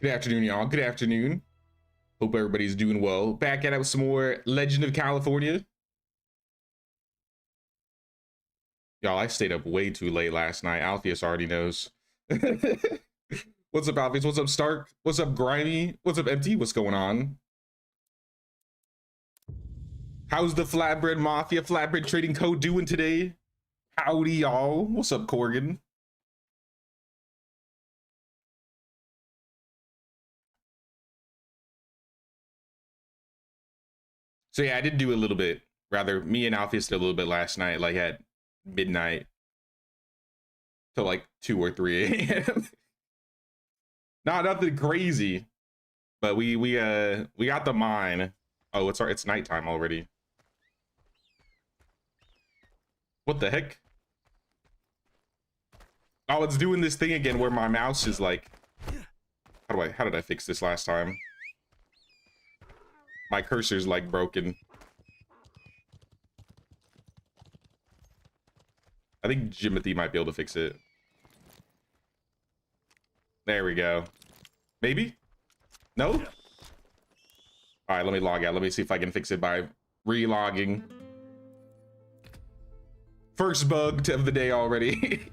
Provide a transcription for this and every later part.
Good afternoon, y'all. Good afternoon. Hope everybody's doing well. Back at it with some more Legend of California. Y'all, I stayed up way too late last night. Alpheus already knows. What's up, Alpheus? What's up, Stark? What's up, Grimy? What's up, Empty? What's going on? How's the Flatbread Mafia Flatbread Trading Co. doing today? Howdy, y'all. What's up, Corgan? So yeah, I did do a little bit. Rather, me and Alpheus did a little bit last night, like at midnight till like 2 or 3 a.m. Nothing crazy, but we got the mine. Oh, it's nighttime already. What the heck? Oh, it's doing this thing again where my mouse is like, how did I fix this last time? My cursor's like broken. I think Jimothy might be able to fix it. There we go. Maybe? No? All right, let me log out. Let me see if I can fix it by re-logging. First bug of the day already.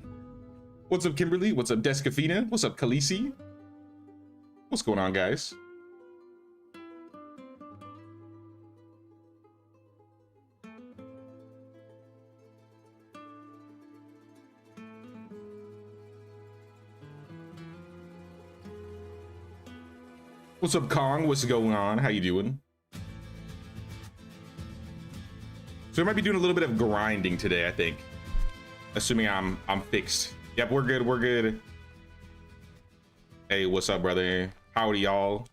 What's up, Kimberly? What's up, Descafina? What's up, Khaleesi? What's going on, guys? What's up, Kong? What's going on? How you doing? So I might be doing a little bit of grinding today, I think. Assuming I'm fixed. Yep, we're good, we're good. Hey, what's up, brother? Howdy, y'all.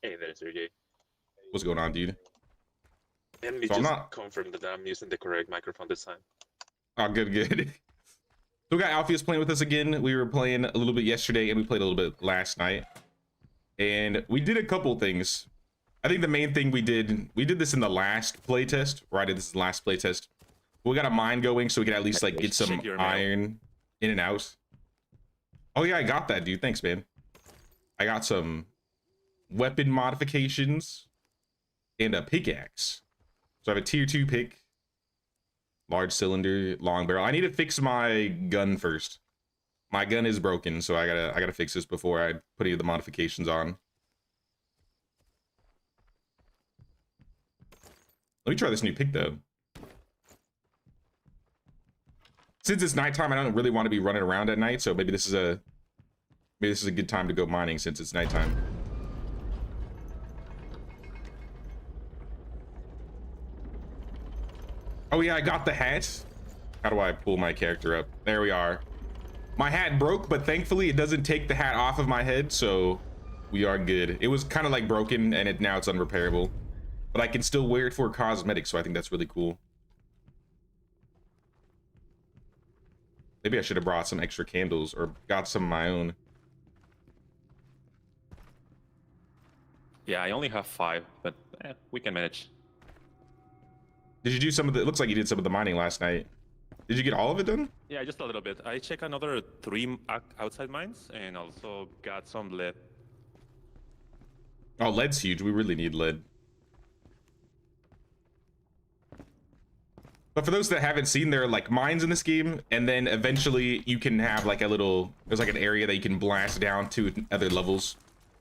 Hey there, SirJay. What's going on, dude? And we So just confirmed that I'm using the correct microphone this time. Oh, good, good. So we got Alpheus playing with us again. We were playing a little bit yesterday and we played a little bit last night. And we did a couple things. I think the main thing we did this in the last playtest, right? This is the last playtest. We got a mine going so we can at least like get some iron in and out. Oh yeah, I got that, dude. Thanks, man. I got some weapon modifications and a pickaxe. So I have a tier 2 pick. Large cylinder, long barrel. I need to fix my gun first. My gun is broken, so I gotta fix this before I put any of the modifications on. Let me try this new pick though. Since it's nighttime, I don't really want to be running around at night, so maybe this is a good time to go mining since it's nighttime. Oh yeah, I got the hat. How do I pull my character up? There we are. My hat broke, but thankfully it doesn't take the hat off of my head, so we are good. It was kind of like broken and now it's unrepairable, but I can still wear it for cosmetics, so I think that's really cool. Maybe I should have brought some extra candles or got some of my own. Yeah, I only have 5, but we can manage. Did you do some of the, it looks like you did some of the mining last night. Did you get all of it done? Yeah, just a little bit. I checked another 3 outside mines and also got some lead. Oh, lead's huge. We really need lead. But for those that haven't seen, there are like mines in this game, and then eventually you can have like a little, there's like an area that you can blast down to other levels.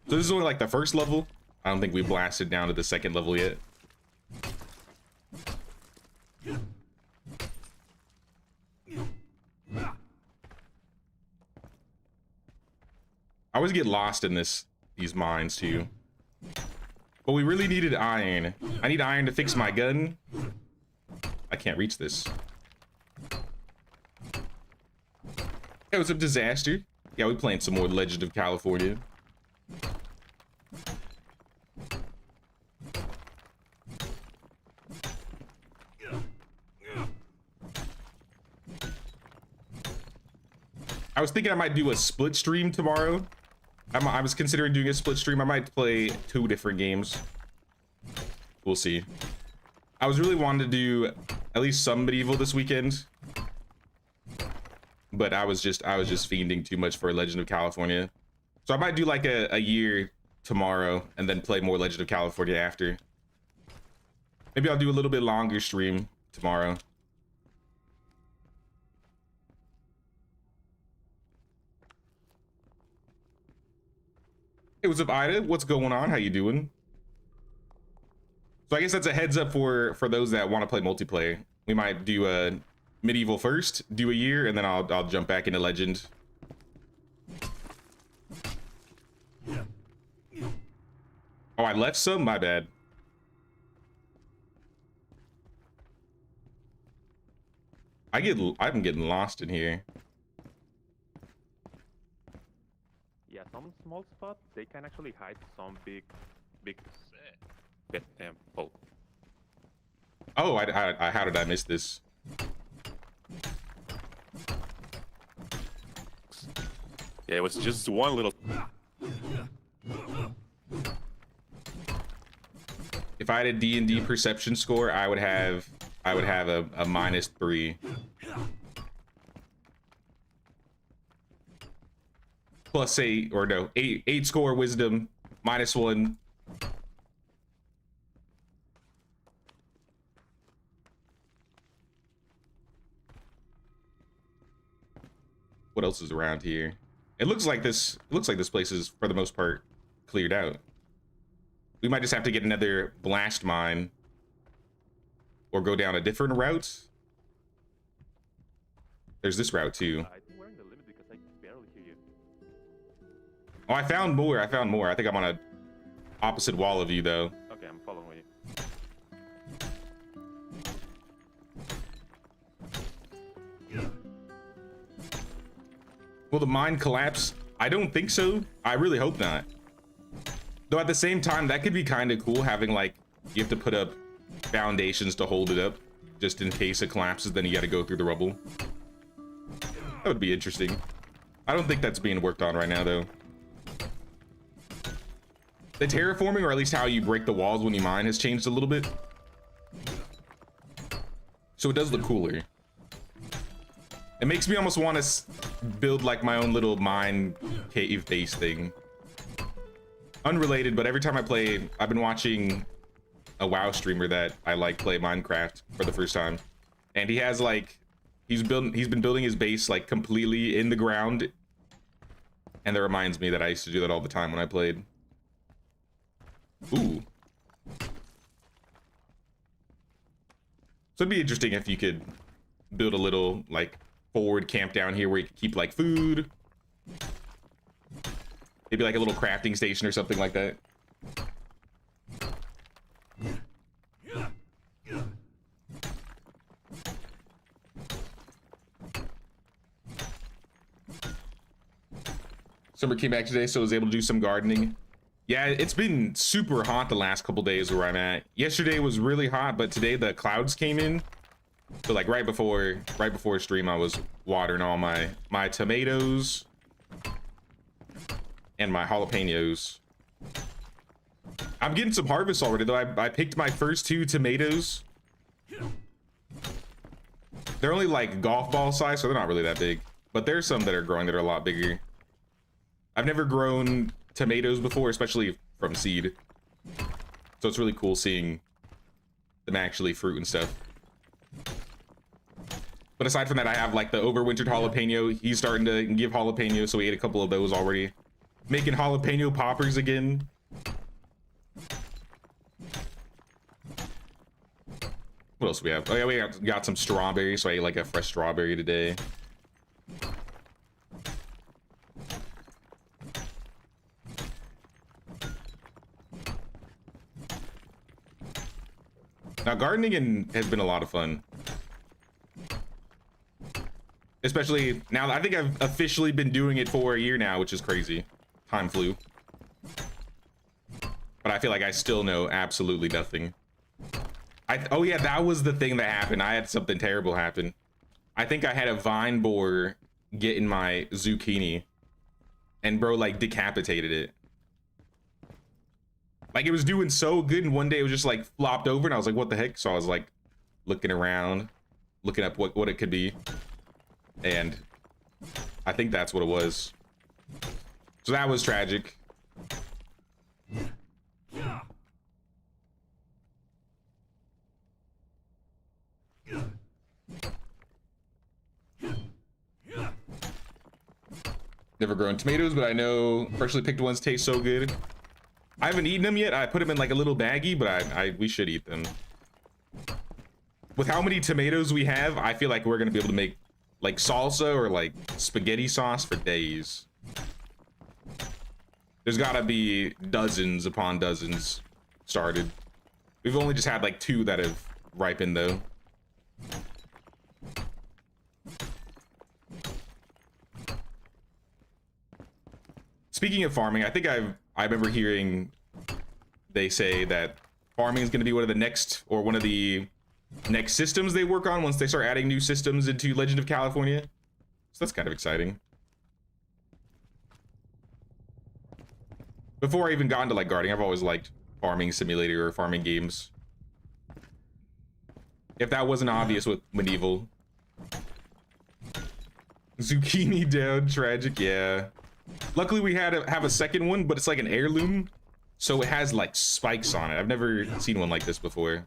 So this is only like the first level. I don't think we blasted down to the second level yet. I always get lost in these mines too. But we really needed iron. I need iron to fix my gun. I can't reach this. It was a disaster. Yeah, we playing some more Legend of California. I was thinking I might do a split stream tomorrow. I was considering doing a split stream. I might play 2 different games. We'll see. I was really wanting to do at least some medieval this weekend, but I was just fiending too much for Legend of California. So I might do like a year tomorrow and then play more Legend of California after. Maybe I'll do a little bit longer stream tomorrow. Hey, what's up, Ida? What's going on? How you doing? So I guess that's a heads up for those that want to play multiplayer. We might do a medieval first, do a year, and then I'll jump back into Legend. Oh, I left some? My bad. I'm getting lost in here. Yeah, some small spots they can actually hide some big oh. Oh, how did I miss this? Yeah, it was just one little. If I had a D&D perception score, I would have a -3. Plus 8, or no, 8 score wisdom, -1. What else is around here? It looks like this place is for the most part cleared out. We might just have to get another blast mine or go down a different route. There's this route too. I think we're in the limit because I barely hear you. Oh, I found more. I think I'm on a opposite wall of you though. Okay, I'm following you. Will the mine collapse? I don't think so. I really hope not. Though at the same time, that could be kind of cool having like, you have to put up foundations to hold it up just in case it collapses, then you got to go through the rubble. That would be interesting. I don't think that's being worked on right now though. The terraforming, or at least how you break the walls when you mine, has changed a little bit. So it does look cooler. It makes me almost want to build like my own little mine cave base thing. Unrelated, but every time I play, I've been watching a WoW streamer that I like play Minecraft for the first time. And he has like, he's been building his base like completely in the ground. And that reminds me that I used to do that all the time when I played. Ooh. So it'd be interesting if you could build a little like forward camp down here where you could keep like food. Maybe like a little crafting station or something like that. Summer came back today, so I was able to do some gardening. Yeah, it's been super hot the last couple days where I'm at. Yesterday was really hot, but today the clouds came in. So like right before stream, I was watering all my tomatoes and my jalapenos. I'm getting some harvest already though. I picked my first 2 tomatoes. They're only like golf ball size, so they're not really that big. But there's some that are growing that are a lot bigger. I've never grown tomatoes before, especially from seed. So it's really cool seeing them actually fruit and stuff. But aside from that, I have like the overwintered jalapeno. He's starting to give jalapeno, so we ate a couple of those already. Making jalapeno poppers again. What else do we have? Oh yeah, we got some strawberries, so I ate like a fresh strawberry today. Now gardening has been a lot of fun. Especially now, I think I've officially been doing it for a year now, which is crazy. Time flew. But I feel like I still know absolutely nothing. Oh yeah, that was the thing that happened. I had something terrible happen. I think I had a vine borer get in my zucchini and bro like decapitated it. Like it was doing so good, and one day it was just like flopped over and I was like, what the heck? So I was like looking around, looking up what it could be. And I think that's what it was. So that was tragic. Never grown tomatoes, but I know freshly picked ones taste so good. I haven't eaten them yet. I put them in like a little baggie, but we should eat them. With how many tomatoes we have, I feel like we're gonna be able to make like salsa or like spaghetti sauce for days. There's gotta be dozens upon dozens started. We've only just had like 2 that have ripened though. Speaking of farming, I think I remember hearing they say that farming is going to be one of the next systems they work on once they start adding new systems into Legend of California. So that's kind of exciting. Before I even got into like gardening, I've always liked farming simulator or farming games. If that wasn't obvious with Medieval. Zucchini down, tragic, yeah. Luckily we have a second one, but it's like an heirloom, so it has like spikes on it. I've never seen one like this before.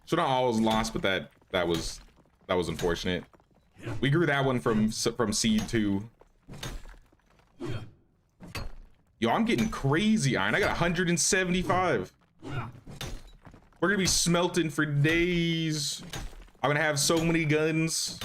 So not all was lost, but that was unfortunate. We grew that one from seed too. Yo, I'm getting crazy iron. I got 175. We're gonna be smelting for days. I'm gonna have so many guns.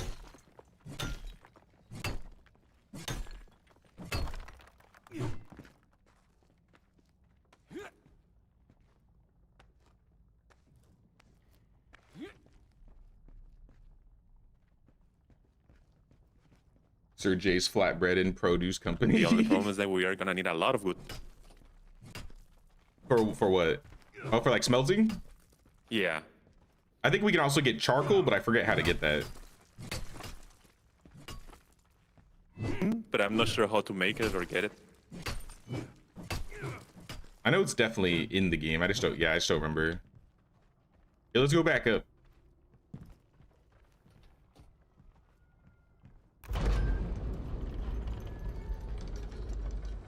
SirJay's Flatbread and Produce Company. The only problem is that we are gonna need a lot of wood. For what? Oh, for like smelting? Yeah. I think we can also get charcoal, but I forget how to get that. But I'm not sure how to make it or get it. I know it's definitely in the game. I just don't remember. Yeah, let's go back up.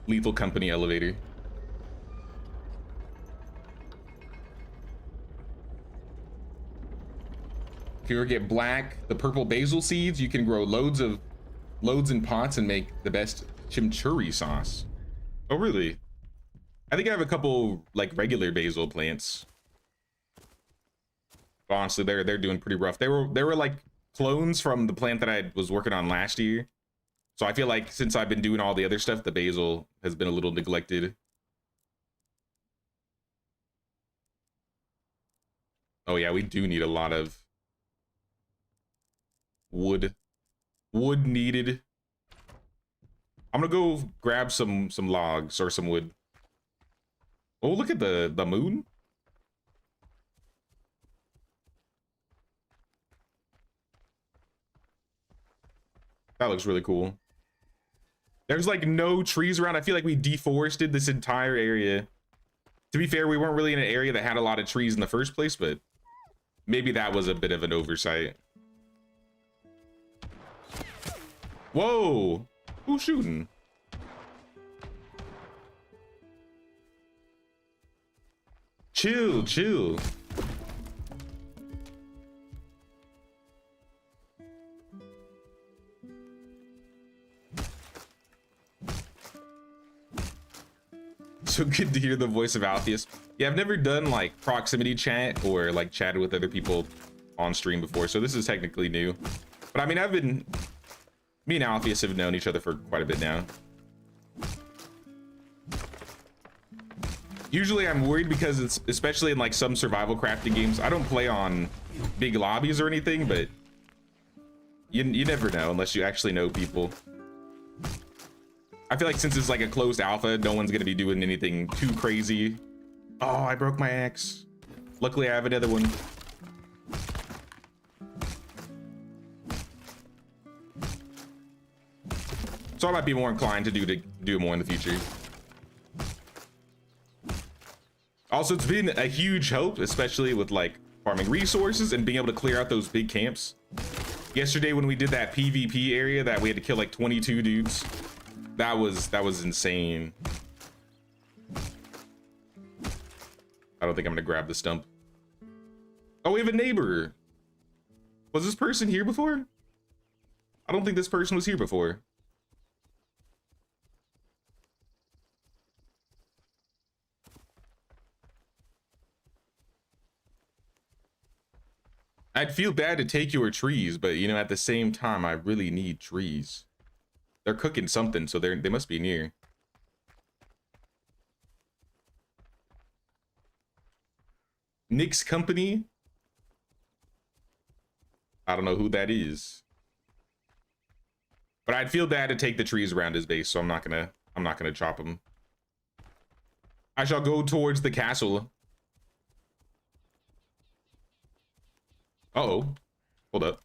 Lethal Company elevator. If you ever get the purple basil seeds, you can grow loads in pots and make the best chimichurri sauce. Oh, really? I think I have a couple like regular basil plants. Honestly, they're doing pretty rough. They were like clones from the plant that I was working on last year. So I feel like since I've been doing all the other stuff, the basil has been a little neglected. Oh yeah, we do need a lot of wood needed. I'm gonna go grab some logs or some wood. Oh, look at the moon. That looks really cool. There's like no trees around. I feel like we deforested this entire area. To be fair, we weren't really in an area that had a lot of trees in the first place, but maybe that was a bit of an oversight. Whoa, who's shooting? Chill. So good to hear the voice of Alpheus. Yeah, I've never done like proximity chat or like chatted with other people on stream before, so this is technically new. But I mean, me and Alpheus have known each other for quite a bit now. Usually I'm worried because it's, especially in like some survival crafting games, I don't play on big lobbies or anything, but you never know unless you actually know people. I feel like since it's like a closed alpha, no one's gonna be doing anything too crazy. Oh, I broke my axe. Luckily I have another one. So I might be more inclined to do more in the future. Also, it's been a huge help, especially with like farming resources and being able to clear out those big camps. Yesterday when we did that PvP area that we had to kill like 22 dudes, that was insane. I don't think I'm gonna grab the stump. Oh, we have a neighbor. Was this person here before? I don't think this person was here before. I'd feel bad to take your trees, but you know, at the same time, I really need trees. They're cooking something, so they must be near. Nick's company. I don't know who that is. But I'd feel bad to take the trees around his base, so I'm not gonna chop them. I shall go towards the castle. Uh-oh. Hold up.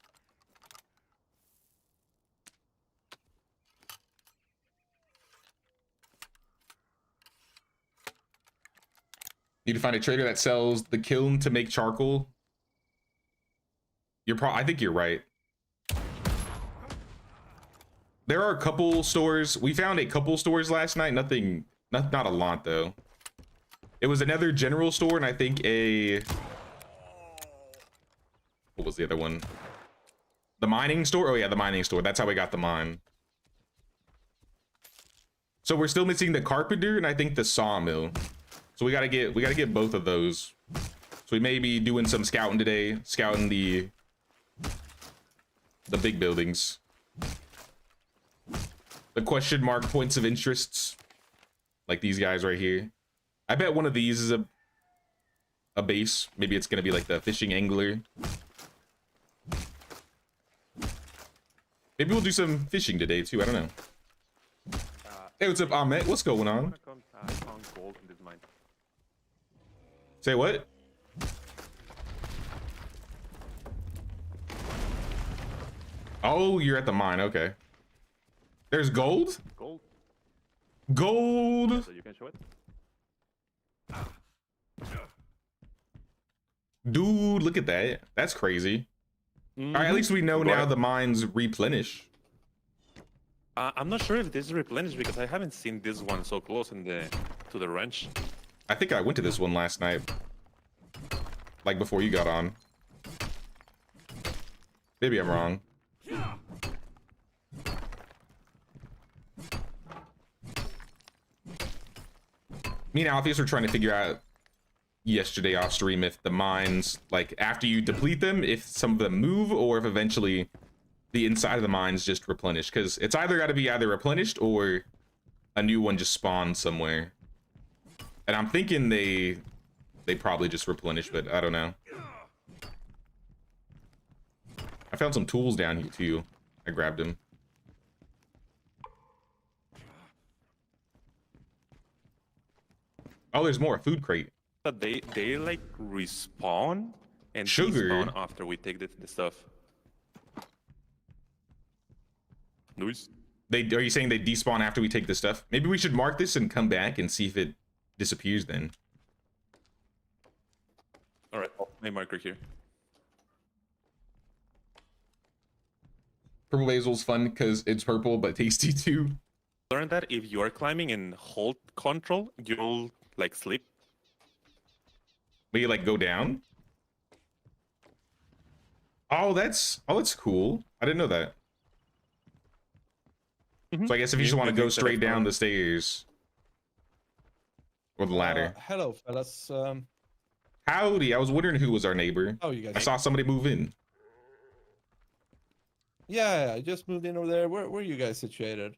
Need to find a trader that sells the kiln to make charcoal. I think you're right. There are a couple stores. We found a couple stores last night. Not a lot though. It was another general store and I think what was the other one? The mining store? Oh yeah, the mining store. That's how we got the mine. So we're still missing the carpenter and I think the sawmill. So we gotta get both of those. So we may be doing some scouting today, scouting the big buildings. The question mark points of interests. Like these guys right here. I bet one of these is a base. Maybe it's gonna be like the fishing angler. Maybe we'll do some fishing today too. I don't know. Hey, what's up, Ahmet? What's going on? I found gold in this mine. Say what? Oh, you're at the mine. Okay. There's gold? Gold. Gold. Yeah, so you can show it. Dude, look at that. That's crazy. Mm-hmm. All right, at least we know now the mines replenish. I'm not sure if this is replenished because I haven't seen this one so close to the ranch. I think I went to this one last night. Like before you got on. Maybe I'm wrong. Me and Alpheus were trying to figure out yesterday off stream if the mines, like after you deplete them, if some of them move or if eventually the inside of the mines just replenish, because it's either got to be either replenished or a new one just spawns somewhere. And I'm thinking they probably just replenish, but I don't know. I found some tools down here too. I grabbed them. Oh, there's more. Food crate. But they like respawn and Sugar. despawn after we take the stuff. Noise. Are you saying they despawn after we take the stuff? Maybe we should mark this and come back and see if it disappears then. All right, my marker here. Purple basil's fun because it's purple but tasty too. Learn that if you are climbing and hold control, you'll like sleep. Will you like go down? Oh, that's cool. I didn't know that. Mm-hmm. So I guess if you just want to go straight down the stairs or the ladder. Hello, fellas. Howdy. I was wondering who was our neighbor. How are you guys? I saw somebody move in. Yeah, I just moved in over there. Where are you guys situated?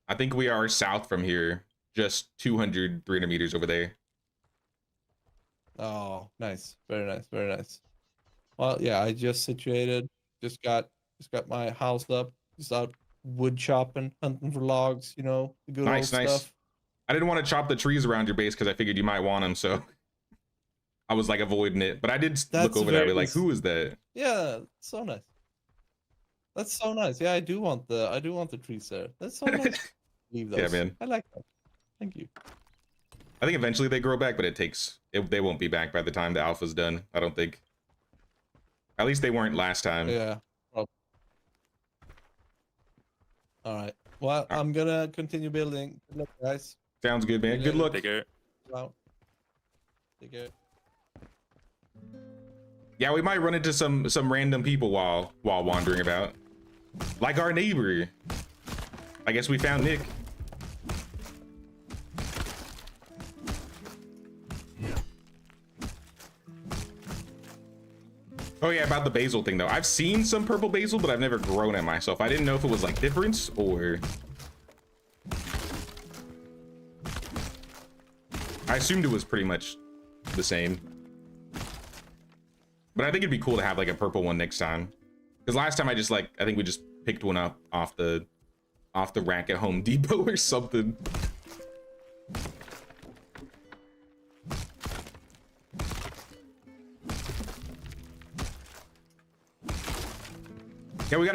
I think we are south from here, just 200, 300 meters over there. Oh, nice. Very nice. Very nice. Well, yeah, I just situated. Just got my house up. Just out wood chopping, hunting for logs. You know, the good Nice, old nice. stuff. I didn't want to chop the trees around your base because I figured you might want them, so I was like avoiding it. But I did look over that way, like, who is that? Yeah, so nice. That's so nice. Yeah, I do want the trees there. That's so nice. Leave those. Yeah, man. I like that. Thank you. I think eventually they grow back, but they won't be back by the time the alpha's done. I don't think. At least they weren't last time. Yeah. Well, all right. Well, I'm gonna continue building. Good luck, guys. Sounds good, man. Good luck. Take care. Wow. Take care. Yeah, we might run into some random people while wandering about. Like our neighbor. I guess we found Nick. Oh yeah, about the basil thing though. I've seen some purple basil, but I've never grown it myself. I didn't know if it was like different or... I assumed it was pretty much the same. But I think it'd be cool to have like a purple one next time. Because last time I think we just picked one up off the rack at Home Depot or something. Yeah, we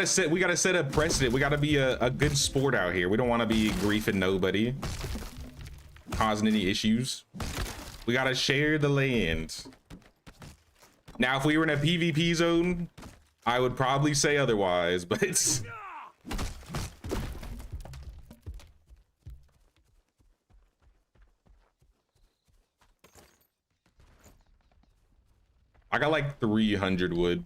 gotta set a precedent. We gotta be a good sport out here. We don't want to be griefing nobody, causing any issues. We gotta share the land. Now, if we were in a PvP zone, I would probably say otherwise, but it's... I got like 300 wood.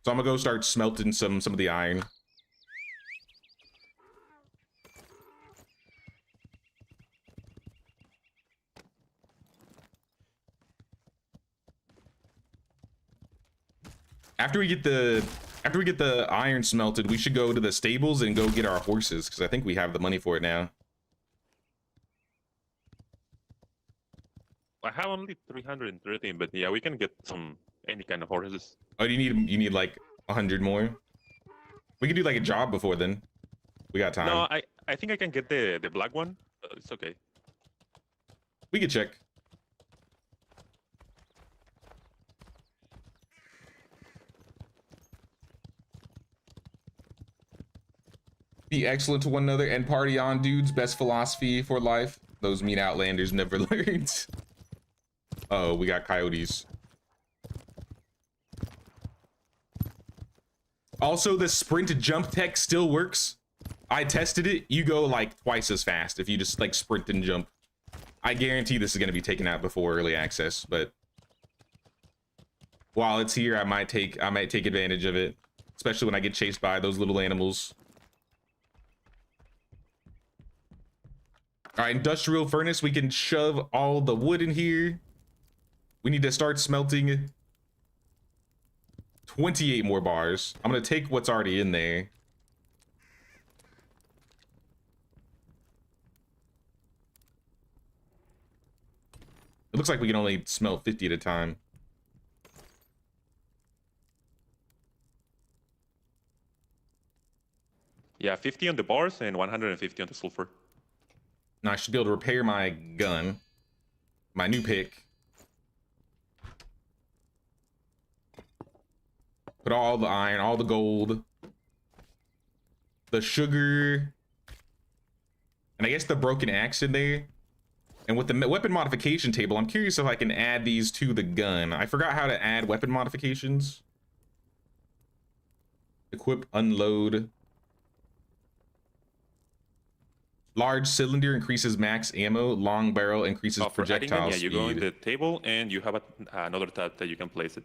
So I'm gonna go start smelting some of the iron. After we get the iron smelted, we should go to the stables and go get our horses, because I think we have the money for it now. I have only 313, but yeah, we can get any kind of horses. Oh, you need like 100 more? We can do like a job before then. We got time. No, I think I can get the black one. It's okay. We can check. Be excellent to one another and party on, dudes. Best philosophy for life. Those mean outlanders never learned. Oh, we got coyotes. Also, the sprint jump tech still works. I tested it. You go like twice as fast if you just like sprint and jump. I guarantee this is going to be taken out before early access, but while it's here, I might take advantage of it, especially when I get chased by those little animals. All right, industrial furnace. We can shove all the wood in here. We need to start smelting 28 more bars. I'm gonna take what's already in there. It looks like we can only smelt 50 at a time. Yeah, 50 on the bars and 150 on the sulfur. Now I should be able to repair my gun. My new pick. Put all the iron, all the gold, the sugar, and I guess the broken axe in there. And with the weapon modification table, I'm curious if I can add these to the gun. I forgot how to add weapon modifications. Equip, unload. Large cylinder increases max ammo. Long barrel increases projectile yeah, speed. you go in the table and you have another tab that you can place it.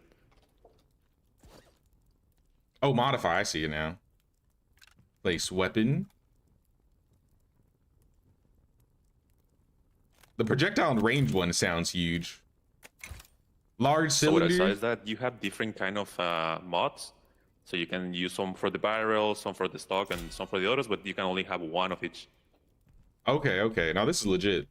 Oh, modify. I see it now. Place weapon. The projectile and range one sounds huge. Large cylinder. So besides that, you have different kind of mods. So you can use some for the barrel, some for the stock, and some for the others, but you can only have one of each. Okay, okay. Now this is legit.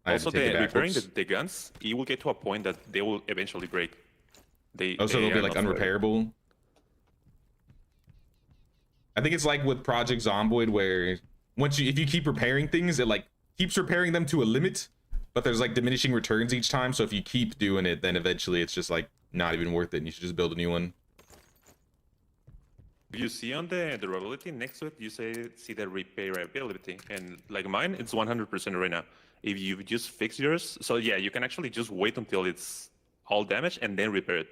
Also, repairing the guns, it will get to a point that they will eventually break. So they'll be like unrepairable. I think it's like with Project Zomboid, where if you keep repairing things, it like keeps repairing them to a limit, but there's like diminishing returns each time. So if you keep doing it, then eventually it's just like not even worth it. And you should just build a new one. You see on the durability next to it, you see the repairability, and like mine, it's 100% right now. If you just fix yours, so yeah, you can actually just wait until it's all damaged and then repair it,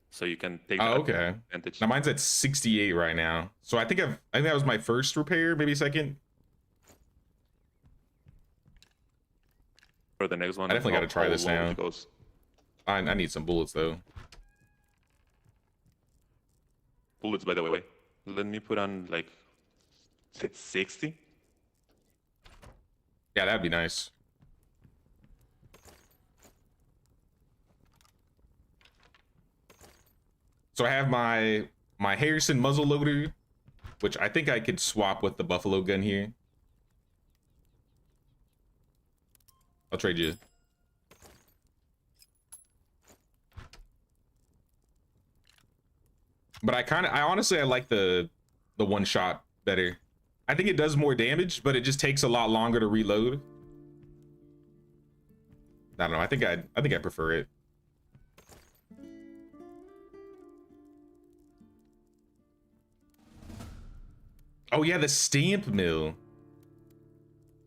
so you can take that Okay. advantage. Now mine's at 68 right now. So I think that was my first repair, maybe second. For the next one, I definitely got to try this how long now. it goes. I need some bullets though. Bullets, by the way. Let me put on like 60. Yeah, that'd be nice. So I have my Harrison muzzle loader, which I think I could swap with the buffalo gun here. I'll trade you. But I honestly like the one shot better. I think it does more damage, but it just takes a lot longer to reload. I don't know. I think I prefer it. Oh yeah, the stamp mill.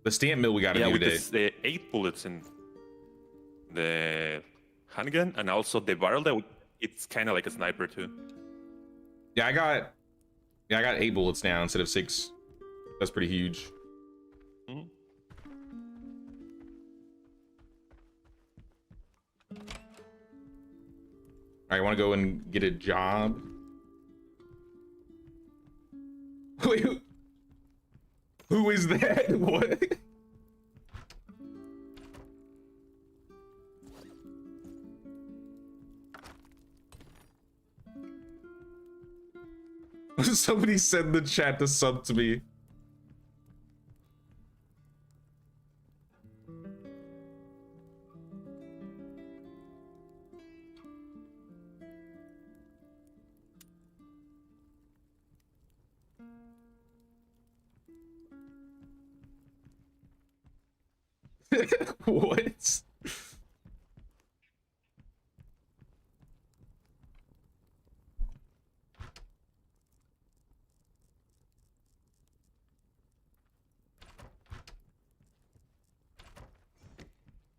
The stamp mill we got to do today. With the 8 bullets in the handgun, and also the barrel that it's kind of like a sniper too. Yeah, I got 8 bullets now instead of 6. That's pretty huge. Mm-hmm. All right, want to go and get a job? Wait, who is that? What? Somebody said in the chat to sub to me. What?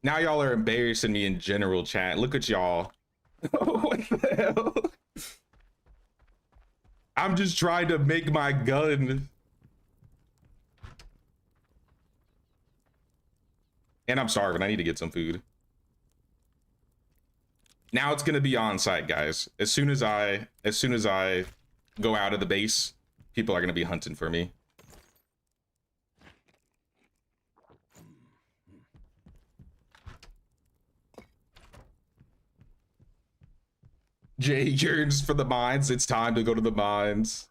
Now y'all are embarrassing me in general chat. Look at y'all. What the hell? I'm just trying to make my gun. And I'm starving. I need to get some food. Now it's gonna be on site, guys. As soon as I go out of the base, people are gonna be hunting for me. Jay yearns for the mines. It's time to go to the mines.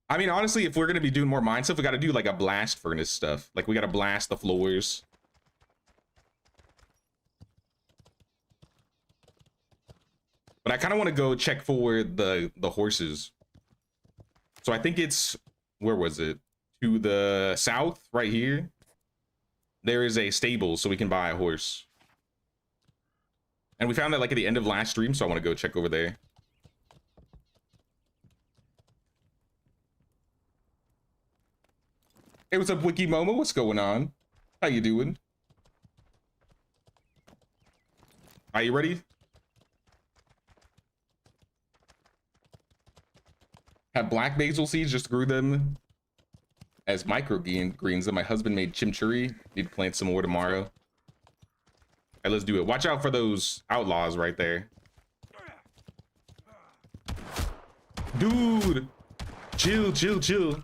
I mean, honestly, if we're gonna be doing more mine stuff, we gotta do like a blast furnace stuff. Like we gotta blast the floors. But I kind of want to go check for the horses. So I think it's, where was it? To the south, right here. There is a stable, so we can buy a horse. And we found that like at the end of last stream, so I want to go check over there. Hey, what's up, Wiki Momo? What's going on? How you doing? Are you ready? Have black basil seeds, just grew them as microgreens that my husband made chimichurri. Need to plant some more tomorrow. Hey, let's do it. Watch out for those outlaws right there. Dude, chill, chill, chill.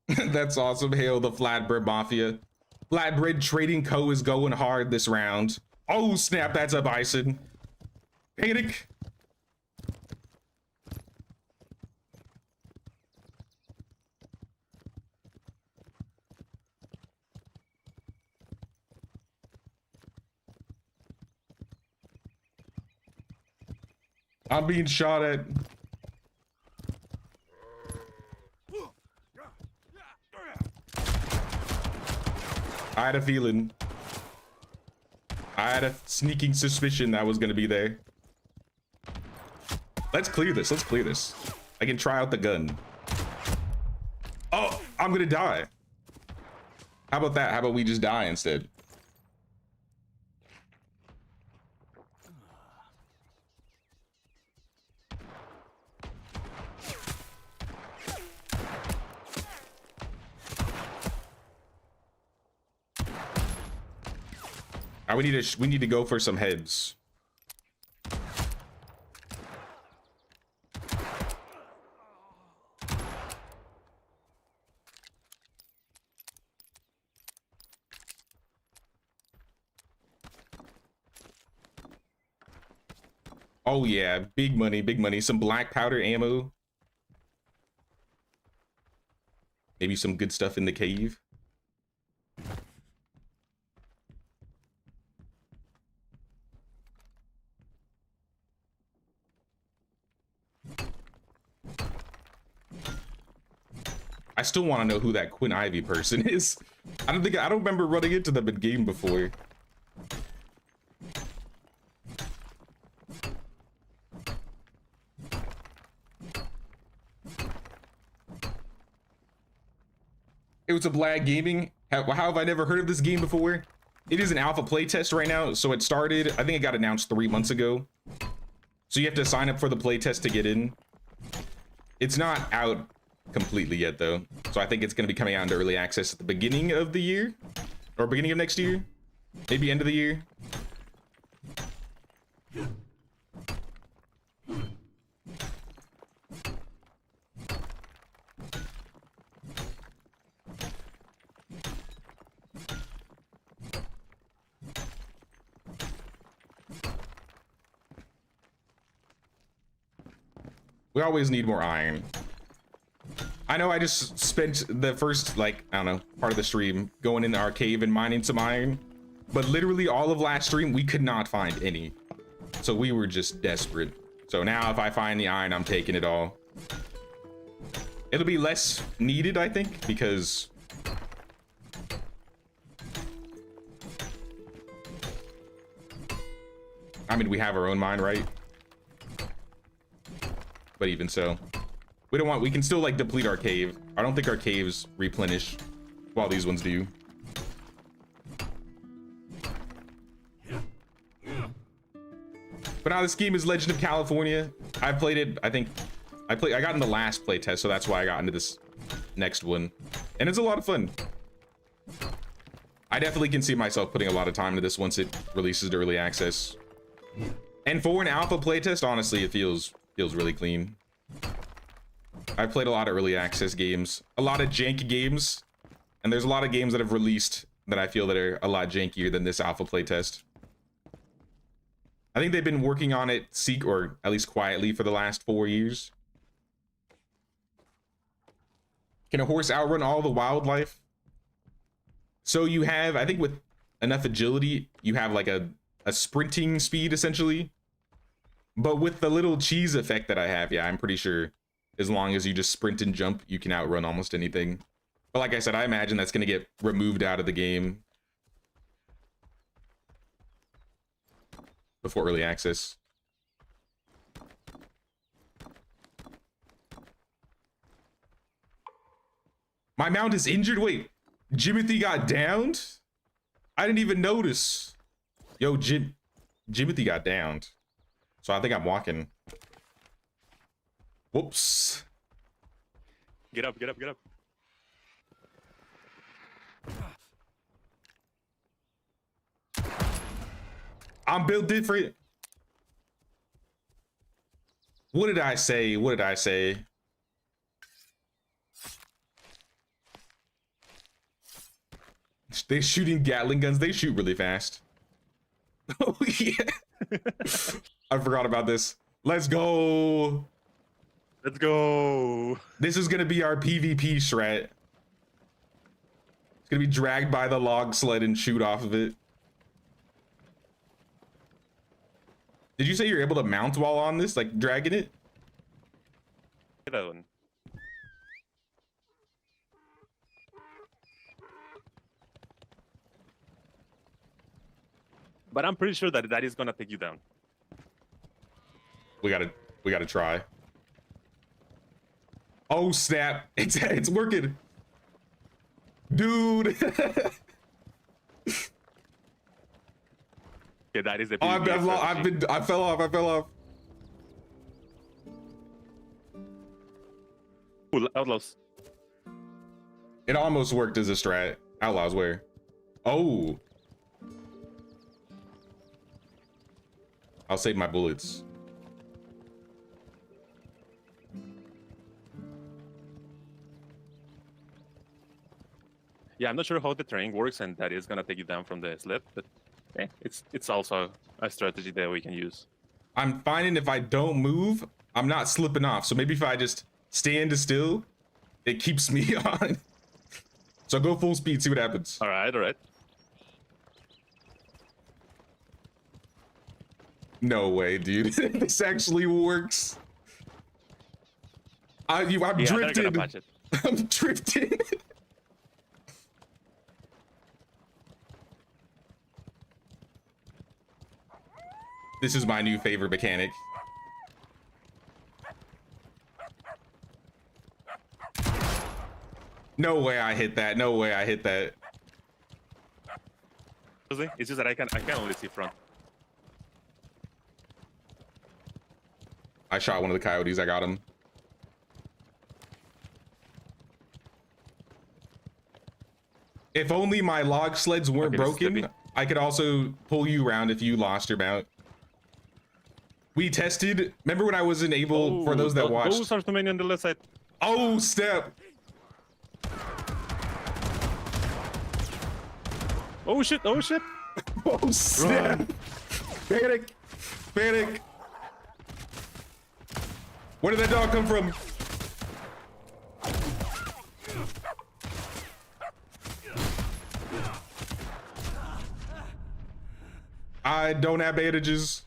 That's awesome. Hail the Flatbread Mafia. Flatbread Trading Co. is going hard this round. Oh, snap. That's a bison. Panic. I'm being shot at. I had a feeling. I had a sneaking suspicion that was gonna be there. Let's clear this. Let's clear this. I can try out the gun. Oh, I'm gonna die. How about that? How about we just die instead? We need to go for some heads. Oh yeah, big money, big money. Some black powder ammo. Maybe some good stuff in the cave. I still want to know who that Quinn Ivy person is. I don't remember running into them in game before. It was a Black Gaming. How have I never heard of this game before? It is an alpha playtest right now, so it started, I think it got announced 3 months ago. So you have to sign up for the playtest to get in. It's not out completely yet though, so I think it's going to be coming out into early access at the beginning of the year, or beginning of next year, maybe end of the year. We always need more iron. I know I just spent the first, like, I don't know, part of the stream going into our cave and mining some iron, but literally all of last stream, we could not find any. So we were just desperate. So now if I find the iron, I'm taking it all. It'll be less needed, I think, because I mean, we have our own mine, right? But even so, we can still like deplete our cave. I don't think our caves replenish while these ones do. But now this game is Legend of California. I've played it, I think, I got in the last playtest, so that's why I got into this next one. And it's a lot of fun. I definitely can see myself putting a lot of time into this once it releases to early access. And for an alpha playtest, honestly, it feels really clean. I've played a lot of early access games, a lot of jank games, and there's a lot of games that have released that I feel that are a lot jankier than this alpha playtest. I think they've been working on it or at least quietly for the last 4 years. Can a horse outrun all the wildlife? So you have, I think with enough agility, you have like a sprinting speed essentially. But with the little cheese effect that I have, yeah, I'm pretty sure as long as you just sprint and jump, you can outrun almost anything. But like I said, I imagine that's going to get removed out of the game before early access. My mount is injured? Wait, Jimothy got downed? I didn't even notice. Yo, Jimothy got downed. So I think I'm walking. Whoops. Get up, get up, get up. I'm built different. What did I say? What did I say? They're shooting Gatling guns. They shoot really fast. Oh, yeah. I forgot about this. Let's go. Let's go. This is going to be our PvP strat. It's going to be dragged by the log sled and shoot off of it. Did you say you're able to mount while on this, like dragging it? That one. But I'm pretty sure that that is gonna take you down. We gotta try. Oh snap! It's working, dude. Okay, that is the. Oh, I fell off. Ooh, Outlaws. It almost worked as a strat. Outlaws where? Oh. I'll save my bullets. Yeah, I'm not sure how the terrain works, and that is gonna take you down from the sled, but it's also a strategy that we can use. I'm finding if I don't move, I'm not slipping off. So maybe if I just stand still, it keeps me on. So go full speed, see what happens. All right. No way, dude. This actually works. I'm drifting. I'm drifting. This is my new favorite mechanic. No way I hit that. No way I hit that. It's just that I can only see front. I shot one of the coyotes. I got him. If only my log sleds weren't broken, I could also pull you around if you lost your mount. We tested. Remember when I wasn't able, for those that watched. Those are too many on the left side. Oh, step. Oh shit. Oh, snap. Panic. Where did that dog come from? I don't have bandages.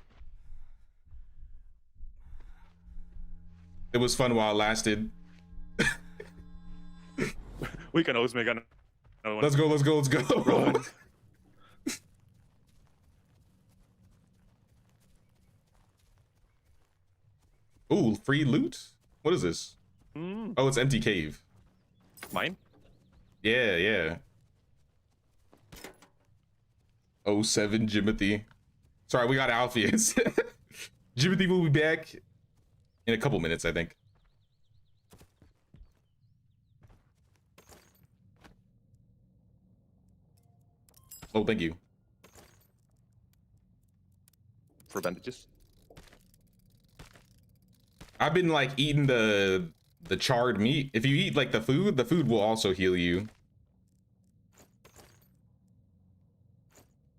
It was fun while it lasted. We can always make another one. Let's go. Run. Ooh, free loot? What is this? Oh, it's empty cave. Mine? Yeah. 07 Jimothy. Sorry, we got Alpheus. Jimothy will be back in a couple minutes, I think. Oh, thank you. For bandages. I've been like eating the charred meat. If you eat like the food will also heal you.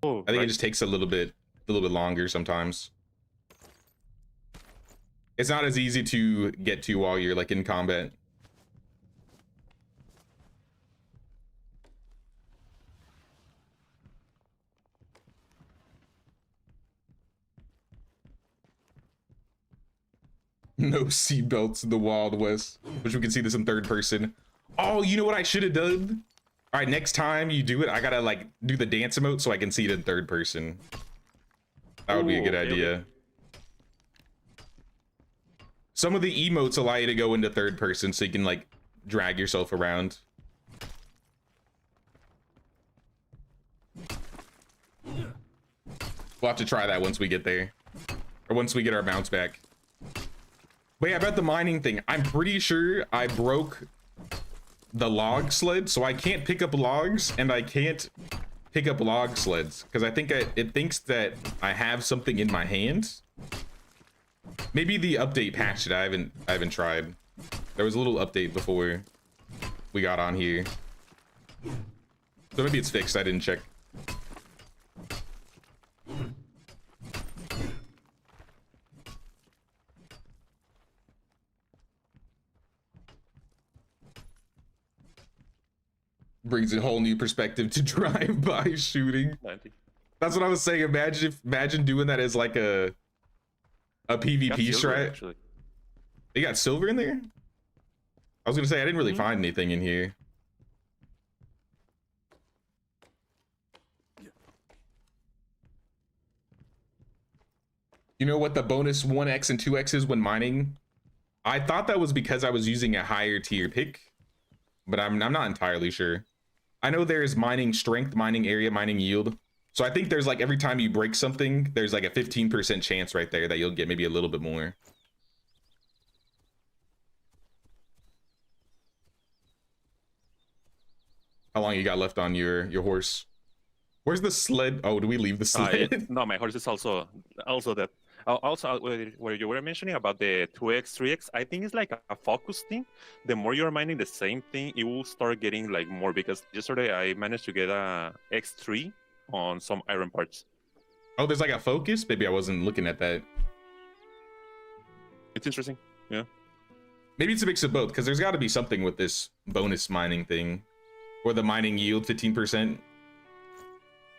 Oh, I think it just takes a little bit longer sometimes. It's not as easy to get to while you're like in combat. No seatbelts in the Wild West. Which we can see this in third person. Oh, you know what I should have done? All right, next time you do it, I gotta like do the dance emote so I can see it in third person. That would be a good idea. Some of the emotes allow you to go into third person so you can like drag yourself around. We'll have to try that once we get there. Or once we get our mounts back. But yeah, about the mining thing, I'm pretty sure I broke the log sled, so I can't pick up logs and I can't pick up log sleds because I think it thinks that I have something in my hand. Maybe the update patched it. I haven't tried. There was a little update before we got on here, so maybe it's fixed. I didn't check. Brings a whole new perspective to drive-by shooting. 90. That's what I was saying. Imagine doing that as like a A Got PvP silver, strat. actually. You got silver in there? I was gonna say I didn't really find anything in here. You know what the bonus 1x and 2x is when mining? I thought that was because I was using a higher tier pick, but I'm not entirely sure. I know there's mining strength, mining area, mining yield. So I think there's like every time you break something, there's like a 15% chance right there that you'll get maybe a little bit more. How long you got left on your horse? Where's the sled? Oh, do we leave the sled? Yeah. No, my horse is also that. Also, what you were mentioning about the 2x, 3x, I think it's like a focus thing. The more you're mining the same thing, it will start getting like more. Because yesterday I managed to get a x3 on some iron parts. Oh, there's like a focus? Maybe I wasn't looking at that. It's interesting. Yeah. Maybe it's a mix of both, because there's got to be something with this bonus mining thing, or the mining yield 15%.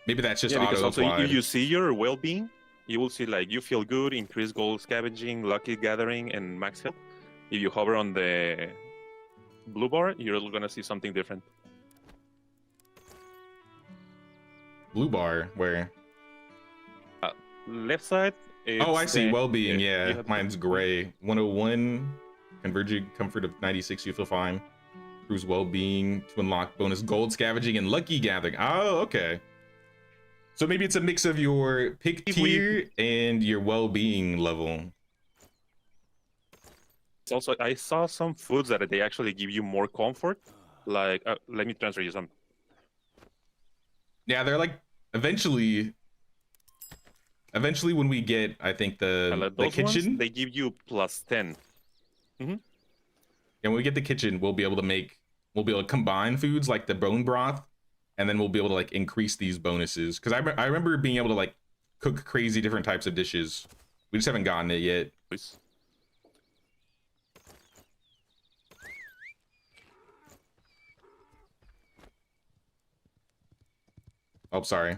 Maybe that's just Because auto also applied. if you see your well-being, you will see like you feel good, increased gold scavenging, lucky gathering, and max health. If you hover on the blue bar, you're gonna see something different. Blue bar, where? Left side. Oh, I see. the- Well-being, you yeah. have- Mine's gray. 101. Converging comfort of 96. You feel fine. Cruise well-being to unlock bonus gold scavenging and lucky gathering. Oh, okay. So maybe it's a mix of your pick tier and your well-being level. Also, I saw some foods that they actually give you more comfort. Like, let me transfer you some. Yeah, they're like eventually when we get, I think the Those kitchen. ones, they give you +10. And when we get the kitchen, we'll be able to combine foods like the bone broth, and then we'll be able to like increase these bonuses. Because I remember being able to like cook crazy different types of dishes. We just haven't gotten it yet. Please. Oh, sorry.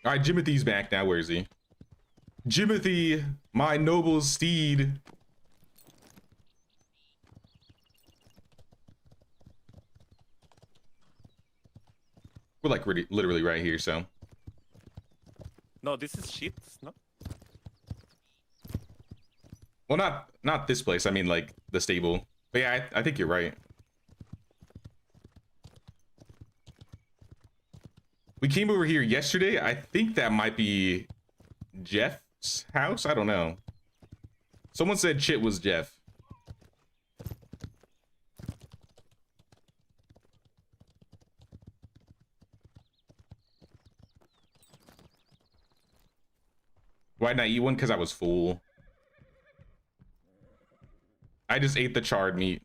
All right, Jimothy's back now. Where is he? Jimothy, my noble steed. We're like literally right here, so. No, this is shit. No. Well, not this place. I mean, like the stable. But yeah, I think you're right. We came over here yesterday. I think that might be Jeff's house. I don't know. Someone said Chit was Jeff. Why didn't I eat one? Because I was full. I just ate the charred meat.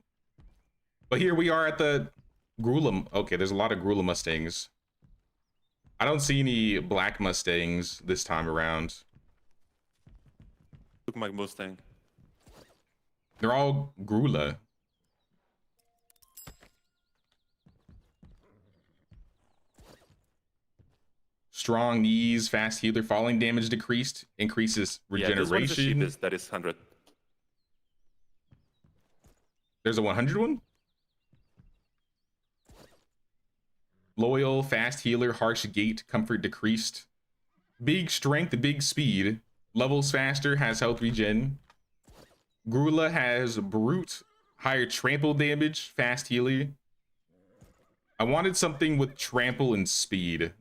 But here we are at the Grula. Okay, there's a lot of Grula Mustangs. I don't see any black Mustangs this time around. Took my Mustang. They're all Grula. Strong knees, fast healer, falling damage decreased, increases Yeah, this one is the regeneration. cheapest. That is 100. There's a 100 one? Loyal, fast healer, harsh gate, comfort decreased. Big strength, big speed. Levels faster, has health regen. Grula has brute, higher trample damage, fast healer. I wanted something with trample and speed.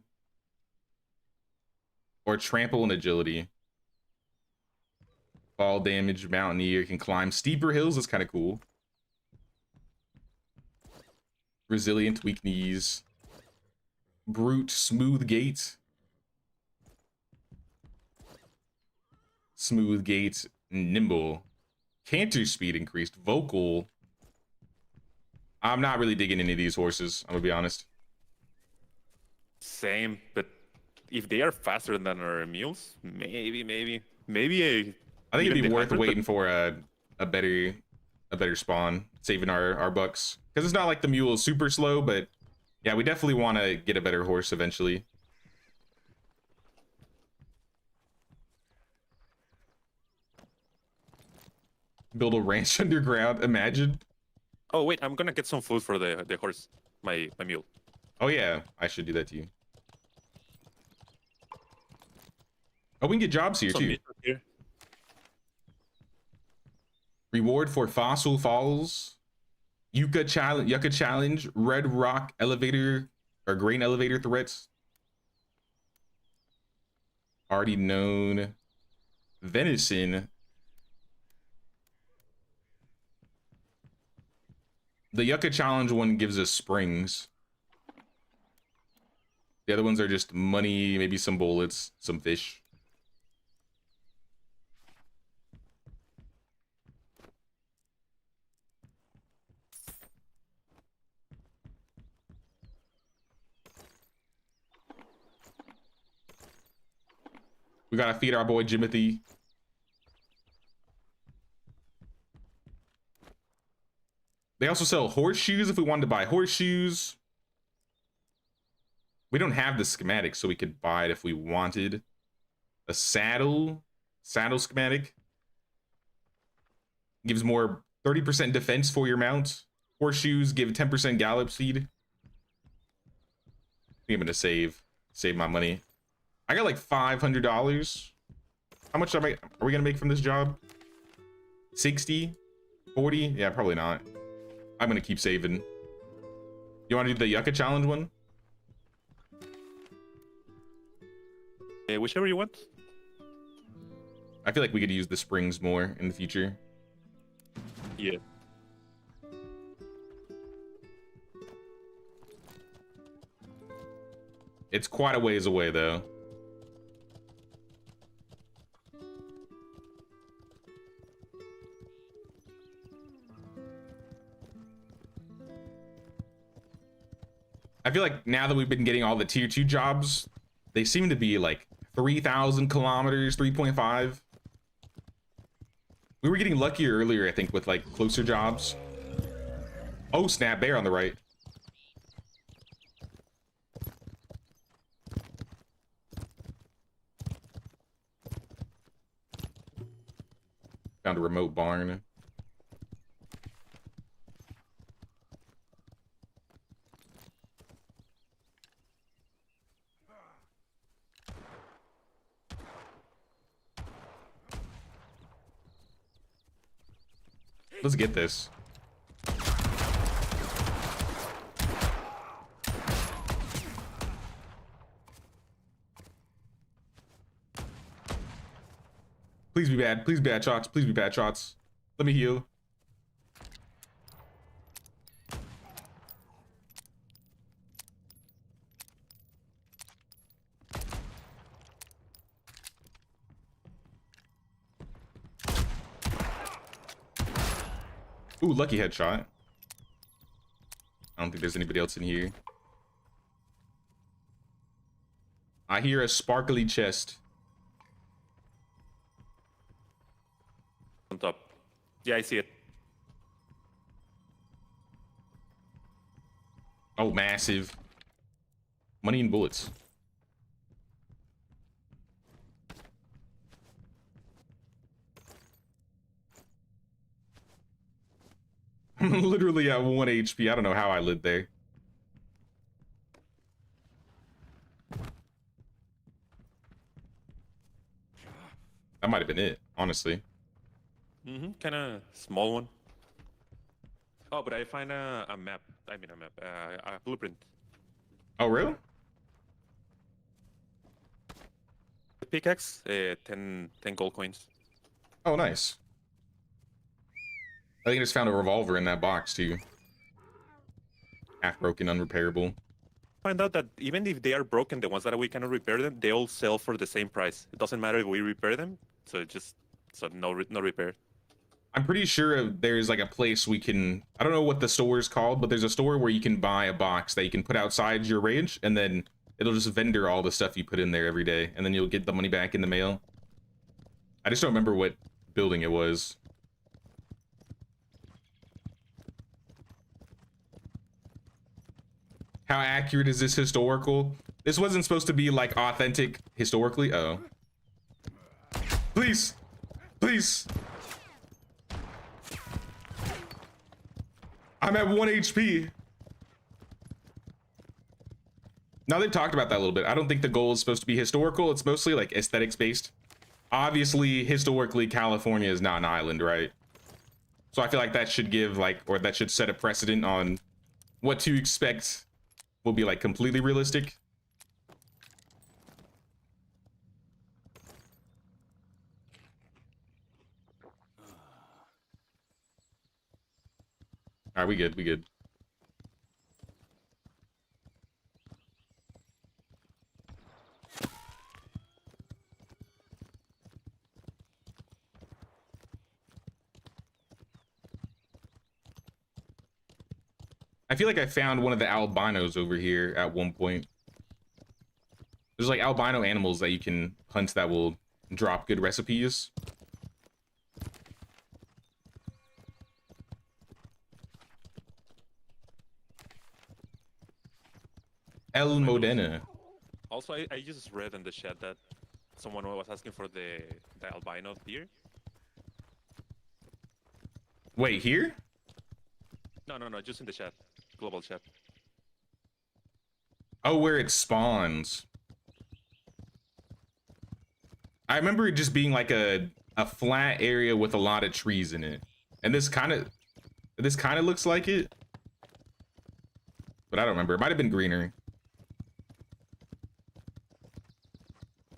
Or trample and agility. Fall damage, mountaineer, can climb steeper hills, that's kind of cool. Resilient, weak knees. Brute, smooth gait. Smooth gait, nimble. Canter speed increased. Vocal. I'm not really digging any of these horses, I'm gonna be honest. Same, but if they are faster than our mules, maybe I think it'd be worth 100, waiting for a better spawn, saving our bucks. Because it's not like the mule is super slow, but yeah, we definitely want to get a better horse eventually. Build a ranch underground. Imagine. Oh wait, I'm gonna get some food for the horse, my mule. Oh yeah, I should do that to you. Oh, we can get jobs here Some too. meat here. Reward for fossil falls. Yucca challenge. Red rock elevator or grain elevator threats. Already known. Venison. The Yucca challenge one gives us springs. The other ones are just money, maybe some bullets, some fish. We gotta feed our boy Jimothy. They also sell horseshoes if we wanted to buy horseshoes. We don't have the schematic, so we could buy it if we wanted. A saddle schematic. Gives more 30% defense for your mount. Horseshoes give 10% gallop speed. I think I'm gonna save my money. I got like $500. How much are we gonna make from this job? 60? 40? Yeah, probably not. I'm gonna keep saving. You wanna do the Yucca challenge one? Whichever you want. I feel like we could use the springs more in the future. Yeah. It's quite a ways away though. I feel like now that we've been getting all the tier 2 jobs, they seem to be like 3,000 kilometers, 3.5. We were getting luckier earlier, I think, with like closer jobs. Oh snap, bear on the right. Found a remote barn. Let's get this. Please be bad. Please be bad shots. Please be bad shots. Let me heal. Ooh, lucky headshot. I don't think there's anybody else in here. I hear a sparkly chest. On top. Yeah, I see it. Oh, massive. Money and bullets. I'm literally at 1 HP. I don't know how I lived there. That might have been it, honestly. Mm-hmm. Kind of small one. Oh, but I find a map. I mean a map. A blueprint. Oh, really? The pickaxe. 10 gold coins. Oh, nice. I think I just found a revolver in that box, too. Half broken, unrepairable. Find out that even if they are broken, the ones that we cannot repair them, they all sell for the same price. It doesn't matter if we repair them. So no repair. I'm pretty sure there's like a place we can, I don't know what the store is called, but there's a store where you can buy a box that you can put outside your range, and then it'll just vendor all the stuff you put in there every day, and then you'll get the money back in the mail. I just don't remember what building it was. How accurate is this historical? This wasn't supposed to be like authentic historically. Oh. Please. Please. I'm at 1 HP. Now they've talked about that a little bit. I don't think the goal is supposed to be historical. It's mostly like aesthetics based. Obviously, historically, California is not an island, right? So I feel like that should give like, or that should set a precedent on what to expect will be like completely realistic. All right, we good, we good. I feel like I found one of the albinos over here at one point. There's like albino animals that you can hunt that will drop good recipes. El Modena. Also, I just read in the chat that someone was asking for the albino deer. Wait, here? No, just in the chat, global chat. Oh, where it spawns. I remember it just being like a flat area with a lot of trees in it. And this kind of looks like it. But I don't remember. It might have been greener.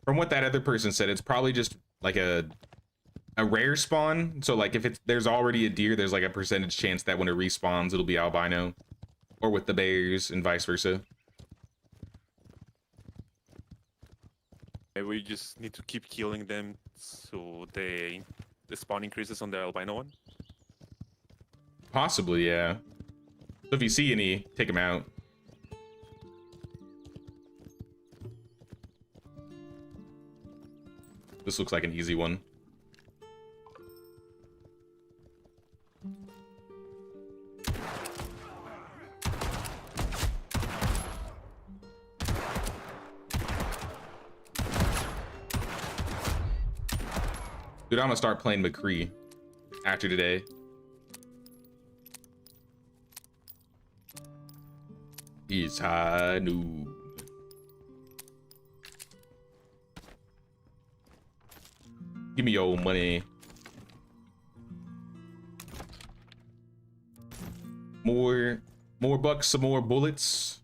From what that other person said, it's probably just like a rare spawn. So like if there's already a deer, there's like a percentage chance that when it respawns, it'll be albino. Or with the bears and vice versa. Maybe we just need to keep killing them so the spawn increases on the albino one. Possibly, yeah. So if you see any, take them out. This looks like an easy one. Dude, I'm gonna start playing McCree after today. He's high noob. Give me your money. More bucks, some more bullets.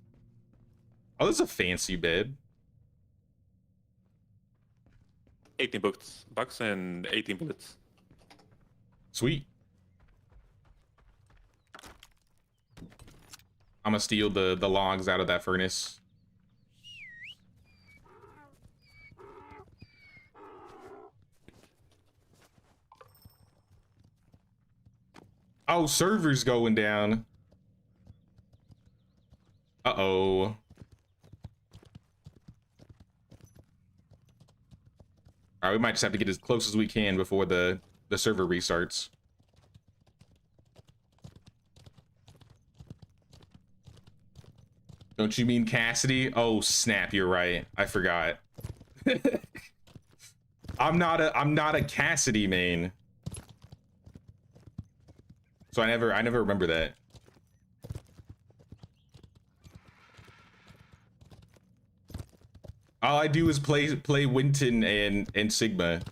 Oh, this is a fancy bed. 18 bucks and 18 bullets. Sweet. I'm gonna steal the logs out of that furnace. Oh, server's going down. Uh-oh. All right, we might just have to get as close as we can before the server restarts. Don't you mean Cassidy? Oh, snap, you're right. I forgot. I'm not a Cassidy main. So I never remember that. All I do is play Winton and Sigma.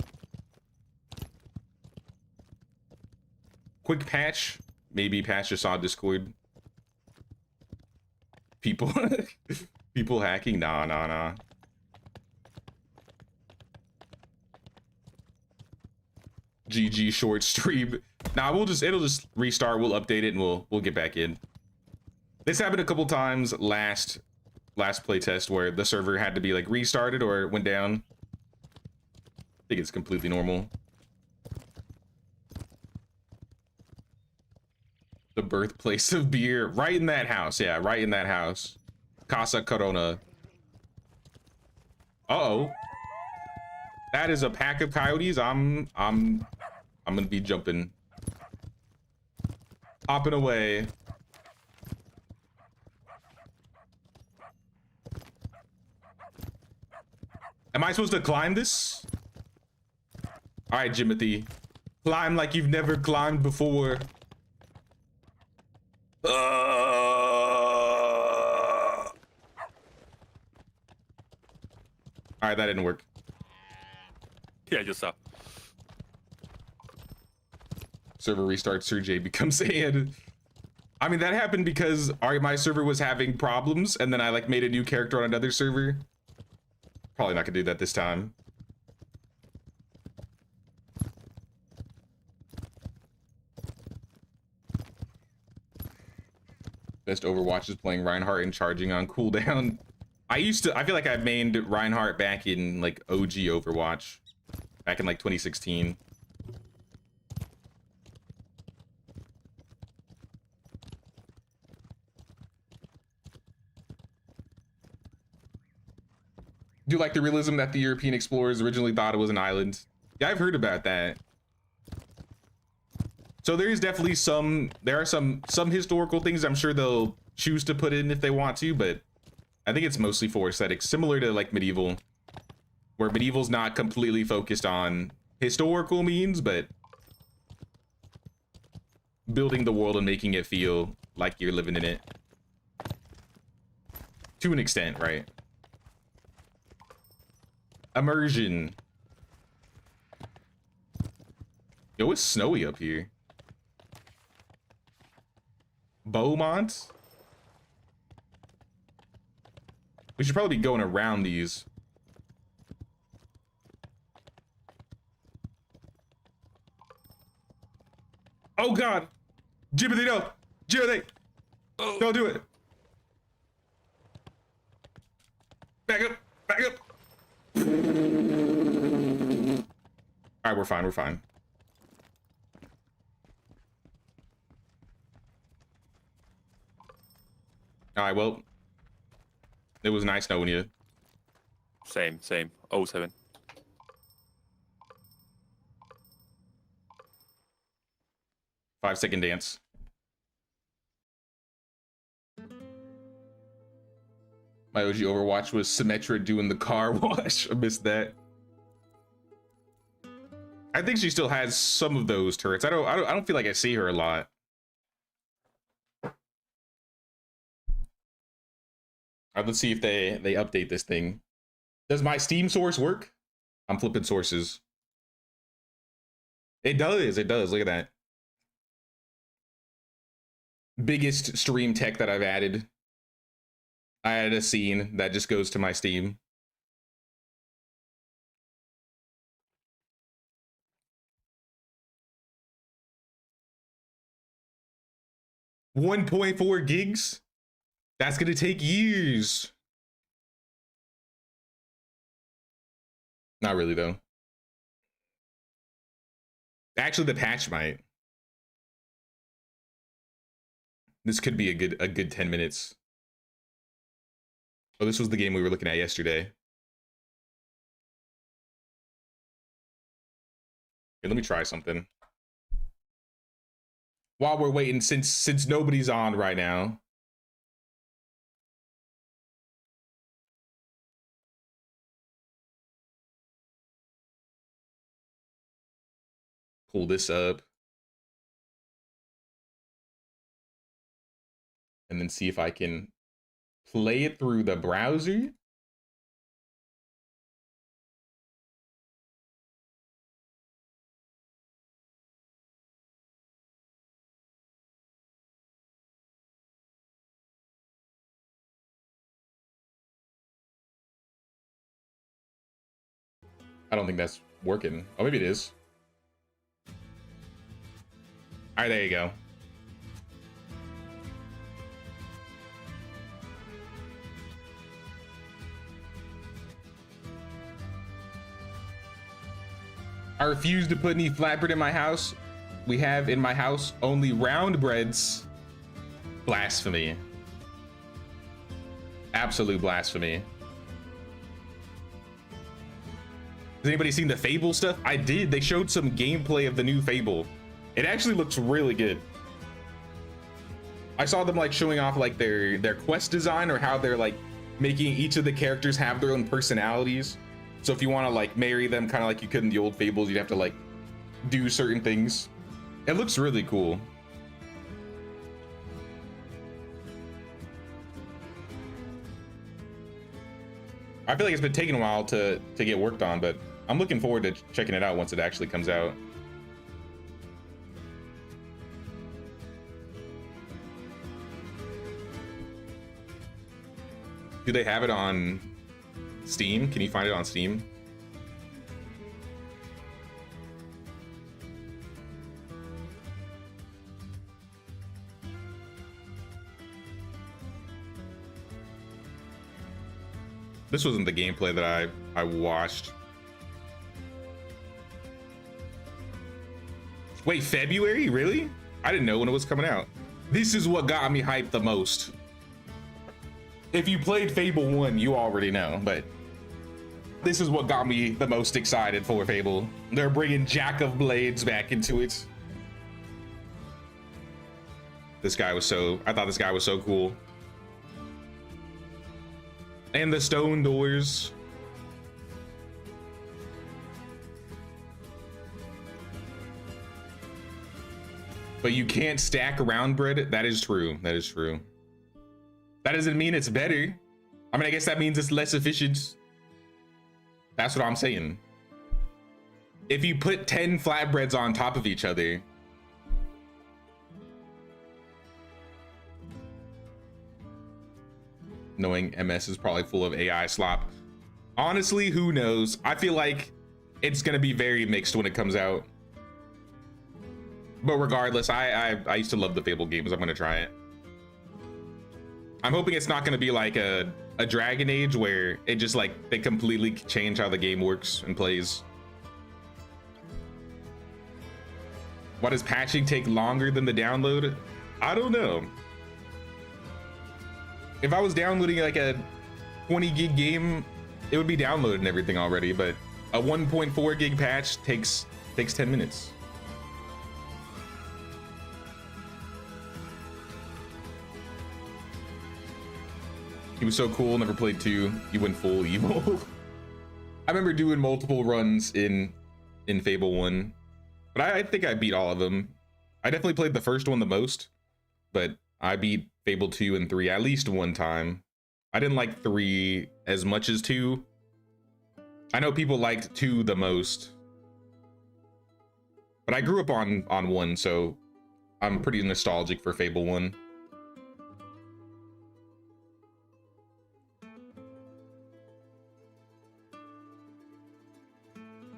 Quick patch. Maybe patch just saw Discord. People people hacking? Nah. GG short stream. Nah, it'll just restart, we'll update it, and we'll get back in. This happened a couple times last playtest where the server had to be like restarted or it went down. I think it's completely normal. The birthplace of beer, right in that house. Yeah, right in that house. Casa Corona. Uh-oh. That is a pack of coyotes. I'm gonna be jumping. Hopping away. Am I supposed to climb this? All right, Jimothy. Climb like you've never climbed before. All right, that didn't work. Yeah, I just saw. Server restarts, SirJ becomes and I mean, that happened because my server was having problems, and then I like made a new character on another server. Probably not gonna do that this time. Best Overwatch is playing Reinhardt and charging on cooldown. I feel like I mained Reinhardt back in like OG Overwatch, back in like 2016. Do you like the realism that the European explorers originally thought it was an island? Yeah, I've heard about that. So there is definitely there are some historical things I'm sure they'll choose to put in if they want to, but I think it's mostly for aesthetics, similar to like medieval, where medieval's not completely focused on historical means, but building the world and making it feel like you're living in it. To an extent, right? Immersion. Yo, it's snowy up here. Beaumont? We should probably be going around these. Oh god! Jimothy, no! Jimothy! Oh. Don't do it! Back up! Back up! Alright, we're fine, we're fine. Alright, well, it was nice knowing you. Same. 07. Five-second dance. My OG Overwatch was Symmetra doing the car wash. I missed that. I think she still has some of those turrets. I don't feel like I see her a lot. Let's see if they update this thing. Does my Steam source work? I'm flipping sources. It does. Look at that. Biggest stream tech that I've added. I added a scene that just goes to my Steam. $1.4 gigs? That's gonna take years. Not really though. Actually, the patch might. This could be a good 10 minutes. Oh, this was the game we were looking at yesterday. Here, let me try something. While we're waiting, since nobody's on right now. Pull this up. And then see if I can play it through the browser. I don't think that's working. Oh, maybe it is. All right, there you go. I refuse to put any flatbread in my house. We have in my house only round breads. Blasphemy. Absolute blasphemy. Has anybody seen the Fable stuff? I did. They showed some gameplay of the new Fable. It actually looks really good. I saw them like showing off like their quest design, or how they're like making each of the characters have their own personalities. So if you want to like marry them kind of like you could in the old Fables, you'd have to like do certain things. It looks really cool. I feel like it's been taking a while to get worked on, but I'm looking forward to checking it out once it actually comes out. Do they have it on Steam? Can you find it on Steam? This wasn't the gameplay that I watched. Wait, February? Really? I didn't know when it was coming out. This is what got me hyped the most. If you played Fable 1, you already know, but this is what got me the most excited for Fable. They're bringing Jack of Blades back into it. I thought this guy was so cool. And the stone doors. But you can't stack around bread. That is true. That is true. That doesn't mean it's better. I mean, I guess that means it's less efficient. That's what I'm saying. If you put 10 flatbreads on top of each other, knowing MS is probably full of AI slop. Honestly, who knows? I feel like it's gonna be very mixed when it comes out. But regardless, I used to love the Fable games. I'm gonna try it. I'm hoping it's not gonna be like a Dragon Age where it just like they completely change how the game works and plays. Why does patching take longer than the download? I don't know. If I was downloading like a 20 gig game, it would be downloaded and everything already, but a 1.4 gig patch takes 10 minutes. He was so cool, never played 2. You went full evil. I remember doing multiple runs in Fable 1, but I think I beat all of them. I definitely played the first one the most, but I beat Fable 2 and 3 at least one time. I didn't like 3 as much as 2. I know people liked 2 the most, but I grew up on 1, so I'm pretty nostalgic for Fable 1.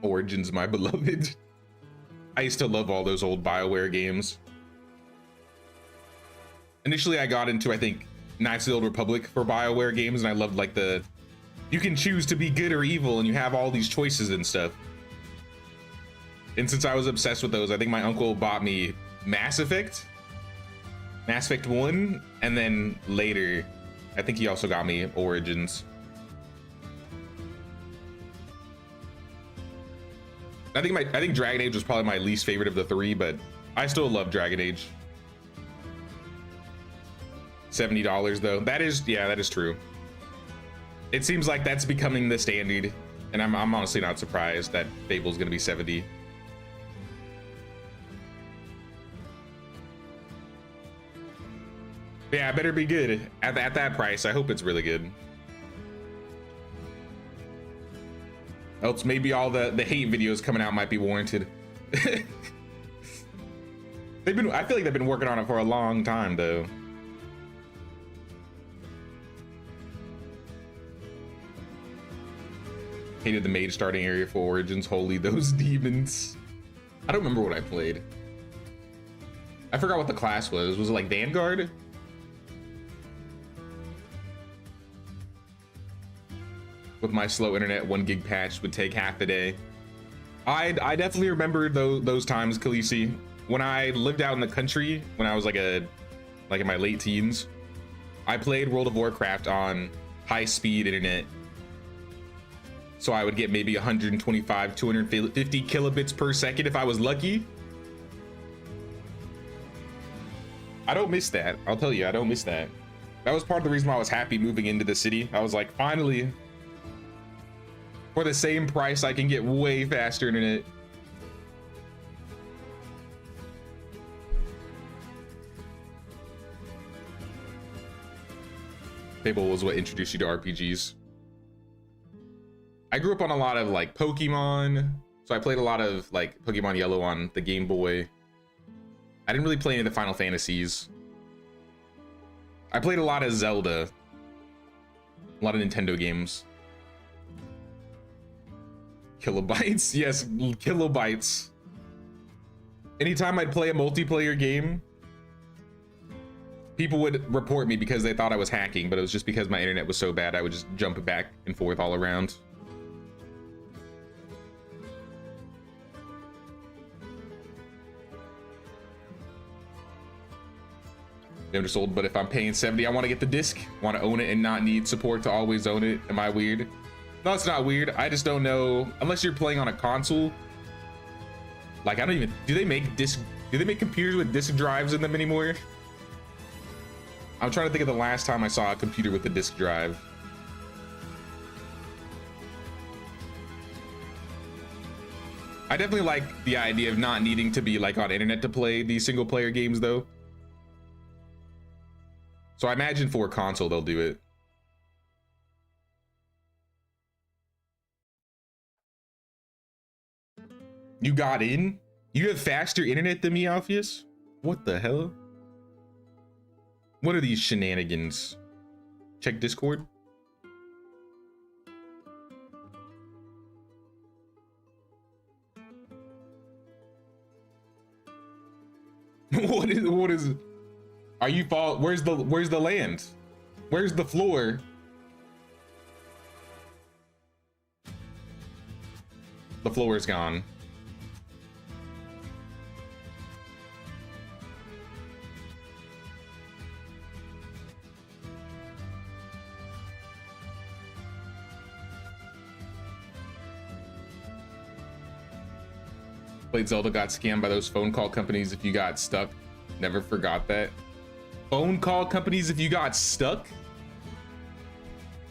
Origins, my beloved. I used to love all those old BioWare games. Initially, I got into, I think, Knights of the Old Republic for BioWare games, and I loved like you can choose to be good or evil, and you have all these choices and stuff. And since I was obsessed with those, I think my uncle bought me Mass Effect 1, and then later, I think he also got me Origins. I think Dragon Age was probably my least favorite of the 3, but I still love Dragon Age. $70 though. That is true. It seems like that's becoming the standard, and I'm honestly not surprised that Fable's gonna be 70. Yeah, it better be good. At that price, I hope it's really good. Else maybe all the hate videos coming out might be warranted. I feel like they've been working on it for a long time though. Hated the mage starting area for Origins. Holy those demons. I don't remember what I played. I forgot what the class was. Was it like Vanguard? With my slow internet, 1 gig patch would take half the day. I definitely remember those times, Khaleesi. When I lived out in the country, when I was like in my late teens, I played World of Warcraft on high-speed internet. So I would get maybe 125, 250 kilobits per second if I was lucky. I don't miss that. I'll tell you, I don't miss that. That was part of the reason why I was happy moving into the city. I was like, finally, for the same price, I can get way faster internet. Fable was what introduced you to RPGs. I grew up on a lot of like Pokemon, so I played a lot of like Pokemon Yellow on the Game Boy. I didn't really play any of the Final Fantasies. I played a lot of Zelda, a lot of Nintendo games. Kilobytes, yes, kilobytes. Anytime I'd play a multiplayer game, people would report me because they thought I was hacking, but it was just because my internet was so bad I would just jump back and forth all around. I'm just old, but if I'm paying 70, I want to get the disc, want to own it and not need support to always own it. Am I weird? No, it's not weird. I just don't know, unless you're playing on a console. Like, I don't even, do they make computers with disk drives in them anymore? I'm trying to think of the last time I saw a computer with a disk drive. I definitely like the idea of not needing to be like on internet to play these single player games though. So I imagine for a console, they'll do it. You got in? You have faster internet than me, Alpheus? What the hell? What are these shenanigans? Check Discord. What is are you fall? Where's the land? Where's the floor? The floor is gone. Played Zelda, got scammed by those phone call companies if you got stuck. Never forgot that. Phone call companies if you got stuck?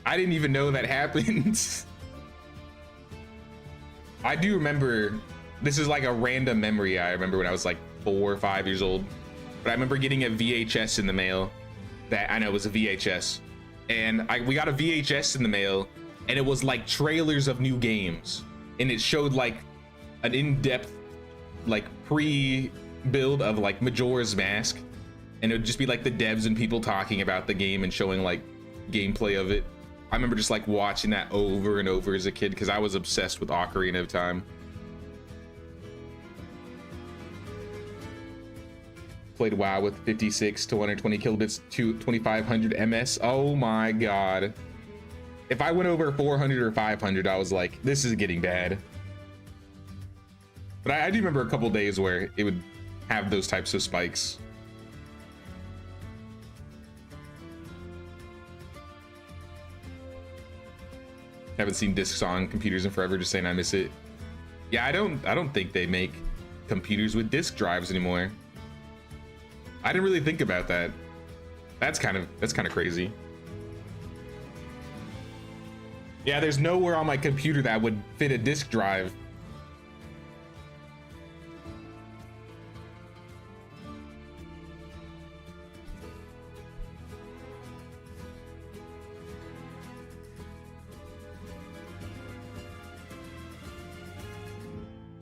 I didn't even know that happened. I do remember, this is like a random memory I remember when I was like 4 or 5 years old. But I remember getting a VHS in the mail that I know was a VHS. And we got a VHS in the mail and it was like trailers of new games. And it showed like an in-depth like pre-build of like Majora's Mask, and it would just be like the devs and people talking about the game and showing like gameplay of it. I remember just like watching that over and over as a kid because I was obsessed with Ocarina of Time. Played WoW with 56 to 120 kilobits to 2500 ms. Oh my god. If I went over 400 or 500, I was like, this is getting bad. But I do remember a couple days where it would have those types of spikes. Haven't seen discs on computers in forever, just saying I miss it. Yeah, I don't think they make computers with disk drives anymore. I didn't really think about that. That's kind of crazy. Yeah, there's nowhere on my computer that would fit a disk drive.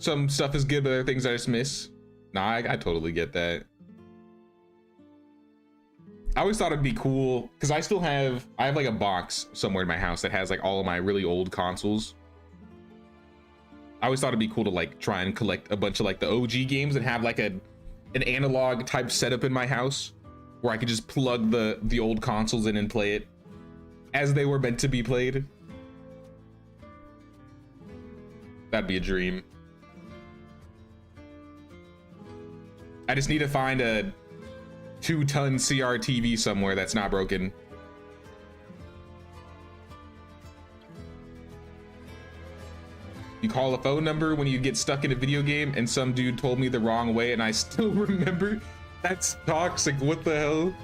Some stuff is good, but other things I just miss. Nah, I totally get that. I always thought it'd be cool because I have like a box somewhere in my house that has like all of my really old consoles. I always thought it'd be cool to like try and collect a bunch of like the OG games and have like an analog type setup in my house where I could just plug the old consoles in and play it as they were meant to be played. That'd be a dream. I just need to find a 2-ton CRTV somewhere that's not broken. You call a phone number when you get stuck in a video game and some dude told me the wrong way and I still remember. That's toxic. What the hell?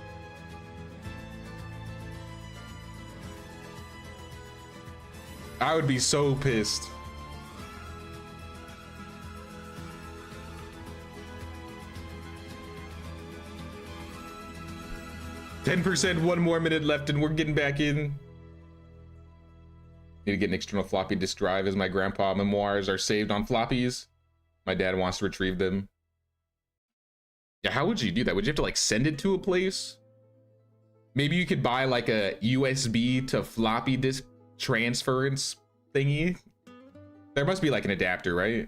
I would be so pissed. 10%, 1 more minute left and we're getting back in. Need to get an external floppy disk drive as my grandpa memoirs are saved on floppies. My dad wants to retrieve them. Yeah, how would you do that? Would you have to like send it to a place? Maybe you could buy like a USB to floppy disk transference thingy. There must be like an adapter, right?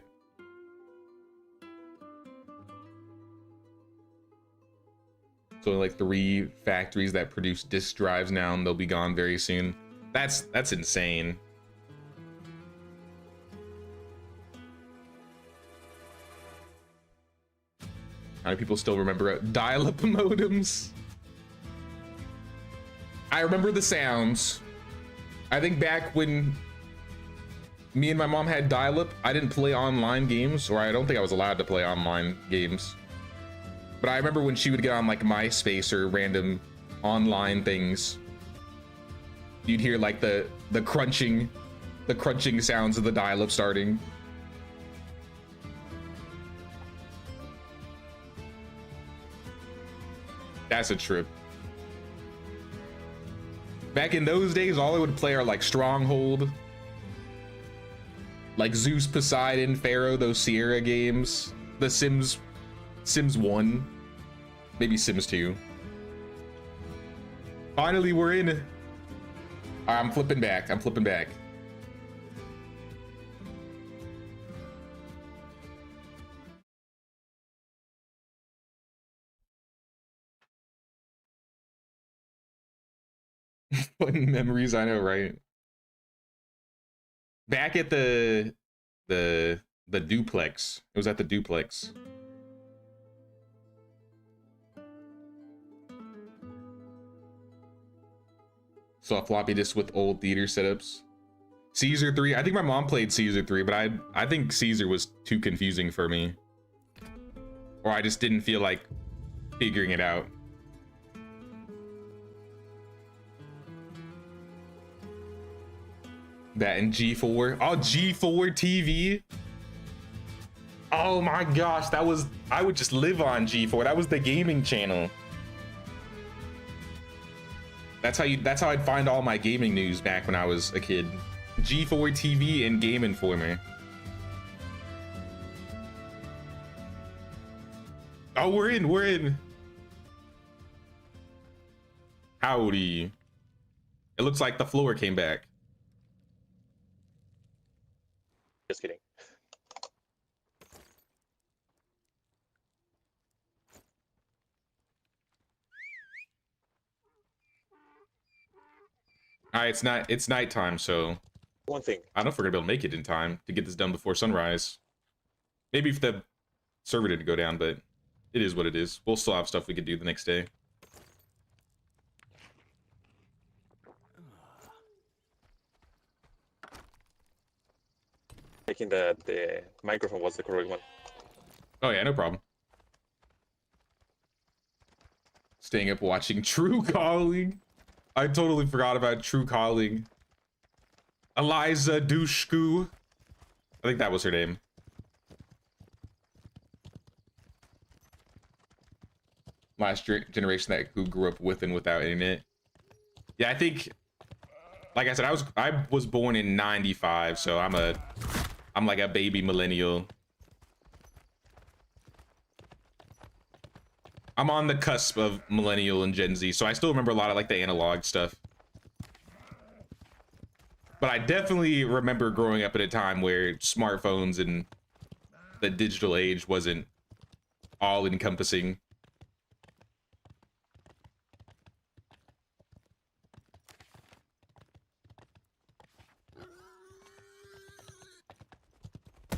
So like 3 factories that produce disk drives now, and they'll be gone very soon. That's insane. How many people still remember dial-up modems? I remember the sounds. I think back when me and my mom had dial-up, I didn't play online games, or I don't think I was allowed to play online games. But I remember when she would get on like MySpace or random online things, you'd hear like the crunching sounds of the dial-up starting. That's a trip. Back in those days, all I would play are like Stronghold, like Zeus, Poseidon, Pharaoh, those Sierra games, the Sims 1, maybe Sims 2. Finally, we're in. All right, I'm flipping back. Fun memories, I know, right? Back at the duplex. It was at the duplex. Saw floppy disks with old theater setups. Caesar 3. I think my mom played Caesar 3, but I think Caesar was too confusing for me. Or I just didn't feel like figuring it out. That and G4. Oh, G4 TV. Oh my gosh, I would just live on G4. That was the gaming channel. That's how I'd find all my gaming news back when I was a kid. G4 TV and Game Informer. Oh, we're in. Howdy. It looks like the floor came back. Just kidding. All right, it's nighttime, so One thing. I don't know if we're gonna be able to make it in time to get this done before sunrise. Maybe if the server didn't go down, but it is what it is. We'll still have stuff we could do the next day. Thinking that the microphone was the correct one. Oh yeah, no problem. Staying up watching True Calling. I totally forgot about True Calling. Eliza Dushku. I think that was her name. Last generation that who grew up with and without internet. Yeah, I think, like I said, I was born in '95, so I'm like a baby millennial. I'm on the cusp of millennial and Gen Z, so I still remember a lot of like the analog stuff. But I definitely remember growing up at a time where smartphones and the digital age wasn't all encompassing.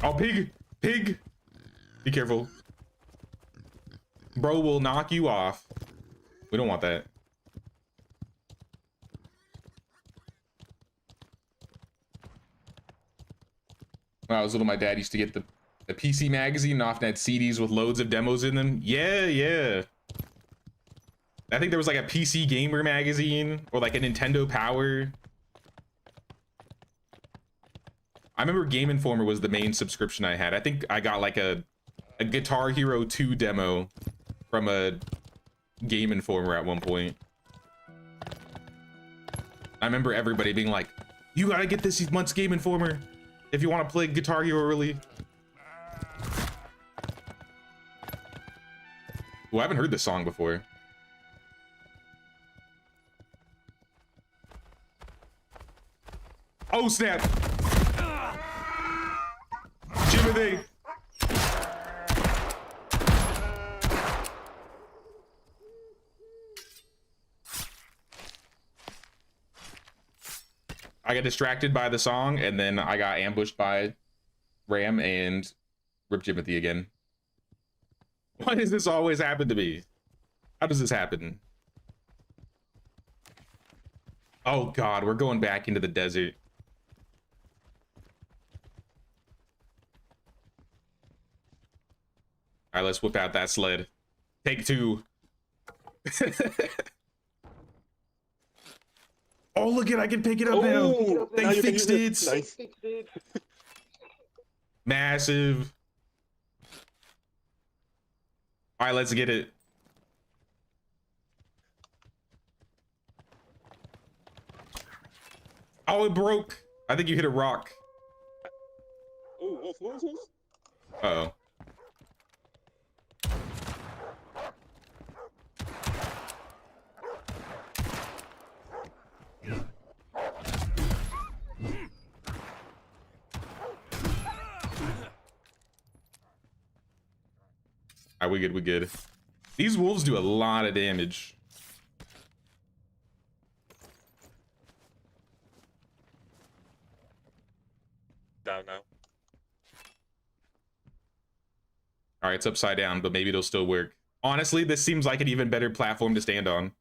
Oh, pig! Pig! Be careful. Bro will knock you off. We don't want that. When I was little, my dad used to get the PC magazine and often had CDs with loads of demos in them. Yeah. I think there was like a PC Gamer magazine or like a Nintendo Power. I remember Game Informer was the main subscription I had. I think I got like a Guitar Hero 2 demo from a Game Informer at one point. I remember everybody being like, You gotta get this month's Game Informer if you want to play Guitar Hero early. Well, I haven't heard this song before. Oh snap! Jiminy! I got distracted by the song, and then I got ambushed by Ram and Rip Jimothy again. Why does this always happen to me? How does this happen? Oh god, we're going back into the desert. All right, let's whip out that sled. Take two. Oh, look it, I can pick it up now. They fixed it. Nice. Massive. All right, let's get it. Oh, it broke. I think you hit a rock. Ooh, oof. Uh-oh. Alright, we good, we good. These wolves do a lot of damage. Down now. Alright, it's upside down, but maybe it'll still work. Honestly, this seems like an even better platform to stand on.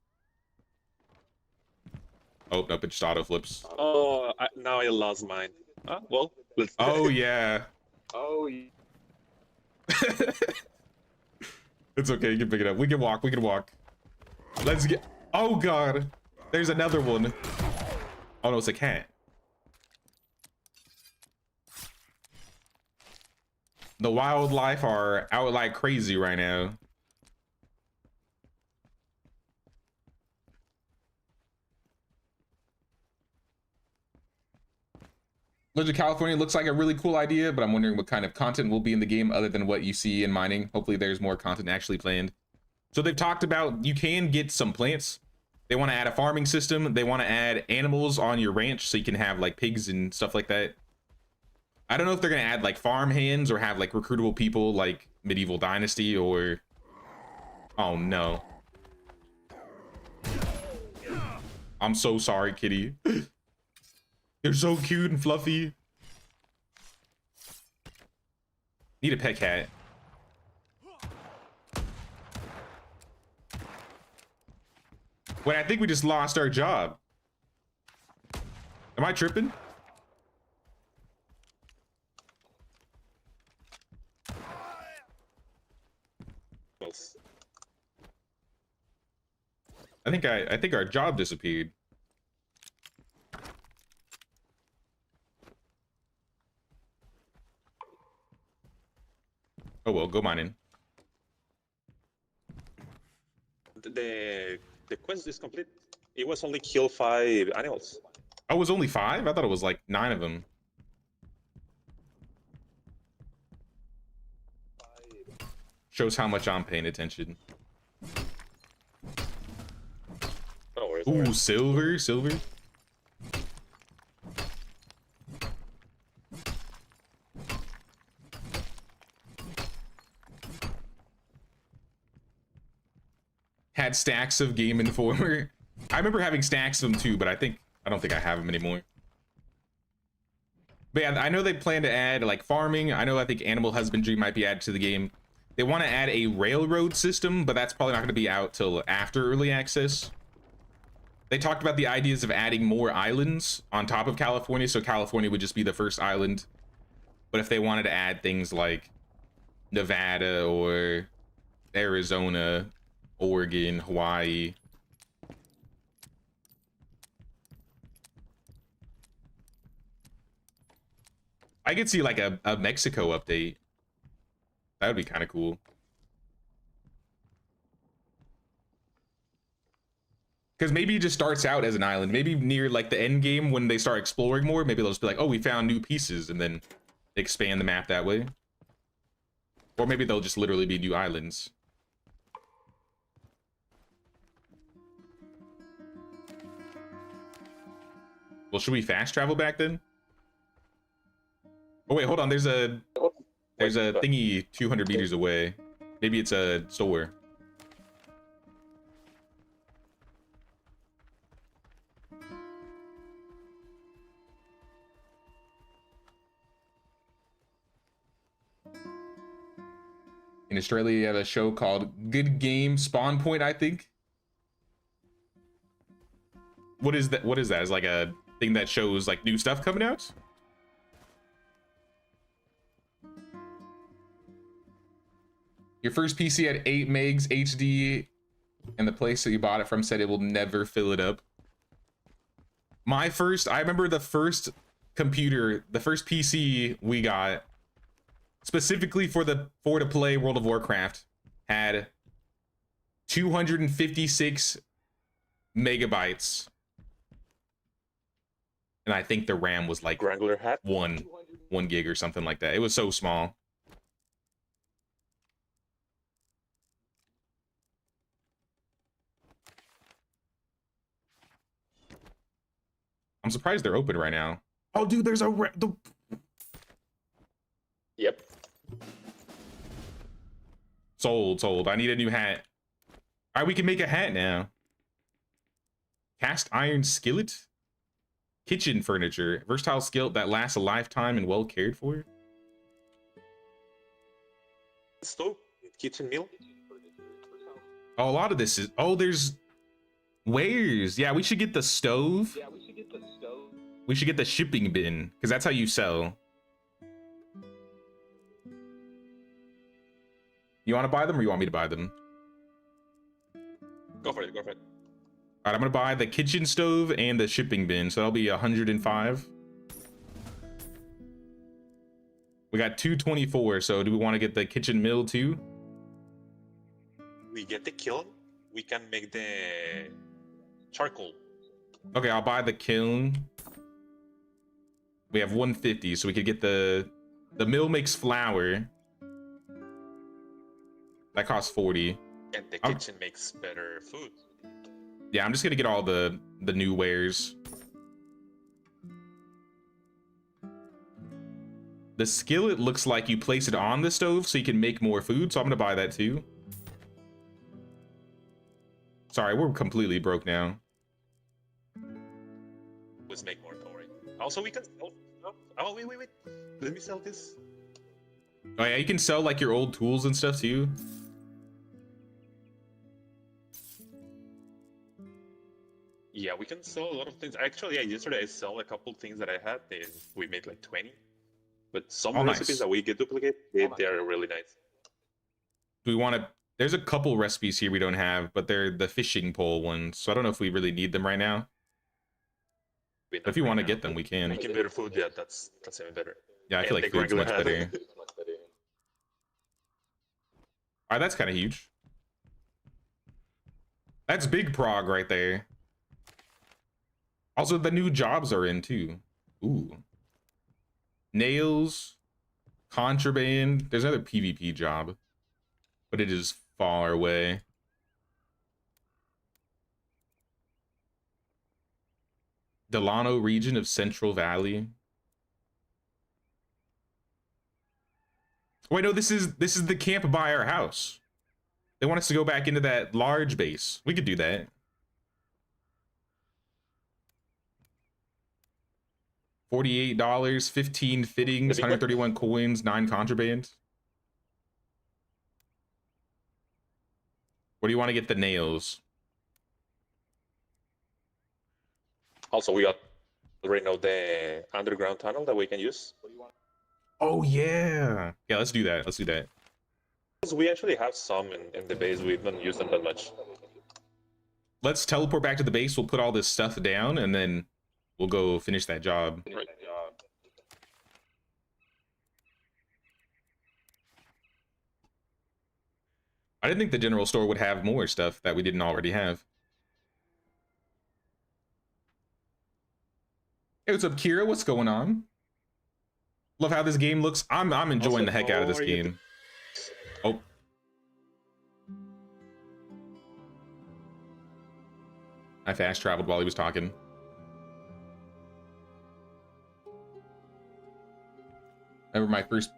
Oh, nope, it just auto flips. Oh, now I lost mine. Well, let's. Oh, yeah. Oh, yeah. It's okay, you can pick it up. We can walk, we can walk. Let's get... Oh, God. There's another one. Oh, no, it's a cat. The wildlife are out like crazy right now. Legend of California looks like a really cool idea, but I'm wondering what kind of content will be in the game other than what you see in mining. Hopefully there's more content actually planned. So they've talked about you can get some plants. They want to add a farming system. They want to add animals on your ranch so you can have like pigs and stuff like that. I don't know if they're going to add like farm hands or have like recruitable people like Medieval Dynasty or... Oh no. I'm so sorry, kitty. You're so cute and fluffy. Need a pet cat. Wait, I think we just lost our job. Am I tripping? Close. I think our job disappeared. Oh well, go mining. The quest is complete. It was only kill 5 animals. Oh, it was only 5? I thought it was like 9 of them. Shows how much I'm paying attention. No worries. Ooh, silver. Had stacks of Game Informer. I remember having stacks of them too, but I don't think I have them anymore. But yeah, I know they plan to add like farming. I think animal husbandry might be added to the game. They want to add a railroad system, but that's probably not going to be out till after early access. They talked about the ideas of adding more islands on top of California, so California would just be the first island. But if they wanted to add things like Nevada or Arizona, Oregon, Hawaii. I could see like a Mexico update. That would be kind of cool. Because maybe it just starts out as an island. Maybe near like the end game when they start exploring more, maybe they'll just be like, oh, we found new pieces, and then expand the map that way. Or maybe they'll just literally be new islands. Well, should we fast travel back then? Oh wait, hold on. There's a thingy 200 meters away. Maybe it's a store. In Australia, you have a show called Good Game Spawn Point, I think. What is that? What is that? Is like a thing that shows like new stuff coming out? Your first PC had 8 megs HD, and the place that you bought it from said it will never fill it up. I remember the first computer, the first PC we got, specifically for to play World of Warcraft, had 256 megabytes. And I think the RAM was like Wrangler hat. one gig or something like that. It was so small. I'm surprised they're open right now. Oh, dude, there's Yep. Sold. I need a new hat. All right, we can make a hat now. Cast iron skillet. Kitchen furniture. Versatile skill that lasts a lifetime and well cared for. Stove. Kitchen meal. Oh, a lot of this is... Oh, there's... wares. Yeah, we should get the stove. We should get the shipping bin, because that's how you sell. You want to buy them, or you want me to buy them? Go for it. Go for it. All right, I'm gonna buy the kitchen stove and the shipping bin, so that'll be 105. We got 224, so do we want to get the kitchen mill too? We get the kiln. We can make the charcoal. Okay, I'll buy the kiln. We have 150, so we could get the mill makes flour. That costs 40. And the kitchen makes better food. Yeah, I'm just gonna get all the new wares. The skillet looks like you place it on the stove so you can make more food, so I'm gonna buy that too. Sorry, we're completely broke now. Let's make more, don't worry. Also, we can sell... Oh, wait. Let me sell this. Oh yeah, you can sell like your old tools and stuff too. Yeah, we can sell a lot of things. Actually, yeah, yesterday I sold a couple things that I had, and we made like 20. But some recipes nice. that we get duplicate, they are really nice. Do we want to... There's a couple recipes here we don't have, but they're the fishing pole ones, so I don't know if we really need them right now. But if you want to get them, we can. Making better food, yeah, that's even better. Yeah, I feel And like the food's much regular better. Alright, that's kind of huge. That's big prog right there. Also, the new jobs are in too. Ooh. Nails. Contraband. There's another PvP job. But it is far away. Delano region of Central Valley. Wait, no, this is the camp by our house. They want us to go back into that large base. We could do that. $48, 15 fittings, 131 coins, 9 contraband. What do you want to get the nails? Also, we got already know the underground tunnel that we can use. Oh yeah. Yeah, let's do that. Let's do that. We actually have some in the base. We don't use them that much. Let's teleport back to the base. We'll put all this stuff down and then we'll go finish that job. Right. I didn't think the general store would have more stuff that we didn't already have. Hey, what's up, Kira? What's going on? Love how this game looks. I'm enjoying Also, the heck out of this how are you game. Oh. I fast traveled while he was talking. Remember my first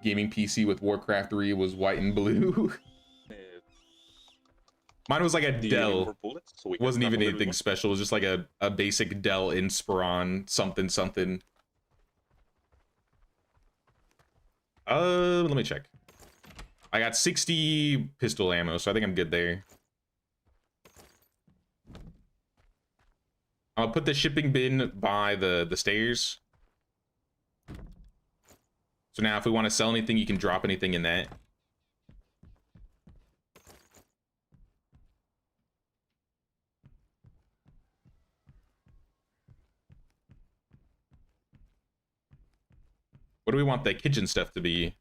gaming PC with Warcraft 3 was white and blue. Mine was like a Do you need Dell. more bullets so we can Wasn't even trample anything everyone? special. It was just like a basic Dell Inspiron something something. Let me check. I got 60 pistol ammo, so I think I'm good there. I'll put the shipping bin by the stairs. So now if we want to sell anything, you can drop anything in that. What do we want the kitchen stuff to be?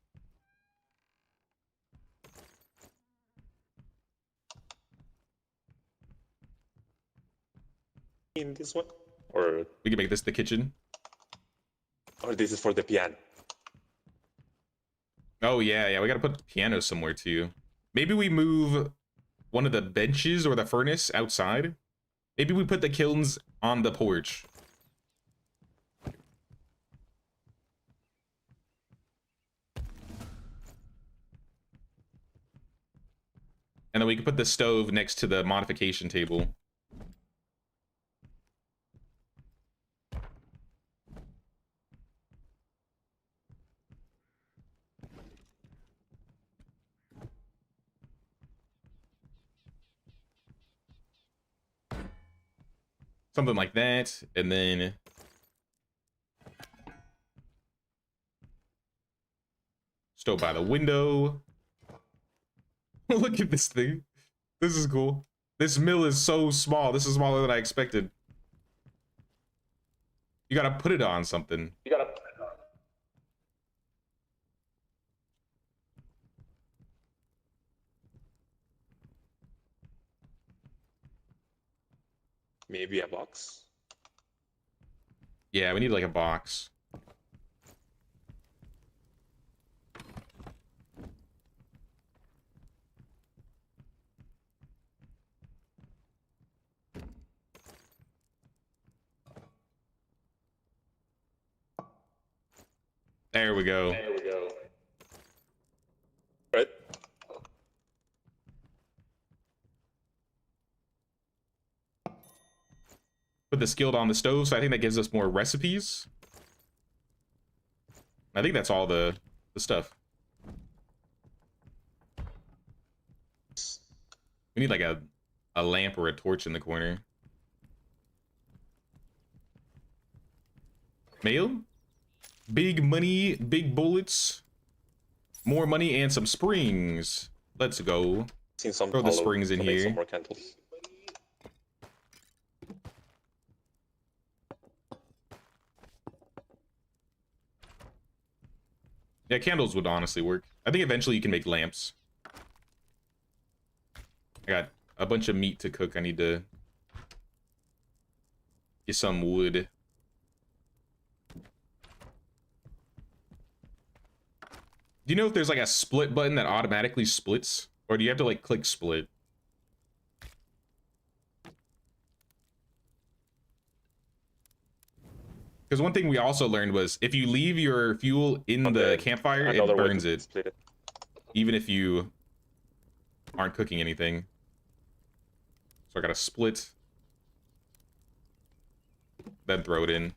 In this one? Or We can make this the kitchen. this is for the piano? Oh yeah, we gotta put the piano somewhere too. Maybe we move one of the benches or the furnace outside. Maybe we put the kilns on the porch. And then we can put the stove next to the modification table. Something like that, and then stove by the window. Look at this thing. This is cool. This mill is so small. This is smaller than I expected. You gotta put it on something. Maybe a box? Yeah, we need like a box. There we go. Right? Put the skilled on the stove, so I think that gives us more recipes. I think that's all the stuff. We need like a lamp or a torch in the corner. Mail? Big money, big bullets, more money, and some springs. Let's go. Seen some Throw the tallow springs in to make here. some more candles. Yeah, candles would honestly work. I think eventually you can make lamps. I got a bunch of meat to cook. I need to get some wood. Do you know if there's like a split button that automatically splits? Or do you have to like click split? Because one thing we also learned was if you leave your fuel in the Okay, campfire, it another way burns to it. split it. Even if you aren't cooking anything. So I gotta split. Then throw it in.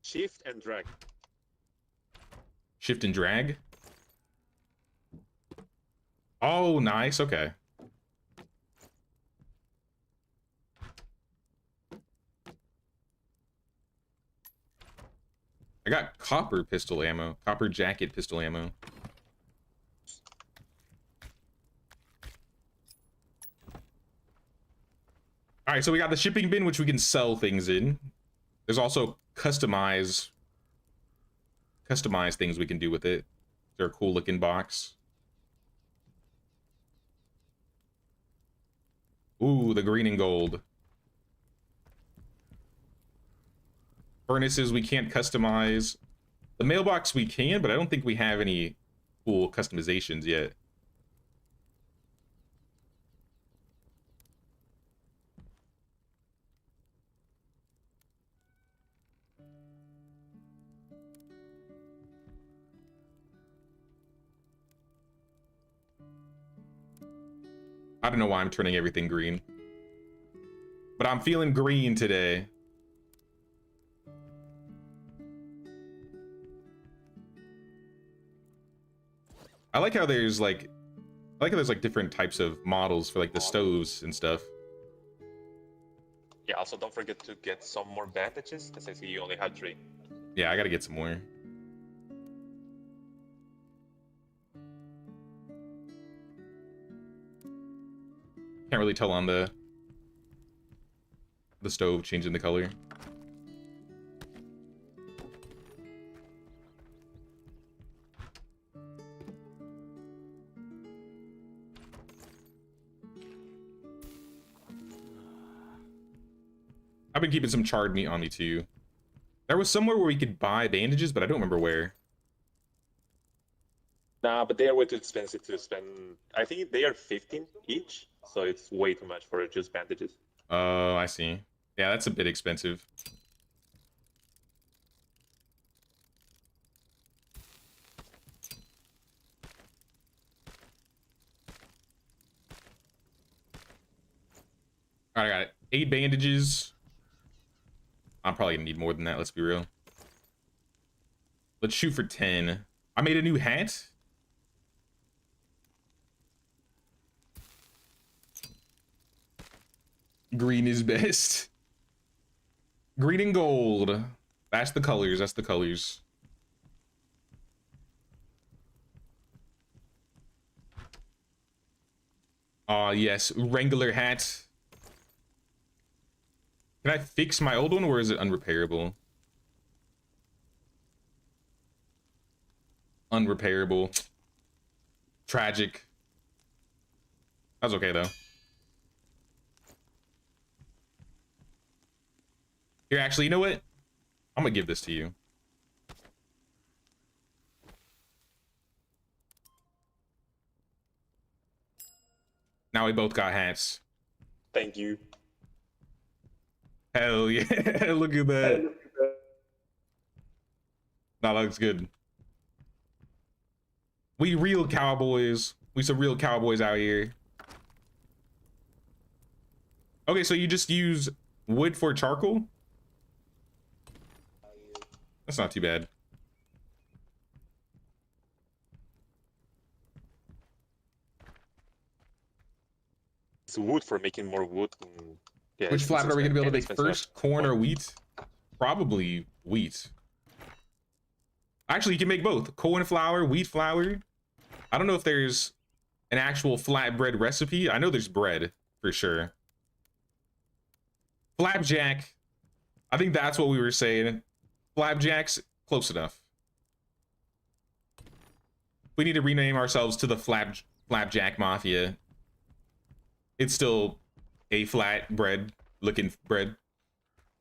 Shift and drag. Shift and drag. Oh, nice. Okay. I got copper pistol ammo. Copper jacket pistol ammo. All right, so we got the shipping bin, which we can sell things in. There's also customize things we can do with it. They're a cool looking box. Ooh, the green and gold. Furnaces we can't customize. The mailbox we can, but I don't think we have any cool customizations yet. I don't know why I'm turning everything green, but I'm feeling green today. I like how there's like, different types of models for like the stoves and stuff. Yeah, also don't forget to get some more bandages, because I see you only have 3. Yeah, I gotta get some more. Can't really tell on the stove changing the color. I've been keeping some charred meat on me too. There was somewhere where we could buy bandages, but I don't remember where. Nah, but they are way too expensive to spend. I think they are 15 each, so it's way too much for just bandages. Oh, I see. Yeah, that's a bit expensive. All right, I got it. 8 bandages. I'm probably gonna need more than that, let's be real. Let's shoot for 10. I made a new hat. Green is best. Green and gold. That's the colors, that's the colors. Yes, Wrangler hat. Can I fix my old one or is it unrepairable? Unrepairable. Tragic. That's okay though. Here, actually, you know what? I'm gonna give this to you. Now we both got hats. Thank you. Hell yeah, look at that. That looks good. We real cowboys. We some real cowboys out here. Okay, so you just use wood for charcoal? That's not too bad. It's wood for making more wood. Yeah, Which it's flat are we gonna be able to make expensive. first? Corn or wheat? Probably wheat. Actually, you can make both. Corn flour, wheat flour. I don't know if there's an actual flatbread recipe. I know there's bread for sure. Flapjack. I think that's what we were saying. Flapjacks, close enough. We need to rename ourselves to the Flapjack Mafia. It's still a flat bread looking bread.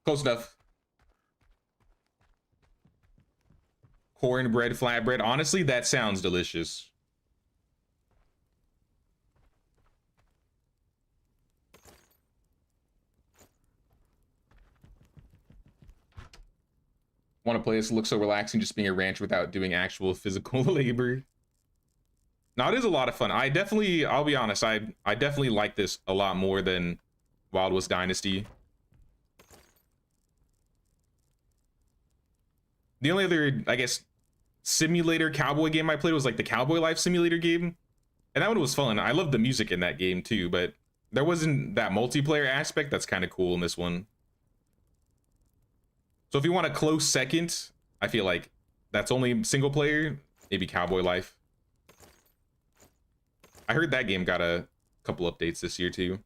Close enough. Cornbread, flatbread. Honestly, that sounds delicious. Want to play this? Looks so relaxing just being a rancher without doing actual physical labor. Now it is a lot of fun. I'll be honest, I definitely like this a lot more than Wild West Dynasty. The only other, I guess, simulator cowboy game I played was like the Cowboy Life Simulator game. And that one was fun. I loved the music in that game too, but there wasn't that multiplayer aspect that's kind of cool in this one. So if you want a close second, I feel like that's only single player, maybe Cowboy Life. I heard that game got a couple updates this year too.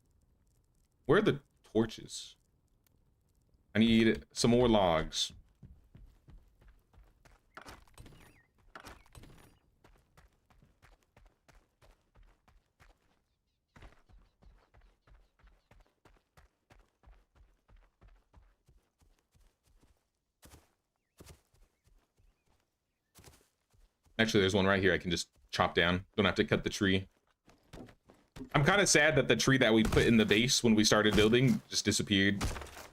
Where are the torches? I need some more logs. Actually, there's one right here I can just chop down. Don't have to cut the tree. I'm kind of sad that the tree that we put in the base when we started building just disappeared.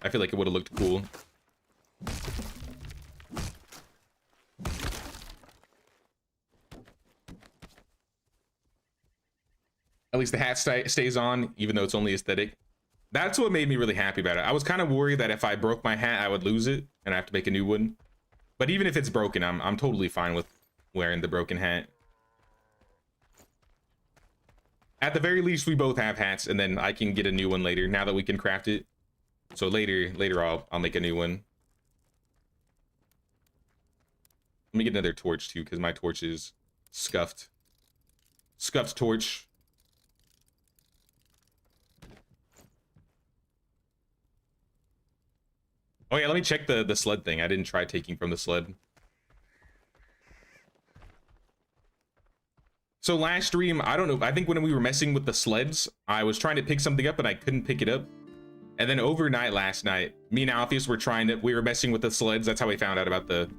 I feel like it would have looked cool. At least the hat stays on, even though it's only aesthetic. That's what made me really happy about it. I was kind of worried that if I broke my hat, I would lose it and I have to make a new one. But even if it's broken, I'm totally fine with wearing the broken hat. At the very least, we both have hats, and then I can get a new one later now that we can craft it. So later I'll make a new one. Let me get another torch too, because my torch is scuffed. Scuffed torch. Oh yeah, let me check the sled thing. I didn't try taking from the sled. So last stream, I don't know, I think when we were messing with the sleds, I was trying to pick something up and I couldn't pick it up. And then overnight last night, me and Alpheus we were messing with the sleds. That's how we found out about the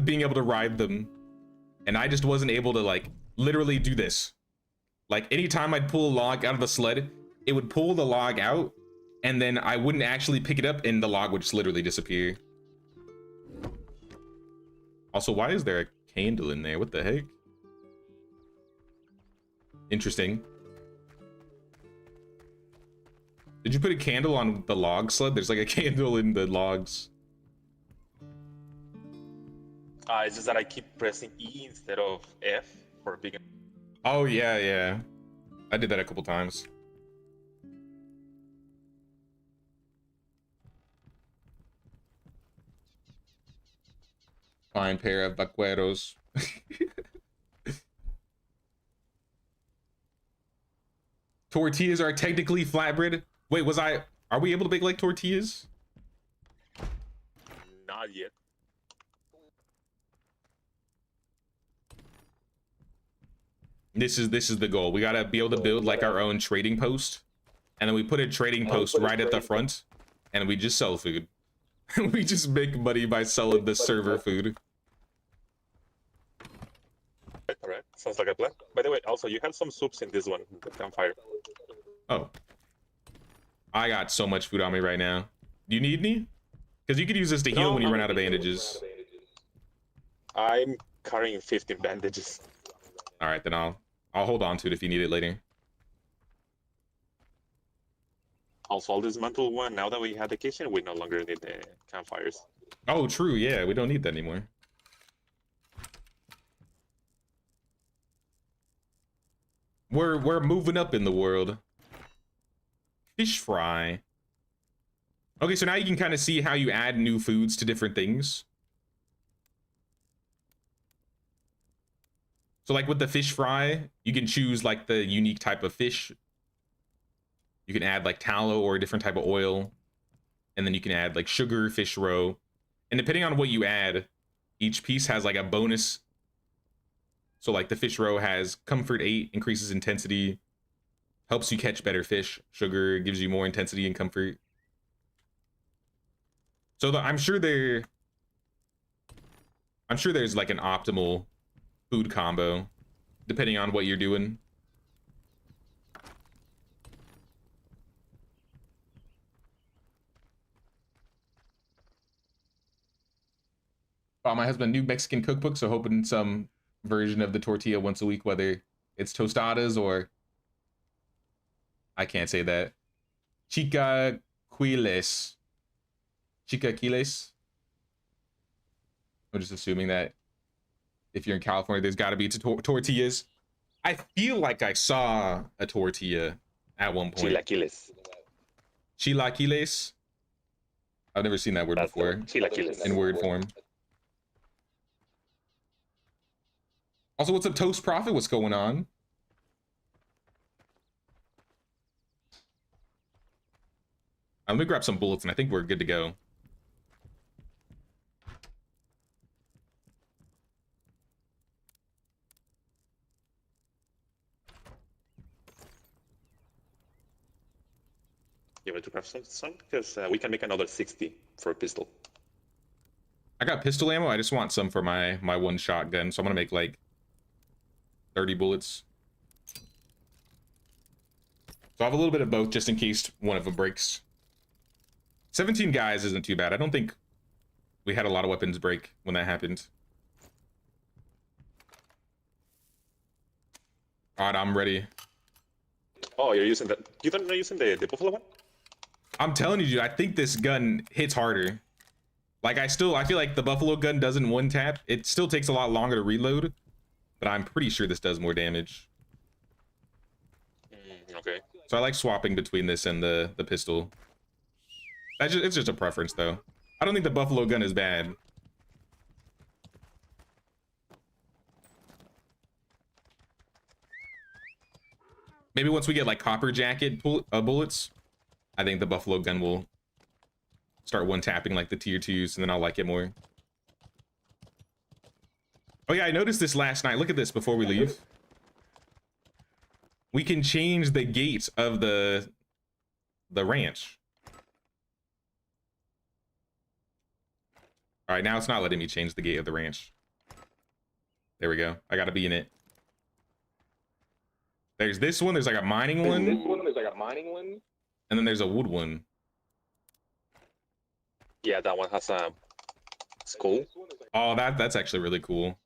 being able to ride them. And I just wasn't able to like literally do this. Like anytime I'd pull a log out of the sled, it would pull the log out and then I wouldn't actually pick it up and the log would just literally disappear. Also, why is there a candle in there? What the heck? Interesting. Did you put a candle on the log sled? There's like a candle in the logs. It's just that I keep pressing E instead of F for big. Oh yeah. I did that a couple times. Fine pair of vaqueros. Tortillas are technically flatbread. Wait, are we able to bake like tortillas? Not yet. This is the goal. We gotta be able to build like our own trading post. And then we put a trading post right at the front. And we just sell food. We just make money by selling the server food. Alright, sounds like a plan. By the way, also you have some soups in this one, the campfire. Oh. I got so much food on me right now. Do you need any? Because you could use this to heal when you run out of bandages. I'm carrying 15 bandages. Alright, then I'll hold on to it if you need it later. Also, I'll dismantle one. Now that we have the kitchen, we no longer need the campfires. Oh, true. Yeah, we don't need that anymore. We're moving up in the world. Fish fry. Okay, so now you can kind of see how you add new foods to different things. So like with the fish fry, you can choose like the unique type of fish. You can add like tallow or a different type of oil. And then you can add like sugar, fish roe. And depending on what you add, each piece has like a bonus. So like the fish roe has comfort 8, increases intensity, helps you catch better fish. Sugar gives you more intensity and comfort. So I'm sure there's like an optimal food combo depending on what you're doing. Bought my husband a new Mexican cookbook, so hoping some version of the tortilla once a week, whether it's tostadas or I can't say that. Chicaquiles. I'm just assuming that if you're in California, there's got to be tortillas. I feel like I saw a tortilla at one point. Chilaquiles. Chilaquiles? I've never seen that word before. Chilaquiles. In word form. Also, what's up, Toast Profit? What's going on? Let me grab some bullets and I think we're good to go. You want to grab some because we can make another 60 for a pistol. I got pistol ammo. I just want some for my one shotgun, so I'm gonna make like 30 bullets. So I have a little bit of both just in case one of them breaks. 17 guys isn't too bad. I don't think we had a lot of weapons break when that happened. All right, I'm ready. Oh, you're using that. You don't know using the buffalo one? I'm telling you, dude, I think this gun hits harder. Like I feel like the buffalo gun doesn't one tap. It still takes a lot longer to reload, but I'm pretty sure this does more damage. Okay. So I like swapping between this and the pistol. It's just a preference though. I don't think the buffalo gun is bad. Maybe once we get like copper jacket bullets, I think the buffalo gun will start one tapping like the tier 2s, and then I'll like it more. Oh yeah, I noticed this last night. Look at this before we leave. We can change the gate of the ranch. All right, now it's not letting me change the gate of the ranch. There we go. I gotta be in it. There's this one. There's like a mining one. And then there's a wood one. Yeah, that one has a skull. Oh, that's actually really cool.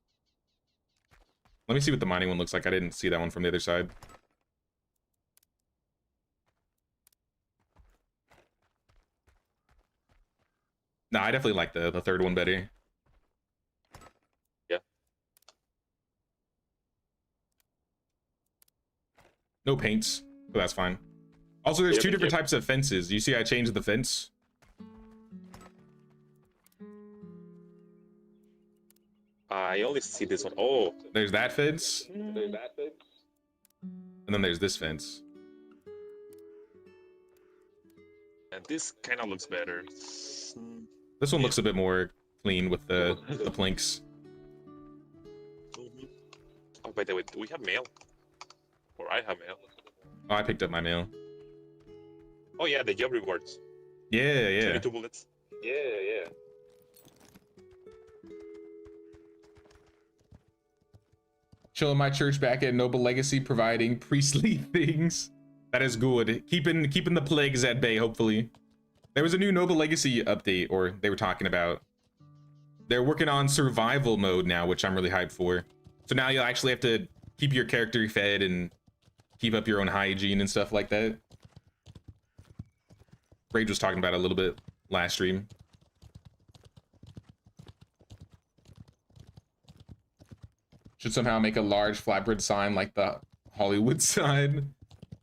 Let me see what the mining one looks like. I didn't see that one from the other side. No, I definitely like the third one better. Yeah. No paints, but that's fine. Also, there's Yep, two different yep. types of fences. You see I changed the fence? I only see this one. Oh, There's that fence. And then there's this fence. and this kind of looks better. This one looks a bit more clean with the planks. Oh, by the way, do we have mail? Or I have mail. Oh, I picked up my mail. Oh yeah, the job rewards. Yeah, yeah. 22 bullets. Yeah. Chilling my church back at Noble Legacy, providing priestly things. That is good. Keeping the plagues at bay, hopefully. There was a new Noble Legacy update, or they were talking about. They're working on survival mode now, which I'm really hyped for. So now you'll actually have to keep your character fed and keep up your own hygiene and stuff like that. Rage was talking about it a little bit last stream. Should somehow make a large flatbread sign like the Hollywood sign.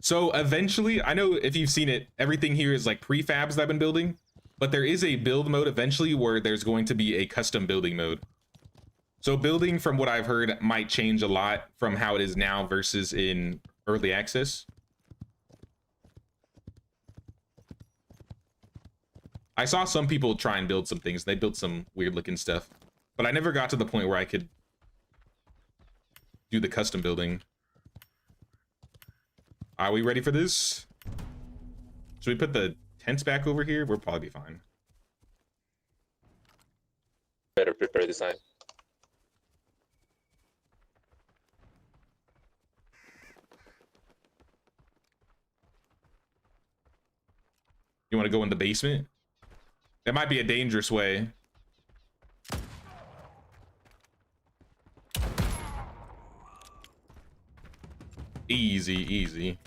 So eventually, I know if you've seen it, everything here is like prefabs that I've been building, but there is a build mode eventually where there's going to be a custom building mode. So building, from what I've heard, might change a lot from how it is now versus in early access. I saw some people try and build some things. They built some weird looking stuff, but I never got to the point where I could do the custom building. Are we ready for this? Should we put the tents back over here? We'll probably be fine. Better prepare design. You want to go in the basement? That might be a dangerous way. Easy, easy.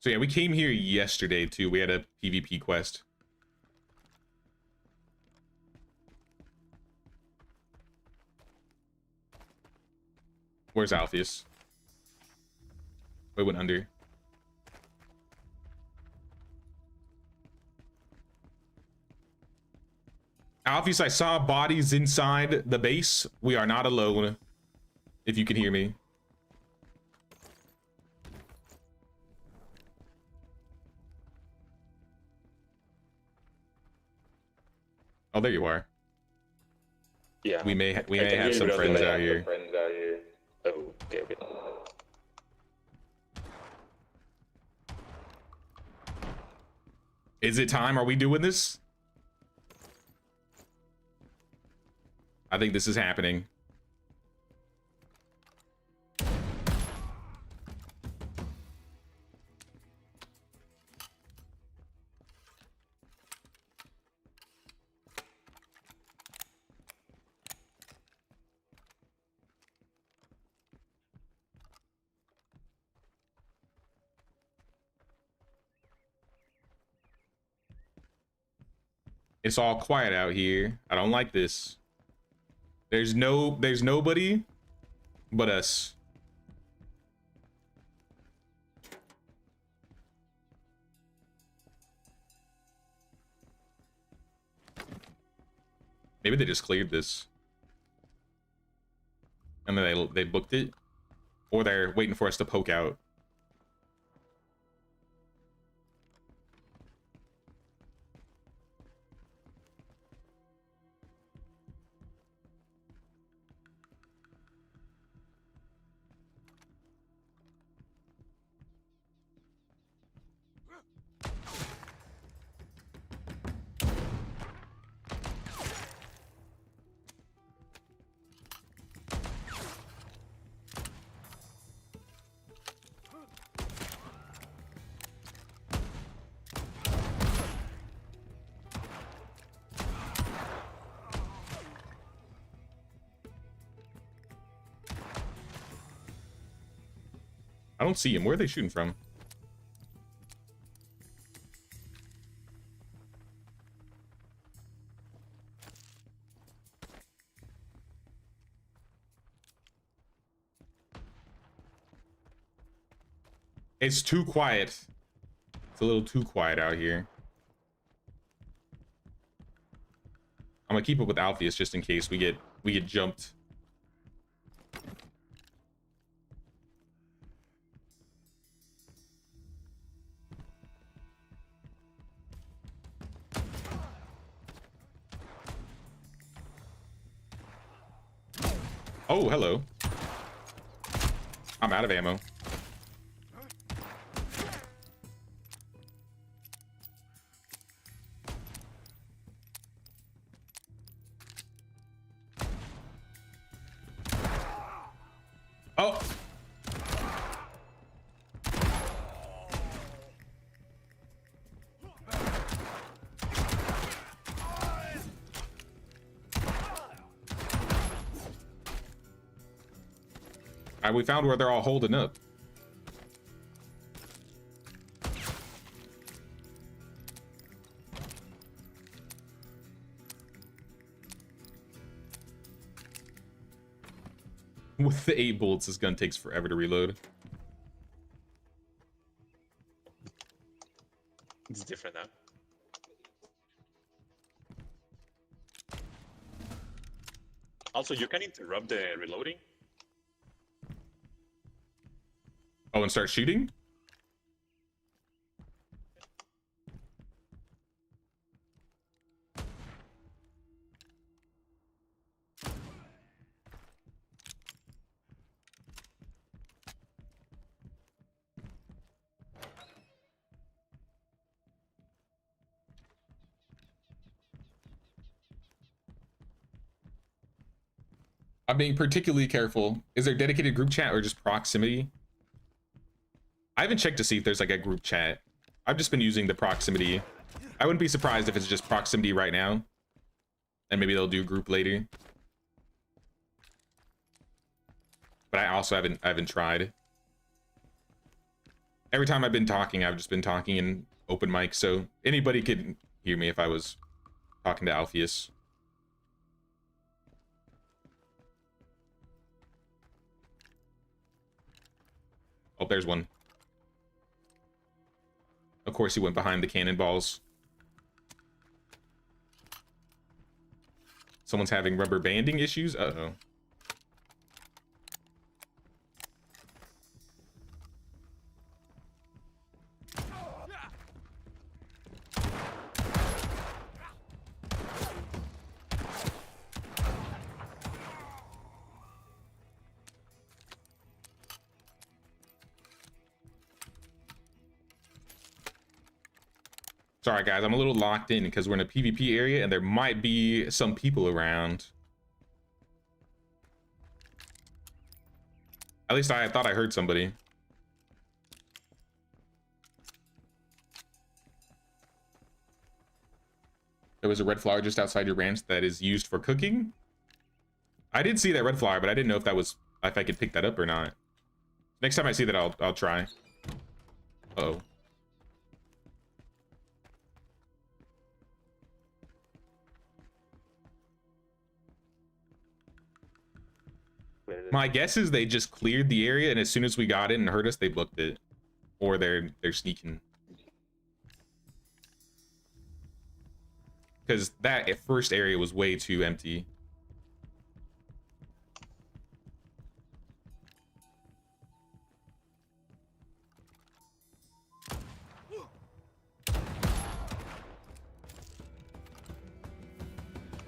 So yeah, we came here yesterday too. We had a PvP quest. Where's Alpheus? We went under. Alpheus, I saw bodies inside the base. We are not alone, if you can hear me. Oh, there you are. Yeah. We may I have can hear some you, but friends I out have here. some friends out here. Oh, okay, okay. Is it time? Are we doing this? I think this is happening. It's all quiet out here. I don't like this. There's nobody but us. Maybe they just cleared this. And then they booked it. Or they're waiting for us to poke out. I don't see him. Where are they shooting from? It's too quiet. It's a little too quiet out here. I'm gonna keep up with Alpheus just in case we get jumped. Oh, hello. I'm out of ammo. Oh. All right, we found where they're all holding up. With the 8 bullets, this gun takes forever to reload. It's different now. Also, you can interrupt the reloading. Oh, and start shooting? I'm being particularly careful. Is there dedicated group chat or just proximity? I haven't checked to see if there's like a group chat. I've just been using the proximity. I wouldn't be surprised if it's just proximity right now. And maybe they'll do group later. But I also haven't tried. Every time I've been talking, I've just been talking in open mic, so anybody could hear me if I was talking to Alpheus. Oh, there's one. Of course, he went behind the cannonballs. Someone's having rubber banding issues? Uh-oh. Sorry guys, I'm a little locked in because we're in a PvP area and there might be some people around. At least I thought I heard somebody. There was a red flower just outside your ranch that is used for cooking. I did see that red flower, but I didn't know if that was, if I could pick that up or not. Next time I see that, I'll try. Uh-oh. My guess is they just cleared the area, and as soon as we got in and heard us, they booked it, or they're sneaking. Because that first area was way too empty.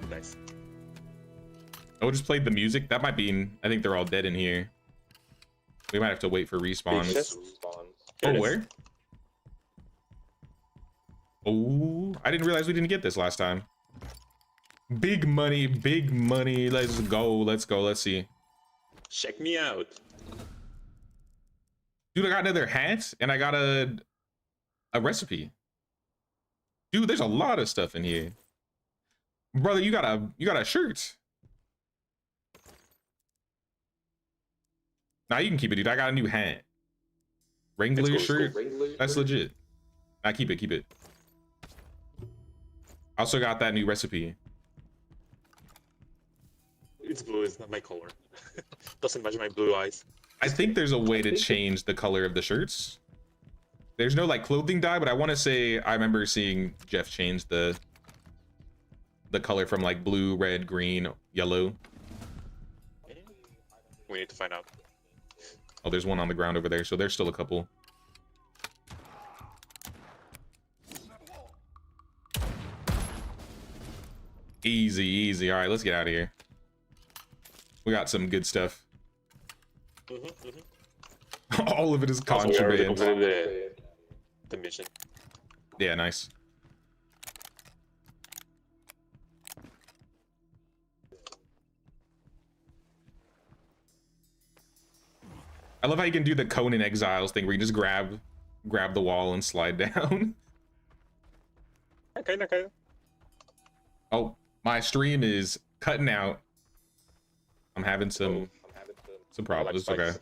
Nice. Oh, just played the music. That might be. I think they're all dead in here. We might have to wait for respawns. Oh, where? Oh, I didn't realize we didn't get this last time. Big money, big money. Let's go. Let's go. Let's see. Check me out. Dude, I got another hat and I got a recipe. Dude, there's a lot of stuff in here. Brother, you got a shirt. Now you can keep it, dude. I got a new hat. Wrangler shirt. That's legit. I keep it, keep it. I also got that new recipe. It's blue, it's not my color. Doesn't match my blue eyes. I think there's a way to change the color of the shirts. There's no like clothing dye, but I want to say I remember seeing Jeff change the color from like blue, red, green, yellow. We need to find out. Oh, there's one on the ground over there, so there's still a couple. Easy, easy. All right, let's get out of here. We got some good stuff. All of it is contraband. The mission. Yeah, nice. I love how you can do the Conan Exiles thing where you just grab the wall and slide down. Okay. Oh, my stream is cutting out. I'm having some problems. Okay.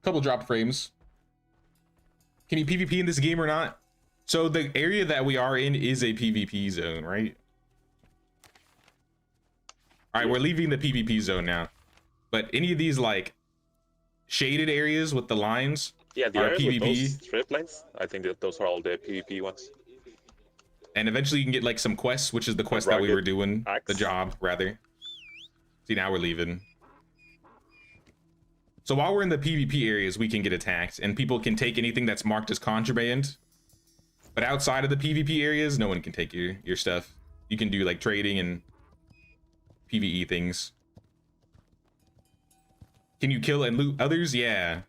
Couple drop frames. Can you PvP in this game or not? So the area that we are in is a PvP zone, right? All right, we're leaving the PvP zone now. But any of these like shaded areas with the lines, yeah, the are areas PvP. with those strip lines, I think that those are all the PvP ones. And eventually you can get like some quests, which is the quest that we were doing, axe. the job rather. See, now we're leaving. So while we're in the PvP areas, we can get attacked and people can take anything that's marked as contraband. But outside of the PvP areas, no one can take your stuff. You can do like trading and PvE things. Can you kill and loot others? Yeah.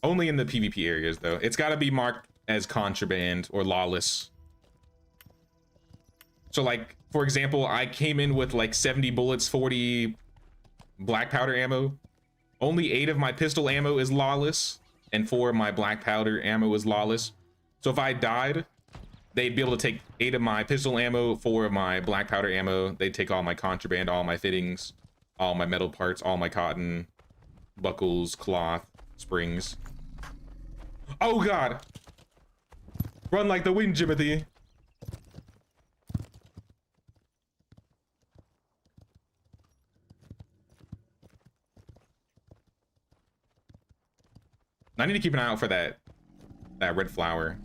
Only in the PvP areas though. It's got to be marked as contraband or lawless. So like, for example, I came in with like 70 bullets, 40 black powder ammo. Only 8 of my pistol ammo is lawless and 4 of my black powder ammo is lawless. So if I died, they'd be able to take 8 of my pistol ammo, 4 of my black powder ammo. They'd take all my contraband, all my fittings, all my metal parts, all my cotton, buckles, cloth, springs. Oh God! Run like the wind, Jimothy. I need to keep an eye out for that red flower.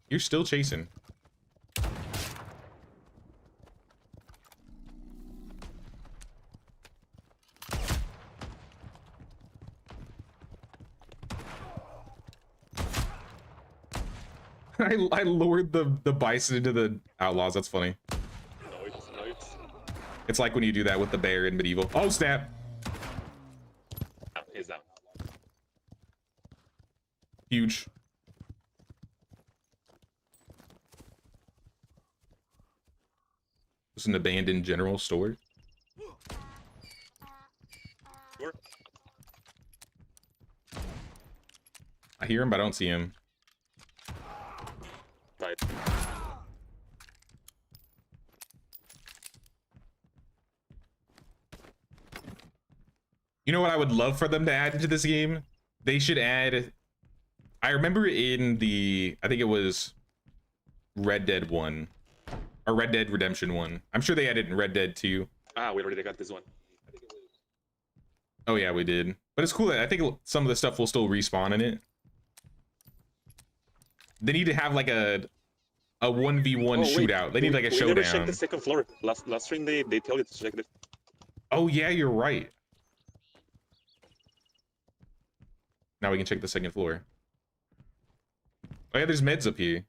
You're still chasing. I lured the bison into the outlaws. That's funny. Nice. It's like when you do that with the bear in medieval. Oh snap! huge. It's an abandoned general store. Sure. I hear him, but I don't see him. Right. You know what I would love for them to add into this game? They should add... I remember in the... I think it was Red Dead 1. Or Red Dead Redemption 1. I'm sure they added in Red Dead 2. Ah, we already got this one. Oh yeah, we did. But it's cool that I think some of the stuff will still respawn in it. They need to have like a 1v1 shootout. They need like a we never checked showdown. the second floor. Last stream they tell you to check this. Oh yeah, you're right. Now we can check the second floor. Oh yeah, there's meds up here.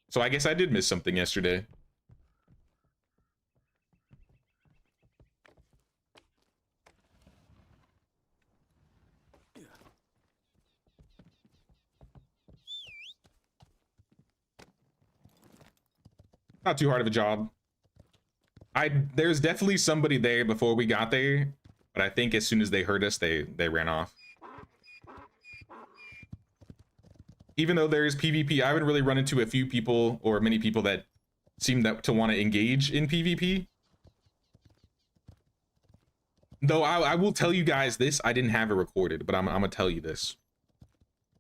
So I guess I did miss something yesterday. Not too hard of a job. There's definitely somebody there before we got there, but I think as soon as they heard us, they ran off. Even though there's PvP, I haven't really run into a few people or many people that seem to want to engage in PvP. Though I will tell you guys this, I didn't have it recorded, but I'm gonna tell you this.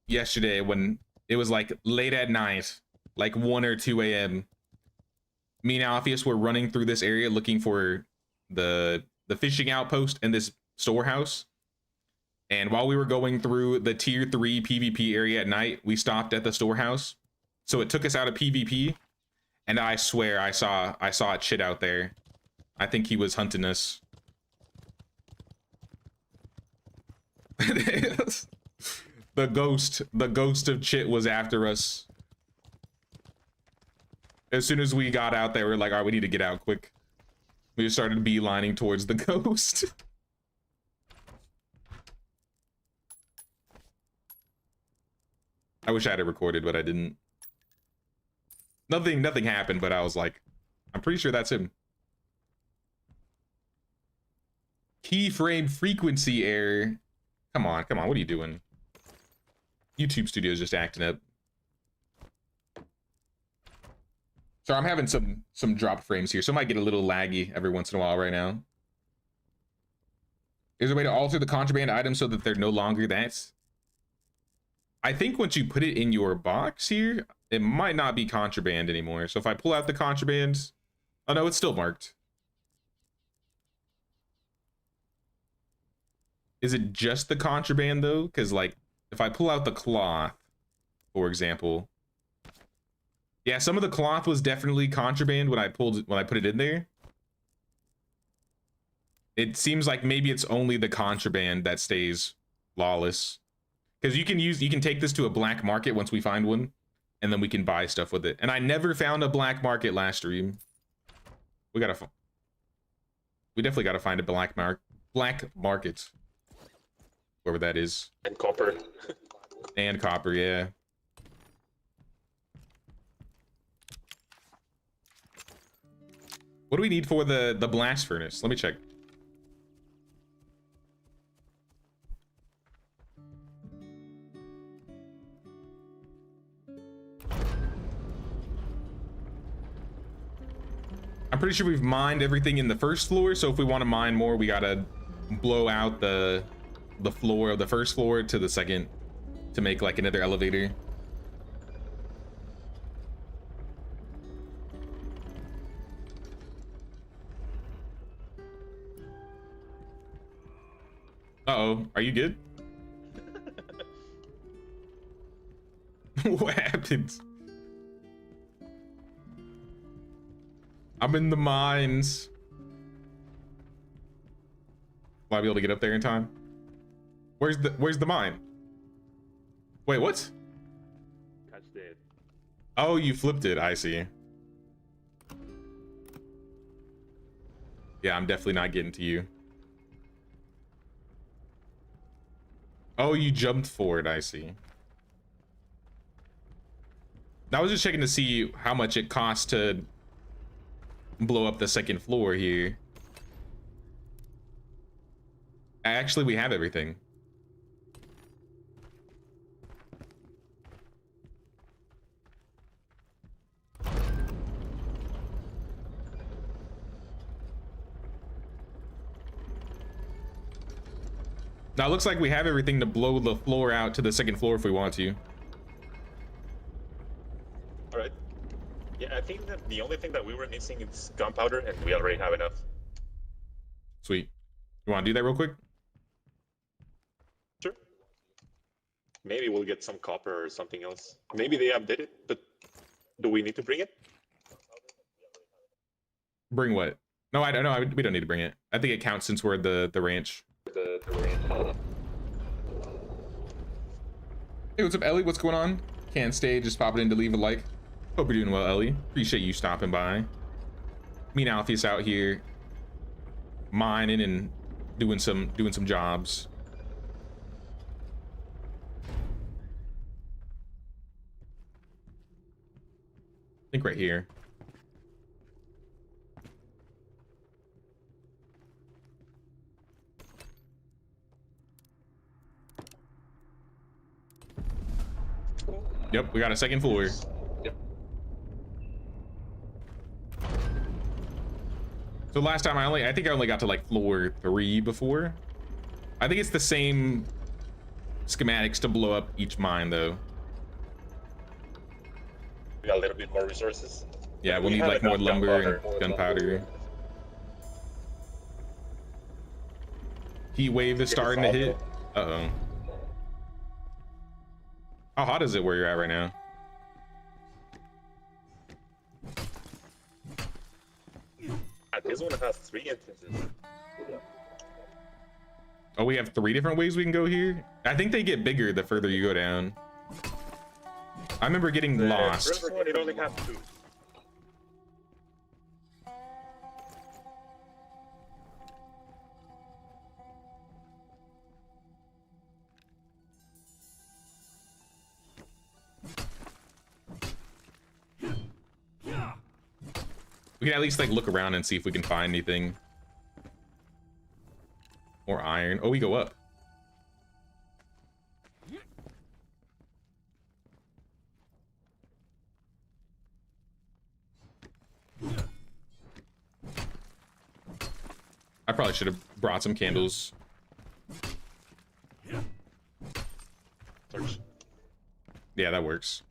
Yesterday, when it was like late at night, like 1 or 2 a.m., me and Alpheus were running through this area looking for the fishing outpost and this storehouse. And while we were going through the tier 3 PvP area at night, we stopped at the storehouse. So it took us out of PvP. And I swear I saw a chit out there. I think he was hunting us. The ghost of Chit was after us. As soon as we got out there, we were like, all right, we need to get out quick. We just started beelining towards the ghost. I wish I had it recorded, but I didn't. Nothing happened, but I was like, I'm pretty sure that's him. Keyframe frequency error. Come on, what are you doing? YouTube Studio's just acting up. So I'm having some drop frames here, so I might get a little laggy every once in a while right now. Is there a way to alter the contraband items so that they're no longer that? I think once you put it in your box here, it might not be contraband anymore. So if I pull out the contraband, oh no, it's still marked. Is it just the contraband though? Because like, if I pull out the cloth, for example, yeah, some of the cloth was definitely contraband when I put it in there. It seems like maybe it's only the contraband that stays lawless. Because you can take this to a black market once we find one, and then we can buy stuff with it. And I never found a black market last stream. We definitely gotta find a black market, wherever that is. And copper. And copper, yeah. What do we need for the blast furnace? Let me check. I'm pretty sure we've mined everything in the first floor, so if we want to mine more, we gotta blow out the floor of the first floor to the second to make like another elevator. Uh-oh, are you good? What happened? I'm in the mines. Will I be able to get up there in time? Where's the mine? Wait, what? Catch dead. Oh, you flipped it. I see. Yeah, I'm definitely not getting to you. Oh, you jumped forward, I see. I was just checking to see how much it costs to blow up the second floor here. Actually, we have everything. Now it looks like we have everything to blow the floor out to the second floor if we want to. All right. Yeah, I think that the only thing that we were missing is gunpowder, and we already have enough. Sweet. You want to do that real quick? Sure. Maybe we'll get some copper or something else. Maybe they update it, but do we need to bring it? Bring what? No, I don't know. We don't need to bring it. I think it counts since we're the ranch. Hey, what's up, Ellie? What's going on? Can't stay, just popping in to leave a like. Hope you're doing well, Ellie. Appreciate you stopping by. Me and Alpheus out here mining and doing some jobs. I think right here. Yep, we got a second floor. Yep. So last time I think I only got to like floor 3 before. I think it's the same schematics to blow up each mine though. We got a little bit more resources. Yeah, we'll We need have like more enough lumber and gunpowder. Heat wave is starting to hit. Uh-oh. How hot is it where you're at right now? This one has 3 entrances. Oh, we have 3 different ways we can go here? I think they get bigger the further you go down. I remember getting lost. First one, it only has 2. We can at least like look around and see if we can find anything. More iron. Oh, we go up. I probably should have brought some candles. Torch. Yeah, that works.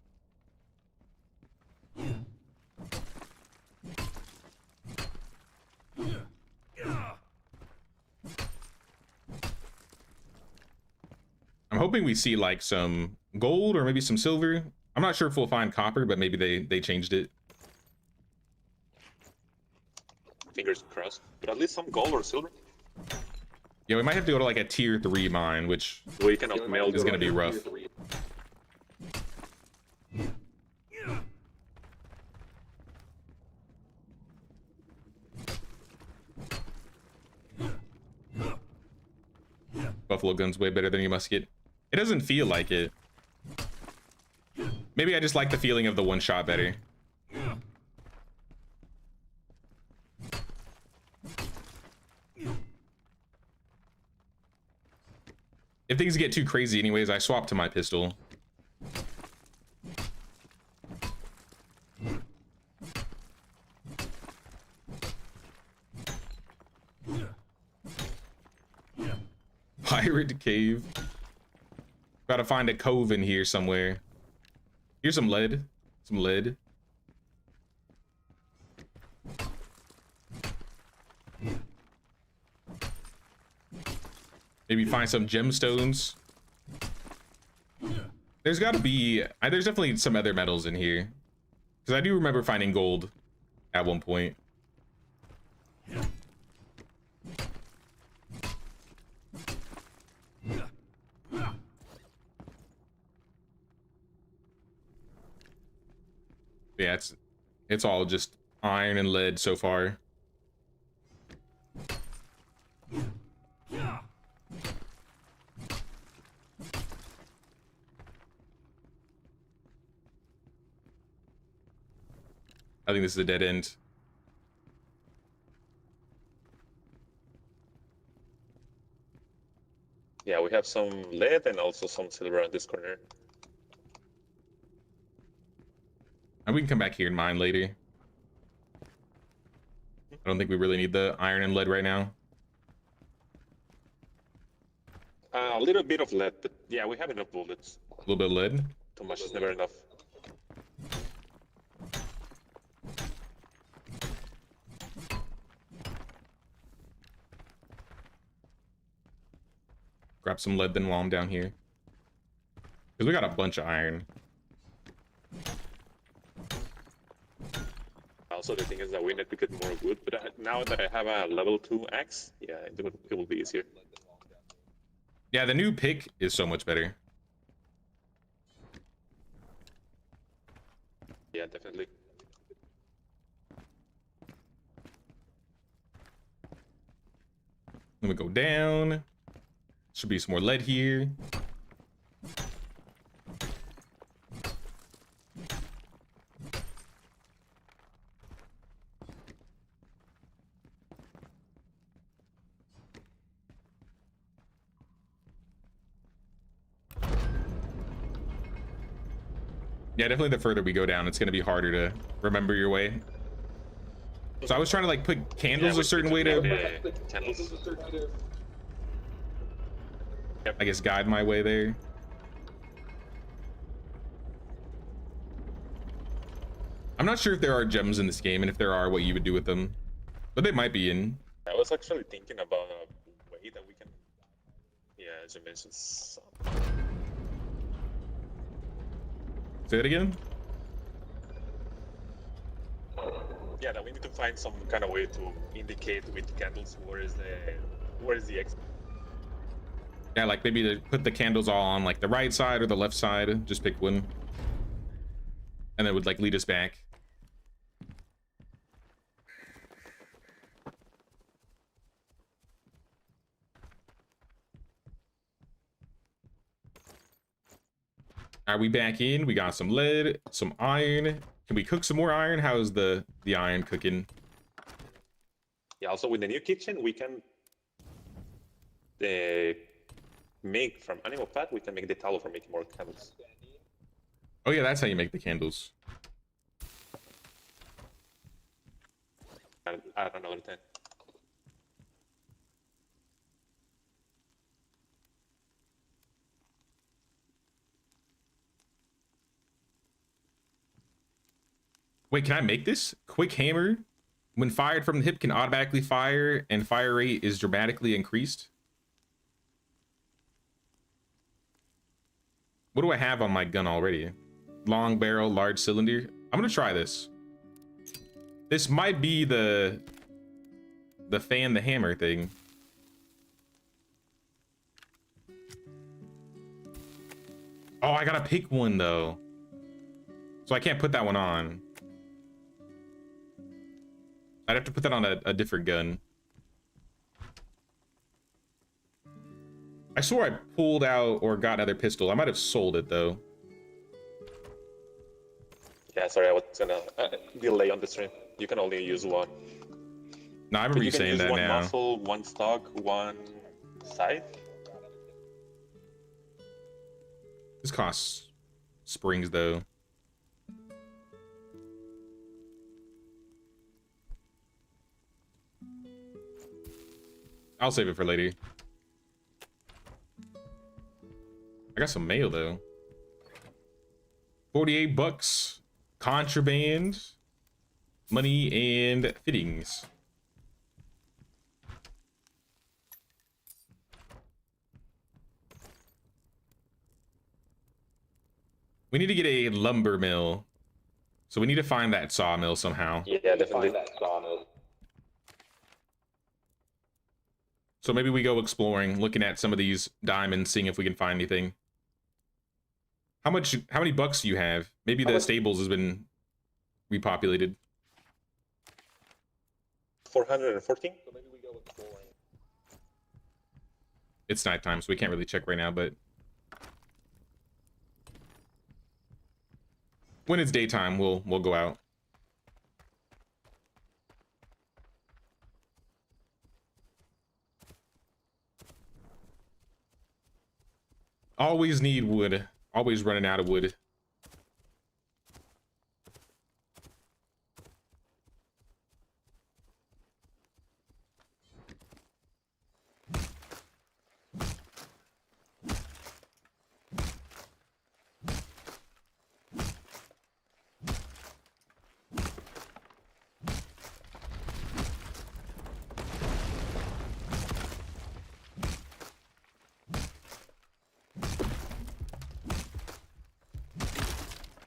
I'm hoping we see like some gold or maybe some silver. I'm not sure if we'll find copper, but maybe they changed it. Fingers crossed. But at least some gold or silver. Yeah, we might have to go to like a tier 3 mine, which We cannot melt. is gonna be rough. Buffalo gun's way better than your musket. It doesn't feel like it. Maybe I just like the feeling of the one shot better. If things get too crazy anyways, I swap to my pistol. Pirate cave. Gotta find a cove in here somewhere. Here's some lead. Some lead. Maybe find some gemstones. There's gotta be... there's definitely some other metals in here. Because I do remember finding gold at one point. Yeah, it's all just iron and lead so far. I think this is a dead end. Yeah, we have some lead and also some silver on this corner. And we can come back here and mine later. I don't think we really need the iron and lead right now. A little bit of lead, but yeah, we have enough bullets. A little bit of lead. Too much is never enough. Grab some lead then while I'm down here. Because we got a bunch of iron. Also, the thing is that we need to get more wood, but now that I have a level 2 axe, yeah, it will be easier. Yeah, the new pick is so much better. Yeah, definitely. Then we go down. Should be some more lead here. Yeah, definitely the further we go down, it's gonna be harder to remember your way. So I was trying to like put candles a certain way to, Candles. I guess, guide my way there. I'm not sure if there are gems in this game, and if there are, what you would do with them. But they might be in. I was actually thinking about a way that we can, yeah, as you mentioned, some... Say that again? Yeah, that we need to find some kind of way to indicate with candles where is the exit. Yeah, like maybe to put the candles all on like the right side or the left side. Just pick one. And it would like lead us back. Are we back in? We got some lead, some iron. Can we cook some more iron? How's the iron cooking? Yeah, also with the new kitchen, we can make from animal fat, we can make the tallow for making more candles. Oh yeah, that's how you make the candles. And add another 10. Wait, can I make this? Quick hammer. When fired from the hip can automatically fire and fire rate is dramatically increased. What do I have on my gun already? Long barrel, large cylinder. I'm gonna try this. This might be the fan the hammer thing. Oh, I gotta pick one though. So I can't put that one on. I'd have to put that on a different gun. I swore I pulled out or got another pistol. I might have sold it though. Yeah, sorry, I was gonna delay on the stream. You can only use one. No, I remember you saying that one now. One muzzle, one stock, one side. This costs springs though. I'll save it for later. I got some mail though. 48 bucks. Contraband. Money and fittings. We need to get a lumber mill. So we need to find that sawmill somehow. Yeah, definitely. So maybe we go exploring, looking at some of these diamonds, seeing if we can find anything. How many bucks do you have? Maybe the stables has been repopulated. 414. So maybe we go exploring. It's nighttime, so we can't really check right now, but when it's daytime, we'll go out. Always need wood. Always running out of wood.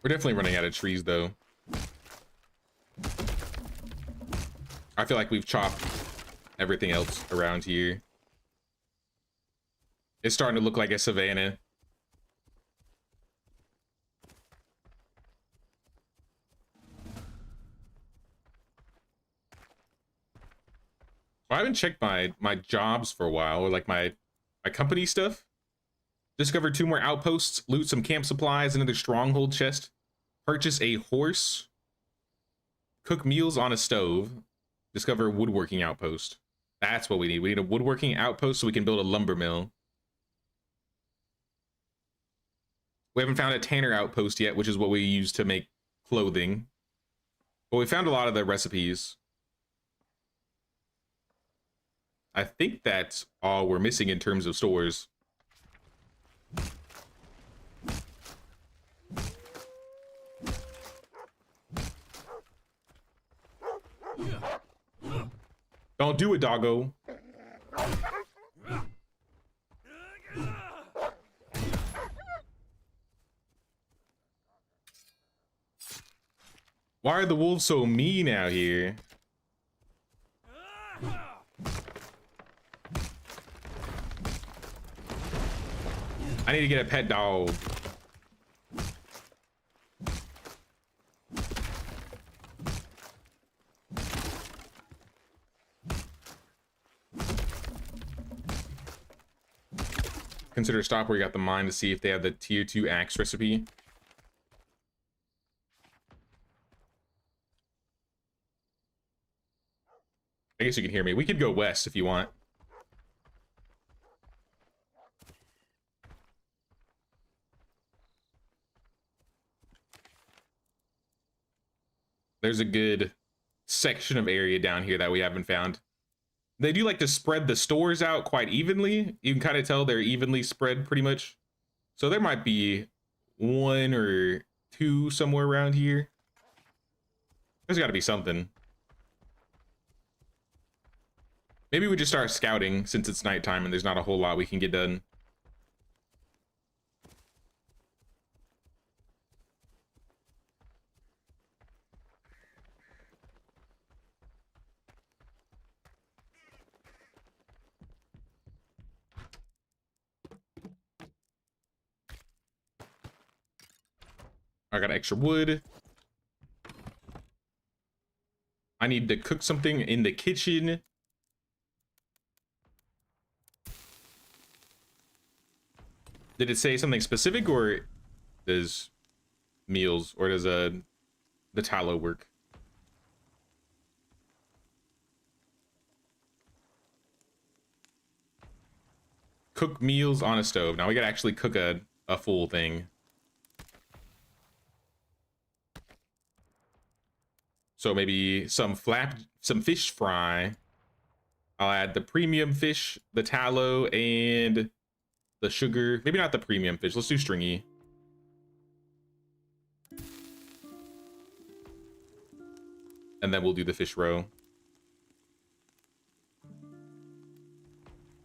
We're definitely running out of trees, though. I feel like we've chopped everything else around here. It's starting to look like a savanna. I haven't checked my jobs for a while, or like my company stuff. Discover 2 more outposts, loot some camp supplies, another stronghold chest, purchase a horse, cook meals on a stove, discover a woodworking outpost. That's what we need. We need a woodworking outpost so we can build a lumber mill. We haven't found a tanner outpost yet, which is what we use to make clothing. But we found a lot of the recipes. I think that's all we're missing in terms of stores. Don't do it, doggo. Why are the wolves so mean out here? I need to get a pet dog. Consider a stop where you got the mine to see if they have the tier 2 axe recipe. I guess you can hear me. We could go west if you want. There's a good section of area down here that we haven't found. They do like to spread the stores out quite evenly. You can kind of tell they're evenly spread pretty much. So there might be 1 or 2 somewhere around here. There's got to be something. Maybe we just start scouting since it's nighttime and there's not a whole lot we can get done. I got extra wood. I need to cook something in the kitchen. Did it say something specific, or does meals, or does the tallow work? Cook meals on a stove. Now we gotta actually cook a full thing. So maybe some fish fry. I'll add the premium fish, the tallow, and the sugar. Maybe not the premium fish. Let's do stringy. And then we'll do the fish roe.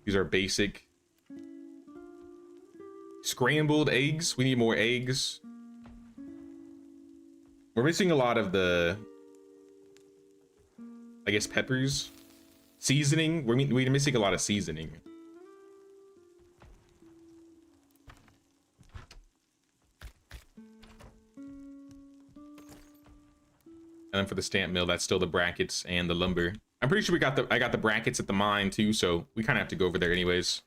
These are basic. Scrambled eggs. We need more eggs. We're missing a lot of the, I guess, peppers. Seasoning. We're missing a lot of seasoning. And then for the stamp mill, that's still the brackets and the lumber. I'm pretty sure I got the brackets at the mine too, so we kind of have to go over there anyways.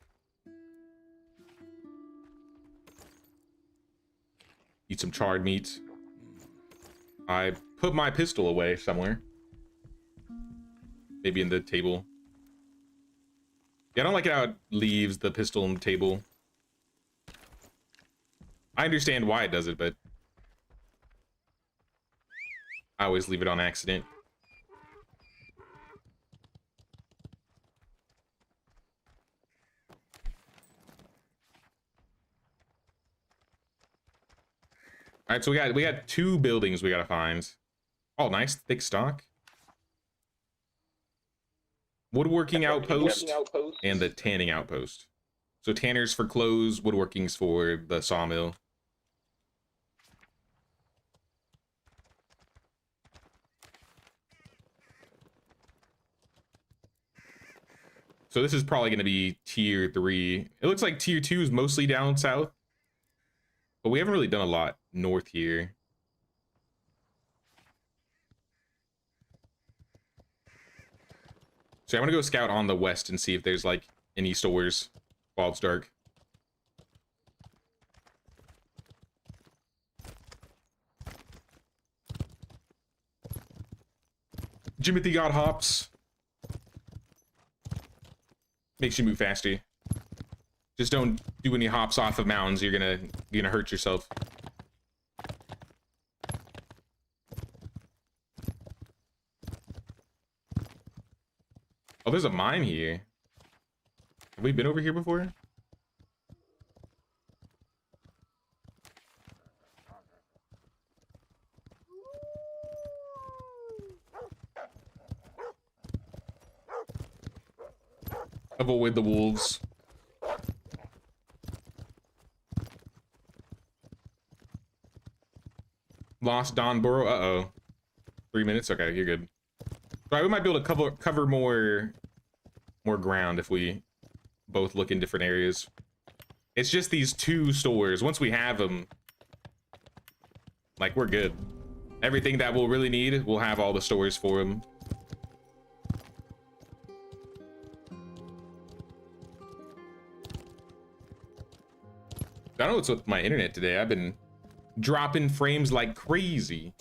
Eat some charred meat. I put my pistol away somewhere. Maybe in the table. Yeah, I don't like how it leaves the pistol on the table. I understand why it does it, but I always leave it on accident. All right, so we got 2 buildings we gotta find. Oh, nice thick stock. Woodworking outpost and the tanning outpost. So tanners for clothes, woodworking's for the sawmill. So this is probably going to be tier 3. It looks like tier 2 is mostly down south, but we haven't really done a lot north here. So I'm gonna go scout on the west and see if there's like any stores while it's dark. Jimothy got hops. Makes you move faster. Just don't do any hops off of mountains. You're gonna hurt yourself. Oh, there's a mine here. Have we been over here before? Avoid the wolves. Lost Donboro. Uh-oh. 3 minutes? Okay, you're good. Right, we might be able to cover more ground if we both look in different areas. It's just these 2 stores. Once we have them, like, we're good. Everything that we'll really need, we'll have all the stores for them. I don't know what's with my internet today. I've been dropping frames like crazy.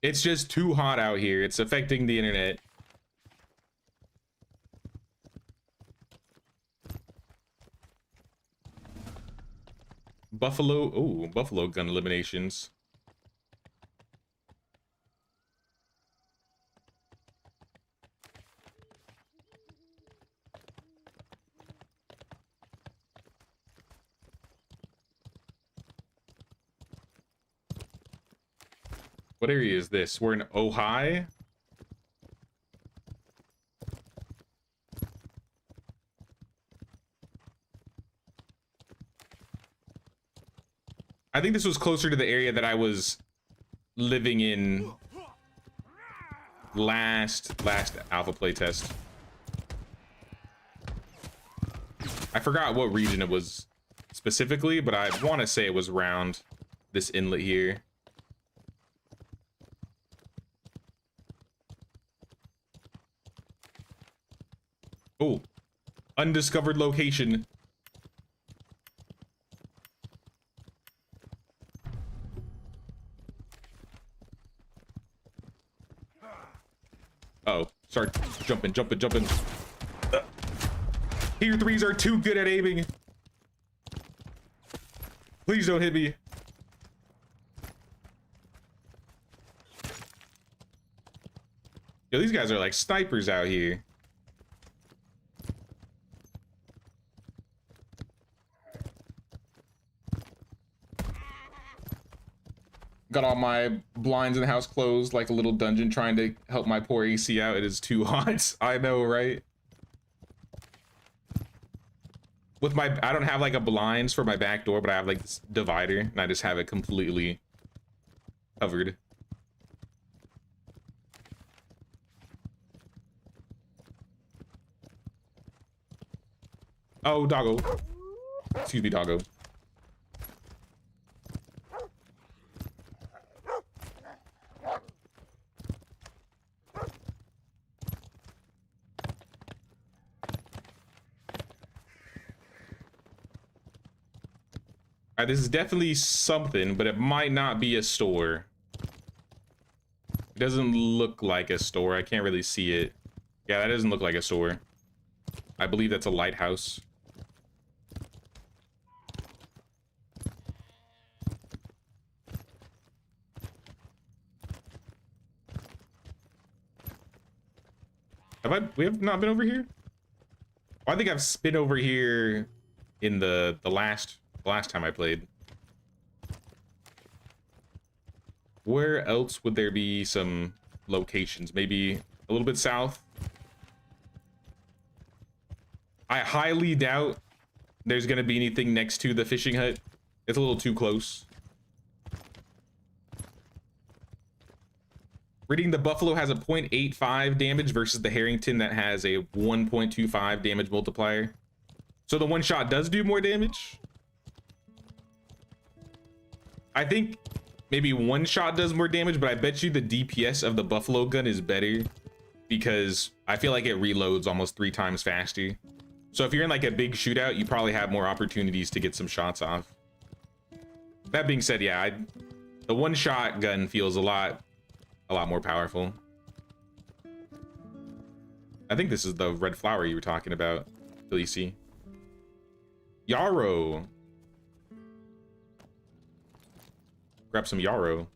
It's just too hot out here. It's affecting the internet. Buffalo. Oh, buffalo gun eliminations. What area is this? We're in Ojai. I think this was closer to the area that I was living in last alpha playtest. I forgot what region it was specifically, but I want to say it was around this inlet here. Oh, undiscovered location. Uh oh, start jumping. Tier 3s are too good at aiming. Please don't hit me. Yo, these guys are like snipers out here. Got all my blinds in the house closed like a little dungeon trying to help my poor AC out. It is too hot. I know, right? With my, I don't have like a blinds for my back door, but I have like this divider and I just have it completely covered. Oh, doggo. Excuse me, doggo. This is definitely something, but it might not be a store. It doesn't look like a store. I can't really see it. Yeah, that doesn't look like a store. I believe that's a lighthouse. We have not been over here? I think I've been over here in the last time I played. Where else would there be some locations? Maybe a little bit south? I highly doubt there's gonna be anything next to the fishing hut. It's a little too close. Reading the buffalo has a 0.85 damage versus the Harrington that has a 1.25 damage multiplier. So the one shot does do more damage. I think maybe one shot does more damage, but I bet you the DPS of the buffalo gun is better because I feel like it reloads almost 3 times faster. So if you're in like a big shootout, you probably have more opportunities to get some shots off. That being said, yeah, the one shot gun feels a lot more powerful. I think this is the red flower you were talking about, Felici. Yarrow. Grab some yarrow.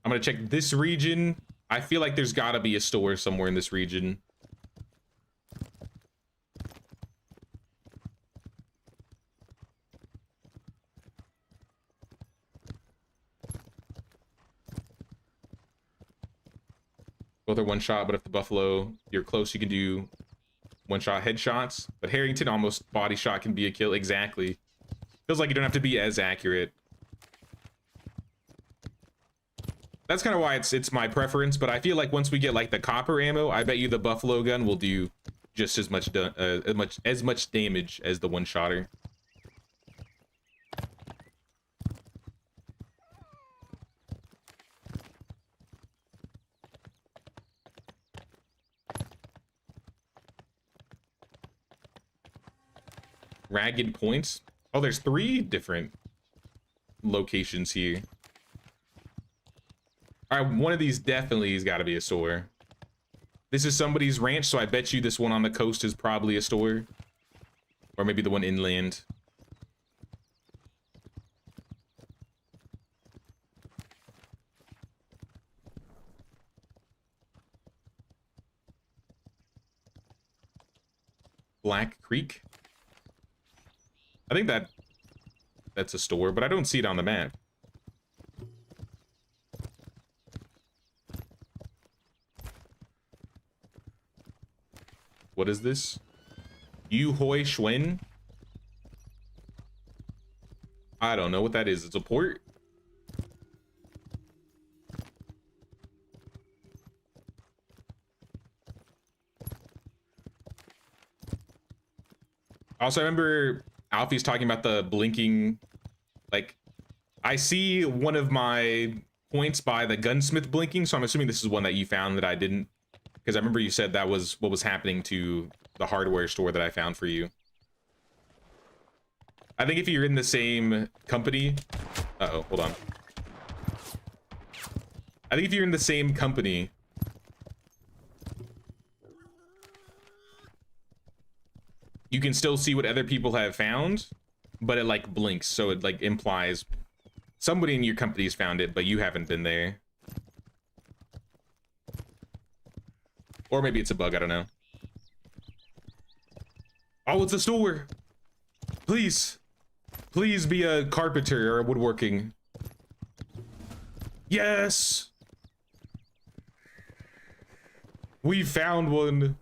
I'm gonna check this region. I feel like there's gotta be a store somewhere in this region. Both are one shot, but if the buffalo, you're close, you can do one shot headshots. But Harrington almost body shot can be a kill. Exactly. Feels like you don't have to be as accurate. That's kind of why it's my preference, but I feel like once we get like the copper ammo, I bet you the buffalo gun will do just as much damage as the one shotter. Ragged points. Oh, there's 3 different locations here. All right, one of these definitely has got to be a store. This is somebody's ranch, so I bet you this one on the coast is probably a store. Or maybe the one inland. Black Creek. I think that's a store, but I don't see it on the map. What is this? Yu Hoi Shuen? I don't know what that is. It's a port? Also, I remember Alfie's talking about the blinking, like, I see one of my points by the gunsmith blinking, so I'm assuming this is one that you found that I didn't, because I remember you said that was what was happening to the hardware store that I found for you. I think if you're in the same company, uh-oh, hold on. I think if you're in the same company, you can still see what other people have found, but it like blinks, so it like implies somebody in your company's found it, but you haven't been there. Or maybe it's a bug, I don't know. Oh, it's a store. Please. Please be a carpenter or a woodworking. Yes. We found one.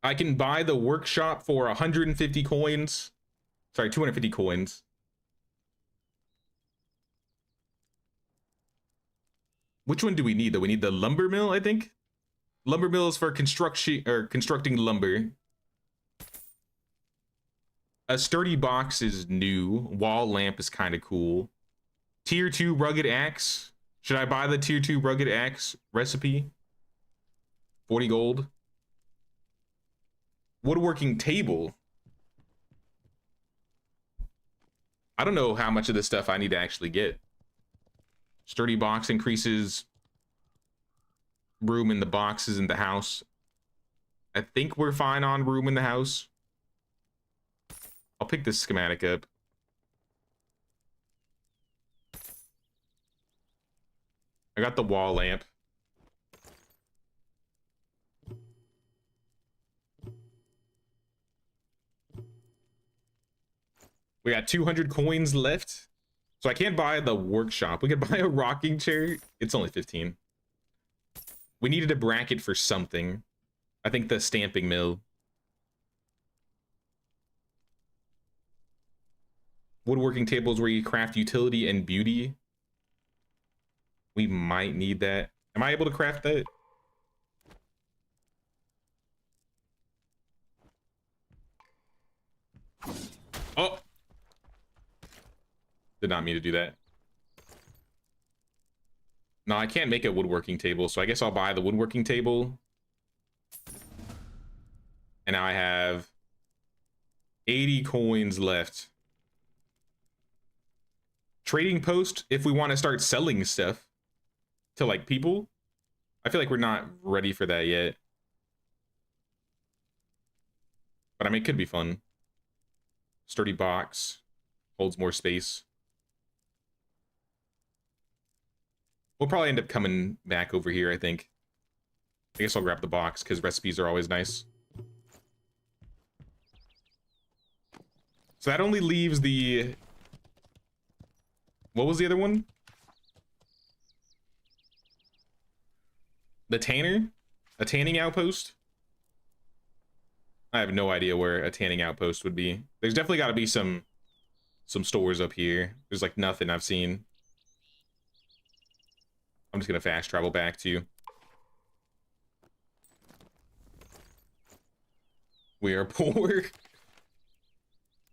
I can buy the workshop for 150 coins. Sorry, 250 coins. Which one do we need though? We need the lumber mill, I think. Lumber mill is for construction or constructing lumber. A sturdy box is new. Wall lamp is kind of cool. Tier 2 rugged axe. Should I buy the tier 2 rugged axe recipe? 40 gold. Woodworking table. I don't know how much of this stuff I need to actually get. Sturdy box increases room in the boxes in the house. I think we're fine on room in the house. I'll pick this schematic up. I got the wall lamp. We got 200 coins left. So I can't buy the workshop. We could buy a rocking chair. It's only 15. We needed a bracket for something. I think the stamping mill. Woodworking tables where you craft utility and beauty. We might need that. Am I able to craft that? Oh! Did not mean to do that. No, I can't make a woodworking table, so I guess I'll buy the woodworking table. And now I have 80 coins left. Trading post, if we want to start selling stuff to like people. I feel like we're not ready for that yet. But I mean, it could be fun. Sturdy box. Holds more space. We'll probably end up coming back over here, I think. I guess I'll grab the box, because recipes are always nice. So that only leaves the... What was the other one? The tanner? A tanning outpost? I have no idea where a tanning outpost would be. There's definitely got to be some stores up here. There's like nothing I've seen. I'm just gonna fast travel back to you. We are poor.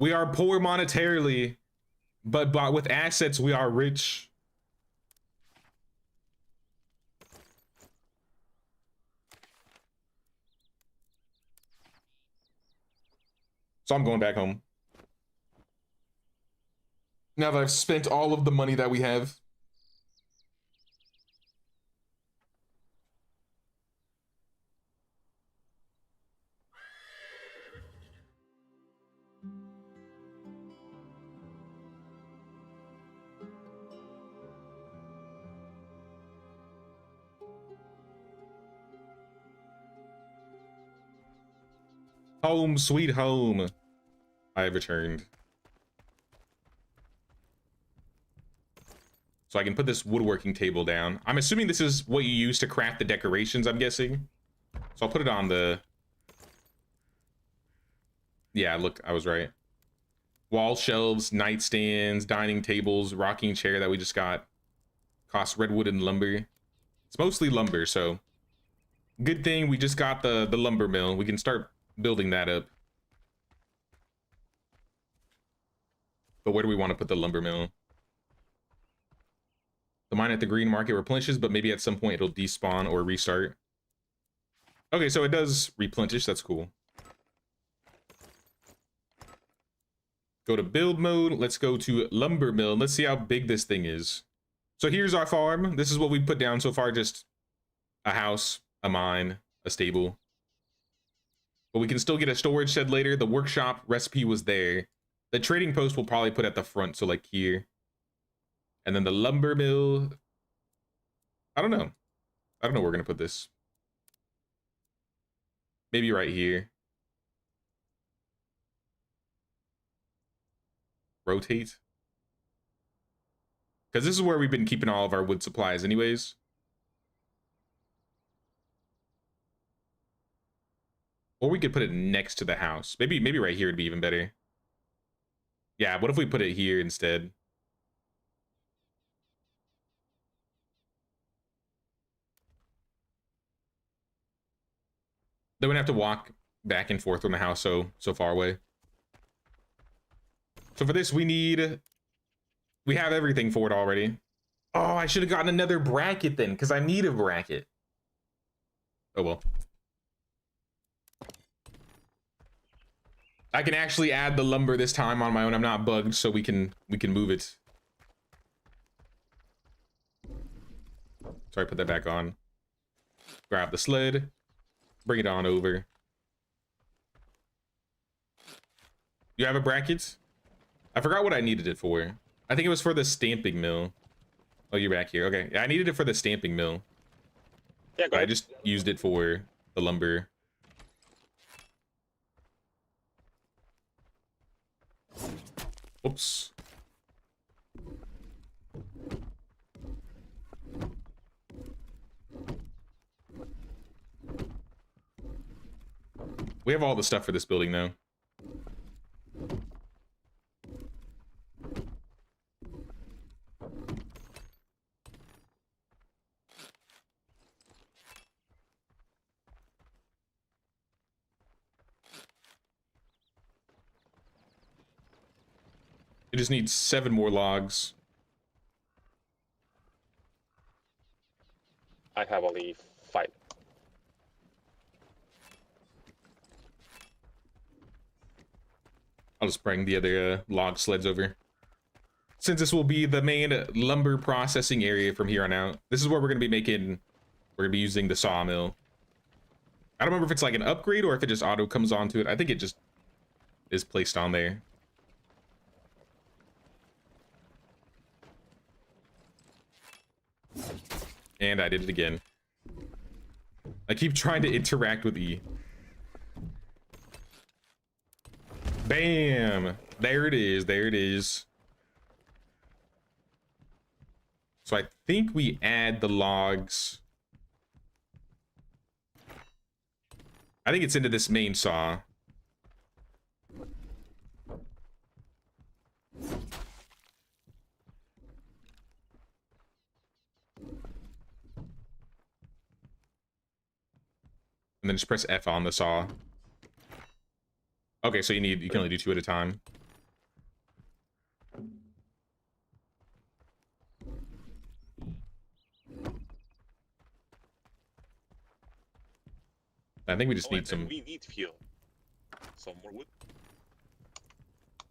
We are poor monetarily, but with assets we are rich. So I'm going back home. Now that I've spent all of the money that we have. Home, sweet home. I have returned. So I can put this woodworking table down. I'm assuming this is what you use to craft the decorations, I'm guessing. So I'll put it on the... Yeah, look, I was right. Wall shelves, nightstands, dining tables, rocking chair that we just got. Cost redwood and lumber. It's mostly lumber, so... Good thing we just got the lumber mill. We can start building that up. But where do we want to put the lumber mill? The mine at the green market replenishes, but maybe at some point it'll despawn or restart. Okay, so it does replenish. That's cool. Go to build mode. Let's go to lumber mill. Let's see how big this thing is. So here's our farm. This is what we put down so far. Just a house, a mine, a stable. But we can still get a storage shed later. The workshop recipe was there. The trading post we'll probably put at the front, so like here. And then the lumber mill. I don't know. I don't know where we're going to put this. Maybe right here. Rotate. Because this is where we've been keeping all of our wood supplies anyways. Or we could put it next to the house. Maybe right here would be even better. Yeah, what if we put it here instead? They wouldn't have to walk back and forth from the house so far away. So for this, we have everything for it already. Oh, I should have gotten another bracket then, because I need a bracket. Oh well. I can actually add the lumber this time on my own. I'm not bugged, so we can move it. Sorry, put that back on. Grab the sled. Bring it on over. You have a bracket? I forgot what I needed it for. I think it was for the stamping mill. Oh, you're back here. Okay. I needed it for the stamping mill. Yeah, go I ahead. just used it for the lumber. Oops. We have all the stuff for this building now. It just needs 7 more logs. I have only 5. I'll just bring the other log sleds over. Since this will be the main lumber processing area from here on out, this is where we're going to be making, we're going to be using the sawmill. I don't remember if it's like an upgrade or if it just auto comes onto it. I think it just is placed on there. And I did it again. I keep trying to interact with E. Bam! There it is. There it is. So I think we add the logs. I think it's into this main saw. And then just press F on the saw. Okay, so you can only do 2 at a time. I think we just need some We need fuel. Some more wood.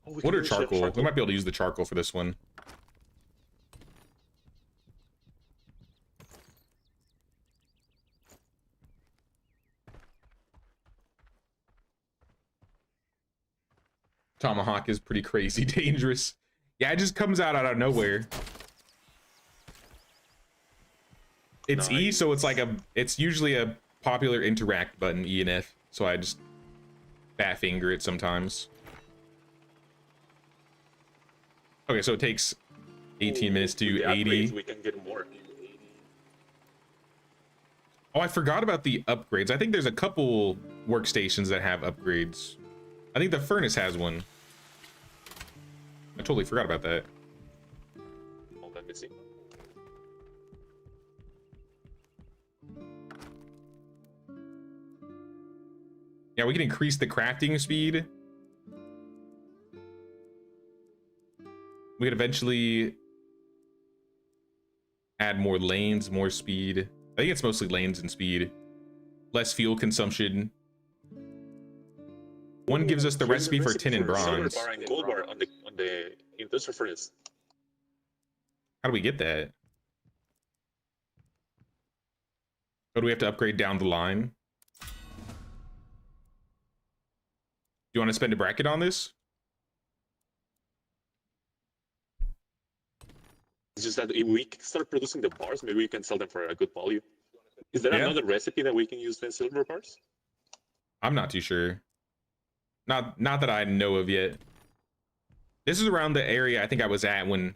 Oh, we wood can or use the charcoal. We might be able to use the charcoal for this one. Tomahawk is pretty crazy dangerous. Yeah, it just comes out of nowhere. It's E, so it's like it's usually a popular interact button, E and F. So I just fat finger it sometimes. Okay, so it takes 18 minutes to With the 80. upgrades, we can get more. Oh, I forgot about the upgrades. I think there's a couple workstations that have upgrades. I think the furnace has one. I totally forgot about that. Oh, let me see. Yeah, we can increase the crafting speed. We could eventually add more lanes, more speed. I think it's mostly lanes and speed. Less fuel consumption. One gives us the Here's recipe for tin and silver bronze. bar and gold bar on the industrial furnace. How do we get that? Oh, do we have to upgrade down the line? Do you want to spend a bracket on this? It's just that if we can start producing the bars, maybe we can sell them for a good value. Is there Yeah. another recipe that we can use the silver bars? I'm not too sure. Not that I know of yet. This is around the area I think I was at when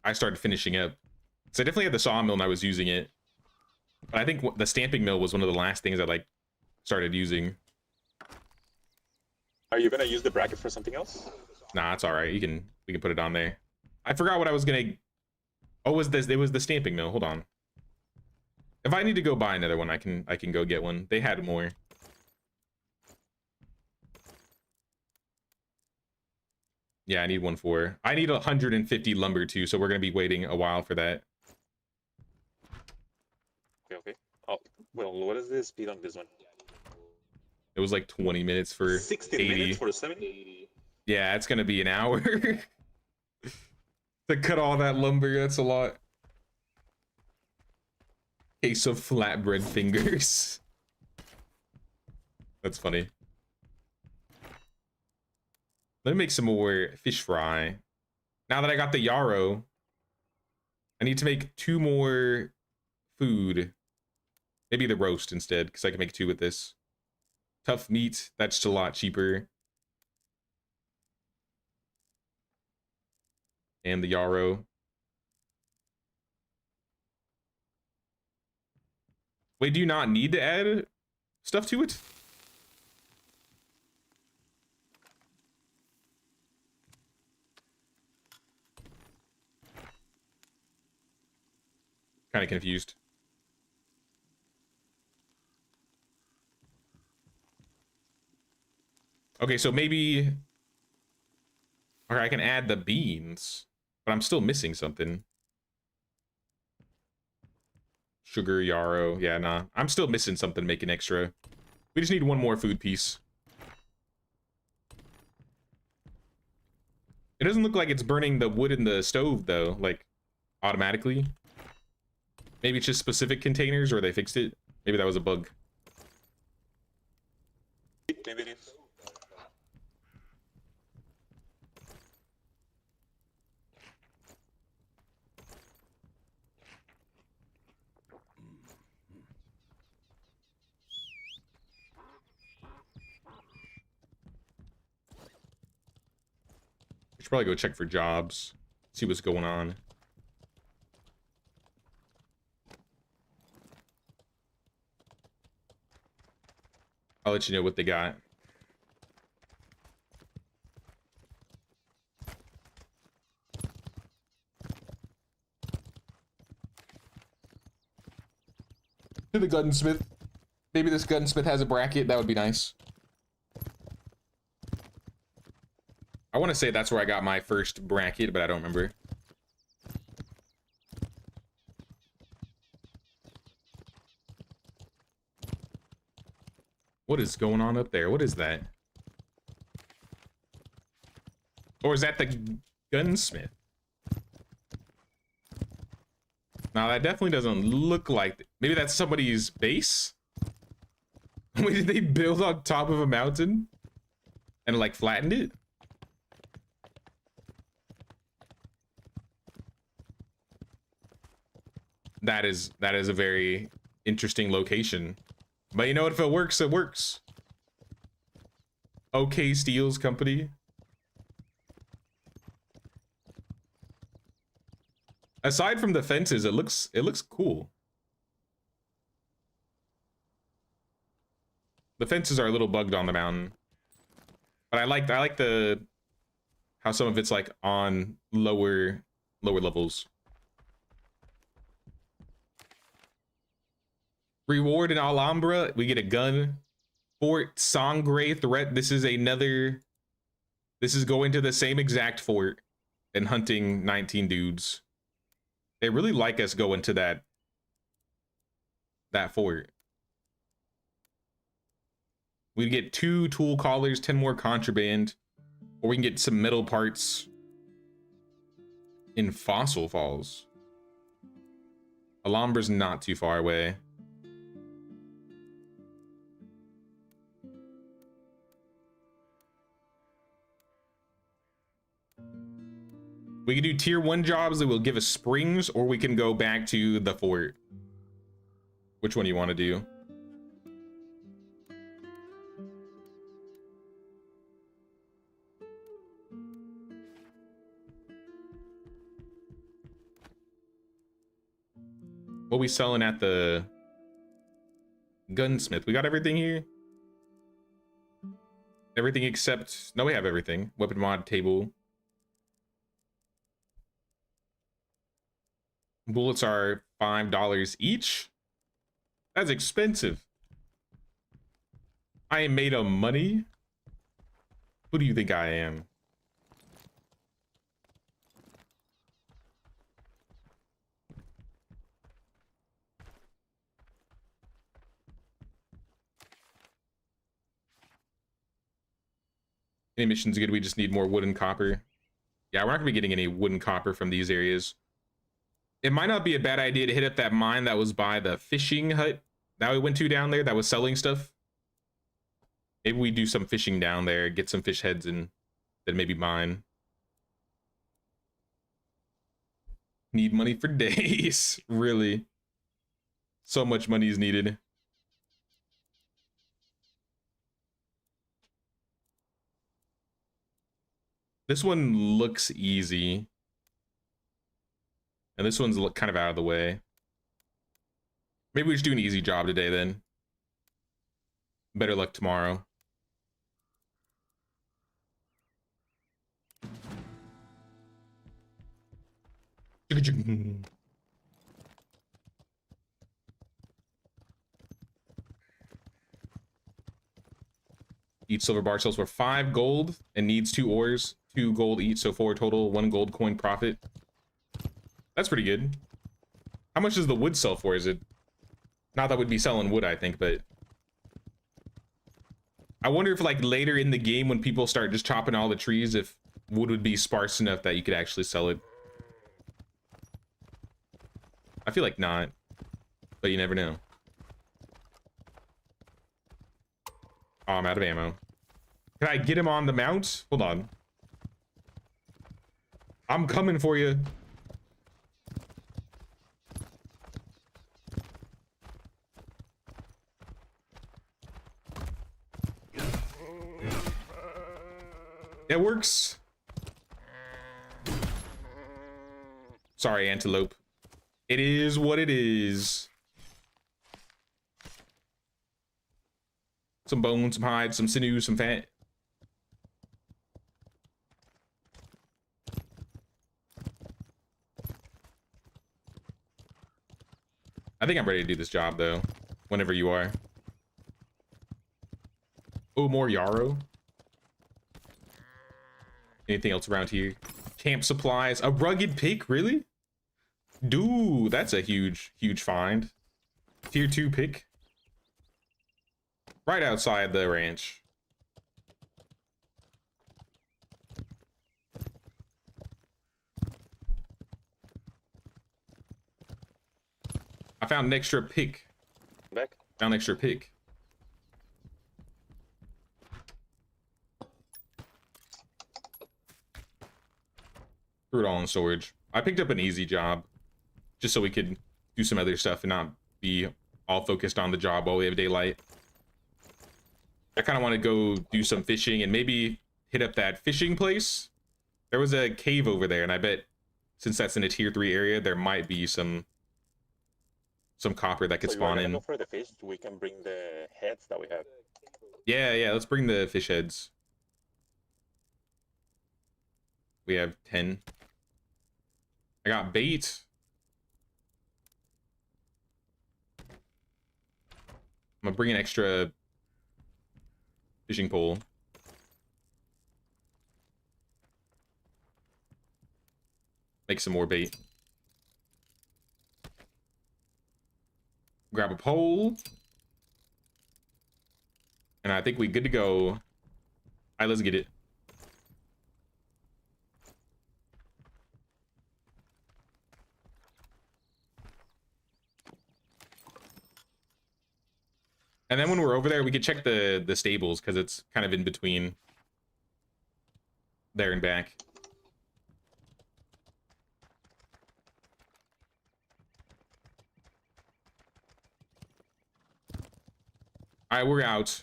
I started finishing up. So I definitely had the sawmill and I was using it. But I think the stamping mill was one of the last things I started using. Are you gonna use the bracket for something else? Nah, it's all right. We can put it on there. I forgot what I was gonna. Oh, it was the stamping mill. Hold on. If I need to go buy another one, I can go get one. They had more. Yeah, I need 1 I need 150 lumber too, so we're gonna be waiting a while for that. Okay, okay. Oh, well, what is the speed on this one? It was like 20 minutes for 16 80. minutes for 70? Yeah, it's gonna be an hour to cut all that lumber. That's a lot. Case of flatbread fingers. That's funny. Let me make some more fish fry. Now that I got the yarrow, I need to make 2 more food. Maybe the roast instead, because I can make 2 with this. Tough meat, that's a lot cheaper. And the yarrow. Wait, do you not need to add stuff to it? Kind of confused. Okay, so maybe... Okay, I can add the beans, but I'm still missing something. Sugar, yarrow. Yeah, nah. I'm still missing something making extra. We just need 1 more food piece. It doesn't look like it's burning the wood in the stove, though, like, automatically. Maybe it's just specific containers, or they fixed it. Maybe that was a bug. Maybe it is. We should probably go check for jobs. See what's going on. I'll let you know what they got. To the gunsmith. Maybe this gunsmith has a bracket. That would be nice. I want to say that's where I got my first bracket, but I don't remember. What is going on up there? What is that? Or is that the gunsmith? Now that definitely doesn't look like... Maybe that's somebody's base? Wait, did they build on top of a mountain? And like flattened it? That is a very interesting location. But you know what, if it works, it works. OK Steels Company. Aside from the fences, it looks cool. The fences are a little bugged on the mountain. But I like the how some of it's like on lower levels. Reward in Alhambra, we get a gun. Fort Sangre threat. This is going to the same exact fort and hunting 19 dudes. They really like us going to that fort. We get 2 tool collars, 10 more contraband, or we can get some metal parts in Fossil Falls. Alhambra's not too far away. We can do tier 1 jobs that will give us springs, or we can go back to the fort. Which one do you want to do? What we selling at the gunsmith? We got everything here? Everything except... No, we have everything. Weapon mod table. Bullets are $5 each. That's expensive. I am made of money. Who do you think I am? Any mission's good. We just need more wood and copper. Yeah, we're not gonna be getting any wood and copper from these areas. It might not be a bad idea to hit up that mine that was by the fishing hut that we went to down there that was selling stuff. Maybe we do some fishing down there, get some fish heads, and then maybe mine. Need money for days. Really. So much money is needed. This one looks easy. And this one's kind of out of the way. Maybe we just do an easy job today then. Better luck tomorrow. Each silver bar sells for 5 gold and needs 2 ores, 2 gold each, so 4 total, 1 gold coin profit. That's pretty good. How much does the wood sell for? Is it not that we'd be selling wood, I think, but I wonder if like later in the game when people start just chopping all the trees, if wood would be sparse enough that you could actually sell it. I feel like not, but you never know. Oh, I'm out of ammo. Can I get him on the mount? Hold on. I'm coming for you. It works. Sorry, antelope. It is what it is. Some bone, some hide, some sinew, some fat. I think I'm ready to do this job, though. Whenever you are. Oh, more yarrow. Anything else around here? Camp supplies. A rugged pick? Really? Dude, that's a huge, huge find. Tier 2 pick. Right outside the ranch. I found an extra pick. Back. Found an extra pick. Threw it all in storage. I picked up an easy job just so we could do some other stuff and not be all focused on the job while we have daylight. I kind of want to go do some fishing and maybe hit up that fishing place. There was a cave over there, and I bet since that's in a tier 3 area, there might be some copper that could So spawn you in. go for the fish, we can bring the heads that we have. Yeah, let's bring the fish heads. We have 10. I got bait. I'm gonna bring an extra fishing pole. Make some more bait. Grab a pole. And I think we're good to go. All right, let's get it. And then when we're over there, we could check the stables because it's kind of in between there and back. All right, we're out.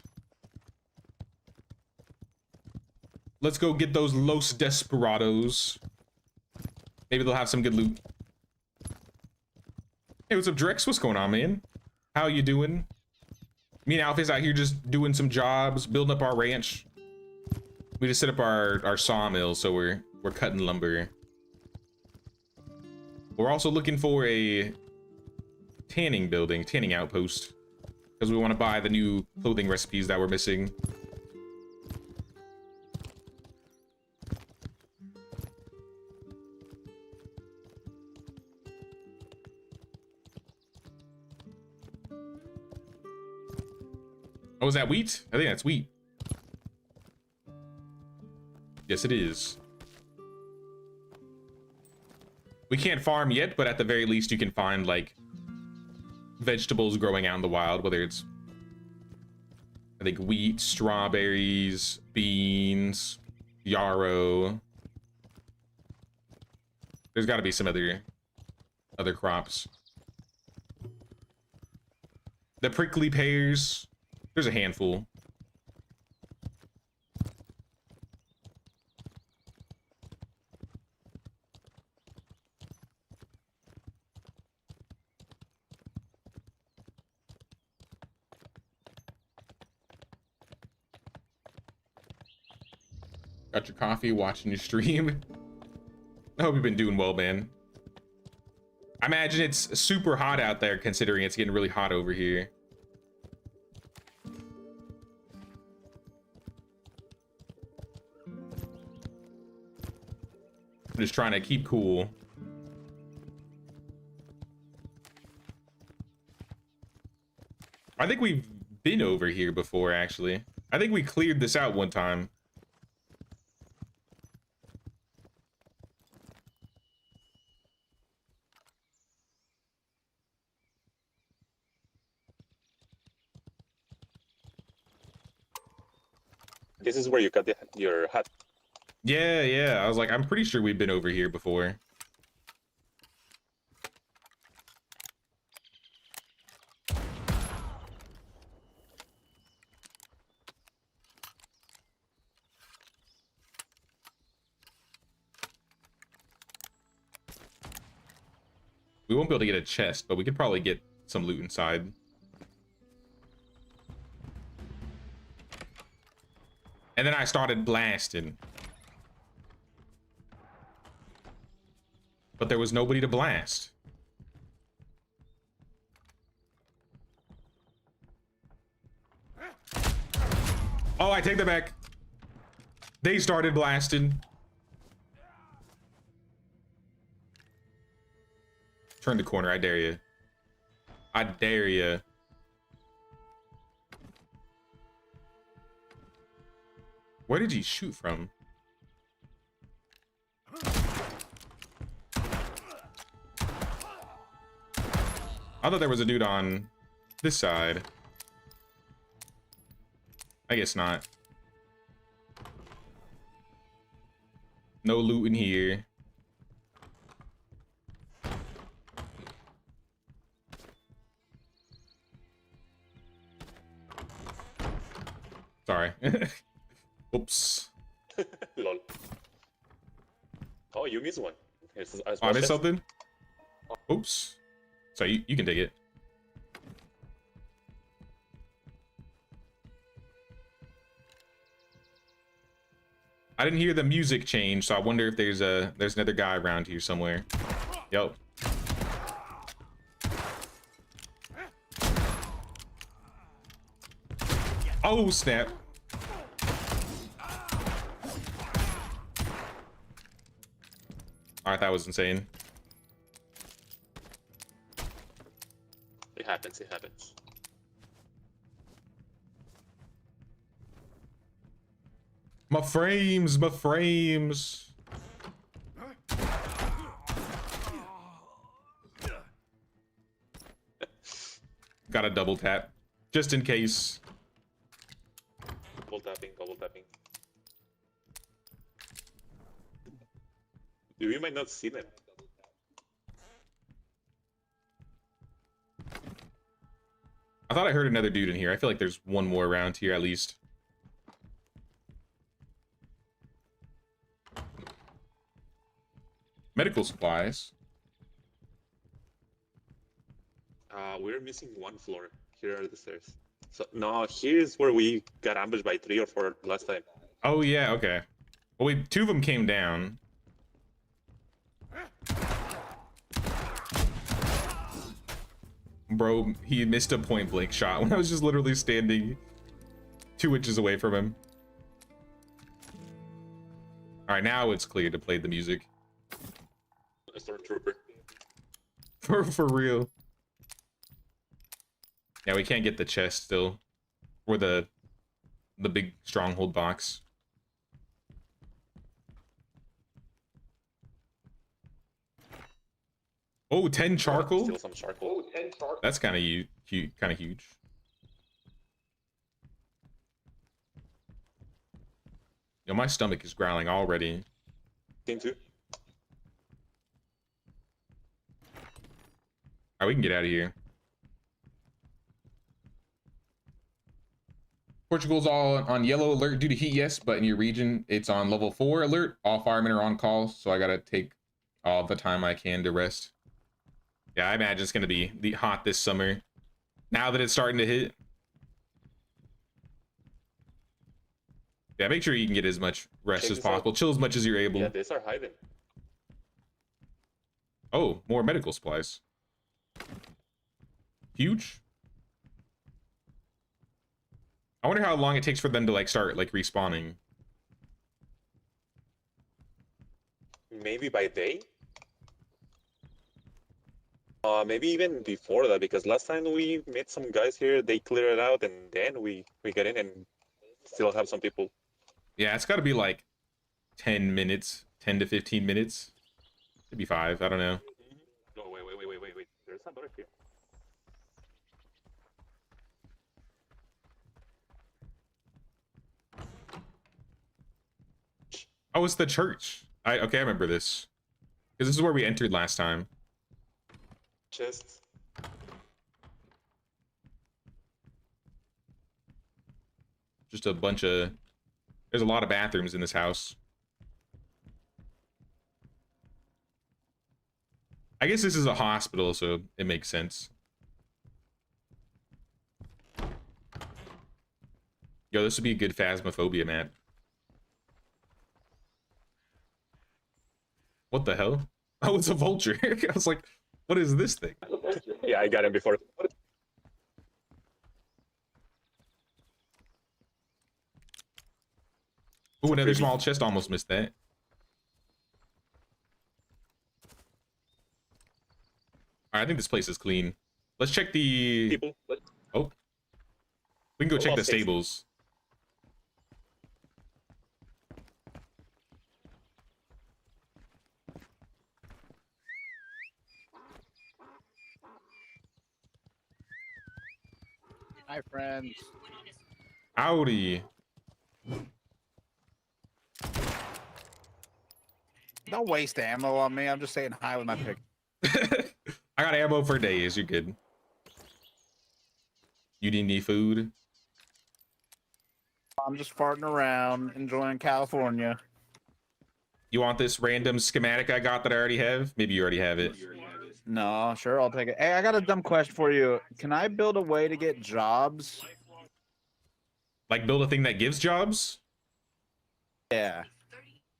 Let's go get those Los Desperados. Maybe they'll have some good loot. Hey, what's up, Drex? What's going on, man? How you doing? Me and Alfie's out here just doing some jobs, building up our ranch. We just set up our sawmill, so we're cutting lumber. We're also looking for a tanning outpost, because we want to buy the new clothing recipes that we're missing. Oh, is that wheat? I think that's wheat. Yes, it is. We can't farm yet, but at the very least you can find like vegetables growing out in the wild, whether it's I think wheat, strawberries, beans, yarrow. There's got to be some other crops. The prickly pears, there's a handful. Got your coffee, watching your stream. I hope you've been doing well, man. I imagine it's super hot out there considering it's getting really hot over here. I'm just trying to keep cool. I think we've been over here before, actually. I think we cleared this out one time. This is where you got your hut. Yeah. I was like, I'm pretty sure we've been over here before. We won't be able to get a chest, but we could probably get some loot inside. And then I started blasting. But there was nobody to blast. Oh, I take that back. They started blasting. Turn the corner, I dare you. I dare you. Where did he shoot from? I thought there was a dude on this side. I guess not. No loot in here. Sorry. Oops. Lol. Oh, you missed one. Here's a Oh, small I missed chest. something? Oops. So you can take it. I didn't hear the music change, so I wonder if there's another guy around here somewhere. Yep. Oh, snap. Alright, that was insane. It happens, it happens. My frames, my frames. Got a double tap, just in case. Double tapping, double tapping. You might not see them. I thought I heard another dude in here. I feel like there's one more around here at least. Medical supplies. We're missing one floor. Here are the stairs. So no, here's where we got ambushed by 3 or 4 last time. Oh yeah, okay. Well, wait, 2 of them came down. Bro, he missed a point blank shot when I was just literally standing 2 inches away from him. All right, now it's clear to play the music. A stormtrooper. For real. Yeah, we can't get the chest still, or the big stronghold box. Oh, 10 charcoal. Still some charcoal. That's kind of huge. Yo, my stomach is growling already. Team 2. Alright, we can get out of here. Portugal's all on yellow alert due to heat, yes, but in your region, it's on level 4 alert. All firemen are on call, so I gotta take all the time I can to rest. Yeah, I imagine it's gonna be hot this summer. Now that it's starting to hit. Yeah, make sure you can get as much rest Check as this out. possible. Chill as much as you're able. Yeah, these are hiding. Oh, more medical supplies. Huge. I wonder how long it takes for them to like start like respawning. Maybe by day? Maybe even before that, because last time we met some guys here, they cleared it out, and then we got in and still have some people. Yeah, it's got to be like 10 minutes, 10 to 15 minutes. Maybe 5, I don't know. No, wait. There's somebody here. Oh, it's the church. Okay, I remember this. Because this is where we entered last time. Chests. Just a bunch of... There's a lot of bathrooms in this house. I guess this is a hospital, so it makes sense. Yo, this would be a good Phasmophobia map. What the hell? Oh, it's a vulture. I was like, what is this thing? Yeah, I got him before. Oh, another small chest. Almost missed that. All right, I think this place is clean. Let's check the... People. Oh. We can go check the Lost case. stables. Hi, friends. Howdy. Don't waste ammo on me. I'm just saying hi with my pick. I got ammo for days. You're good. You need any food? I'm just farting around, enjoying California. You want this random schematic I got that I already have? Maybe you already have it. No, sure, I'll take it. Hey, I got a dumb question for you. Can I build a way to get jobs? Like build a thing that gives jobs? Yeah.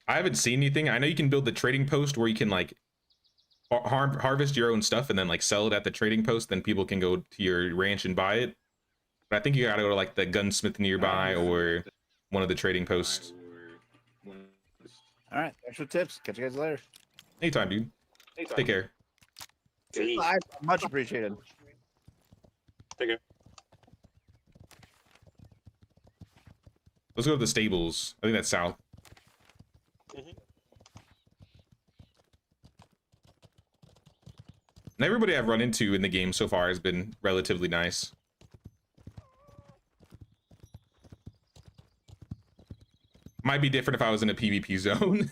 I haven't seen anything. I know you can build the trading post where you can like harvest your own stuff and then like sell it at the trading post. Then people can go to your ranch and buy it. But I think you gotta go to like the gunsmith nearby or one of the trading posts. All right. Extra tips. Catch you guys later. Anytime, dude. Take care. See. Bye. Much appreciated. Take care. Let's go to the stables. I think that's south. Mhm. And everybody I've run into in the game so far has been relatively nice. Might be different if I was in a PvP zone.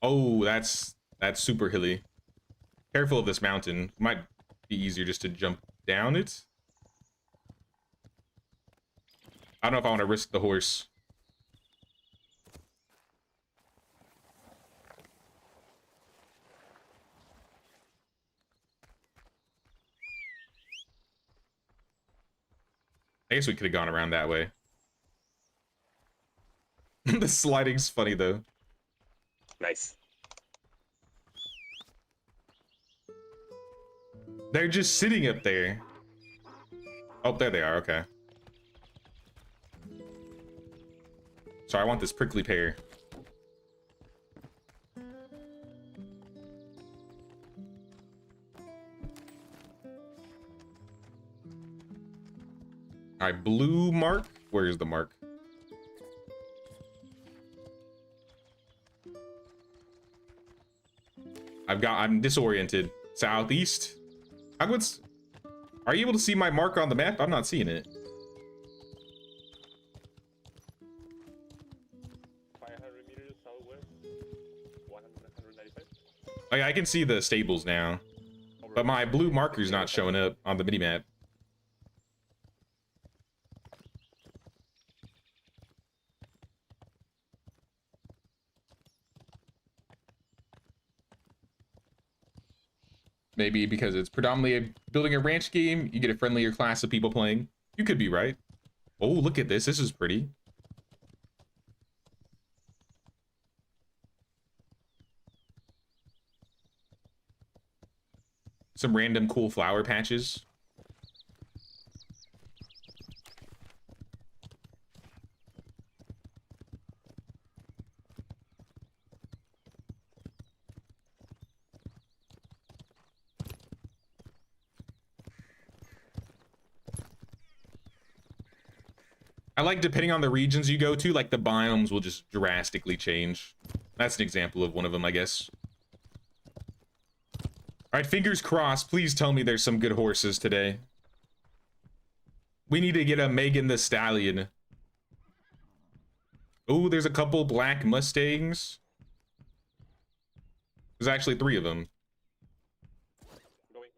Oh, that's super hilly. Careful of this mountain. Might be easier just to jump down it. I don't know if I want to risk the horse. I guess we could have gone around that way. The sliding's funny though. Nice. They're just sitting up there. Oh, there they are. Okay. Sorry, I want this prickly pear. All right, blue mark. Where is the mark? I'm disoriented. Southeast. Hogwarts. Are you able to see my marker on the map? I'm not seeing it. 500 meters southwest, 195. Oh, yeah, I can see the stables now, but my blue marker's not showing up on the minimap. Maybe because it's predominantly building a ranch game, you get a friendlier class of people playing. You could be right. Oh, look at this. This is pretty. Some random cool flower patches. I like depending on the regions you go to, like the biomes will just drastically change. That's an example of one of them, I guess. All right, fingers crossed. Please tell me there's some good horses today. We need to get a Megan the Stallion. Oh, there's a couple black Mustangs. There's actually 3 of them. Going.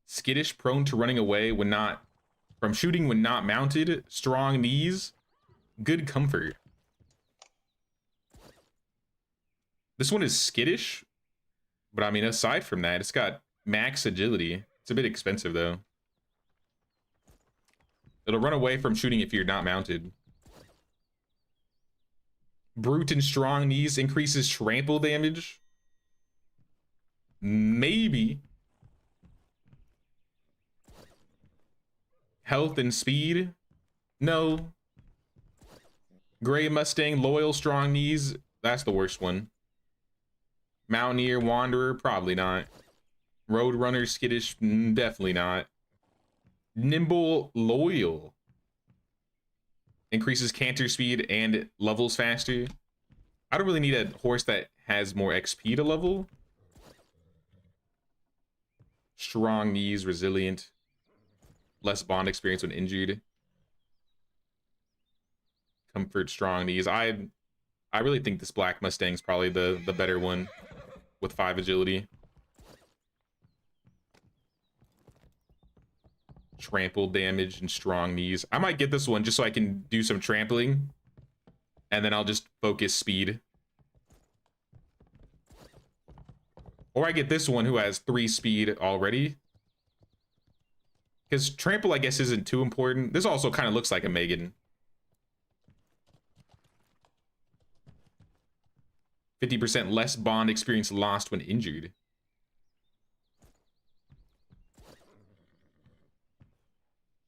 Skittish, prone to running away when not from shooting when not mounted, strong knees, good comfort. This one is skittish, but I mean, aside from that, it's got max agility. It's a bit expensive though. It'll run away from shooting if you're not mounted. Brute and strong knees increases trample damage. Maybe. Health and speed? No. Gray Mustang, loyal, strong knees. That's the worst one. Mountaineer, Wanderer, probably not. Roadrunner, skittish, definitely not. Nimble, loyal. Increases canter speed and levels faster. I don't really need a horse that has more XP to level. Strong knees, resilient. Less bond experience when injured. Comfort, strong knees. I really think this black Mustang's probably the better one with 5 agility. Trample damage and strong knees. I might get this one just so I can do some trampling, and then I'll just focus speed. Or I get this one who has 3 speed already. Because trample, I guess, isn't too important. This also kind of looks like a Megan. 50% less bond experience lost when injured.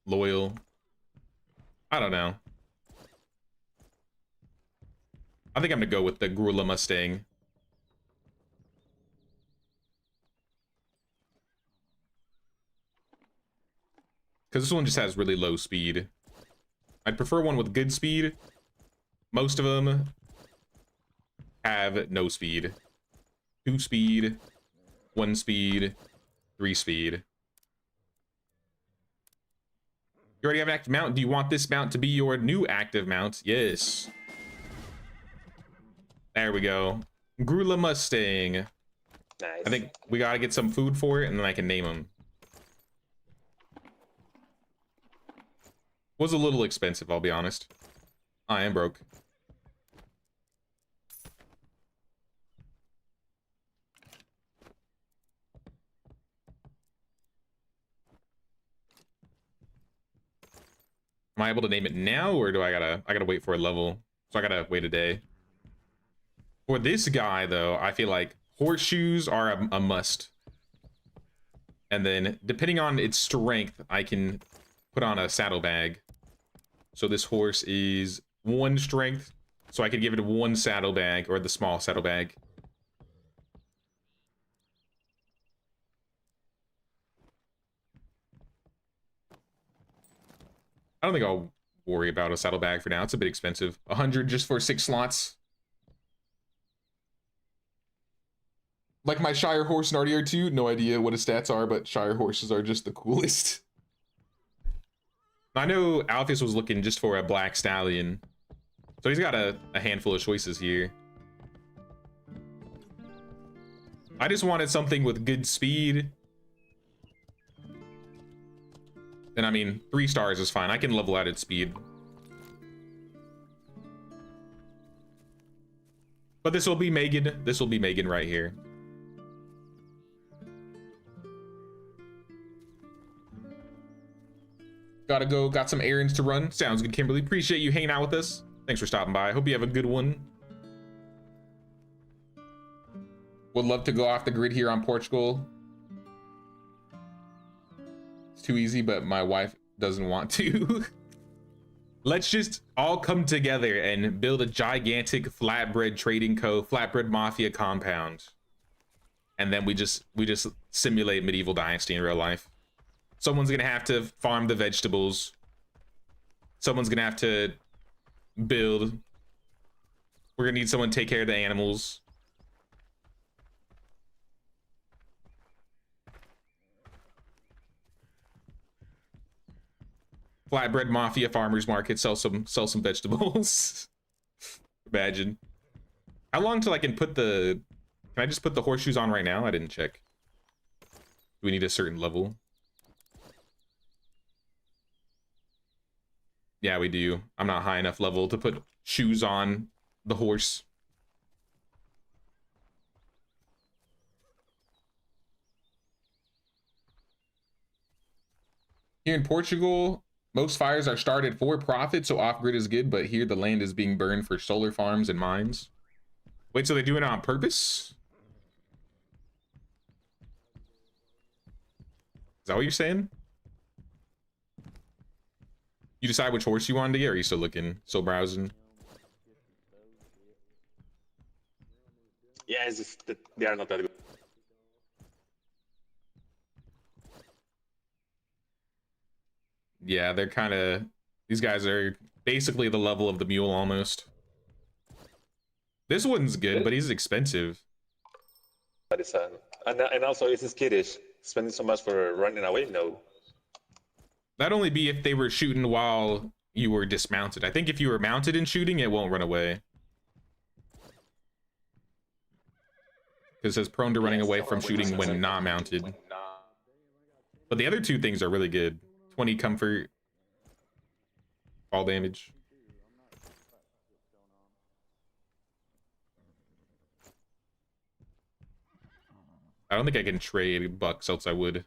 Loyal. I don't know. I think I'm gonna go with the Gorilla Mustang. Because this one just has really low speed. I'd prefer one with good speed. Most of them have no speed. 2 speed, 1 speed, 3 speed. You already have an active mount. Do you want this mount to be your new active mount? Yes. There we go. Gorilla Mustang. Nice. I think we gotta get some food for it, and then I can name him. Was a little expensive, I'll be honest. I am broke. Am I able to name it now, or do I gotta wait for a level? So I gotta wait a day. For this guy, though, I feel like horseshoes are a must. And then, depending on its strength, I can put on a saddlebag. So this horse is 1 strength, so I could give it 1 saddlebag, or the small saddlebag. I don't think I'll worry about a saddlebag for now. It's a bit expensive. 100 just for 6 slots. Like my Shire horse in RDR2, no idea what his stats are, but Shire horses are just the coolest. I know Alpheus was looking just for a black stallion. So he's got a handful of choices here. I just wanted something with good speed. And I mean, 3 stars is fine. I can level out at speed. But this will be Megan. This will be Megan right here. Gotta go, got some errands to run. Sounds good, Kimberly. Appreciate you hanging out with us. Thanks for stopping by. Hope you have a good one. Would love to go off the grid here on Portugal. It's too easy, but my wife doesn't want to. Let's just all come together and build a gigantic flatbread trading flatbread mafia compound. And then we just simulate medieval dynasty in real life. Someone's gonna have to farm the vegetables. Someone's gonna have to build. We're gonna need someone to take care of the animals. Flatbread mafia farmers market, sell some vegetables. Imagine. How long till I can put the, can I just put the horseshoes on right now? I didn't check. Do we need a certain level? Yeah, we do. I'm not high enough level to put shoes on the horse. Here in Portugal, most fires are started for profit, so off-grid is good, but here the land is being burned for solar farms and mines. Wait, so they're doing it on purpose? Is that what you're saying? You decide which horse you wanted to get, or are you still looking, still browsing? Yeah, it's just that they are not that good. Yeah, they're kind of, these guys are basically the level of the mule almost. This one's good, but he's expensive. But it's and also it's skittish. Spending so much for running away, no. That'd only be if they were shooting while you were dismounted. I think if you were mounted and shooting, it won't run away. Because it's prone to running away from shooting when not mounted. But the other two things are really good. 20 comfort, fall damage. I don't think I can trade bucks, else I would.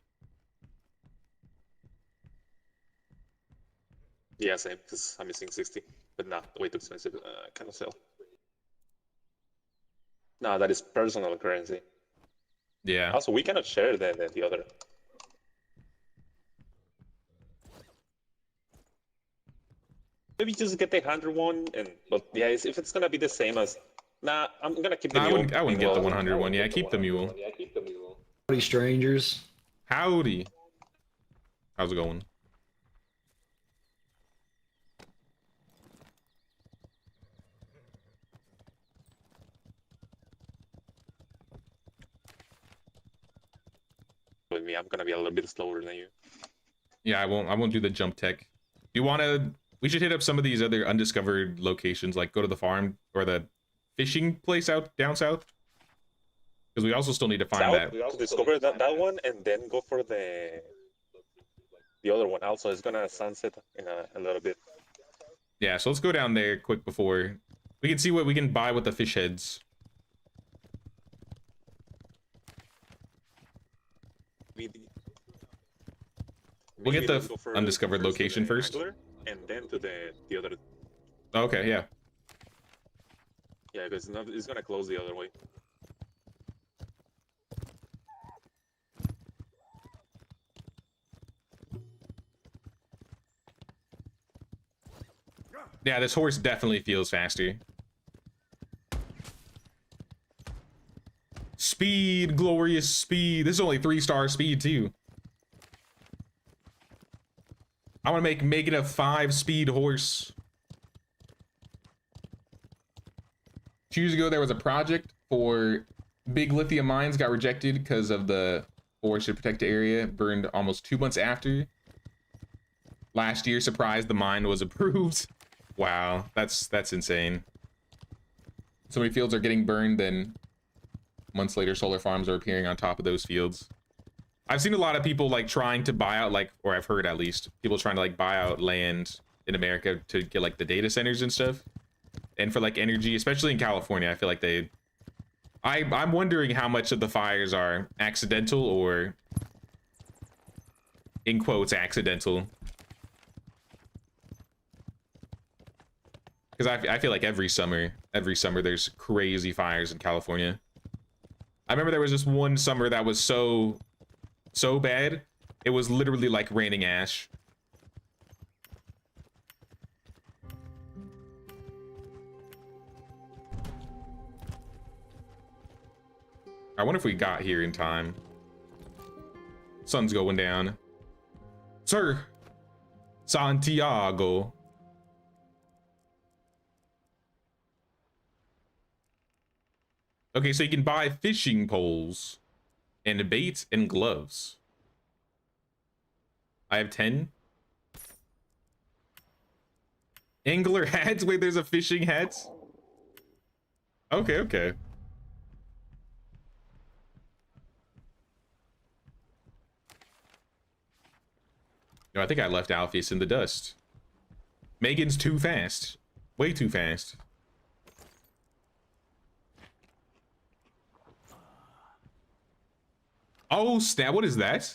Yeah, same, because I'm missing 60, but not way too expensive. Cannot sell. No, that is personal currency. Yeah. Also, we cannot share the other. Maybe just get the 100 one, and but yeah, if it's gonna be the same as, nah, I'm gonna keep the I mule. wouldn't get the 100 one. Yeah, keep the mule. Howdy, strangers. Howdy. How's it going? With me, I'm gonna be a little bit slower than you. Yeah, I won't do the jump tech. Do you want to? We should hit up some of these other undiscovered locations, like go to the farm or the fishing place out down south. Because we also still need to find South, that. we also discover that one, and then go for the other one. Also, it's gonna sunset in a little bit. Yeah, so let's go down there quick before we can see what we can buy with the fish heads. We'll get the undiscovered location first. And then to the other. Okay, yeah. Yeah, because it's gonna close the other way. Yeah, this horse definitely feels faster. Speed, glorious speed. This is only 3-star speed too. I want to make it a 5-speed horse. 2 years ago, there was a project for Big lithium mines got rejected because of the forested protected area. Burned almost 2 months after. Last year, surprised the mine was approved. Wow, that's insane. So many fields are getting burned, then months later, solar farms are appearing on top of those fields. I've seen a lot of people like trying to buy out, like, or I've heard at least, people trying to like buy out land in America to get like the data centers and stuff. And for like energy, especially in California, I feel like I'm wondering how much of the fires are accidental or, in quotes, accidental. Because I feel like every summer there's crazy fires in California. I remember there was this one summer that was so bad, it was literally like raining ash. I wonder if we got here in time. Sun's going down. Sir, Santiago. Okay, so you can buy fishing poles and bait and gloves. I have 10. Angler hats? Wait, there's a fishing hat? Okay, okay. No, I think I left Alpheus in the dust. Megan's too fast. Way too fast. Oh, snap. What is that?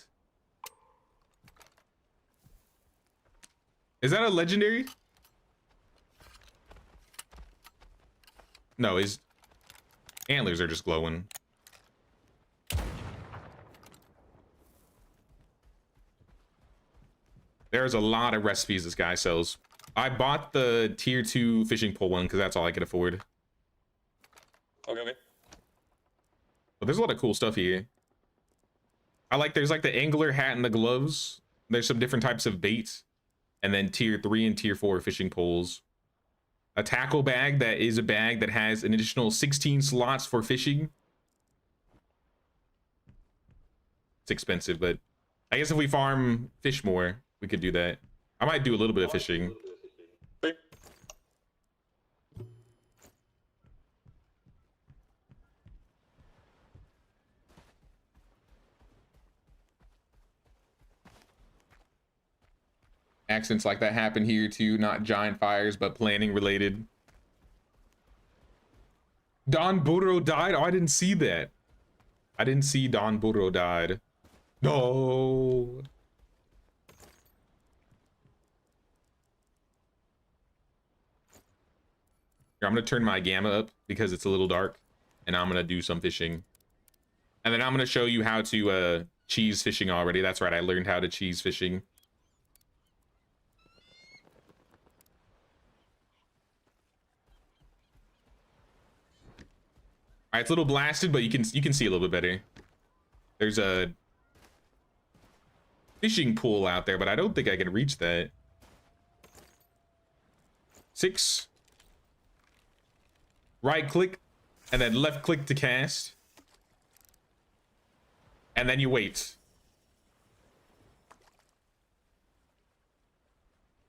Is that a legendary? No, his antlers are just glowing. There's a lot of recipes this guy sells. I bought the tier 2 fishing pole one because that's all I could afford. Okay, okay. But there's a lot of cool stuff here. There's like the angler hat and the gloves. There's some different types of bait. And then tier 3 and tier 4 fishing poles. A tackle bag that is a bag that has an additional 16 slots for fishing. It's expensive, but I guess if we farm fish more, we could do that. I might do a little bit of fishing. Accidents like that happen here too, not giant fires, but planning related. Don Burro died? Oh, I didn't see that. I didn't see Don Burro died. No. Here, I'm gonna turn my gamma up because it's a little dark, and I'm gonna do some fishing. And then I'm gonna show you how to cheese fishing already. That's right, I learned how to cheese fishing. All right, it's a little blasted, but you can see a little bit better. There's a fishing pool out there, but I don't think I can reach that. 6. Right click, and then left click to cast. And then you wait.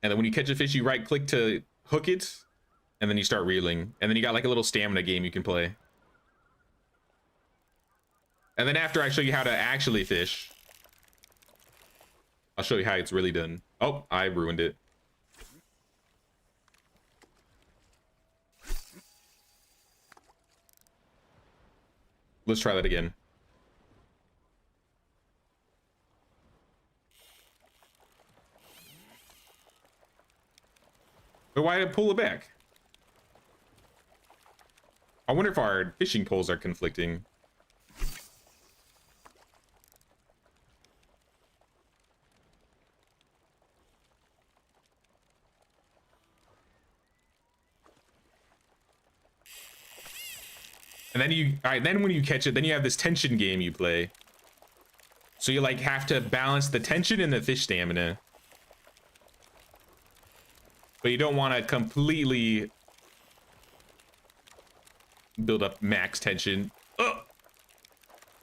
And then when you catch a fish, you right click to hook it, and then you start reeling. And then you got like a little stamina game you can play. And then after I show you how to actually fish, I'll show you how it's really done. Oh, I ruined it. Let's try that again. But why did I pull it back? I wonder if our fishing poles are conflicting. And then then when you catch it, then you have this tension game you play. So you like have to balance the tension and the fish stamina. But you don't want to completely build up max tension. Oh,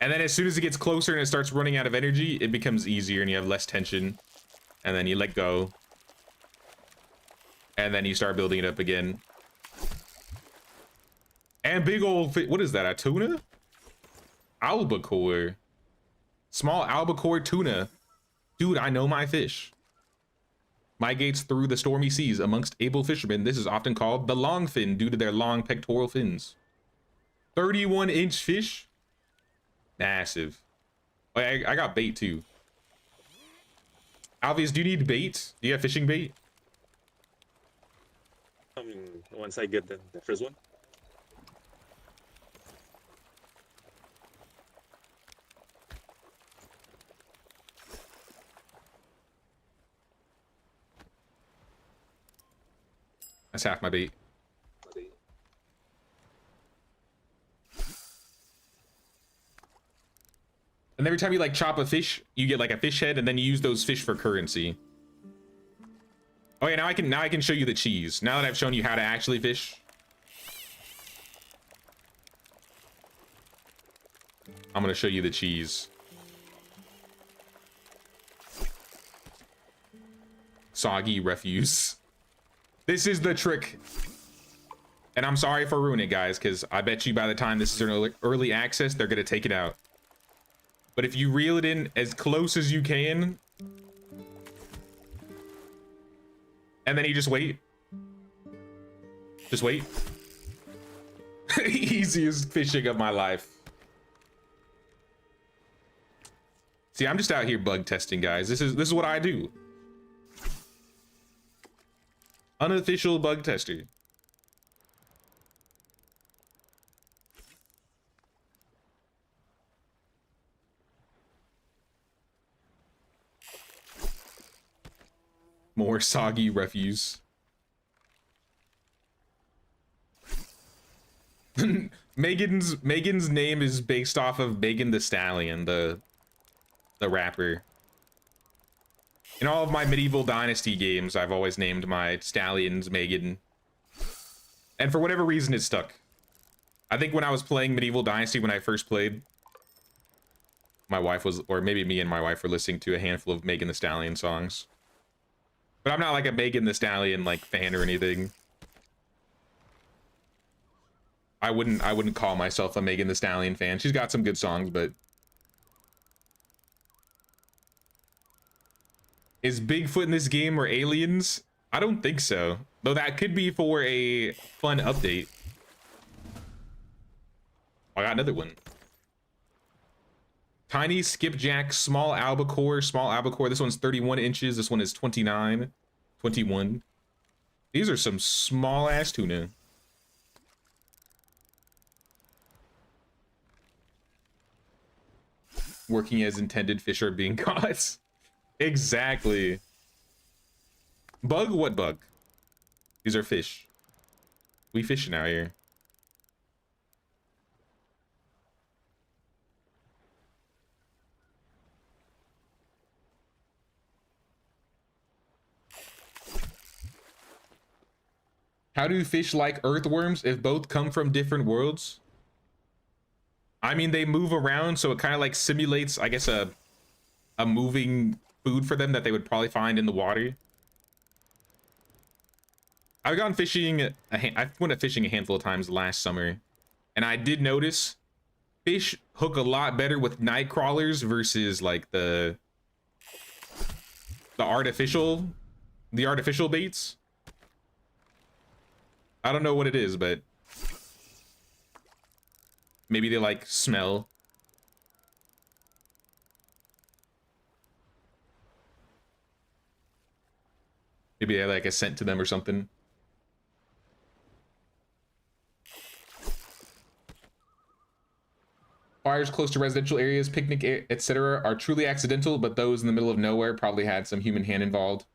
And then as soon as it gets closer and it starts running out of energy, it becomes easier and you have less tension. And then you let go. And then you start building it up again. And big old, what is that, a tuna? Albacore. Small albacore tuna. Dude, I know my fish. Migrates through the stormy seas amongst able fishermen. This is often called the longfin due to their long pectoral fins. 31-inch fish. Massive. Oh, I got bait too. Alvius, do you need bait? Do you have fishing bait? Once I get the first one. That's half my bait. And every time you like chop a fish, you get like a fish head, and then you use those fish for currency. Oh yeah, now I can show you the cheese. Now that I've shown you how to actually fish. I'm gonna show you the cheese. Soggy refuse. This is the trick. And I'm sorry for ruining it, guys, because I bet you by the time this is an early access, they're gonna take it out. But if you reel it in as close as you can, and then you just wait. Just wait. Easiest fishing of my life. See, I'm just out here bug testing, guys. This is what I do. Unofficial bug tester. More soggy refuse. Megan's name is based off of Megan Thee Stallion, the rapper. In all of my medieval dynasty games, I've always named my stallions Megan. And for whatever reason, it stuck. I think when I was playing medieval dynasty, when I first played, my wife was, or maybe me and my wife were listening to a handful of Megan Thee Stallion songs. But I'm not like a Megan Thee Stallion like fan or anything. I wouldn't call myself a Megan Thee Stallion fan. She's got some good songs, but is Bigfoot in this game or aliens? I don't think so. Though that could be for a fun update. I got another one. Tiny skipjack, small albacore, small albacore. This one's 31 inches. This one is 29, 21. These are some small ass tuna. Working as intended, fish are being caught. Exactly. Bug? What bug? These are fish. We fishing out here. How do fish like earthworms if both come from different worlds? I mean, they move around, so it kind of like simulates, I guess, a moving food for them that they would probably find in the water. I've gone fishing, I went fishing a handful of times last summer, and I did notice fish hook a lot better with night crawlers versus like the artificial baits. I don't know what it is, but maybe they like smell. Maybe they have like a scent to them or something. Fires close to residential areas, picnic, etc. are truly accidental, but those in the middle of nowhere probably had some human hand involved.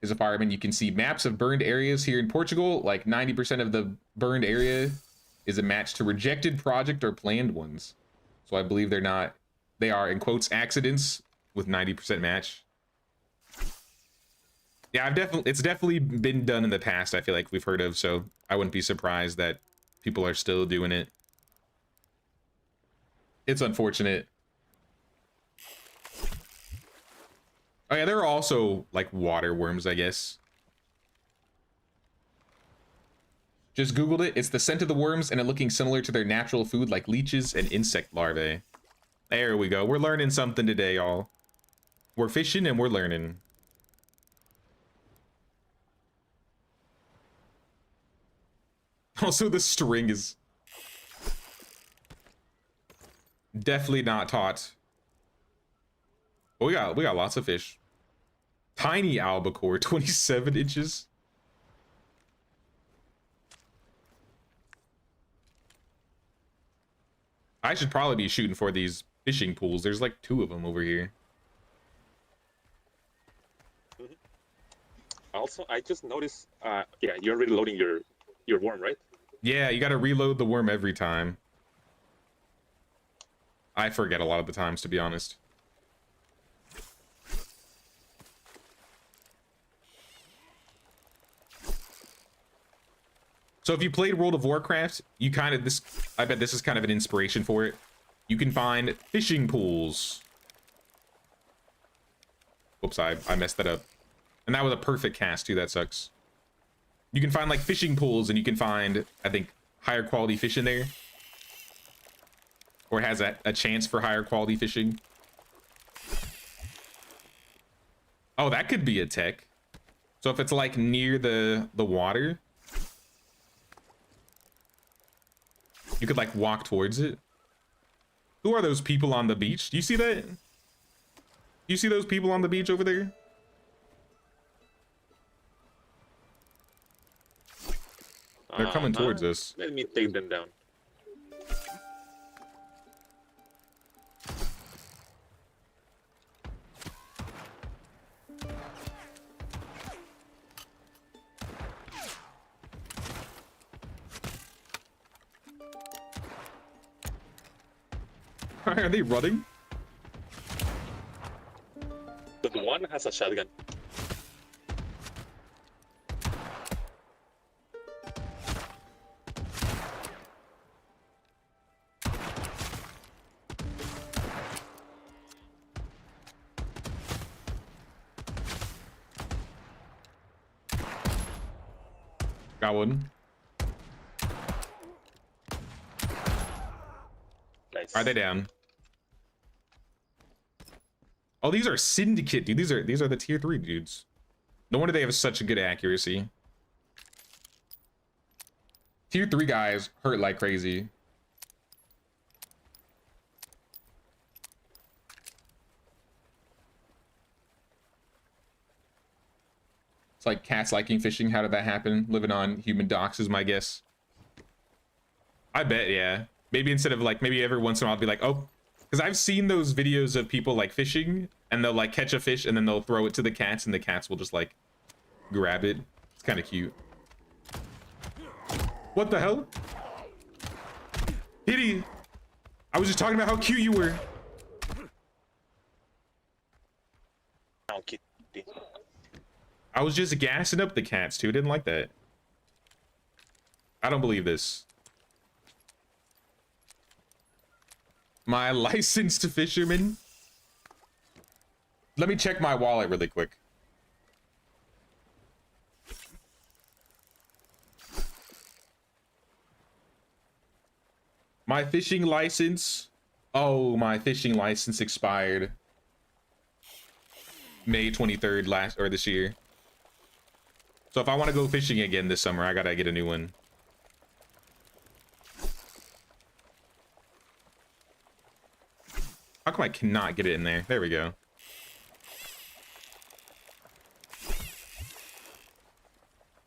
As a fireman, you can see maps of burned areas here in Portugal. Like 90% of the burned area is a match to rejected project or planned ones. So I believe they are in quotes accidents with 90% match. Yeah, it's definitely been done in the past. I feel like we've heard of, so I wouldn't be surprised that people are still doing it. It's unfortunate. Oh yeah, there are also like water worms, I guess. Just Googled it. It's the scent of the worms and it looking similar to their natural food like leeches and insect larvae. There we go. We're learning something today, y'all. We're fishing and we're learning. Also, the string is definitely not taut. But we got lots of fish. Tiny albacore, 27 inches. I should probably be shooting for these fishing pools. There's like 2 of them over here. Also, I just noticed. Yeah, you're reloading your worm, right? Yeah, you got to reload the worm every time. I forget a lot of the times, to be honest. So if you played World of Warcraft, you kind of I bet this is kind of an inspiration for it. You can find fishing pools. Oops, I messed that up. And that was a perfect cast too, that sucks. You can find like fishing pools and you can find, I think, higher quality fish in there. Or it has a chance for higher quality fishing. Oh, that could be a tech. So if it's like near the water, you could like walk towards it. Who are those people on the beach? Do you see that? Do you see those people on the beach over there? They're coming towards us. Let me take them down. Are they running? The one has a shotgun. Got one. Nice. Are they down? Oh, these are Syndicate, dude. These are the tier 3 dudes. No wonder they have such a good accuracy. Tier 3 guys hurt like crazy. It's like cats liking fishing. How did that happen? Living on human docks is my guess. I bet, yeah. Maybe instead of like, maybe every once in a while I'll be like, oh, because I've seen those videos of people like fishing and they'll like catch a fish and then they'll throw it to the cats and the cats will just like grab it. It's kind of cute. What the hell? Hitty! I was just talking about how cute you were. Down, kitty. I was just gassing up the cats too. Didn't like that. I don't believe this. My licensed fisherman. Let me check my wallet really quick. My fishing license. Oh, my fishing license expired May 23rd this year. So if I want to go fishing again this summer, I gotta get a new one. How come I cannot get it in there? There we go.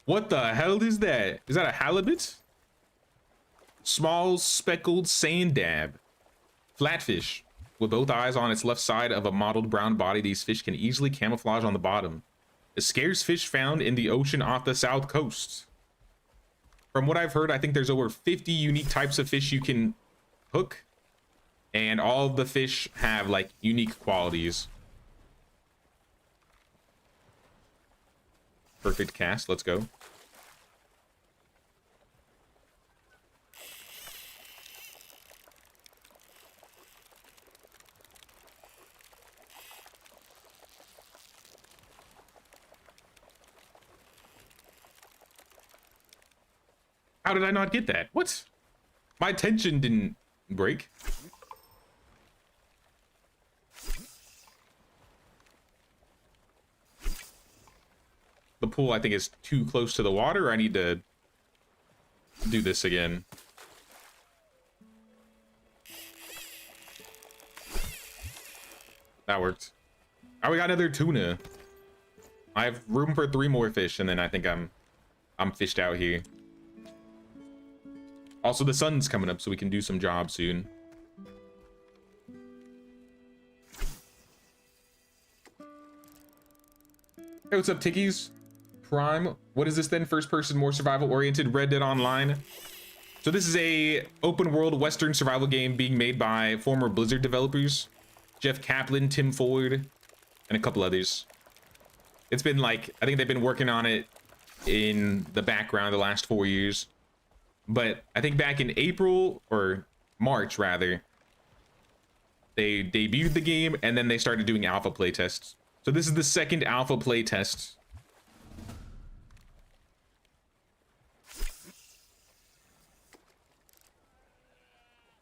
What the hell is that? Is that a halibut? Small speckled sand dab. Flatfish. With both eyes on its left side of a mottled brown body, these fish can easily camouflage on the bottom. A scarce fish found in the ocean off the south coast. From what I've heard, I think there's over 50 unique types of fish you can hook. And all of the fish have like unique qualities. Perfect cast, let's go. How did I not get that? What? My tension didn't break. The pool, I think, is too close to the water. I need to do this again. That worked. Oh, we got another tuna. I have room for 3 more fish, and then I think I'm fished out here. Also, the sun's coming up, so we can do some jobs soon. Hey, what's up, Tickies? Prime. What is this then? First person, more survival oriented Red Dead Online. So this is a open world Western survival game being made by former Blizzard developers. Jeff Kaplan, Tim Ford, and a couple others. It's been like, I think they've been working on it in the background the last 4 years. But I think back in April, or March rather, they debuted the game and then they started doing alpha playtests. So this is the second alpha playtest.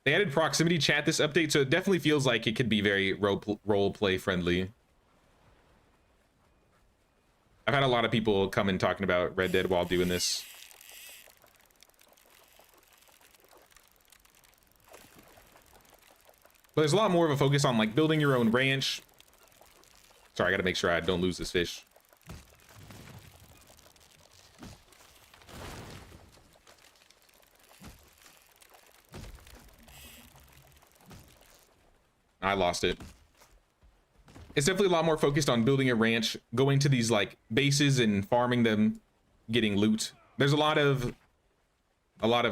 They added proximity chat this update, so it definitely feels like it could be very role play friendly. I've had a lot of people come in talking about Red Dead while doing this. But there's a lot more of a focus on like building your own ranch. Sorry, I gotta make sure I don't lose this fish. I lost it. It's definitely a lot more focused on building a ranch, going to these like bases and farming them, getting loot. There's a lot of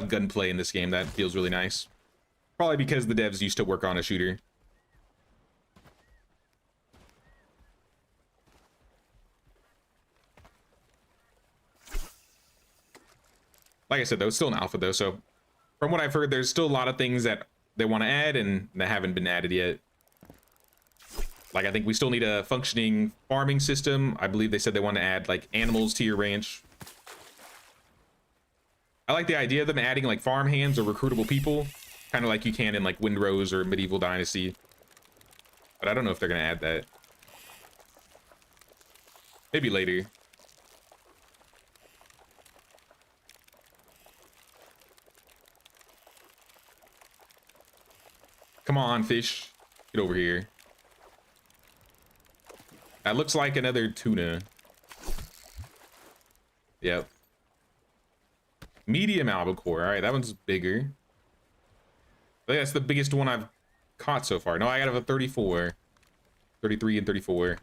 gunplay in this game that feels really nice. Probably because the devs used to work on a shooter. Like I said, though, it's still an alpha though, so from what I've heard, there's still a lot of things that they want to add and that haven't been added yet. Like, I think we still need a functioning farming system. I believe they said they want to add like animals to your ranch. I like the idea of them adding like farm hands or recruitable people, kind of like you can in like Windrose or Medieval Dynasty. But I don't know if they're gonna add that. Maybe later. Come on, fish. Get over here. That looks like another tuna. Yep. Medium albacore. All right, that one's bigger. I think that's the biggest one I've caught so far. No, I got a 34. 33 and 34.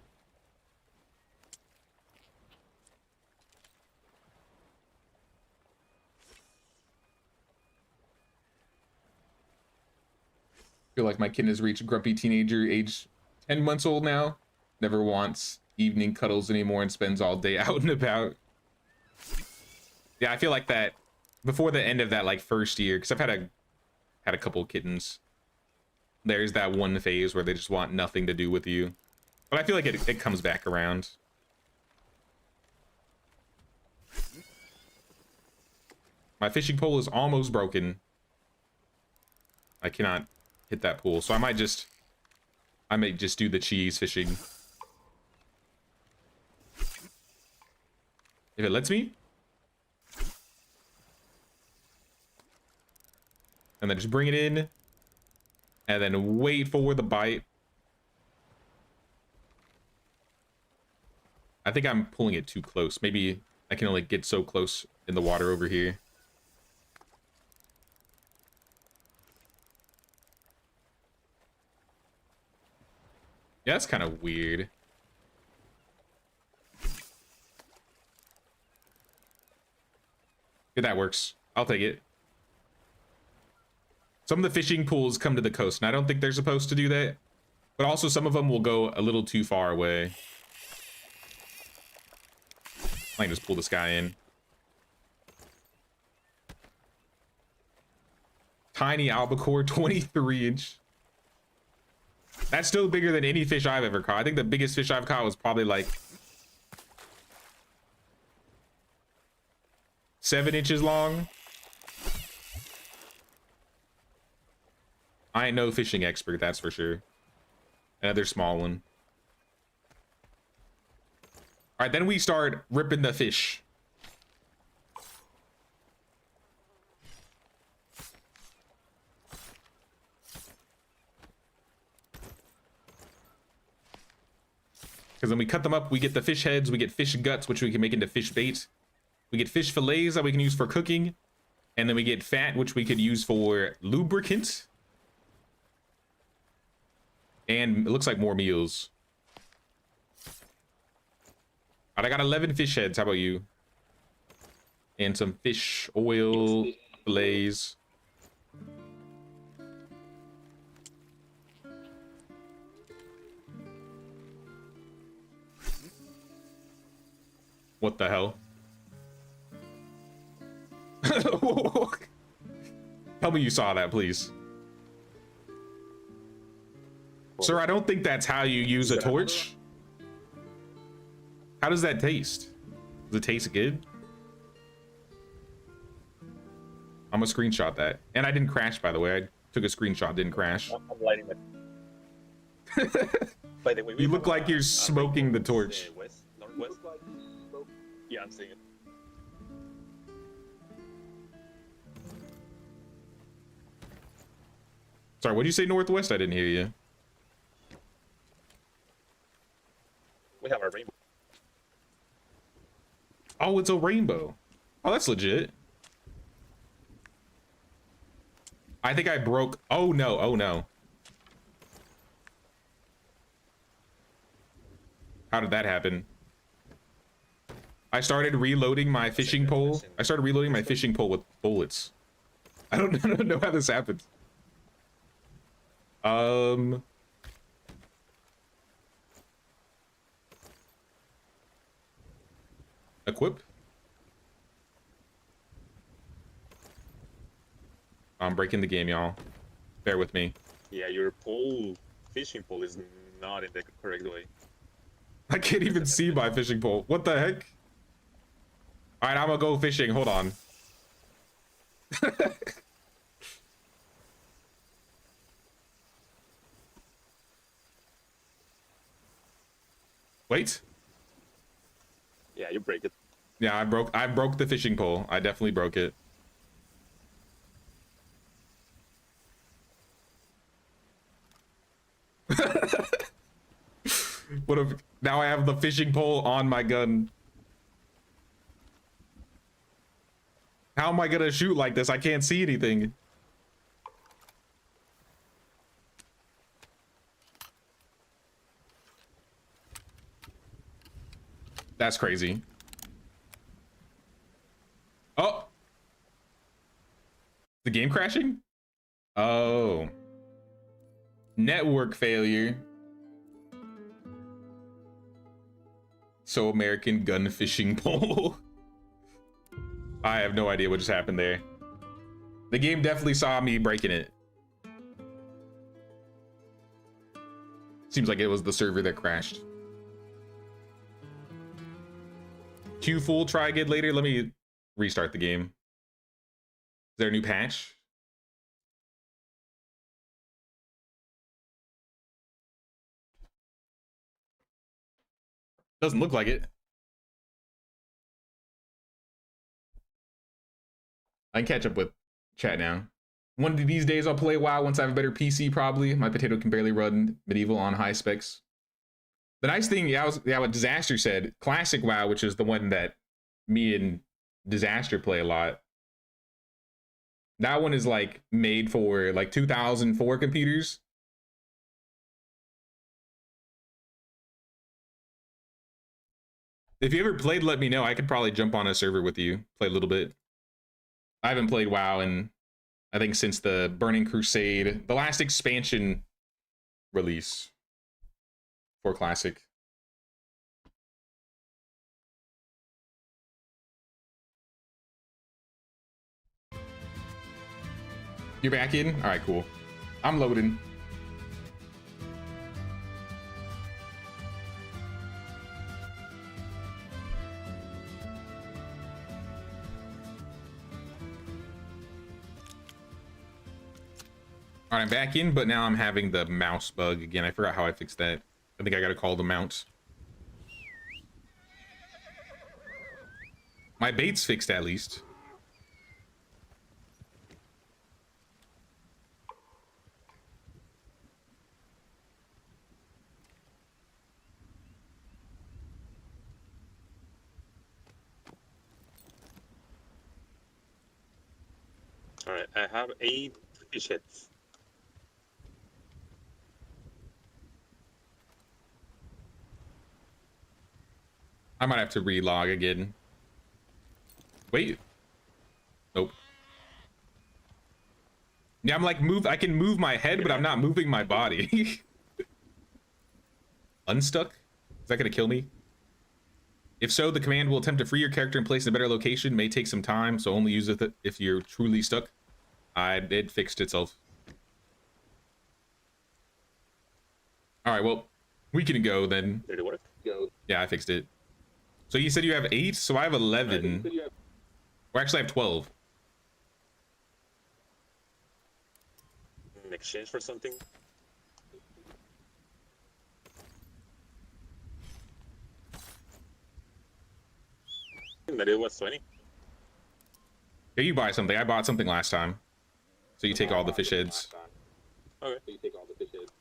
Feel like my kid has reached grumpy teenager age 10 months old now. Never wants evening cuddles anymore and spends all day out and about. Yeah, I feel like that before the end of that like first year, because I've had a couple kittens. There's that one phase where they just want nothing to do with you. But I feel like it comes back around. My fishing pole is almost broken. I cannot hit that pool, so I may just do the cheese fishing. If it lets me. And then just bring it in. And then wait for the bite. I think I'm pulling it too close. Maybe I can only get so close in the water over here. Yeah, that's kind of weird. Yeah, that works. I'll take it. Some of the fishing pools come to the coast, and I don't think they're supposed to do that. But also, some of them will go a little too far away. I can just pull this guy in. Tiny albacore, 23-inch. That's still bigger than any fish I've ever caught. I think the biggest fish I've caught was probably like 7 inches long. I ain't no fishing expert, that's for sure. Another small one. All right, then we start ripping the fish. Because when we cut them up, we get the fish heads, we get fish guts, which we can make into fish bait. We get fish fillets that we can use for cooking. And then we get fat, which we could use for lubricant. And it looks like more meals. All right, I got 11 fish heads. How about you? And some fish oil fillets. What the hell? Tell me you saw that, please. Sir, I don't think that's how you use a torch. How does that taste? Does it taste good? I'm gonna screenshot that. And I didn't crash, by the way. I took a screenshot, didn't crash. I'm lighting it. By the way, You look like you're smoking the torch. West, northwest. Yeah, I'm seeing it. Sorry, what did you say, northwest? I didn't hear you. We have our rainbow. Oh, it's a rainbow. Oh, that's legit. I think I broke. Oh no, oh no. How did that happen? I started reloading my fishing pole. I started reloading my fishing pole with bullets. I don't know how this happened. Equip. I'm breaking the game, y'all. Bear with me. Yeah, your fishing pole is not in the correct way. I can't even see my fishing pole. What the heck? All right, I'm gonna go fishing. Hold on. Wait. Yeah, you break it. Yeah, I broke the fishing pole. I definitely broke it. What if now I have the fishing pole on my gun? How am I gonna shoot like this? I can't see anything. That's crazy. Oh, the game crashing? Oh, network failure. So American gun fishing pole. I have no idea what just happened there. The game definitely saw me breaking it. Seems like it was the server that crashed. Q full, try again later. Let me restart the game. Is there a new patch? Doesn't look like it. I can catch up with chat now. One of these days I'll play WoW once I have a better PC, probably. My potato can barely run medieval on high specs. The nice thing, what Disaster said, classic WoW, which is the one that me and Disaster play a lot. That one is like made for like 2004 computers. If you ever played, let me know. I could probably jump on a server with you, play a little bit. I haven't played WoW in, I think, since the Burning Crusade, the last expansion release for Classic. You're back in? All right, cool. I'm loading. All right, I'm back in, but now I'm having the mouse bug again. I forgot how I fixed that. I think I gotta call the mount. My bait's fixed at least. All right, I have 8 fish heads. I might have to relog again. Wait. Nope. Yeah, I'm like I can move my head, but I'm not moving my body. Unstuck? Is that gonna kill me? If so, the command will attempt to free your character and place in a better location. May take some time, so only use it if you're truly stuck. It fixed itself. All right, well, we can go then. Did it work? Go. Yeah, I fixed it. So you said you have 8, so I have 11. Or actually I have 12. In exchange for something? That it was 20. Here, you buy something. I bought something last time. So you take all the fish heads. Okay. So you take all the fish heads.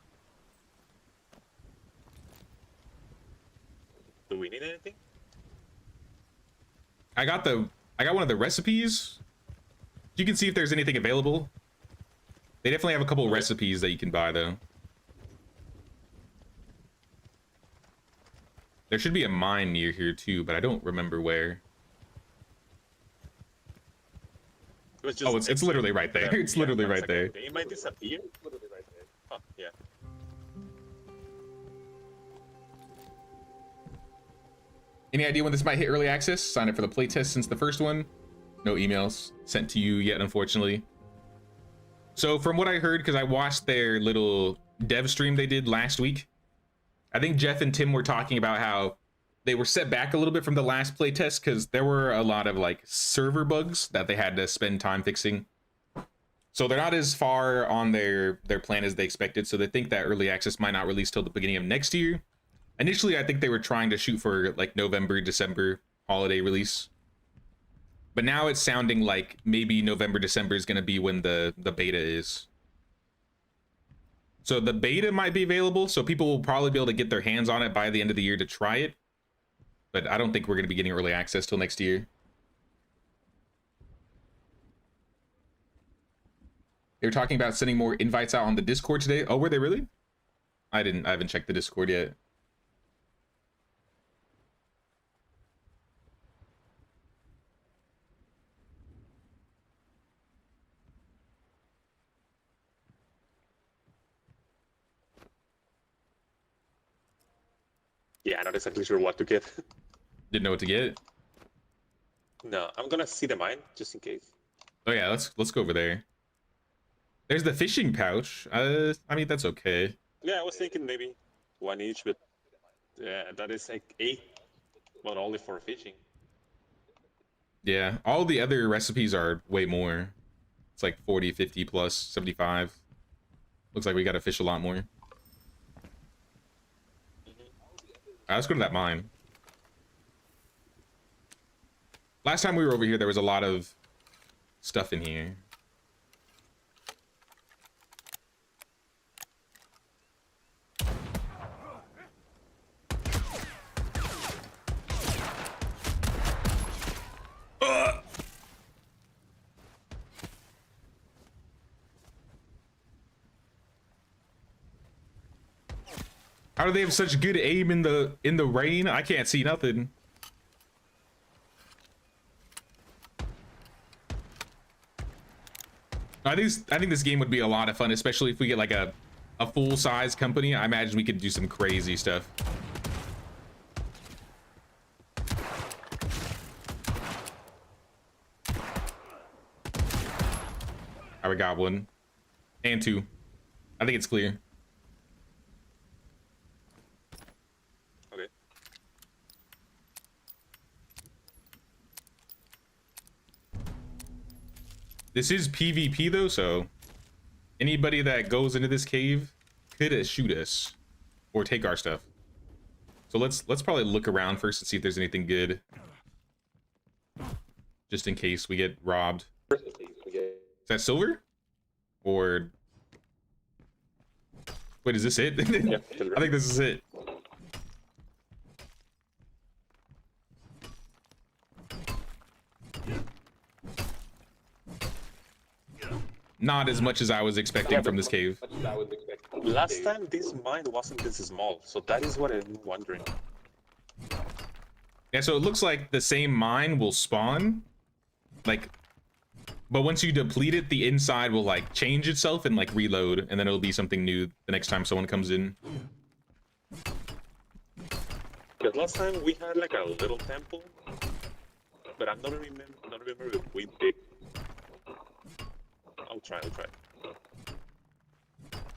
Do we need anything? I got one of the recipes. You can see if there's anything available. They definitely have a couple recipes that you can buy though. There should be a mine near here too, but I don't remember where. It was just Oh, it's literally right there. It's literally right there. It might disappear. It's literally right there. Oh, yeah. Any idea when this might hit early access? Sign up for the playtest since the first one. No emails sent to you yet, unfortunately. So from what I heard, because I watched their little dev stream they did last week, I think Jeff and Tim were talking about how they were set back a little bit from the last playtest because there were a lot of like server bugs that they had to spend time fixing. So they're not as far on their plan as they expected. So they think that early access might not release till the beginning of next year. Initially, I think they were trying to shoot for like November, December holiday release. But now it's sounding like maybe November, December is going to be when the beta is. So the beta might be available, so people will probably be able to get their hands on it by the end of the year to try it. But I don't think we're going to be getting early access till next year. They were talking about sending more invites out on the Discord today. Oh, were they really? I haven't checked the Discord yet. Yeah, not exactly sure what to get. Didn't know what to get. No, I'm gonna see the mine just in case. Oh yeah, let's go over there. There's the fishing pouch. I mean that's okay. Yeah, I was thinking maybe one each, but yeah, that is like 8, but only for fishing. Yeah, all the other recipes are way more. It's like 40, 50 plus 75. Looks like we gotta fish a lot more. Let's go to that mine. Last time we were over here, there was a lot of stuff in here. How do they have such good aim in the rain? I can't see nothing. I think this game would be a lot of fun, especially if we get like a full-size company. I imagine we could do some crazy stuff. I got 1 and 2. I think it's clear. Okay. This is PvP though, so anybody that goes into this cave could shoot us or take our stuff. So let's probably look around first and see if there's anything good, just in case we get robbed. Is that silver? Or wait, is this it? Yeah, I think this is it. Not as much as I was expecting from this cave. Last time this mine wasn't this small, so that is what I'm wondering. Yeah, so it looks like the same mine will spawn, like, but once you deplete it, the inside will like change itself and like reload, and then it'll be something new the next time someone comes in. Because last time we had like a little temple, but I'm not remember if we did. I'll try.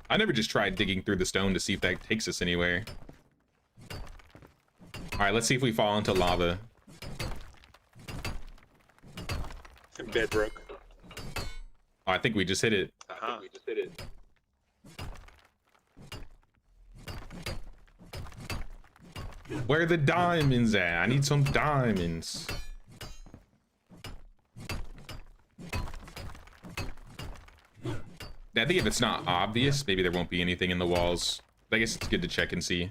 I never just tried digging through the stone to see if that takes us anywhere. All right, let's see if we fall into lava. Bedrock. Oh, I think we just hit it. Where are the diamonds at? I need some diamonds. I think if it's not obvious, maybe there won't be anything in the walls. I guess it's good to check and see.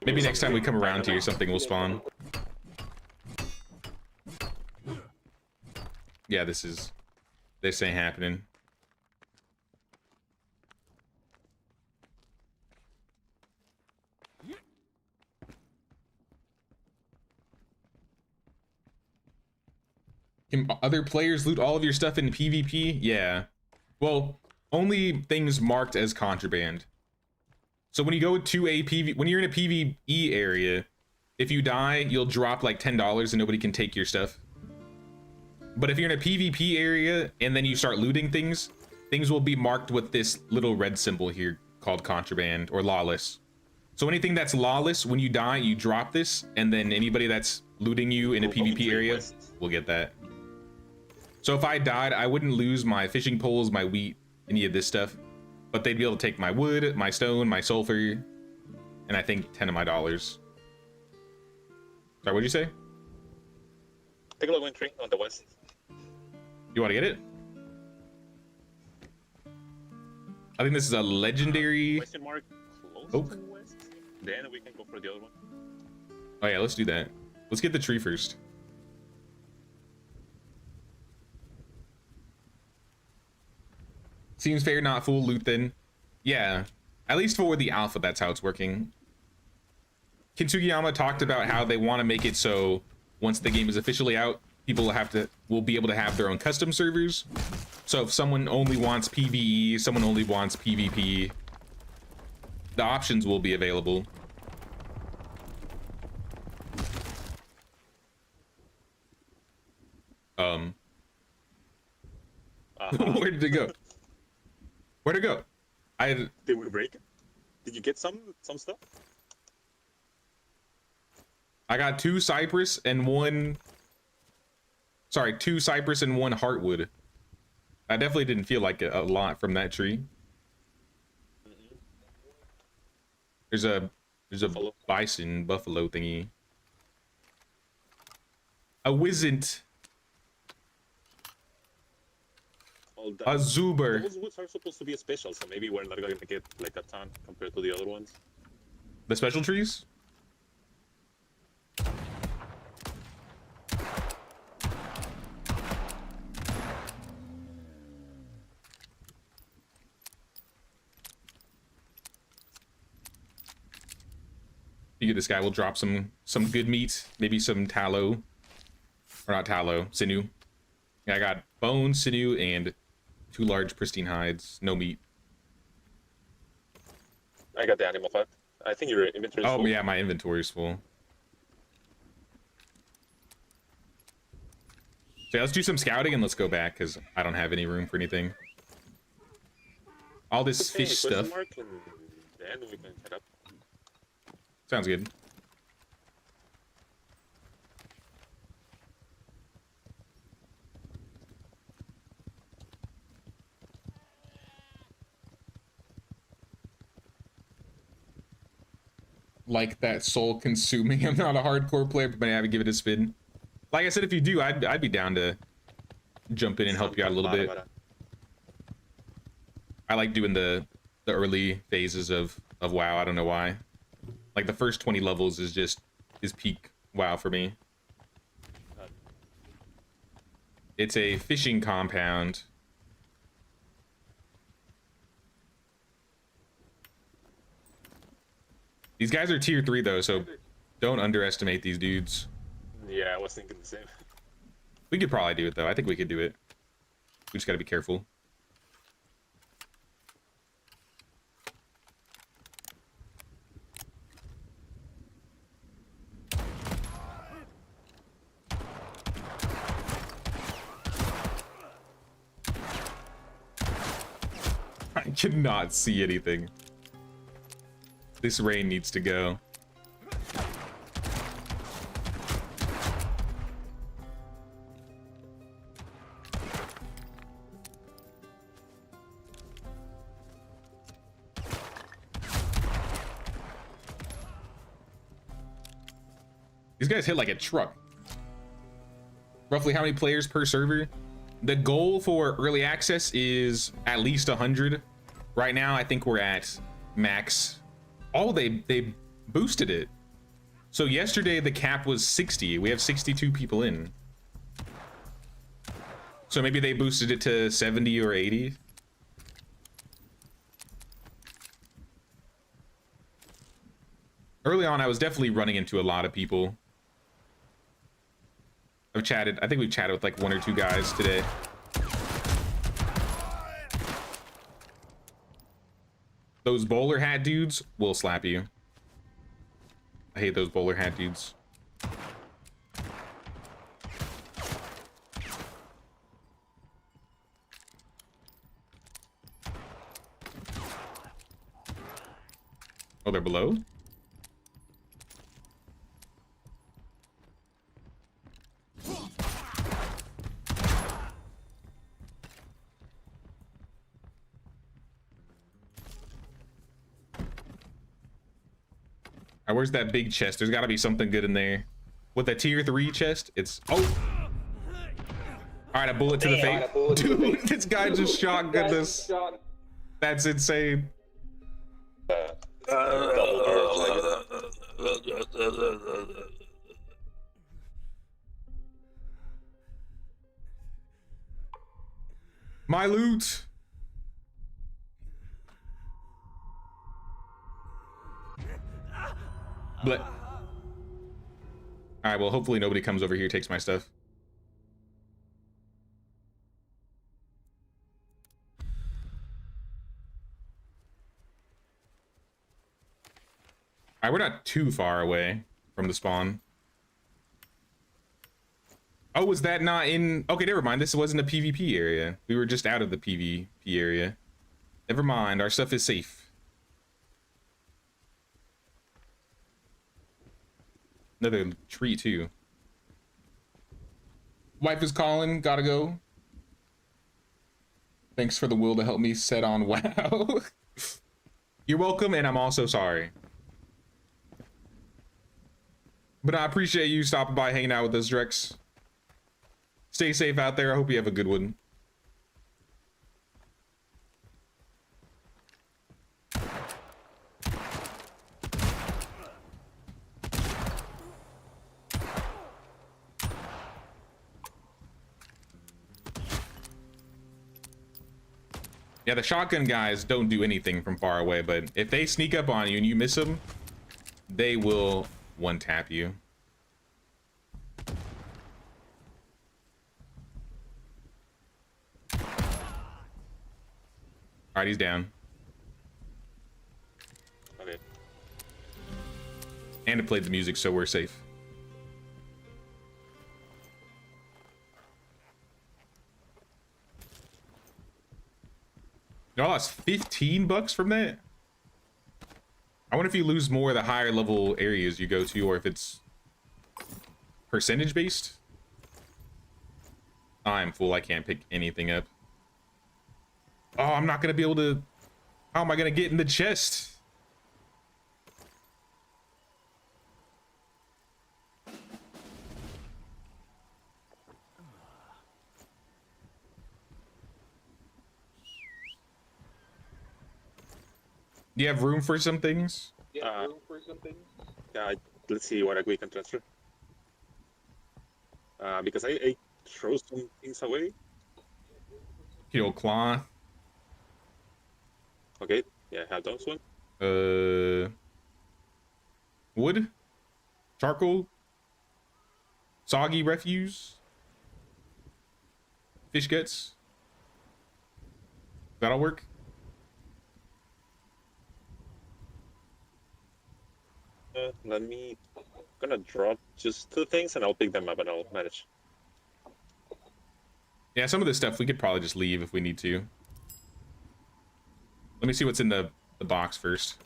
Maybe next time we come around here, something will spawn. Yeah, this ain't happening. Can other players loot all of your stuff in PvP? Yeah. Well, only things marked as contraband. So when you go to a when you're in a PvE area, if you die, you'll drop like $10 and nobody can take your stuff. But if you're in a PvP area and then you start looting things, things will be marked with this little red symbol here called contraband or lawless. So anything that's lawless, when you die, you drop this, and then anybody that's looting you in a PvP area will get that. So if I died, I wouldn't lose my fishing poles, my wheat, any of this stuff, but they'd be able to take my wood, my stone, my sulfur, and I think 10 of my dollars. Sorry, what'd you say? Take a look at tree on the west. You want to get it? I think this is a legendary Question mark close oak. to the west. Then we can go for the other one. Oh yeah, let's do that. Let's get the tree first. Seems fair, not full loot then. Yeah, at least for the alpha, that's how it's working. Kintugiyama talked about how they want to make it so once the game is officially out, people will be able to have their own custom servers. So if someone only wants PvE, someone only wants PvP, the options will be available. Where did it go? Where'd it go? Did we break it? Did you get some stuff? I got 2 cypress and 1. Sorry, 2 cypress and 1 heartwood. I definitely didn't feel like a lot from that tree. There's a bison buffalo thingy. A wizened. A zuber. Those woods are supposed to be special, so maybe we're not going to get like a ton compared to the other ones. The special trees? You get this guy, will drop some good meat, maybe some tallow. Or not tallow, sinew. Yeah, I got bone, sinew, and 2 large pristine hides. No meat. I got the animal fat. I think your inventory is Oh full. yeah, my inventory is full. So yeah, let's do some scouting and let's go back because I don't have any room for anything. All this Okay, fish question stuff. mark, and then we can head up. Sounds good. like that soul consuming. I'm not a hardcore player, but I would give it a spin. Like I said, if you do, I'd be down to jump in and help you out a little bit. I like doing the early phases of WoW. I don't know why. Like the first 20 levels is peak WoW for me. It's a fishing compound. These guys are tier 3 though, so don't underestimate these dudes. Yeah, I was thinking the same. We could probably do it though. I think we could do it. We just gotta be careful. I cannot see anything. This rain needs to go. These guys hit like a truck. Roughly how many players per server? The goal for early access is at least 100. Right now, I think we're at max. Oh, they boosted it. So yesterday the cap was 60. We have 62 people in. So maybe they boosted it to 70 or 80. Early on, I was definitely running into a lot of people. I think we've chatted with like 1 or 2 guys today. Those bowler hat dudes will slap you. I hate those bowler hat dudes. Oh, they're below? Alright, where's that big chest? There's gotta be something good in there. With a tier 3 chest, it's... Oh! Alright, a bullet to the face. Dude, this guy just shotgunned us. That's insane. My loot! But all right, well, hopefully nobody comes over here, takes my stuff. All right, we're not too far away from the spawn. Oh, was that not in? Okay, never mind. This wasn't a PvP area. We were just out of the PvP area. Never mind. Our stuff is safe. Another tree too. Wife is calling, gotta go. Thanks for the will to help me set on WoW. You're welcome, and I'm also sorry. But I appreciate you stopping by, hanging out with us, Drex. Stay safe out there. I hope you have a good one. Yeah, the shotgun guys don't do anything from far away, but if they sneak up on you and you miss them, they will one-tap you. All right, he's down. Okay. And it played the music, so we're safe. Y'all lost 15 bucks from that? I wonder if you lose more the higher level areas you go to, or if it's percentage based. I'm full. I can't pick anything up. Oh, I'm not gonna be able to. How am I gonna get in the chest? Do you have room for some things? Yeah, let's see what we can transfer. Because I throw some things away. Kill cloth. Okay, yeah, I have those one. Wood, charcoal, soggy refuse, fish guts. That'll work. Let me. I'm gonna drop just 2 things and I'll pick them up and I'll manage. Yeah, some of this stuff we could probably just leave if we need to. Let me see what's in the box first.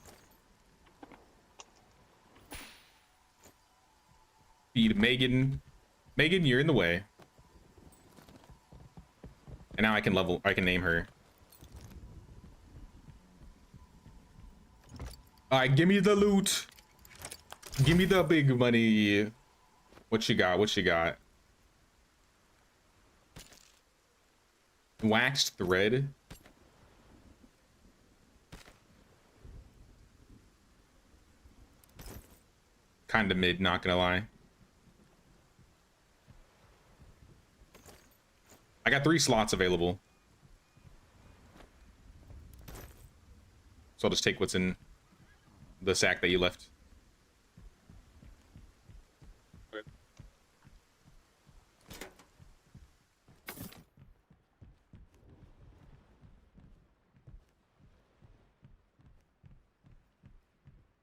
Feed Megan. Megan, you're in the way. And now I can name her. Alright, give me the loot. Give me the big money. What you got? What you got? Waxed thread. Kinda mid, not gonna lie. I got 3 slots available. So I'll just take what's in the sack that you left. Okay.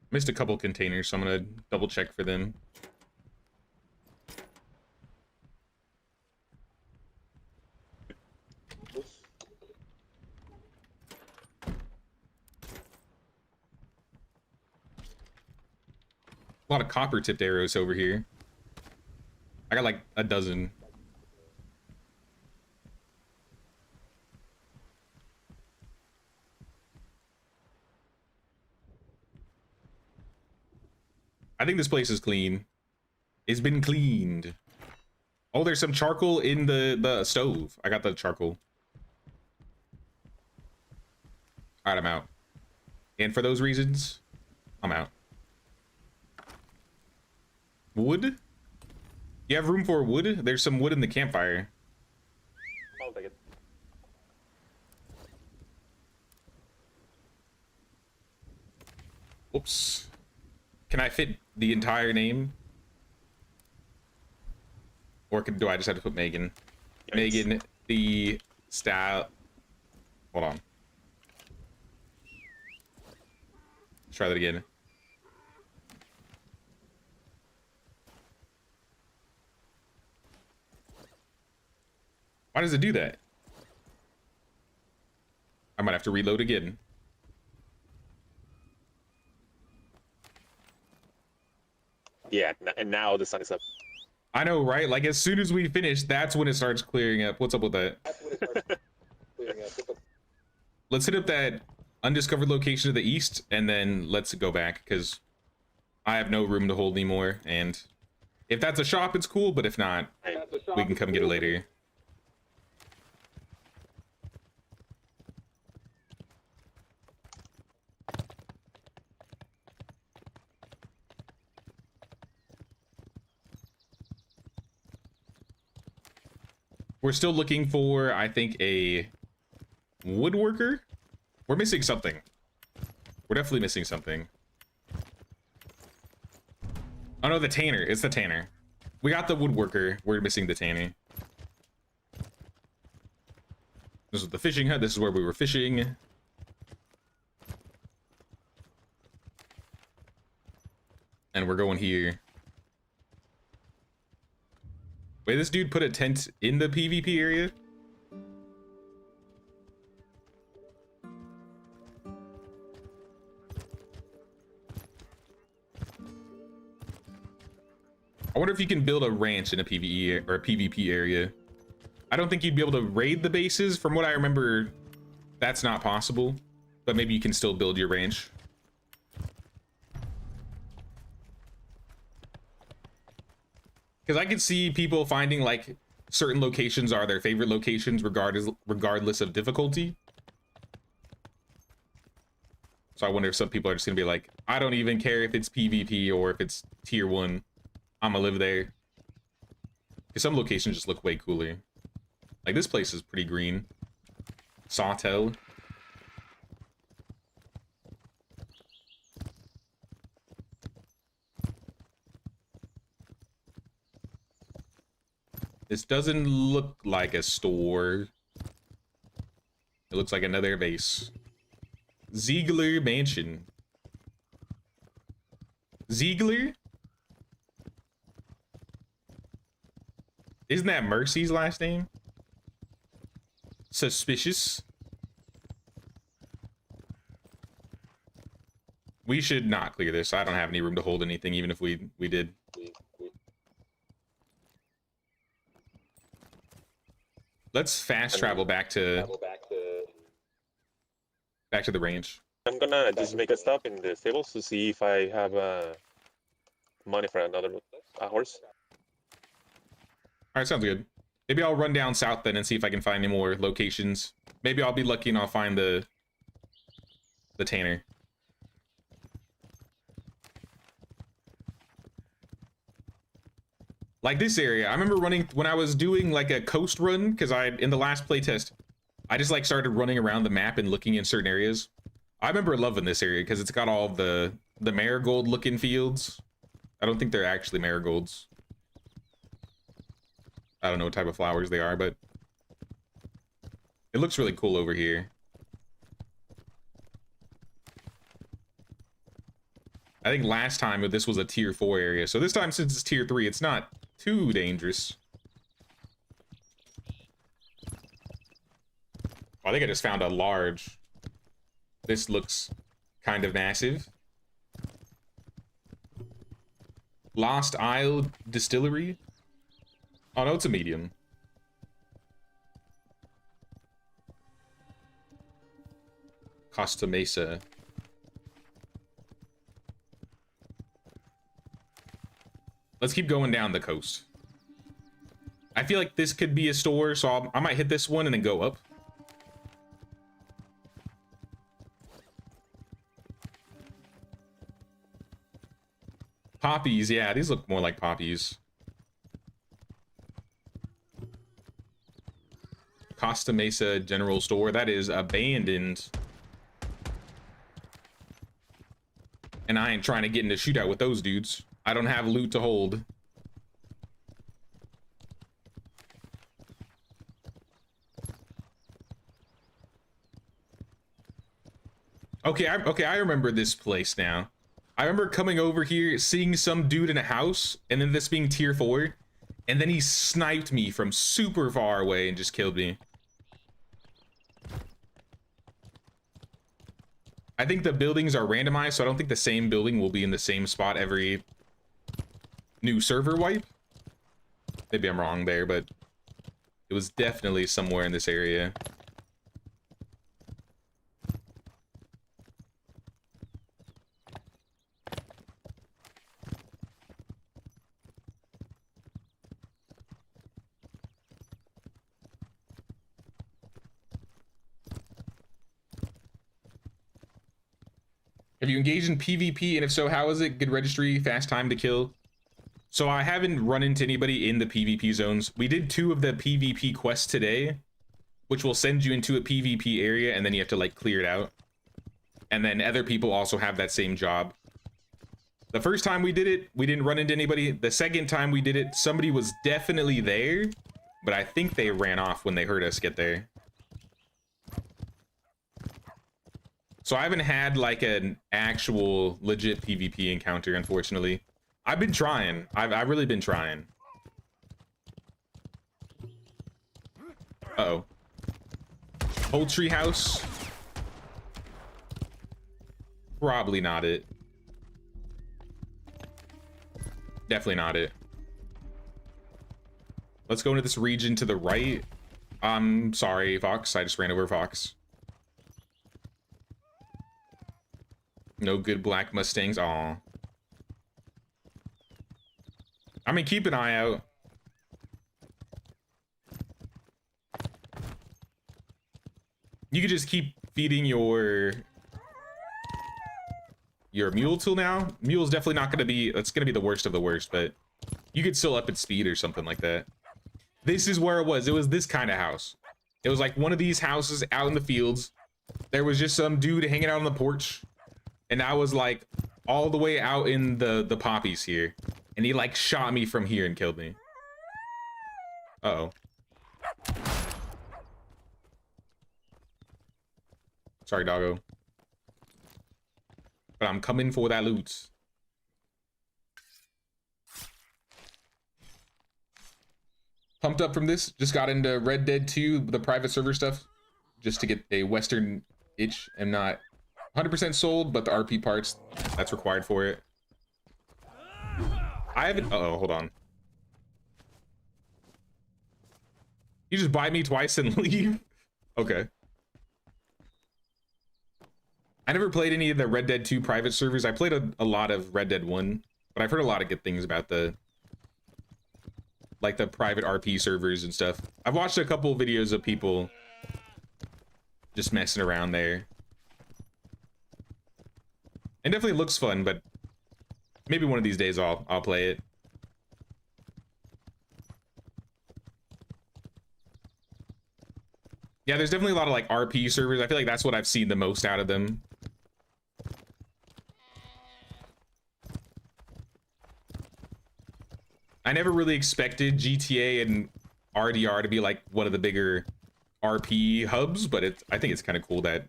Missed a couple containers, so I'm gonna double check for them. A lot of copper tipped arrows over here. I got like a dozen. I think this place is clean. It's been cleaned. Oh, there's some charcoal in the stove. I got the charcoal. All right, I'm out. And for those reasons, I'm out. Wood? You have room for wood? There's some wood in the campfire. I'll take it. Oops. Can I fit the entire name? Or do I just have to put Megan? Yikes. Megan, the style. Hold on. Let's try that again. Why does it do that? I might have to reload again. Yeah, and now the sun is up. I know, right? Like, as soon as we finish, that's when it starts clearing up. What's up with that? Let's hit up that undiscovered location to the east, and then let's go back, because I have no room to hold anymore, and if that's a shop, it's cool, but if not, we can come get it later. We're still looking for, I think, a woodworker. We're missing something. We're definitely missing something. Oh no, the tanner. It's the tanner. We got the woodworker. We're missing the tanner. This is the fishing hut. This is where we were fishing. And we're going here. Wait, this dude put a tent in the PvP area? I wonder if you can build a ranch in a PvE or a PvP area. I don't think you'd be able to raid the bases. From what I remember, that's not possible. But maybe you can still build your ranch. Because I could see people finding like certain locations are their favorite locations regardless of difficulty. So So I wonder if some people are just gonna be like, I don't even care if it's PvP or if it's tier 1. I'm gonna live there. Because some locations just look way cooler. Like this place is pretty green. Sawtell. This doesn't look like a store. It looks like another base. Ziegler Mansion. Ziegler? Isn't that Mercy's last name? Suspicious. We should not clear this. I don't have any room to hold anything, even if we did. Let's fast travel back to the range. I'm gonna just make a stop in the stables to see if I have money for another horse. All right, sounds good. Maybe I'll run down south then and see if I can find any more locations. Maybe I'll be lucky and I'll find the tanner. Like this area, I remember running when I was doing like a coast run, because in the last playtest, I just like started running around the map and looking in certain areas. I remember loving this area because it's got all the marigold looking fields. I don't think they're actually marigolds. I don't know what type of flowers they are, but it looks really cool over here. I think last time this was a tier 4 area, so this time since it's tier 3, it's not too dangerous. I think I just found a large. This looks kind of massive. Lost Isle Distillery. Oh no, it's a medium. Costa Mesa. Let's keep going down the coast. I feel like this could be a store, so I might hit this one and then go up. Poppies, yeah, these look more like poppies. Costa Mesa General Store, that is abandoned. And I ain't trying to get into shootout with those dudes. I don't have loot to hold. Okay, I remember this place now. I remember coming over here, seeing some dude in a house, and then this being tier 4, and then he sniped me from super far away and just killed me. I think the buildings are randomized, so I don't think the same building will be in the same spot every new server wipe. Maybe I'm wrong there, but it was definitely somewhere in this area. Have you engaged in PvP, and if so, how is it? Good registry, fast time to kill? So I haven't run into anybody in the PvP zones. We did 2 of the PvP quests today, which will send you into a PvP area, and then you have to like clear it out. And then other people also have that same job. The first time we did it, we didn't run into anybody. The second time we did it, somebody was definitely there, but I think they ran off when they heard us get there. So I haven't had like an actual legit PvP encounter, unfortunately. I've been trying. I've really been trying. Uh-oh. Poultry house? Probably not it. Definitely not it. Let's go into this region to the right. I'm sorry, Fox. I just ran over Fox. No good black Mustangs. Aw. I mean, keep an eye out. You could just keep feeding your you're a mule tool now. Mule's definitely not going to be, it's going to be the worst of the worst, but you could still up its speed or something like that. This is where it was this kind of house. It was like one of these houses out in the fields. There was just some dude hanging out on the porch, and I was like all the way out in the poppies here, and he like shot me from here and killed me. Uh-oh. Sorry, doggo. But I'm coming for that loot. Pumped up from this. Just got into Red Dead 2, the private server stuff, just to get a Western itch. I'm not 100% sold, but the RP parts, that's required for it. I haven't... Uh-oh, hold on. You just buy me twice and leave? Okay. I never played any of the Red Dead 2 private servers. I played a lot of Red Dead 1, but I've heard a lot of good things about the private RP servers and stuff. I've watched a couple of videos of people just messing around there. It definitely looks fun, but maybe one of these days I'll play it. Yeah, there's definitely a lot of like RP servers. I feel like that's what I've seen the most out of them. I never really expected GTA and RDR to be like one of the bigger RP hubs, but I think it's kind of cool that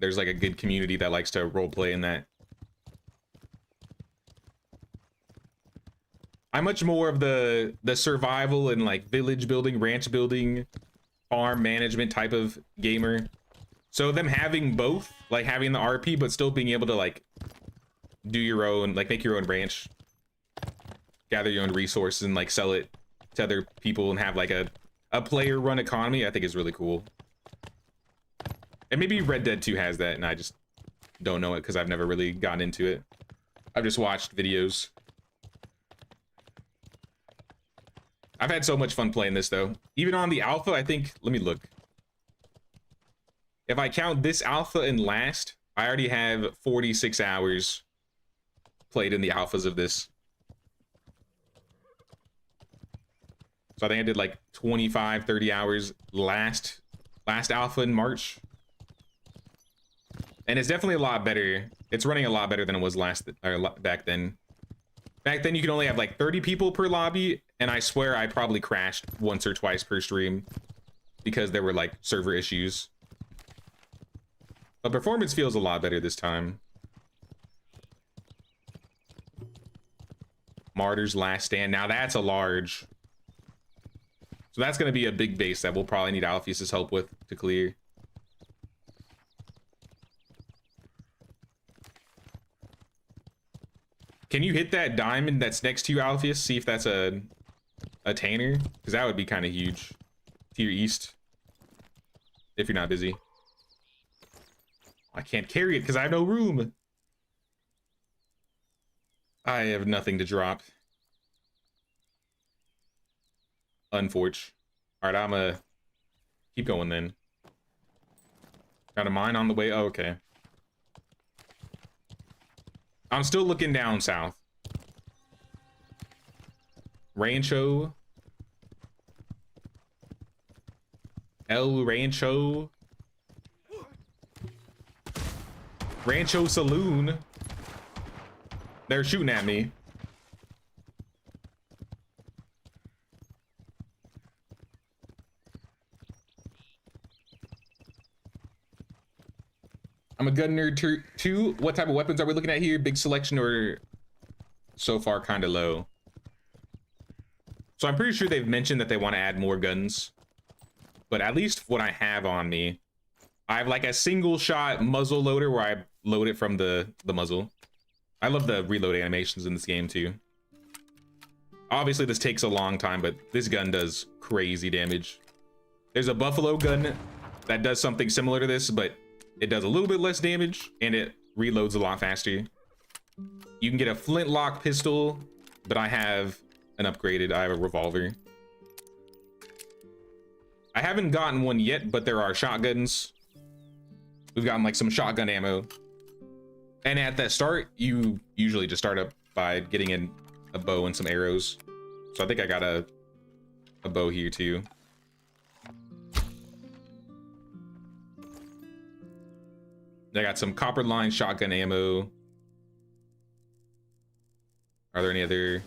there's like a good community that likes to roleplay in that. I'm much more of the survival and like village building, ranch building, farm management type of gamer. So them having both, like having the RP but still being able to like do your own, like make your own ranch, gather your own resources and like sell it to other people and have like a player run economy, I think is really cool. And maybe Red Dead 2 has that and I just don't know it because I've never really gotten into it. I've just watched videos. I've had so much fun playing this though. Even on the alpha, I think, let me look. If I count this alpha and last, I already have 46 hours played in the alphas of this. So I think I did like 25, 30 hours last alpha in March. And it's definitely a lot better. It's running a lot better than it was back then. Back then you could only have like 30 people per lobby, and I swear I probably crashed once or twice per stream because there were like server issues. But performance feels a lot better this time. Martyr's Last Stand. Now that's a large. So that's going to be a big base that we'll probably need Alpheus's help with to clear. Can you hit that diamond that's next to you, Alpheus? See if that's a Tanner? Because that would be kind of huge. To your east. If you're not busy. I can't carry it because I have no room. I have nothing to drop. Unfortunate. All right, I'm gonna keep going then. Got a mine on the way. Oh, okay. I'm still looking down south. Rancho. El Rancho. Rancho Saloon. They're shooting at me. I'm a gun nerd too. What type of weapons are we looking at here? Big selection or so far kind of low? So I'm pretty sure they've mentioned that they want to add more guns. But at least what I have on me, I have like a single shot muzzle loader where I load it from the muzzle. I love the reload animations in this game too. Obviously this takes a long time, but this gun does crazy damage. There's a buffalo gun that does something similar to this, but it does a little bit less damage and it reloads a lot faster. You can get a flintlock pistol, but I have a revolver. I haven't gotten one yet, but there are shotguns. We've gotten like some shotgun ammo. And at that start, you usually just start up by getting in a bow and some arrows. So I think I got a bow here too. I got some copper line shotgun ammo. Are there any other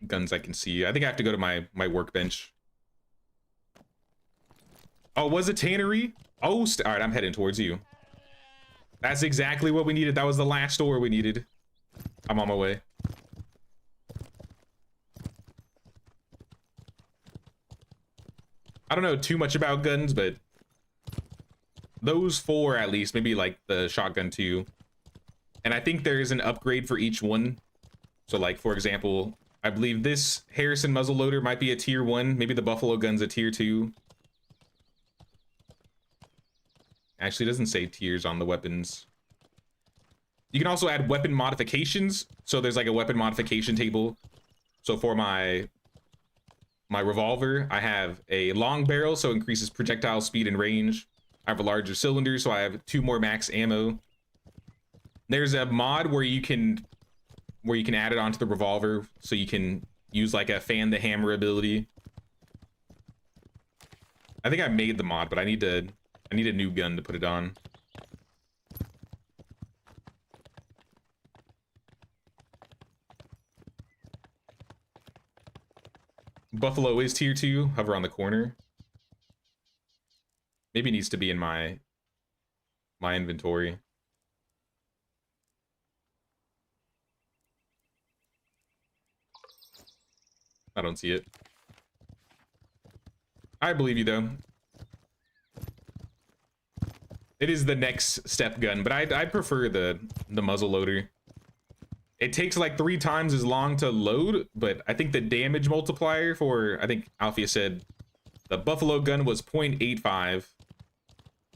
guns I can see? I think I have to go to my workbench. Oh, was it tannery? Oh, all right, I'm heading towards you. That's exactly what we needed. That was the last store we needed. I'm on my way. I don't know too much about guns, but those 4 at least, maybe like the shotgun 2. And I think there is an upgrade for each one. So like, for example, I believe this Harrison muzzleloader might be a tier 1. Maybe the Buffalo gun's a tier 2. Actually, it doesn't say tiers on the weapons. You can also add weapon modifications. So there's like a weapon modification table. So for my revolver, I have a long barrel, so increases projectile speed and range. I have a larger cylinder, so I have 2 more max ammo. There's a mod where you can add it onto the revolver, so you can use like a fan the hammer ability. I think I made the mod, but I need a new gun to put it on. Buffalo is tier 2. Hover on the corner. Maybe it needs to be in my inventory. I don't see it. I believe you though. It is the next step gun, but I prefer the muzzle loader. It takes like 3 times as long to load, but I think the damage multiplier for, I think Alfia said the Buffalo gun was 0.85,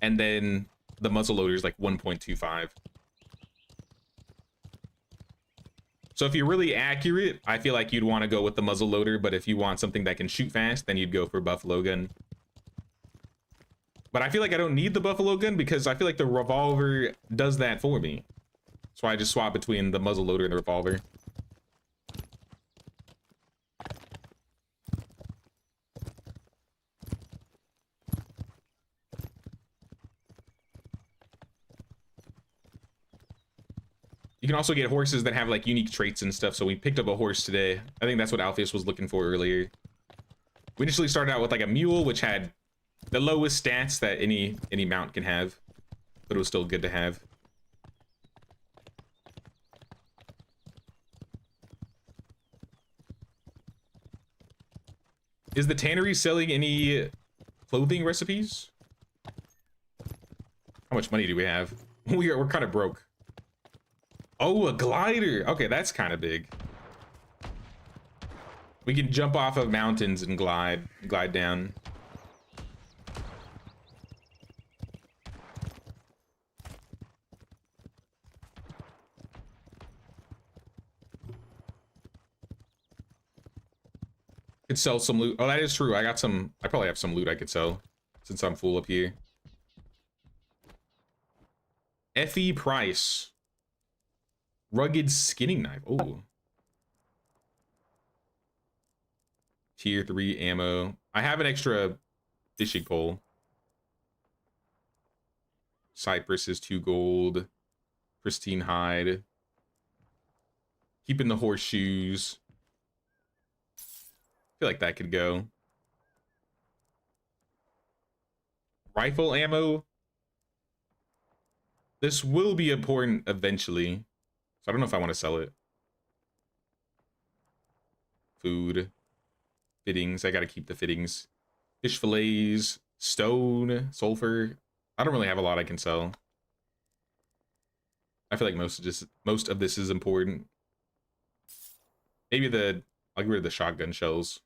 and then the muzzle loader is like 1.25. So if you're really accurate, I feel like you'd want to go with the muzzle loader, but if you want something that can shoot fast, then you'd go for Buffalo gun. But I feel like I don't need the Buffalo gun because I feel like the revolver does that for me. So I just swap between the muzzle loader and the revolver. You can also get horses that have like unique traits and stuff. So we picked up a horse today. I think that's what Alpheus was looking for earlier. We initially started out with like a mule, which had the lowest stats that any mount can have, but it was still good to have. Is the tannery selling any clothing recipes? How much money do we have? We're kind of broke. Oh, a glider. Okay, that's kind of big. We can jump off of mountains and glide down. Could sell some loot. Oh, that is true. I probably have some loot I could sell since I'm full up here. Fe price. Rugged skinning knife. Oh. Tier 3 ammo. I have an extra fishing pole. Cypress is 2 gold. Pristine hide. Keeping the horseshoes. I feel like that could go. Rifle ammo. This will be important eventually. So I don't know if I want to sell it. Food. Fittings. I got to keep the fittings. Fish fillets. Stone. Sulfur. I don't really have a lot I can sell. I feel like most of this is important. Maybe I'll get rid of the shotgun shells.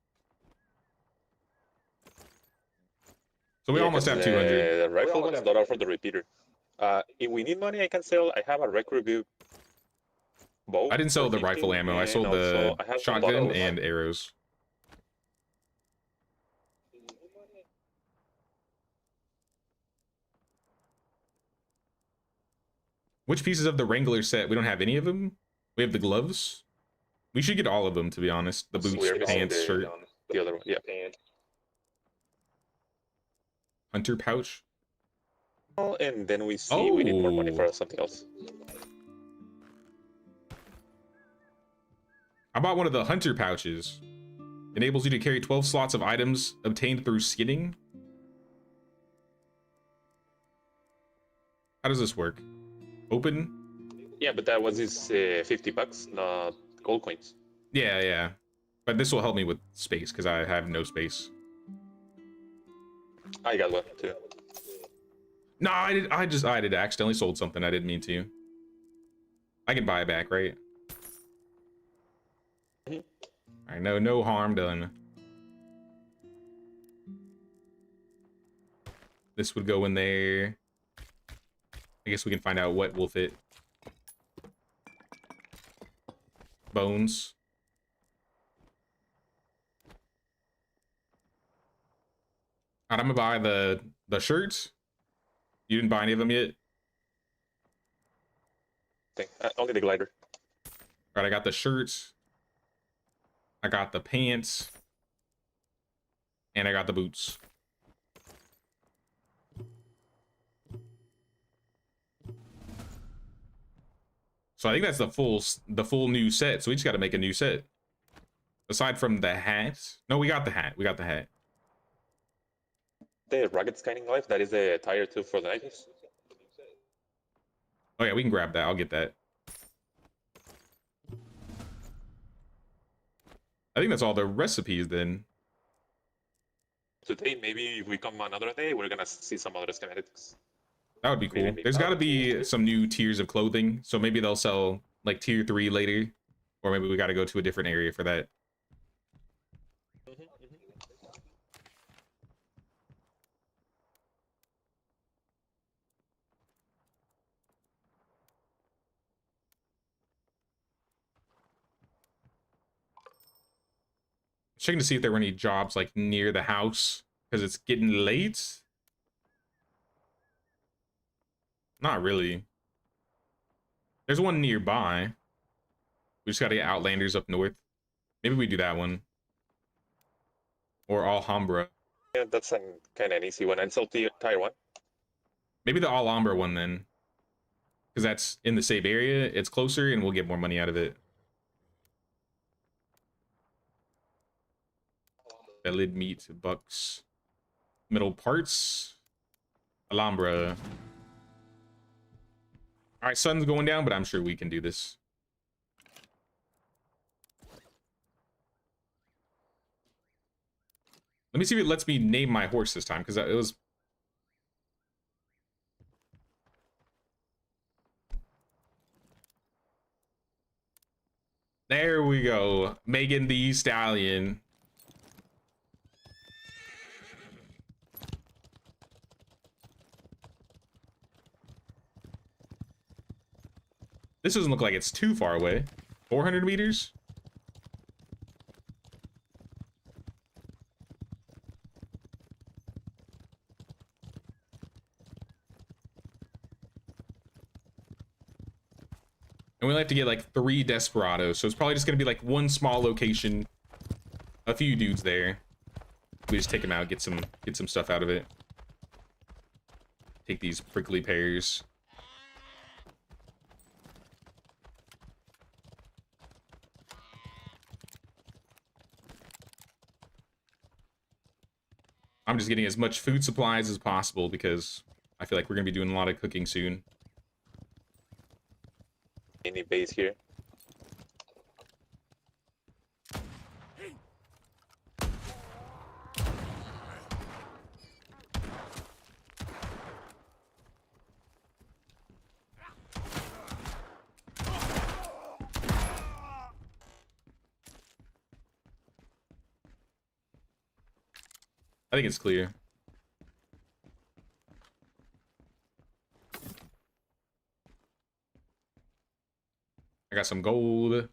So we almost have 200. The rifle ones that are for the repeater. If we need money, I can sell. I have a rec review bow. I didn't sell the 15, rifle ammo. I sold the shotgun and arrows. Which pieces of the Wrangler set? We don't have any of them. We have the gloves. We should get all of them, to be honest. The boots, We're missing pants, shirt, the other one. Yeah. hunter pouch. And then we see we need more money Oh. for something else. I bought one of the hunter pouches. Enables you to carry 12 slots of items obtained through skinning. How does this work? Open? Yeah, but that was his $50, not gold coins. Yeah. But this will help me with space because I have no space. I got one too. No, I did accidentally sold something. I didn't mean to. I can buy it back, right? Mhm. I know, no harm done. This would go in there. I guess we can find out what will fit. Bones. Alright, I'm gonna buy the shirts. You didn't buy any of them yet? Only the glider. Alright, I got the shirts. I got the pants. And I got the boots. So I think that's the full new set. So we just got to make a new set. Aside from the hat. No, we got the hat. We got the hat. The rugged scanning knife, that is the tire too for the knives. Oh yeah, we can grab that. I'll get that. I think that's all the recipes then. Today, maybe if we come another day, we're gonna see some other schematics. That would be cool. Maybe. There's got to be some new tiers of clothing. So maybe they'll sell like tier 3 later. Or maybe we got to go to a different area for that. Checking to see if there were any jobs like near the house because it's getting late. Not really. There's one nearby. We just gotta get Outlanders up north. Maybe we do that one. Or Alhambra. Yeah, that's kind of an easy one. And so tire one. Maybe the Alhambra one then. Because that's in the same area. It's closer and we'll get more money out of it. Bellied meat, bucks. Middle parts. Alhambra. Alright, sun's going down, but I'm sure we can do this. Let me see if it lets me name my horse this time, because it was... There we go. Megan the Stallion. This doesn't look like it's too far away. 400 meters? And we like to get like 3 desperados, so it's probably just gonna be like one small location, a few dudes there. We just take them out, get some stuff out of it. Take these prickly pears. I'm just getting as much food supplies as possible because I feel like we're gonna be doing a lot of cooking soon. Any base here. I think it's clear. I got some gold.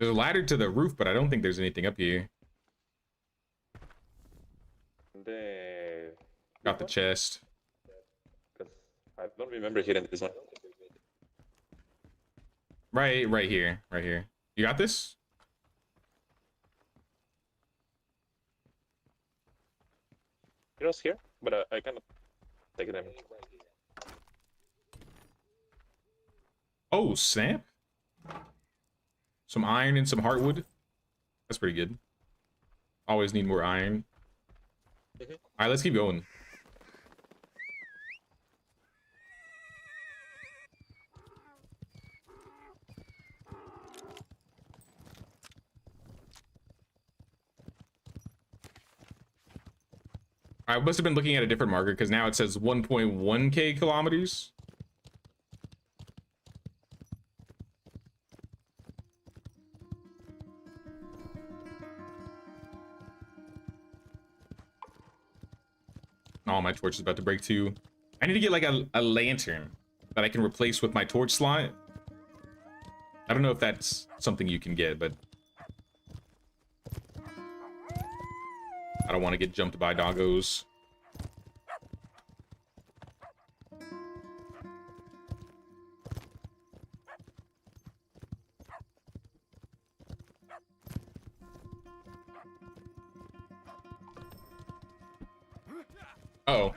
There's a ladder to the roof, but I don't think there's anything up here. Got the chest. Because I don't remember hitting this one. Right here. You got this? Heroes here, but I cannot take them. Oh, snap. Some iron and some heartwood. That's pretty good. Always need more iron. All right, let's keep going. I must have been looking at a different marker because now it says 1.1k kilometers. Oh, my torch is about to break too. I need to get like a lantern that I can replace with my torch slot. I don't know if that's something you can get, but I don't want to get jumped by doggos. Uh-oh.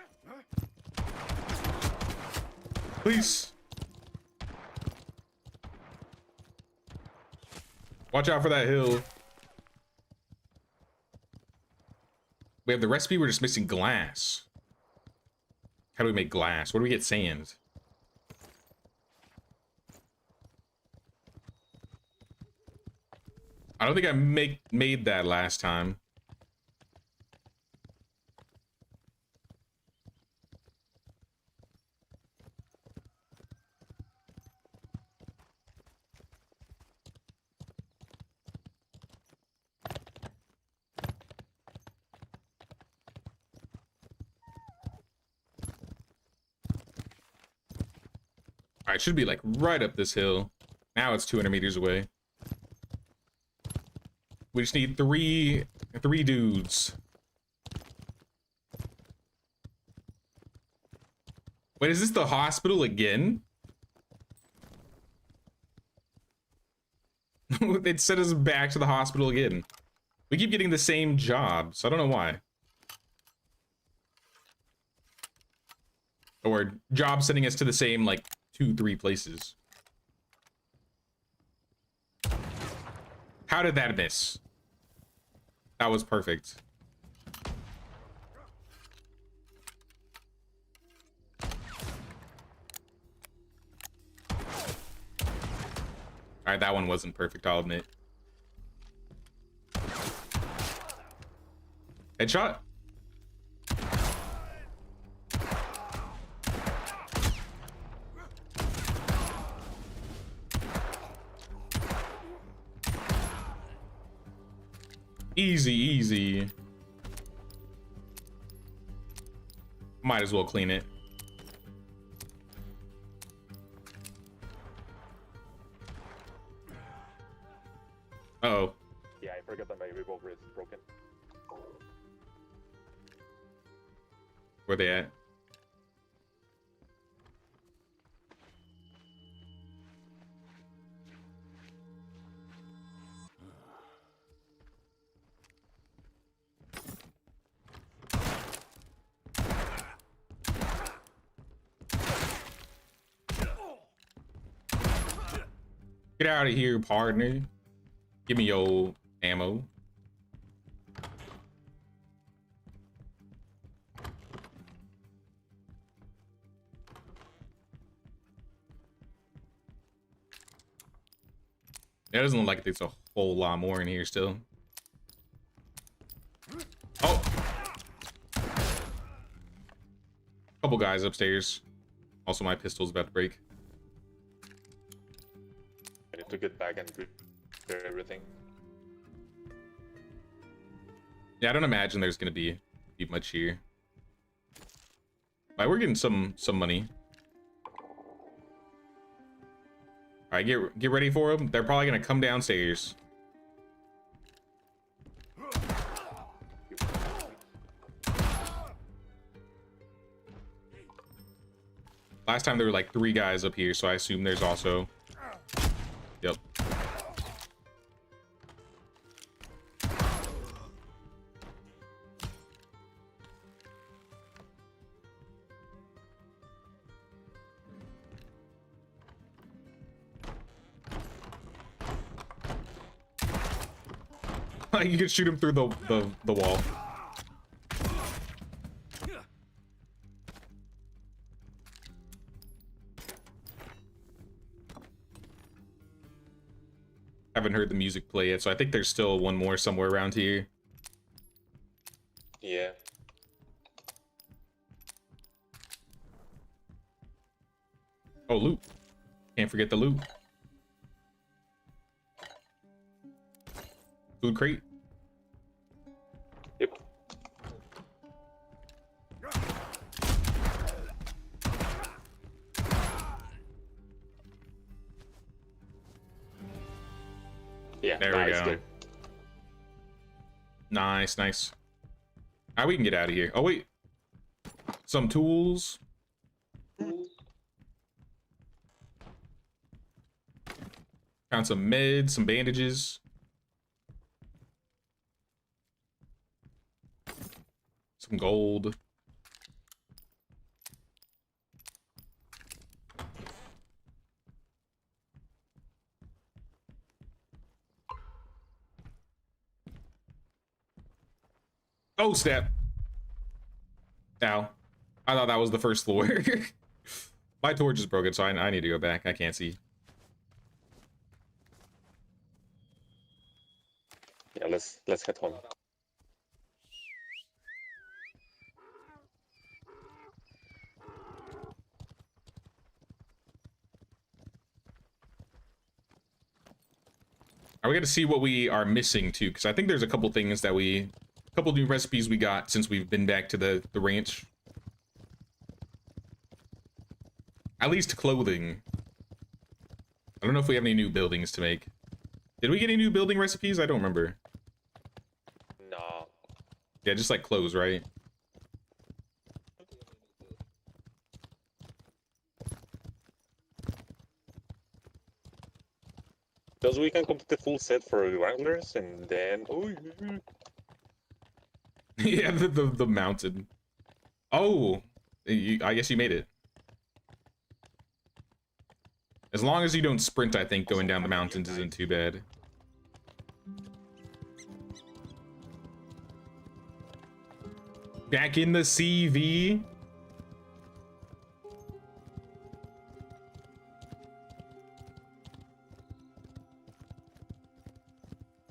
Please. Watch out for that hill. We have the recipe, we're just missing glass. How do we make glass? Where do we get sand? I don't think I made that last time. Alright, should be like right up this hill. Now it's 200 meters away. We just need three dudes. Wait, is this the hospital again? It sent us back to the hospital again. We keep getting the same jobs. I don't know why. Or job sending us to the same, like, 2-3 places. How did that miss? That was perfect. Alright, that one wasn't perfect, I'll admit. Headshot? Easy, easy. Might as well clean it. Uh-oh. Yeah, I forgot that my revolver is broken. Where they at? Get out of here, partner. Give me your ammo. It doesn't look like there's a whole lot more in here still. Oh! Couple guys upstairs. Also, my pistol's about to break. I need to get back and repair everything. Yeah, I don't imagine there's gonna be much here. Alright, we're getting some money. Alright, get ready for them. They're probably gonna come downstairs. Last time there were like 3 guys up here, so I assume there's also. Yep. You can shoot him through the wall. Haven't heard the music play yet, so I think there's still one more somewhere around here. Yeah. Oh, loot. Can't forget the loot. Food crate. Yep. Yeah, There we nice, go. good. Nice, nice. Alright, we can get out of here. Oh, wait. Some tools. Found some meds, some bandages. Some gold. Oh, snap. Ow. I thought that was the first floor. My torch is broken, so I need to go back. I can't see. Yeah, let's head home. Are we gonna see what we are missing too? Because I think there's a couple things that a couple new recipes we got since we've been back to the ranch. At least clothing. I don't know if we have any new buildings to make. Did we get any new building recipes? I don't remember. No. Yeah, just like clothes, right? Those we can complete the full set for Wranglers and then Yeah, the mountain. Oh, I guess you made it. As long as you don't sprint, I think going down the mountains isn't too bad. Back in the CV.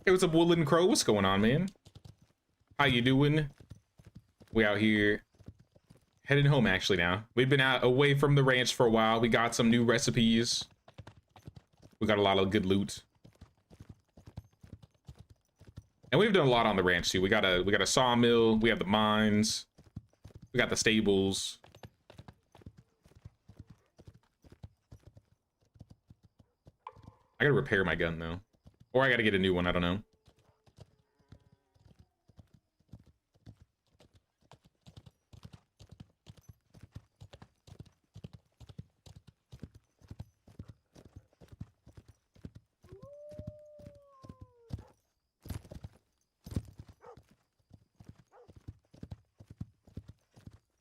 Hey, what's up, Woodland Crow? What's going on, man? How you doing? We out here heading home actually now. We've been out away from the ranch for a while. We got some new recipes. We got a lot of good loot. And we've done a lot on the ranch too. We got a sawmill, we have the mines, we got the stables. I gotta repair my gun though. Or I gotta get a new one, I don't know.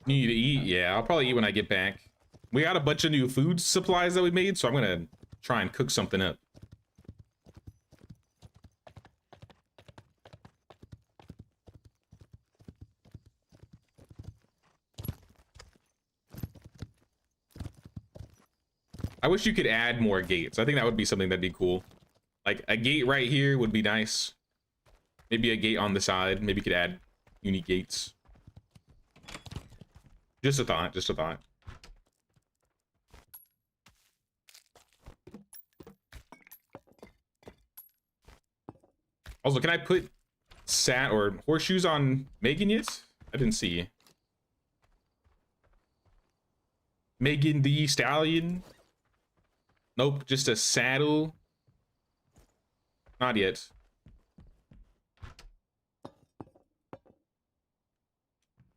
You need to eat? Yeah, I'll probably eat when I get back. We got a bunch of new food supplies that we made, so I'm gonna try and cook something up. I wish you could add more gates. I think that would be something that'd be cool. Like a gate right here would be nice. Maybe a gate on the side. Maybe you could add unique gates. Just a thought, just a thought. Also, can I put or horseshoes on Megan yet? I didn't see. Megan the Stallion? Nope, just a saddle. Not yet.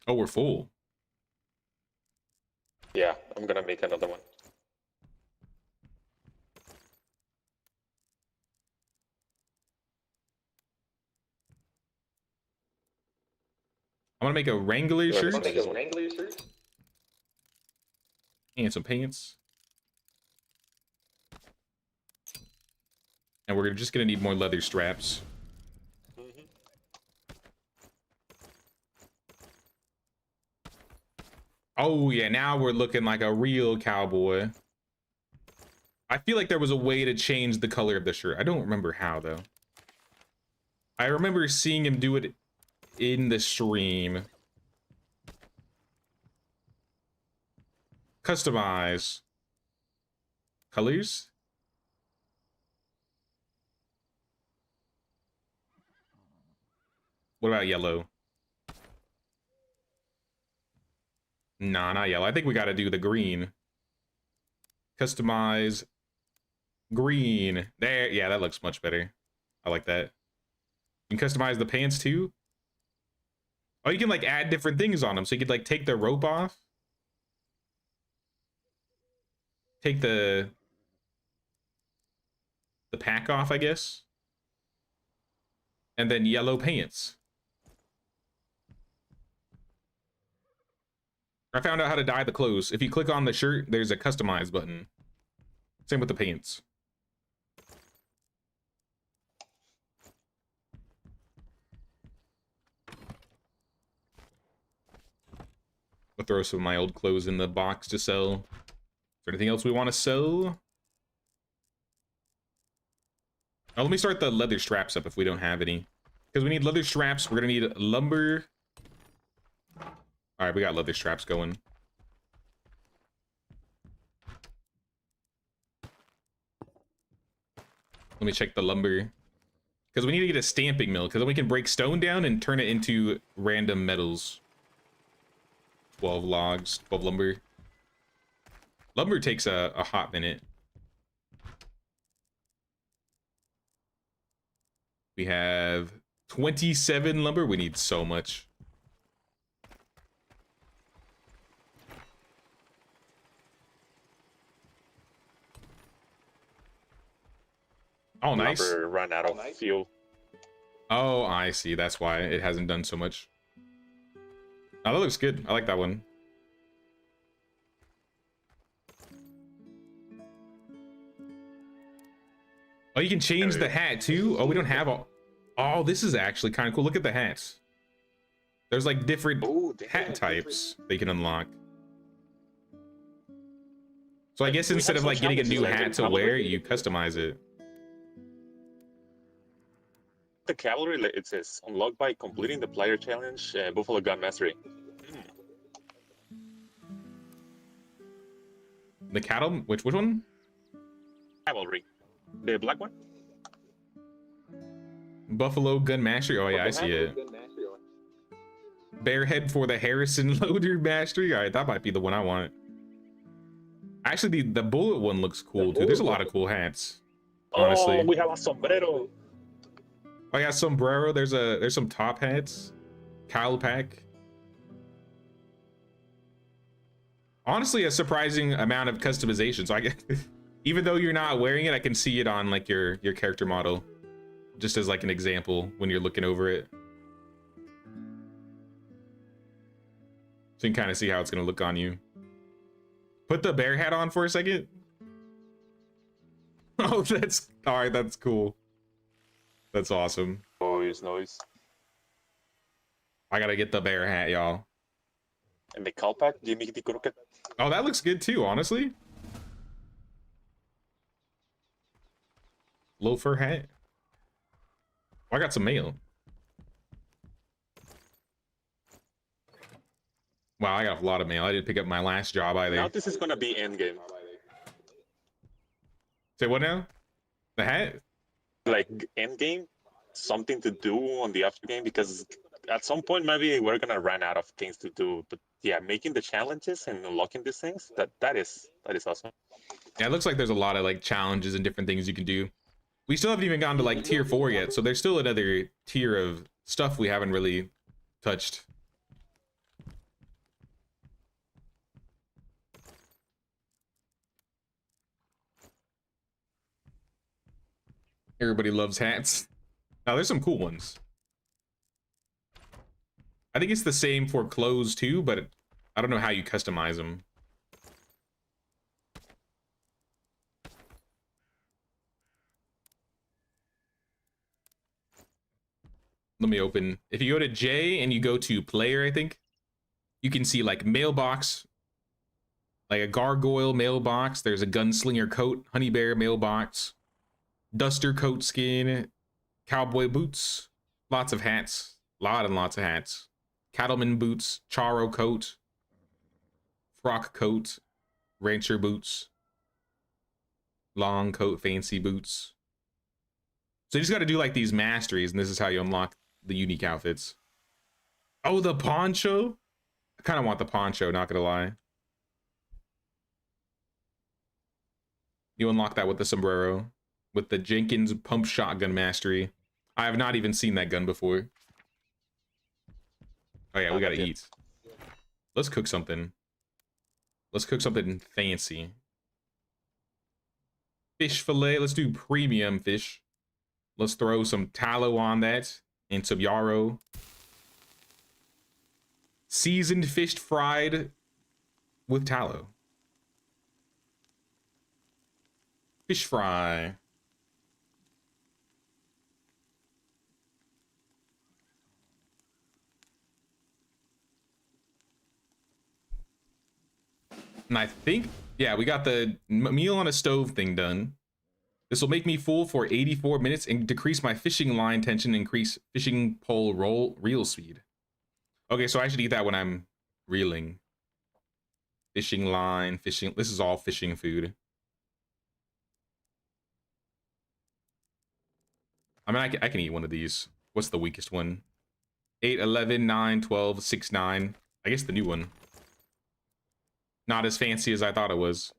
Oh, we're full. yeah, I'm gonna make another one. I'm gonna make a Wrangler Whoever's shirt making one. and some pants. And we're just gonna need more leather straps. Mhm. Oh yeah, now we're looking like a real cowboy. I feel like there was a way to change the color of the shirt. I don't remember how though. I remember seeing him do it in the stream. Customize. Colors? What about yellow? Nah, not yellow. I think we got to do the green. Customize green. There, yeah, that looks much better. I like that. You can customize the pants too. Oh, you can like add different things on them. So you could like take the rope off. Take the pack off, I guess. And then yellow pants. I found out how to dye the clothes. If you click on the shirt, there's a customize button. Same with the pants. I'll throw some of my old clothes in the box to sell. Is there anything else we want to sell? Oh, let me start the leather straps up if we don't have any. Because we need leather straps. We're going to need lumber. All right, we got leather straps going. Let me check the lumber. Because we need to get a stamping mill. Because then we can break stone down and turn it into random metals. 12 logs, 12 lumber. Lumber takes a hot minute. We have 27 lumber. We need so much. Oh, nice. Lumber ran out of fuel. Oh, I see. That's why it hasn't done so much. Oh, that looks good. I like that one. Oh, you can change the hat too? Oh, we don't have all... Oh, this is actually kind of cool. Look at the hats. There's like different hat types they can unlock. So I guess instead of like getting a new hat to wear, you customize it. The cavalry, it says unlocked by completing the player challenge, Buffalo Gun Mastery. The cattle? Which one? Cavalry. The black one? Buffalo Gun Mastery. Oh yeah, I see it. Bearhead for the Harrison Loader Mastery. All right, that might be the one I want. Actually, the bullet one looks cool too. There's a lot of cool hats. Honestly. Oh, we have a sombrero. I got sombrero. There's some top hats. Cowl pack. Honestly, a surprising amount of customization. So I get, even though you're not wearing it, I can see it on like your character model, just as like an example when you're looking over it. So you can kind of see how it's gonna look on you. Put the bear hat on for a second. Oh, that's all right. That's cool. That's awesome. Noise. I gotta get the bear hat, y'all. And the cowpack, Jimmy the Crooked. Oh, that looks good too, honestly. Loafer hat. Oh, I got some mail. Wow, I got a lot of mail. I didn't pick up my last job either. Now this is gonna be endgame. Say what now? The hat? Like endgame, something to do on the after game, because at some point maybe we're gonna run out of things to do. But yeah, making the challenges and unlocking these things, that is awesome. Yeah, it looks like there's a lot of like challenges and different things you can do. We still haven't even gone to like tier 4 yet, so there's still another tier of stuff we haven't really touched. Everybody loves hats. Now there's some cool ones. I think it's the same for clothes too, but I don't know how you customize them. Let me open. If you go to J and you go to player, I think you can see like mailbox, like a gargoyle mailbox. There's a gunslinger coat, honey bear mailbox, duster coat skin, cowboy boots, lots of hats, lot and lots of hats, cattleman boots, charro coat, frock coat, rancher boots, long coat, fancy boots. So you just got to do like these masteries, and this is how you unlock the unique outfits. Oh, the poncho. I kind of want the poncho, not gonna lie. You unlock that with the sombrero, with the Jenkins pump shotgun mastery. I have not even seen that gun before. Oh yeah, we gotta eat. Let's cook something. Let's cook something fancy. Fish fillet. Let's do premium fish. Let's throw some tallow on that and some yarrow. Seasoned fish fried with tallow. Fish fry. And I think, yeah, we got the meal on a stove thing done. This will make me full for 84 minutes and decrease my fishing line tension, increase fishing pole reel speed. Okay, so I should eat that when I'm reeling. Fishing line, fishing. This is all fishing food. I mean, I can eat one of these. What's the weakest one? 8, 11, 9, 12, 6, 9. I guess the new one. Not as fancy as I thought it was.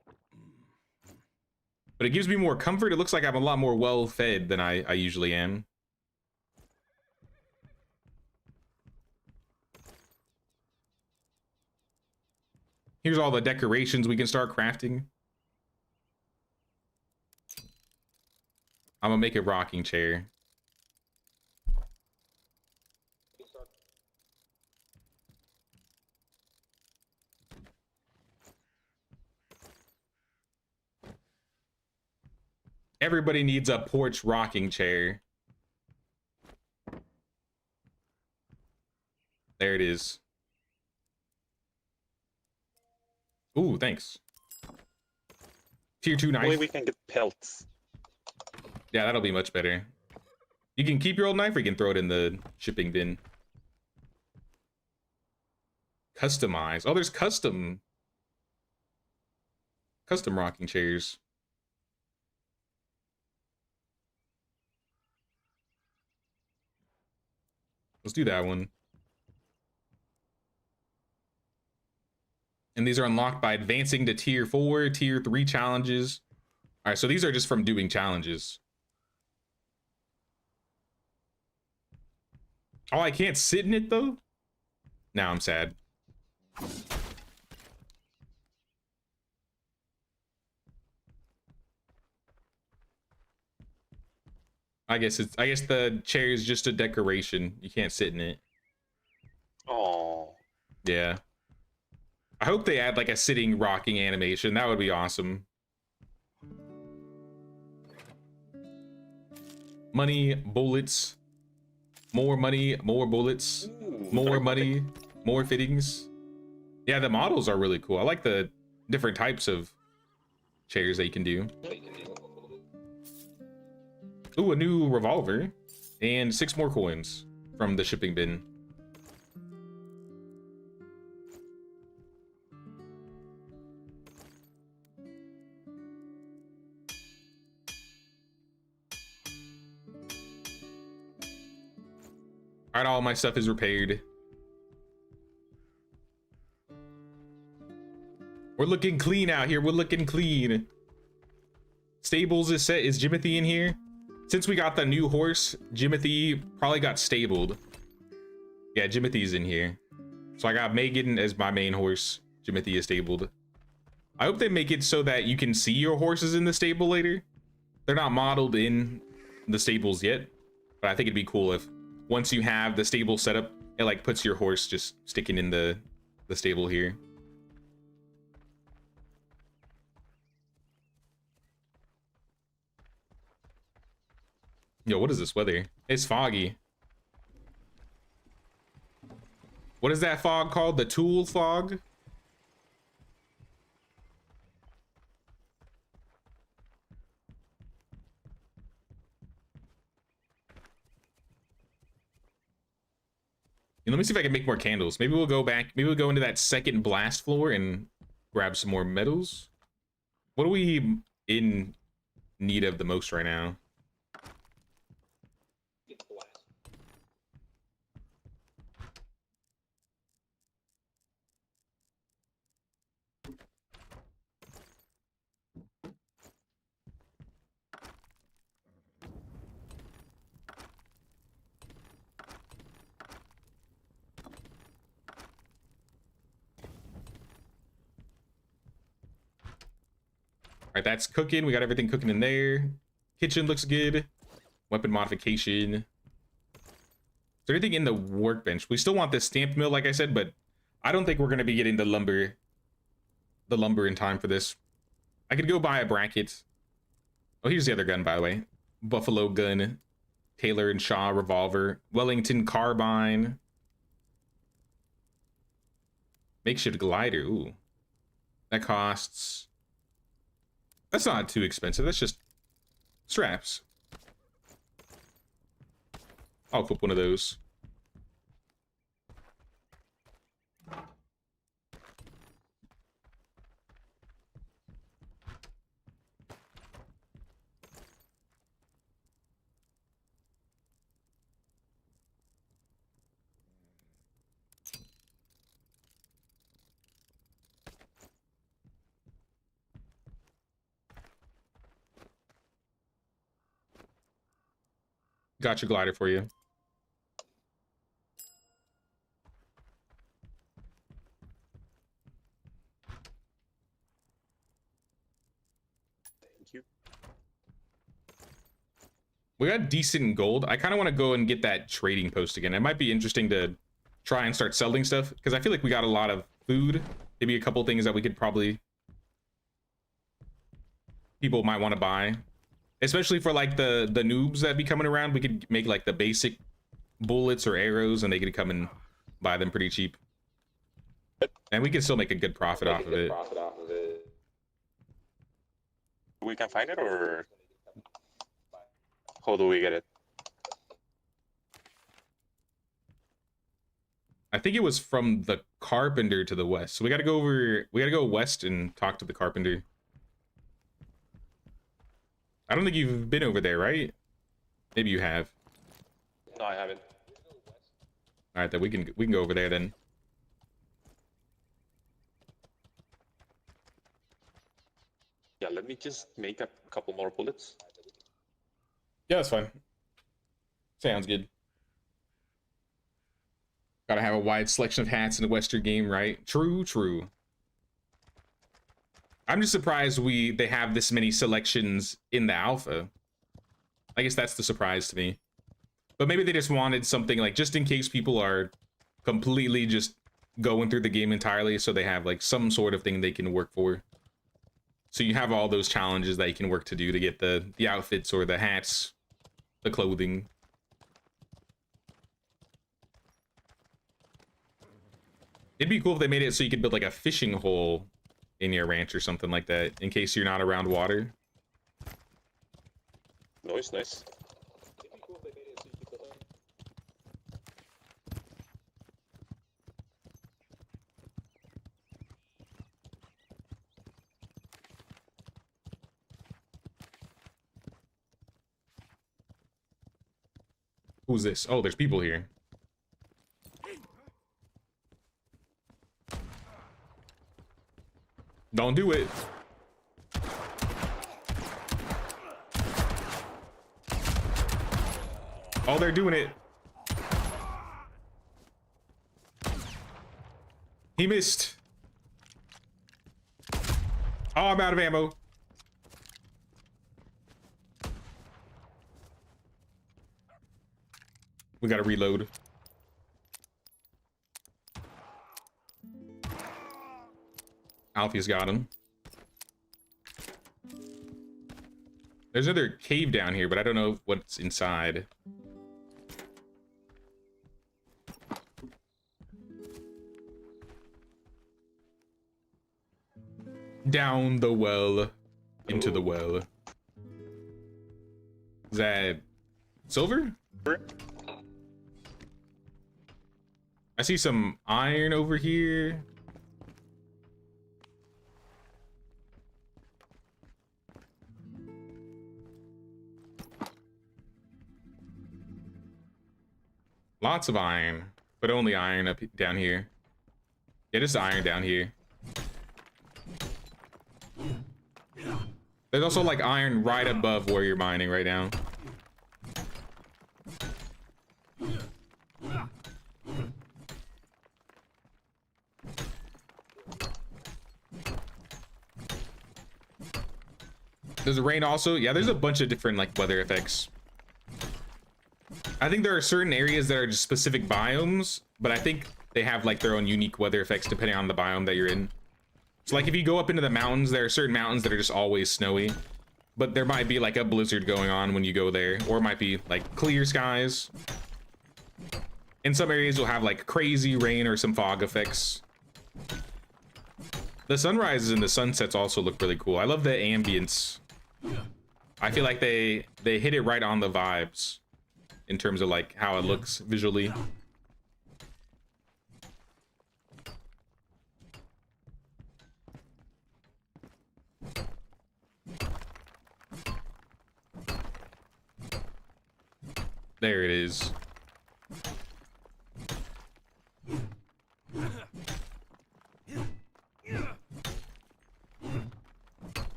But it gives me more comfort. It looks like I'm a lot more well-fed than I usually am. Here's all the decorations we can start crafting. I'm gonna make a rocking chair. Everybody needs a porch rocking chair. There it is. Ooh, thanks. Tier 2 knife. Hopefully we can get pelts. Yeah, that'll be much better. You can keep your old knife or you can throw it in the shipping bin. Customize. Oh, there's custom rocking chairs. Let's do that one. And these are unlocked by advancing to tier 4, tier 3 challenges. All right, so these are just from doing challenges. Oh, I can't sit in it though? Now I'm sad. I guess the chair is just a decoration. You can't sit in it. Oh. Yeah. I hope they add like a sitting rocking animation. That would be awesome. Money, bullets, more money, more bullets, Ooh, more thermoplastic. money, more fittings. Yeah, the models are really cool. I like the different types of chairs that you can do. Ooh, a new revolver and 6 more coins from the shipping bin. All right, all my stuff is repaired. We're looking clean out here. We're looking clean. Stables is set. Is Jimothy in here? Since we got the new horse, Jimothy probably got stabled. Yeah, Jimothy's in here. So I got Megan as my main horse. Jimothy is stabled. I hope they make it so that you can see your horses in the stable later. They're not modeled in the stables yet, but I think it'd be cool if once you have the stable set up, it like puts your horse just sticking in the stable here. Yo, what is this weather? It's foggy. What is that fog called? The Tool fog? And let me see if I can make more candles. Maybe we'll go back. Maybe we'll go into that second blast floor and grab some more metals. What are we in need of the most right now? All right, that's cooking. We got everything cooking in there. Kitchen looks good. Weapon modification. Is there anything in the workbench? We still want this stamp mill, like I said, but I don't think we're going to be getting the lumber in time for this. I could go buy a bracket. Oh, here's the other gun, by the way. Buffalo gun. Taylor and Shaw revolver. Wellington carbine. Makeshift glider. Ooh. That costs... That's not too expensive. That's just straps. I'll equip one of those. Got your glider for you. Thank you. We got decent gold. I kind of want to go and get that trading post again. It might be interesting to try and start selling stuff because I feel like we got a lot of food. Maybe a couple things that we could probably... people might want to buy. Especially for like the noobs that be coming around, we could make like the basic bullets or arrows and they could come and buy them pretty cheap. And we can still make a good profit off of it. We can find it, or how do we get it? I think it was from the carpenter to the west. So we gotta go over, we gotta go west and talk to the carpenter. I don't think you've been over there, right? Maybe you have. No, I haven't. All right, then we can go over there then. Yeah, let me just make a couple more bullets. Yeah, that's fine. Sounds good. Gotta have a wide selection of hats in a Western game, right? True, true. I'm just surprised they have this many selections in the alpha. I guess that's the surprise to me. But maybe they just wanted something like, just in case people are completely just going through the game entirely, so they have like some sort of thing they can work for. So you have all those challenges that you can work to do to get the outfits or the hats, the clothing. It'd be cool if they made it so you could build like a fishing hole in your ranch or something like that, in case you're not around water. Nice, nice. Who's this? Oh, there's people here. Don't do it. Oh, they're doing it. He missed. Oh, I'm out of ammo. We gotta reload. Alfie's got him. There's another cave down here, but I don't know what's inside. Down the well. Into the well. Is that silver? I see some iron over here. Lots of iron, but only iron up down here. Yeah, just iron down here. There's also like iron right above where you're mining right now. There's rain also. Yeah, there's a bunch of different like weather effects. I think there are certain areas that are just specific biomes, but I think they have like their own unique weather effects depending on the biome that you're in. So like if you go up into the mountains, there are certain mountains that are just always snowy, but there might be like a blizzard going on when you go there, or it might be like clear skies. In some areas you'll have like crazy rain or some fog effects. The sunrises and the sunsets also look really cool. I love the ambience. I feel like they hit it right on the vibes in terms of like how it looks visually. There it is.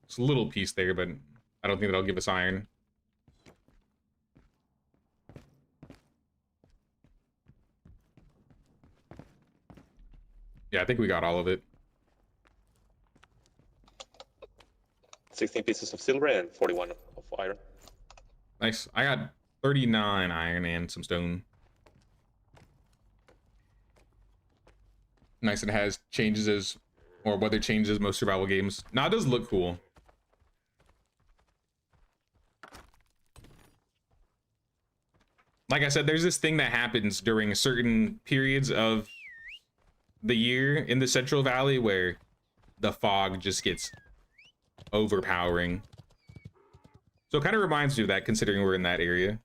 It's a little piece there, but I don't think that'll give us iron. Yeah, I think we got all of it. 16 pieces of silver and 41 of iron. Nice. I got 39 iron and some stone. Nice. It has changes as, or weather changes most survival games. Now it does look cool. Like I said, there's this thing that happens during certain periods of the year in the Central Valley where the fog just gets overpowering. So it kind of reminds me of that, considering we're in that area.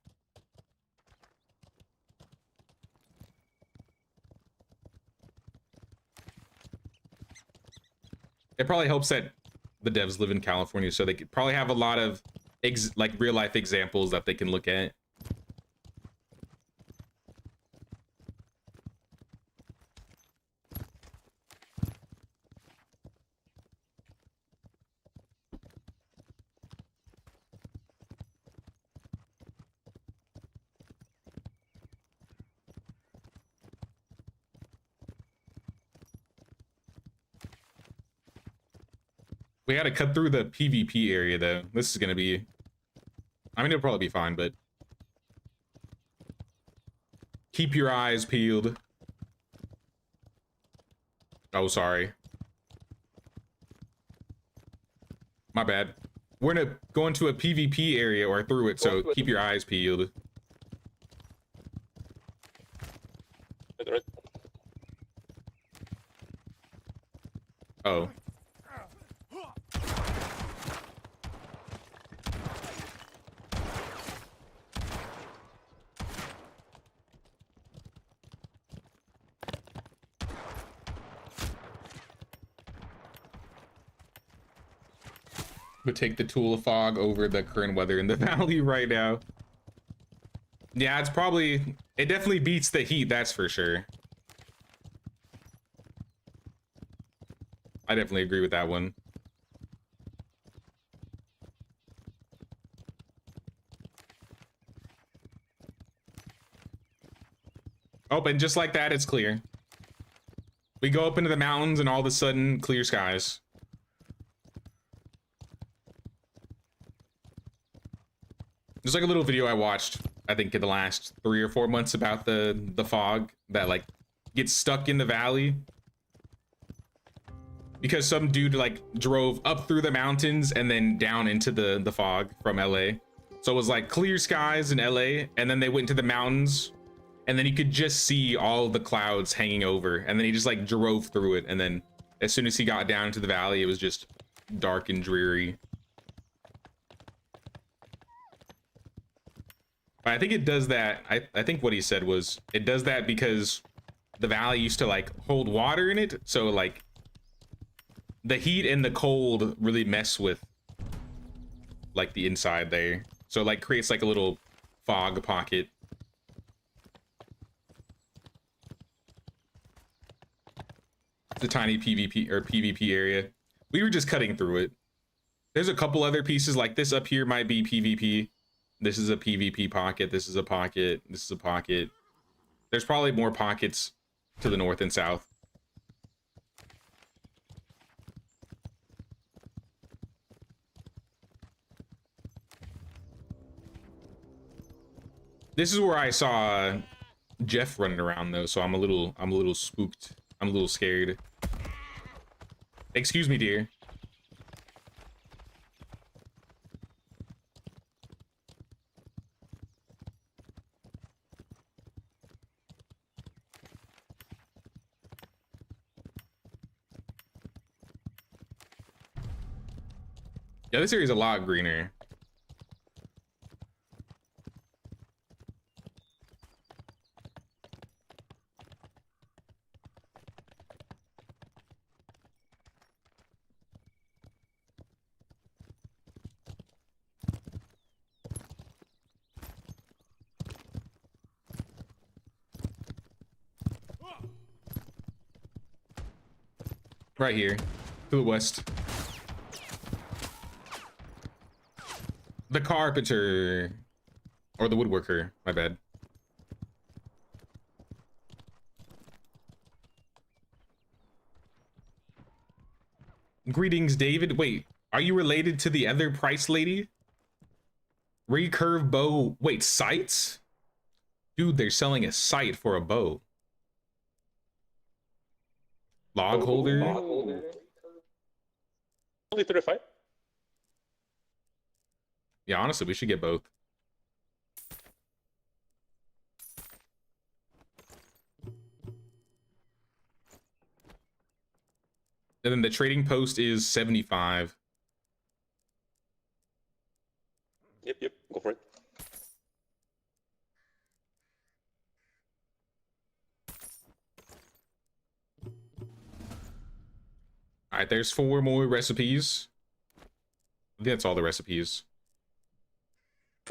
It probably helps that the devs live in California, so they could probably have a lot of like real life examples that they can look at. We had to cut through the PvP area, though. This is going to be... I mean, it'll probably be fine, but... Keep your eyes peeled. Oh, sorry. My bad. We're going to go into a PvP area or through it, so keep your eyes peeled. Oh. Would take the tool of fog over the current weather in the valley right now. Yeah, it's probably... It definitely beats the heat, that's for sure. I definitely agree with that one. Oh, and just like that, it's clear. We go up into the mountains and all of a sudden, clear skies. There's like a little video I watched, I think in the last 3 or 4 months about the fog that like gets stuck in the valley. Because some dude like drove up through the mountains and then down into the fog from LA. So it was like clear skies in LA, and then they went to the mountains, and then you could just see all the clouds hanging over, and then he just like drove through it, and then as soon as he got down to the valley, it was just dark and dreary. But I think it does that. I think what he said was it does that because the valley used to like hold water in it, so like the heat and the cold really mess with like the inside there, so it like creates like a little fog pocket. It's a tiny PvP area. We were just cutting through it. There's a couple other pieces like this up here might be PvP. This is a PvP pocket. This is a pocket. This is a pocket. There's probably more pockets to the north and south. This is where I saw Jeff running around though, so I'm a little spooked. I'm a little scared. Excuse me, dear. Yeah, this area is a lot greener. Right here, to the west. The carpenter, or the woodworker, my bad. Greetings, David. Wait, are you related to the other price lady? Recurve bow. Wait, sights? Dude, they're selling a sight for a bow. Log holder. Only 35. Yeah, honestly, we should get both. And then the trading post is 75. Yep, go for it. All right, there's 4 more recipes. I think that's all the recipes.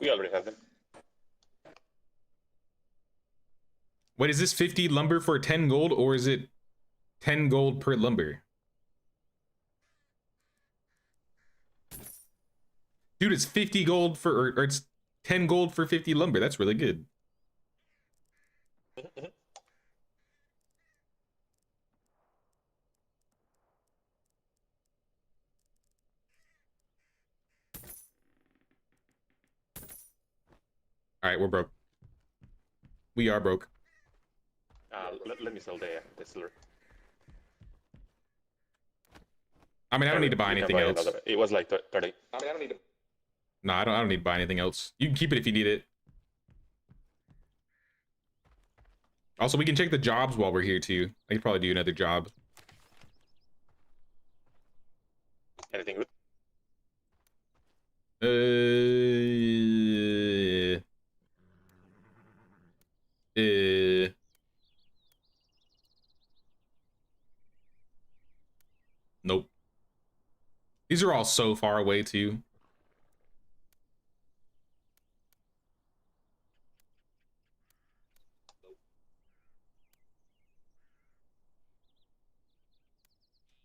We already have them. Wait, is this 50 lumber for 10 gold, or is it 10 gold per lumber? Dude, it's 50 gold for, or it's 10 gold for 50 lumber. That's really good. All right, we're broke. We are broke. Let me sell the silver. I mean, I don't need to buy You can anything else. another. It was like 30. I mean, I don't need to. No, I don't need to buy anything else. You can keep it if you need it. Also, we can check the jobs while we're here too. I could probably do another job. Anything good? Nope. These are all so far away too.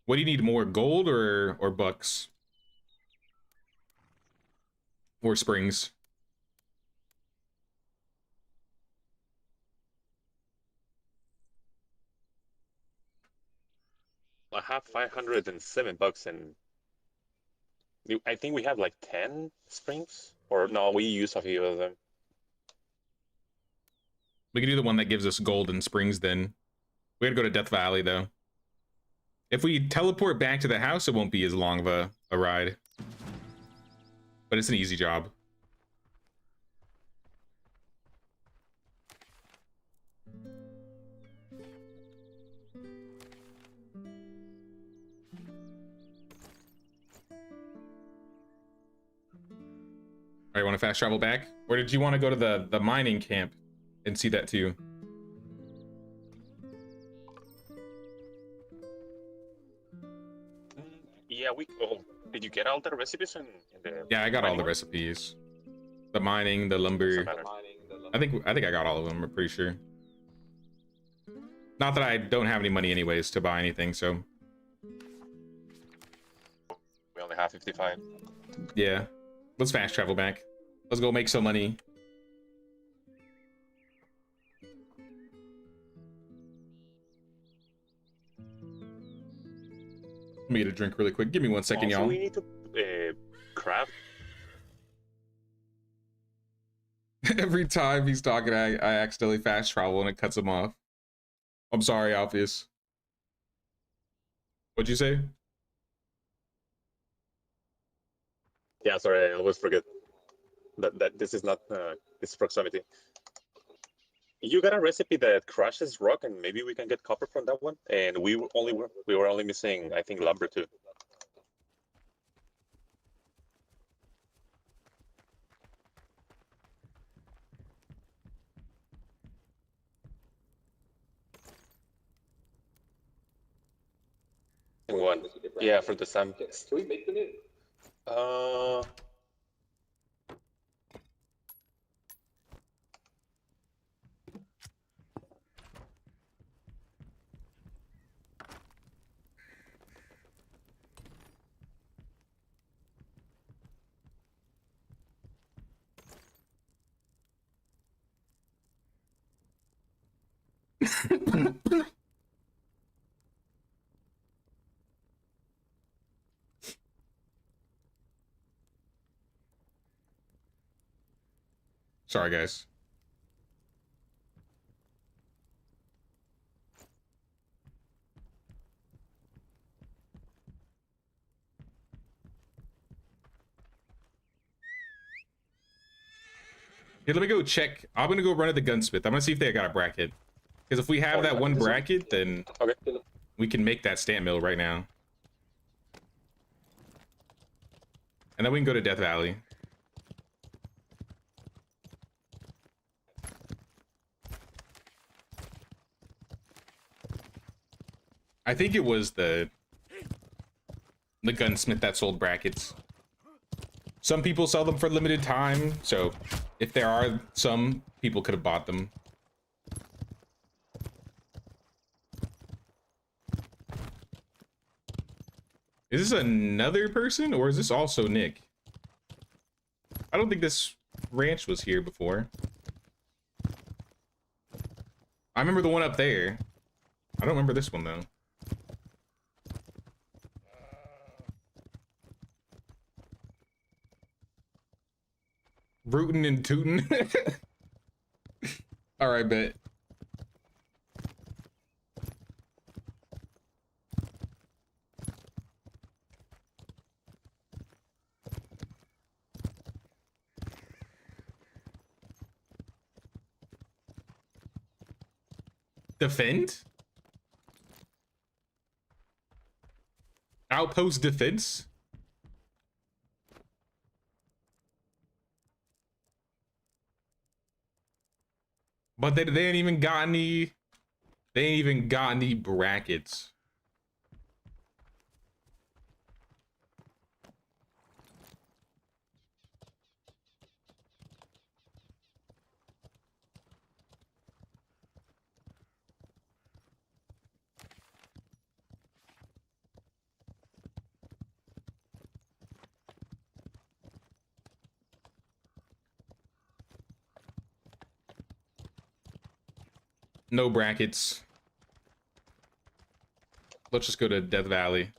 What do you need more, gold or bucks? Or springs? I have $507, and I think we have like 10 springs. Or no, we use a few of them. We can do the one that gives us golden springs then. We gotta go to Death Valley though. If we teleport back to the house, it won't be as long of a ride. But it's an easy job. All right, want to fast travel back? Or did you want to go to the mining camp and see that too? Yeah, did you get all the recipes in the? Yeah, I got all the mining? recipes. The mining, the lumber. Doesn't matter. I think I got all of them. I'm pretty sure. Not that I don't have any money anyways to buy anything, so We only have 55. yeah. Let's fast travel back. Let's go make some money. Let me get a drink really quick. Give me 1 second, Also, y'all. we need to craft. Every time he's talking, I accidentally fast travel and it cuts him off. I'm sorry, Alpheus. What'd you say? Yeah, sorry, I always forget that this is not this proximity. You got a recipe that crushes rock, and maybe we can get copper from that one. And we were only missing, I think, lumber too. One, yeah, for the sand. Can we make the new? Uh, Sorry, guys. Here, let me go check. I'm gonna go run at the gunsmith. I'm gonna see if they got a bracket. Because if we have that one bracket, then okay. we can make that stamp mill right now. And then we can go to Death Valley. I think it was the gunsmith that sold brackets. Some people sell them for limited time, so if there are some, people could have bought them. Is this another person, or is this also Nick? I don't think this ranch was here before. I remember the one up there. I don't remember this one, though. Rootin' and tootin'. All right, bet. Defend? Outpost defense? But they ain't even got any. They ain't even got any brackets. No brackets. Let's just go to Death Valley.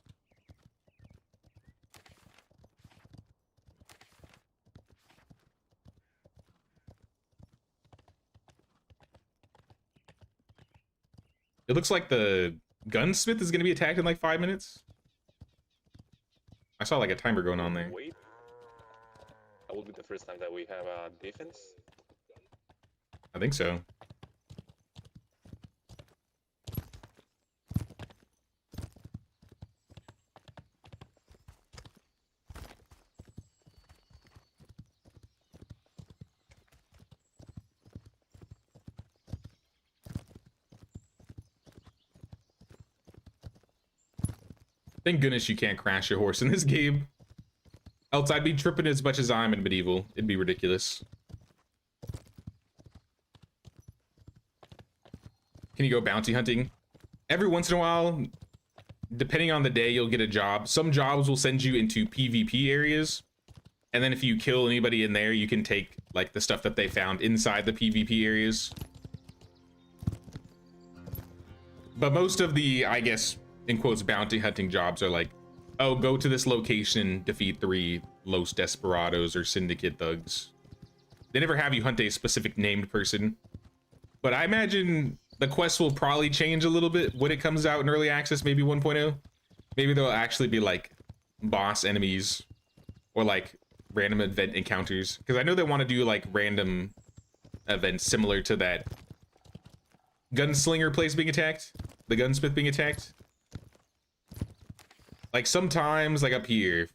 It looks like the gunsmith is going to be attacked in like 5 minutes. I saw like a timer going on there. Wait. That will be the first time that we have a defense. I think so. Thank goodness you can't crash your horse in this game. Else I'd be tripping as much as I'm in medieval. It'd be ridiculous. Can you go bounty hunting? Every once in a while, depending on the day, you'll get a job. Some jobs will send you into PvP areas. And then if you kill anybody in there, you can take like the stuff that they found inside the PvP areas. But most of the, I guess, in quotes, bounty hunting jobs are like, oh, go to this location, defeat 3 Los Desperados or Syndicate thugs. They never have you hunt a specific named person. But I imagine the quest will probably change a little bit when it comes out in early access, maybe 1.0. Maybe there'll actually be like boss enemies or like random event encounters. Because I know they want to do like random events similar to that gunslinger place being attacked, the gunsmith being attacked. Like sometimes, like up here,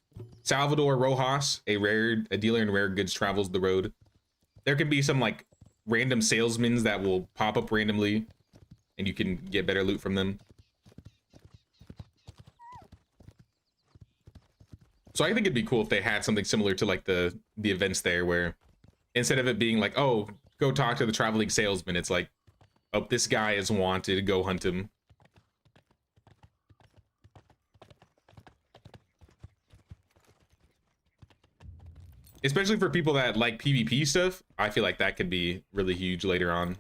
Salvador Rojas, a dealer in rare goods, travels the road. There can be some like random salesmen that will pop up randomly, and you can get better loot from them. So I think it'd be cool if they had something similar to like the events there, where instead of it being like, oh, go talk to the traveling salesman, it's like, oh, this guy is wanted, go hunt him. Especially for people that like PvP stuff, I feel like that could be really huge later on.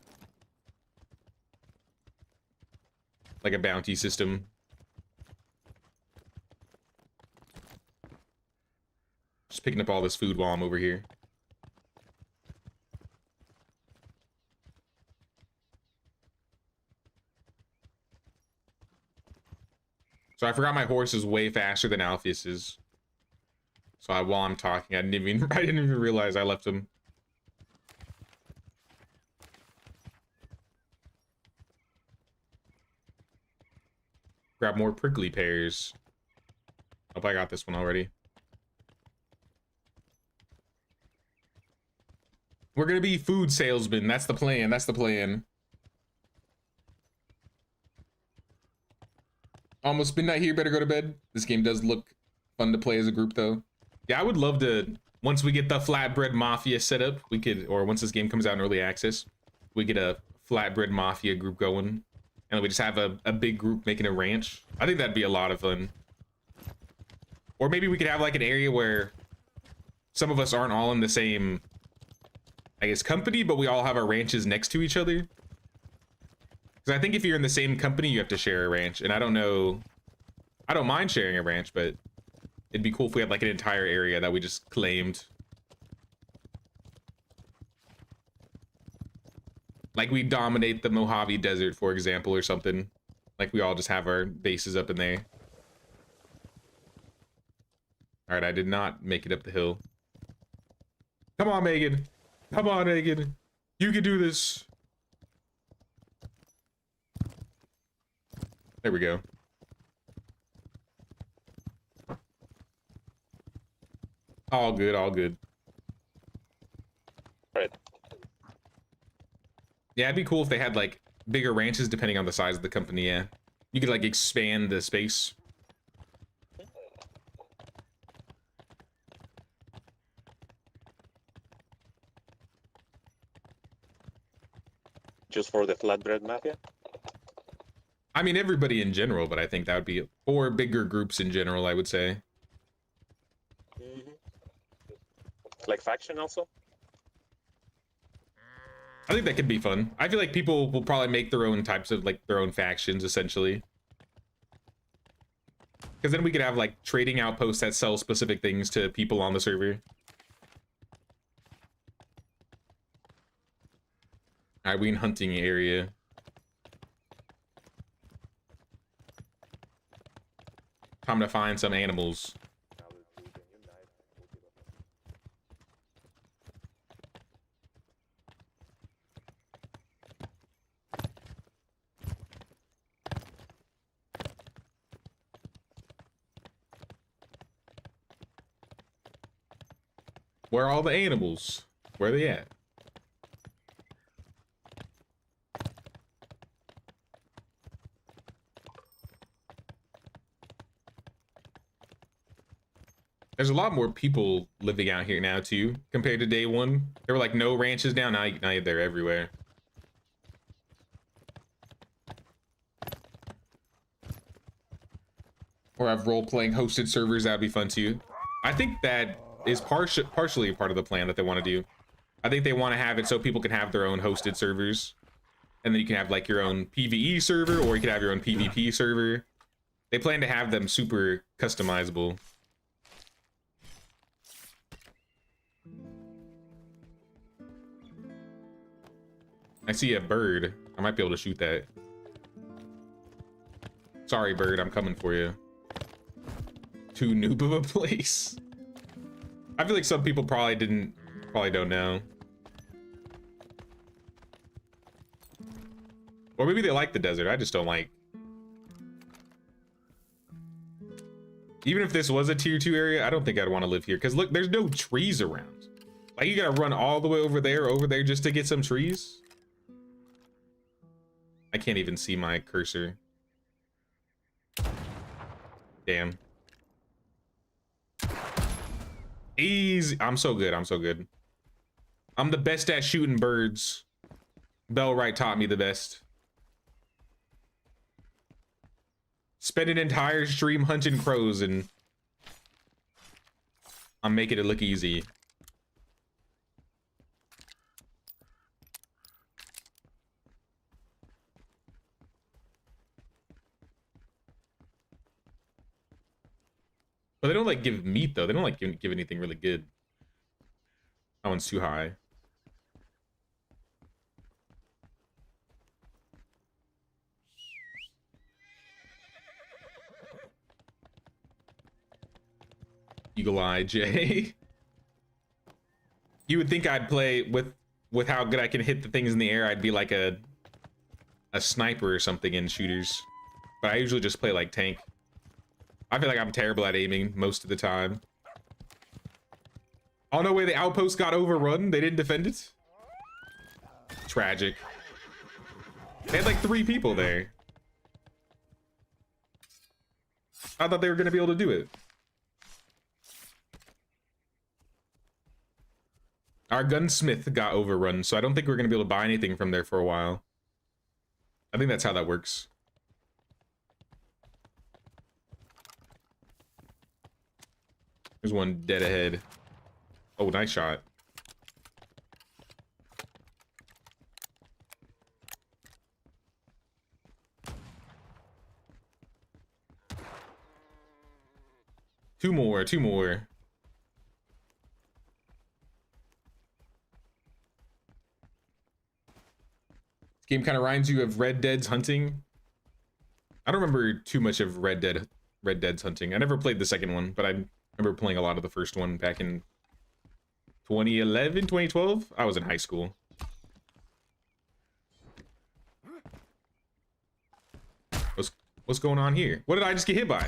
Like a bounty system. Just picking up all this food while I'm over here. So I forgot my horse is way faster than Alpheus's. So while I'm talking, I didn't even realize I left him. Grab more prickly pears. Hope I got this one already. We're gonna be food salesmen. That's the plan. That's the plan. Almost midnight here. Better go to bed. This game does look fun to play as a group, though. Yeah, I would love to, once we get the Flatbread Mafia set up, we could, or once this game comes out in early access, we get a Flatbread Mafia group going, and we just have a big group making a ranch. I think that'd be a lot of fun. Or maybe we could have like an area where some of us aren't all in the same, I guess, company, but we all have our ranches next to each other. Because I think if you're in the same company, you have to share a ranch, and I don't know, I don't mind sharing a ranch, but it'd be cool if we had like an entire area that we just claimed. Like we dominate the Mojave Desert, for example, or something. Like we all just have our bases up in there. All right, I did not make it up the hill. Come on, Megan. Come on, Megan. You can do this. There we go. All good, all good. Right. Yeah, it'd be cool if they had like bigger ranches depending on the size of the company, yeah. You could like expand the space. Just for the Flatbread Mafia? I mean, everybody in general, but I think that would be, or bigger groups in general, I would say. Like faction also? I think that could be fun. I feel like people will probably make their own types of, like, their own factions, essentially. Because then we could have like trading outposts that sell specific things to people on the server. Alright, we in hunting area. Time to find some animals. Where are all the animals? Where are they at? There's a lot more people living out here now too, compared to day one. There were like no ranches down. Now they're everywhere. Or have role-playing hosted servers. That'd be fun too. I think that is partially a part of the plan that they want to do. I think they want to have it so people can have their own hosted servers, and then you can have like your own PvE server, or you can have your own PvP server. They plan to have them super customizable. I see a bird. I might be able to shoot that. Sorry, bird, I'm coming for you. Too noob of a place. I feel like some people probably don't know. Or maybe they like the desert. I just don't like. Even if this was a tier 2 area, I don't think I'd want to live here. Because look, there's no trees around. Like, you gotta run all the way over there just to get some trees. I can't even see my cursor. Damn. Easy. I'm so good. I'm so good. I'm the best at shooting birds. Bellwright taught me the best. Spend an entire stream hunting crows and I'm making it look easy. But they don't like give meat though. They don't like give anything really good. That one's too high. Eagle Eye Jay. You would think I'd play with how good I can hit the things in the air. I'd be like a sniper or something in shooters. But I usually just play like tank. I feel like I'm terrible at aiming most of the time. Oh no way, the outpost got overrun. They didn't defend it. Tragic. They had like 3 people there. I thought they were gonna be able to do it. Our gunsmith got overrun, so I don't think we're gonna be able to buy anything from there for a while. I think that's how that works. There's one dead ahead. Oh, nice shot. Two more. This game kind of reminds you of Red Dead's hunting. I don't remember too much of Red Dead's hunting. I never played the second one, but I remember playing a lot of the first one back in 2011, 2012. I was in high school. What's going on here? What did I just get hit by?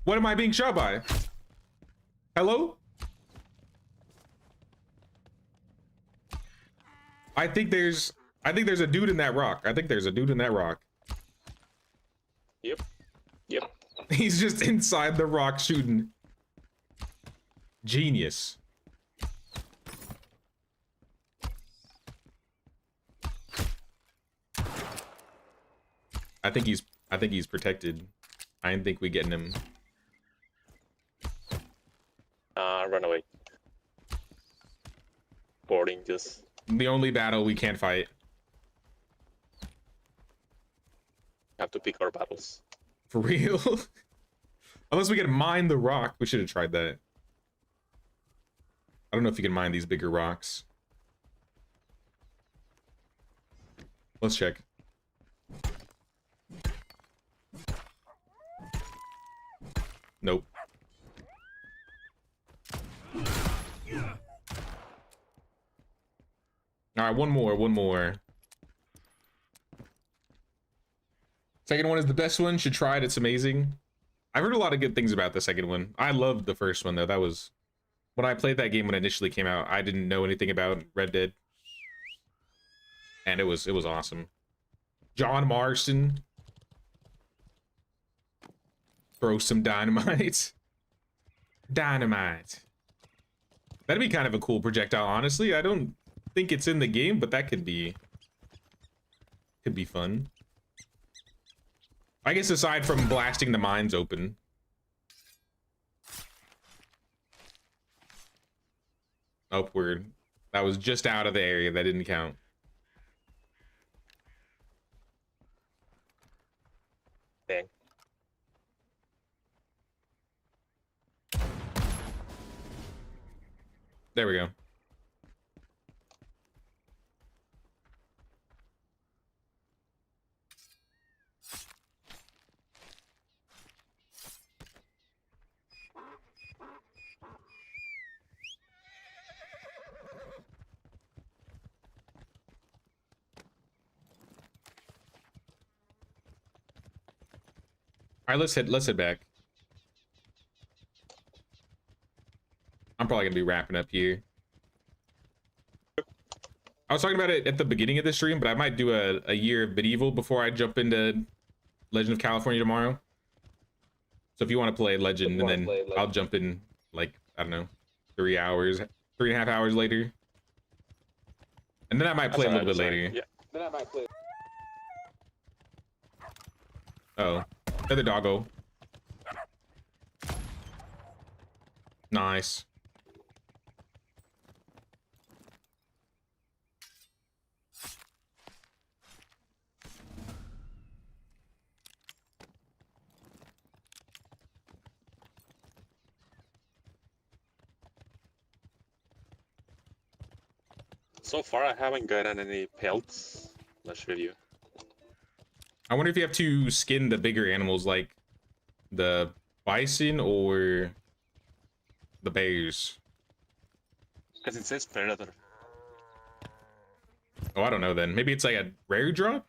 What am I being shot by? Hello? I think there's a dude in that rock. Yep. He's just inside the rock shooting. Genius. I think he's protected. I didn't think we getting him. Run away. Boarding just. The only battle we can't fight. Have to pick our battles. For real? Unless we can mine the rock. We should have tried that. I don't know if you can mine these bigger rocks. Let's check. Nope. All right, one more. Second one is the best one. Should try it. It's amazing. I've heard a lot of good things about the second one. I loved the first one though. That was when I played that game when it initially came out. I didn't know anything about Red Dead, and it was awesome. John Marston, throw some dynamite. Dynamite. That'd be kind of a cool projectile, honestly. I don't think it's in the game, but that could be fun. I guess aside from blasting the mines open. Upward. That was just out of the area. That didn't count. Dang. There we go. All right, let's head back. I'm probably gonna be wrapping up here. I was talking about it at the beginning of the stream, but I might do a year of medieval before I jump into Legend of California tomorrow. So if you want to play Legend, and then I'll jump in like, I don't know, 3 hours, 3.5 hours later. And then I might play a little bit later. Yeah. Then I might play. Oh, another doggo. Nice. So far, I haven't gotten any pelts. Let's show you. I wonder if you have to skin the bigger animals like the bison or the bears. Because it says predator. Oh, I don't know then. Maybe it's like a rare drop?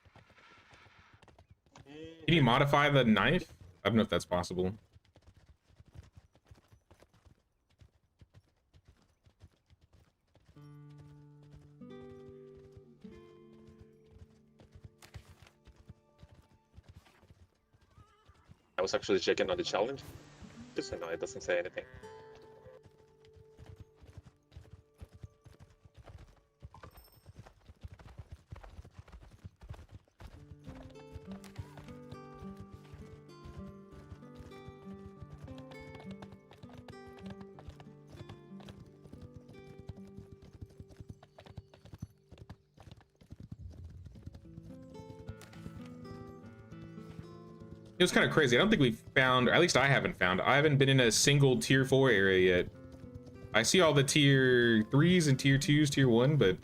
Can you modify the knife? I don't know if that's possible. I was actually checking on the challenge. Just so no, it doesn't say anything. It was kind of crazy. I don't think we've found, or at least I haven't found. I haven't been in a single tier 4 area yet. I see all the tier 3s and tier 2s, tier 1, but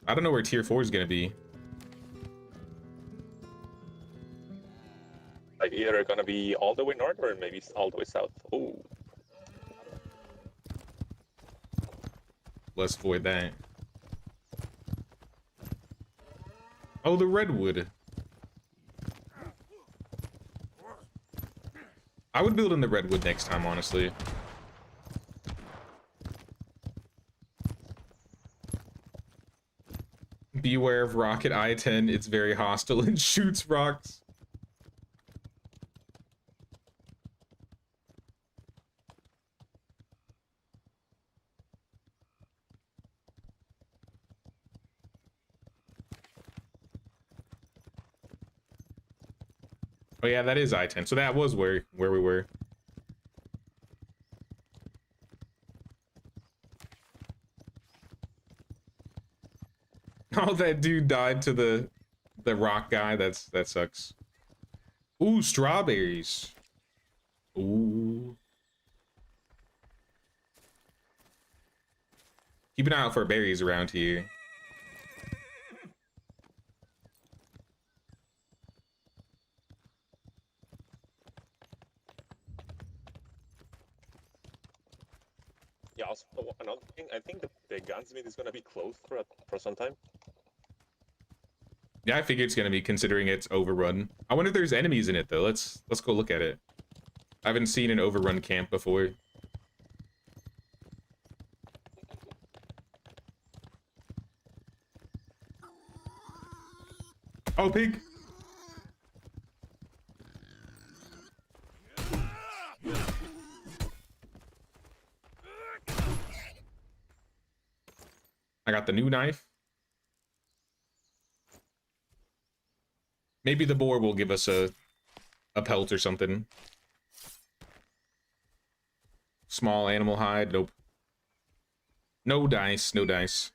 I don't know where tier 4 is going to be. Like either gonna be all the way north or maybe all the way south. Oh, Let's avoid that. Oh, the redwood. I would build in the redwood next time, honestly. Beware of rocket I-10. It's very hostile and shoots rocks. Oh yeah, that is I-10. So that was where we were. Oh, that dude died to the rock guy. That sucks. Ooh, strawberries. Ooh. Keep an eye out for berries around here. Yeah, also another thing, I think the gunsmith is gonna be closed for some time. Yeah, I figured it's gonna be, considering it's overrun. I wonder if there's enemies in it though. Let's go look at it. I haven't seen an overrun camp before. Oh, pig! I got the new knife. Maybe the boar will give us a pelt or something. Small animal hide. Nope. No dice. No dice.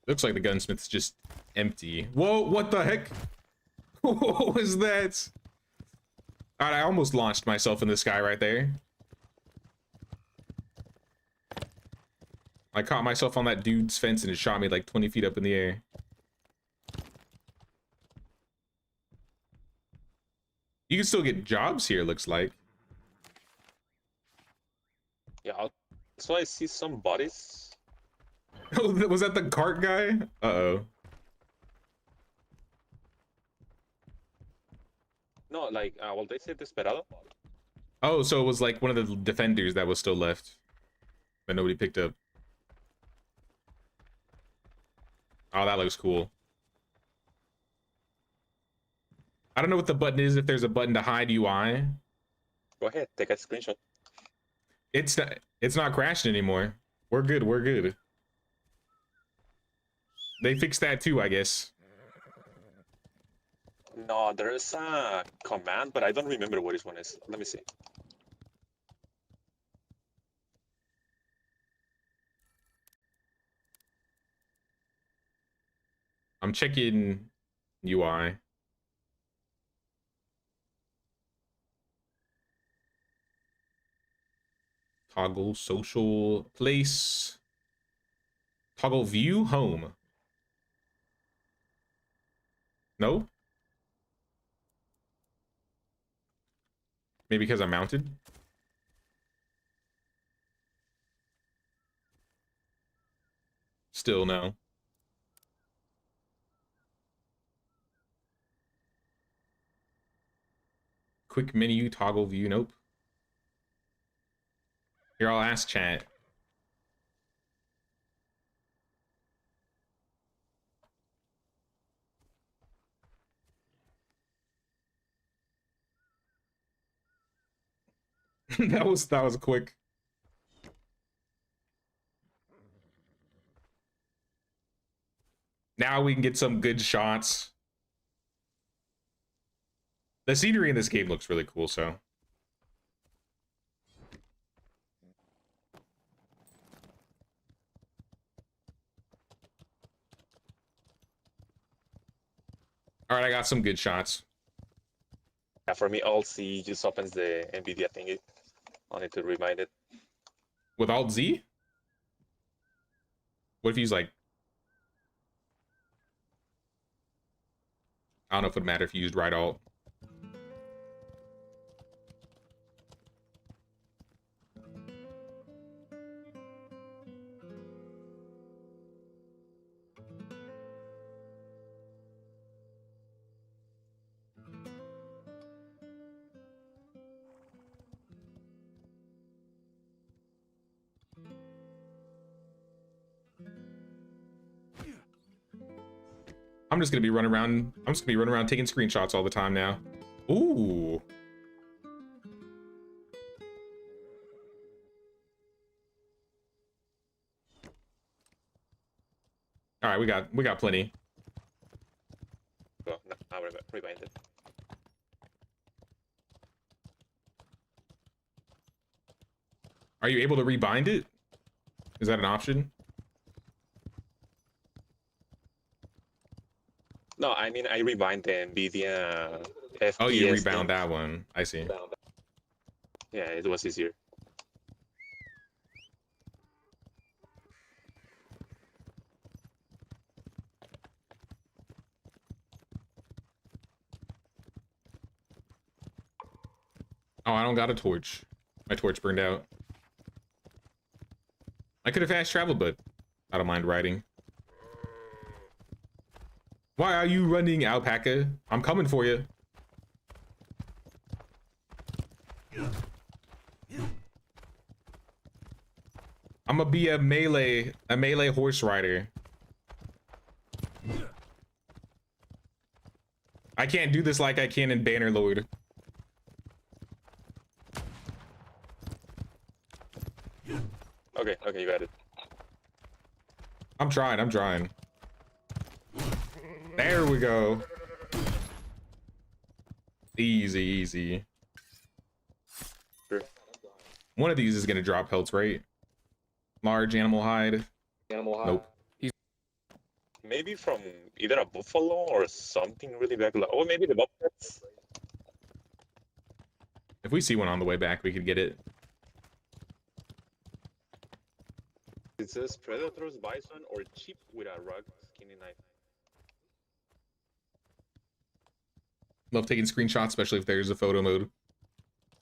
Looks like the gunsmith's just empty. Whoa, what the heck? What was that? Alright, I almost launched myself in the sky right there. I caught myself on that dude's fence and it shot me like 20 feet up in the air. You can still get jobs here, looks like. Yeah, so I see some bodies. Oh, was that the cart guy? Uh-oh. No, like, well, they say Desperado. Oh, so it was like one of the defenders that was still left. But nobody picked up. Oh, that looks cool. I don't know what the button is, if there's a button to hide UI. Go ahead, take a screenshot. It's not crashing anymore. We're good, we're good. They fixed that too, I guess. No, there is a command, but I don't remember what this one is. Let me see. I'm checking UI. Toggle social place. Toggle view home. No? Maybe because I'm mounted? Still no. Quick menu, toggle view, nope. Here, I'll ask chat. that was quick. Now we can get some good shots. The scenery in this game looks really cool, so. All right, I got some good shots. Yeah, for me, Alt C just opens the NVIDIA thingy. I need to remind it. With Alt Z? What if you use like... I don't know if it would matter if you used right Alt. I'm just gonna be running around. I'm just gonna be running around taking screenshots all the time now. Ooh. All right, we got plenty. So now rewind it. Are you able to rebind it? Is that an option? No, I mean I rebind the NVIDIA FPS. Oh, you rebound thing. that one. I see. Yeah, it was easier. Oh, I don't got a torch. My torch burned out. I could have fast traveled, but I don't mind riding. Why are you running, alpaca? I'm coming for you. I'm gonna be a melee horse rider. I can't do this like I can in Bannerlord. Okay, okay, you got it. I'm trying. There we go. Easy, easy. Sure. One of these is gonna drop pelts, right? Large animal hide. Nope. Maybe from either a buffalo or something really big. Or maybe the bobcats. If we see one on the way back, we could get it. It says predators, bison, or sheep with a rugged, skinny knife. Love taking screenshots, especially if there's a photo mode.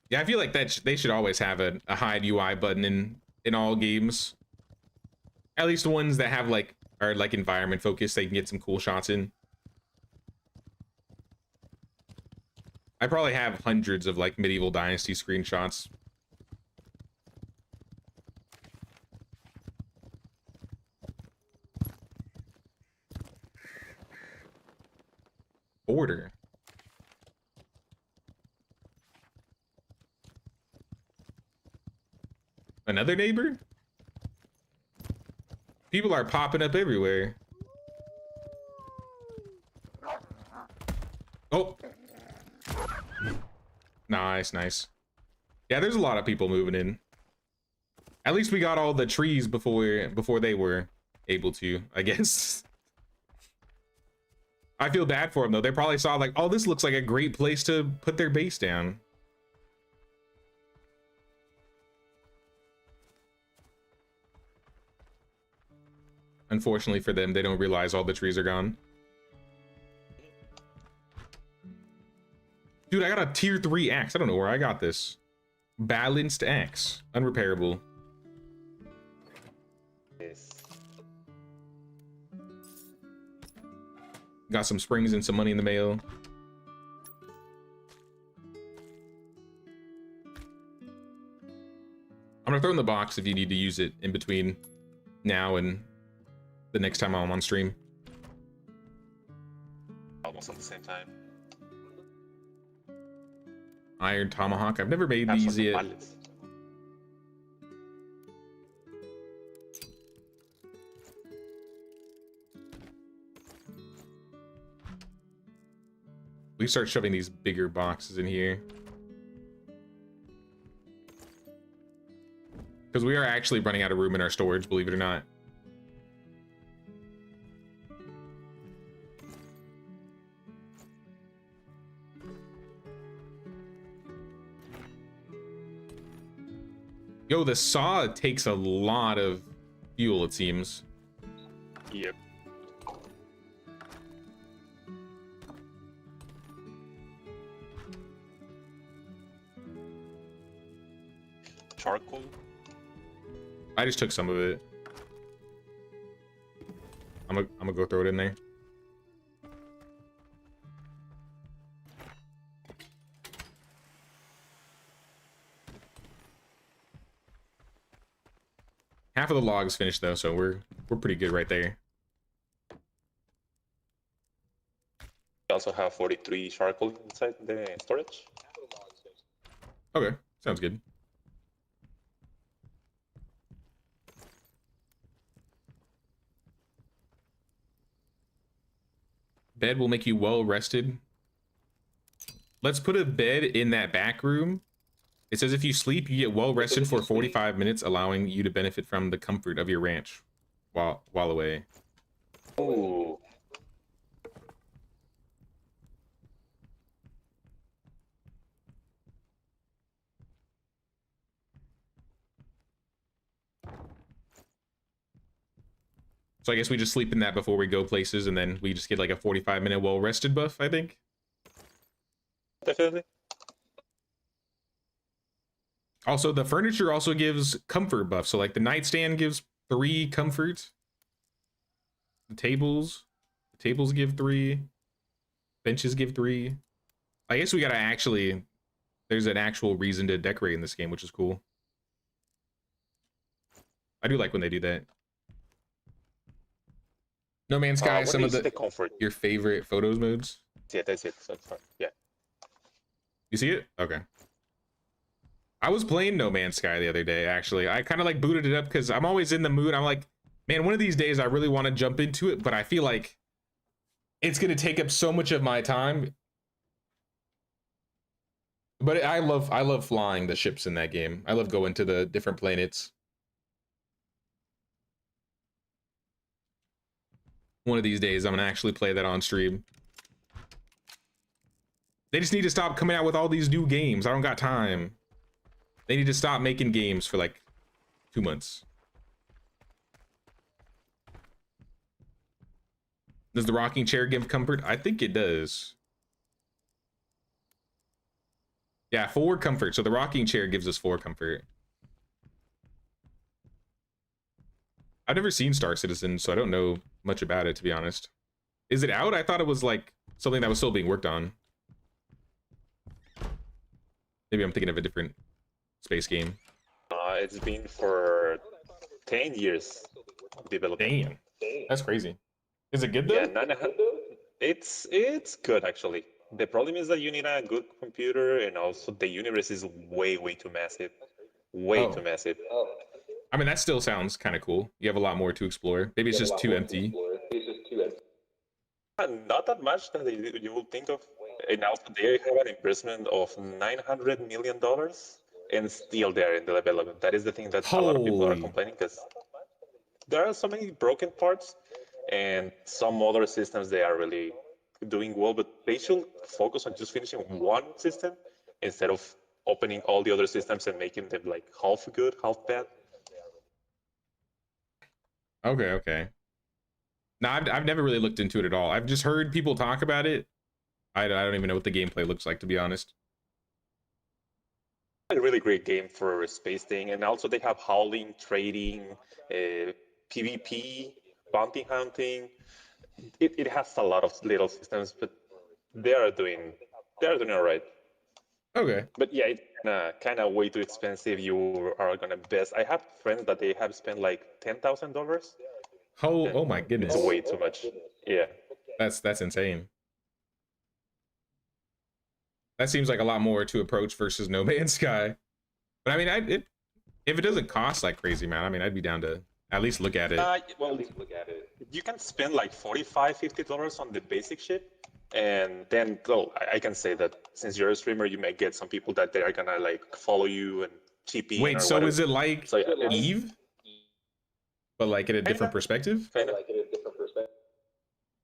Yeah, I feel like that they should always have a hide UI button in all games. At least the ones that have like are like environment focused, they can get some cool shots in. I probably have hundreds of like medieval dynasty screenshots. Border. Another neighbor? People are popping up everywhere. Oh. Nice, nice. Yeah, there's a lot of people moving in. At least we got all the trees before they were able to, I guess. I feel bad for them though. They probably saw like, oh, this looks like a great place to put their base down. Unfortunately for them, they don't realize all the trees are gone. Dude, I got a tier 3 axe. I don't know where I got this. Balanced axe. Unrepairable. Yes. Got some springs and some money in the mail. I'm gonna throw in the box if you need to use it in between now and the next time I'm on stream. Almost at the same time. Iron Tomahawk. I've never made Have these some yet. pallets. We start shoving these bigger boxes in here. Because we are actually running out of room in our storage, believe it or not. Yo, the saw takes a lot of fuel, it seems. Yep. Charcoal. I just took some of it. I'm gonna go throw it in there. Half of the log's finished though, so we're pretty good right there. We also have 43 charcoal inside the storage. Okay, sounds good. Bed will make you well rested. Let's put a bed in that back room It says if you sleep, you get well rested for 45 minutes, allowing you to benefit from the comfort of your ranch while away. Ooh. So I guess we just sleep in that before we go places, and then we just get like a 45-minute well rested buff, I think. Definitely. Also, the furniture also gives comfort buff. So like the nightstand gives 3 comfort. The tables give 3. Benches give 3. I guess we gotta actually, there's an actual reason to decorate in this game, which is cool. I do like when they do that. No Man's Sky, What some of is the comfort? your favorite photos modes. Yeah, that's it. So far. Yeah. You see it? Okay. I was playing No Man's Sky the other day, actually. I kind of like booted it up because I'm always in the mood. I'm like, man, one of these days I really want to jump into it, but I feel like it's going to take up so much of my time. But I love flying the ships in that game. I love going to the different planets. One of these days, I'm going to actually play that on stream. They just need to stop coming out with all these new games. I don't got time. They need to stop making games for like 2 months. Does the rocking chair give comfort? I think it does. Yeah, 4 comfort. So the rocking chair gives us 4 comfort. I've never seen Star Citizen, so I don't know much about it, to be honest. Is it out? I thought it was like something that was still being worked on. Maybe I'm thinking of a different space game. It's been for 10 years developing. Damn, that's crazy. Is it good though? Yeah, it's good actually. The problem is that you need a good computer, and also the universe is way too massive. Way too massive. I mean, that still sounds kind of cool. You have a lot more to explore. Maybe it's just too empty. Not that much that you will think of. And also they have an investment of $900 million, and still they're in the development. That is the thing that a lot of people are Holy. complaining, because there are so many broken parts, and some other systems they are really doing well, but they should focus on just finishing one system instead of opening all the other systems and making them like half good, half bad. Okay. No, I've never really looked into it at all. I've just heard people talk about it. I don't even know what the gameplay looks like, to be honest. A really great game for a space thing, and also they have howling, trading, PvP, bounty hunting. It has a lot of little systems, but they are doing all right. Okay. But yeah, it's kind of way too expensive. You are gonna invest. I have friends that they have spent like $10,000. Oh my goodness. It's way too much. Yeah. That's insane. That seems like a lot more to approach versus No Man's Sky. But I mean, if it doesn't cost like crazy, man, I mean, I'd be down to at least look at it. Well, you can spend like $45-50 on the basic ship, and then I can say that since you're a streamer, you may get some people that they are gonna like follow you and chip in. Wait, so is it like So, yeah, Eve? But like in a different perspective?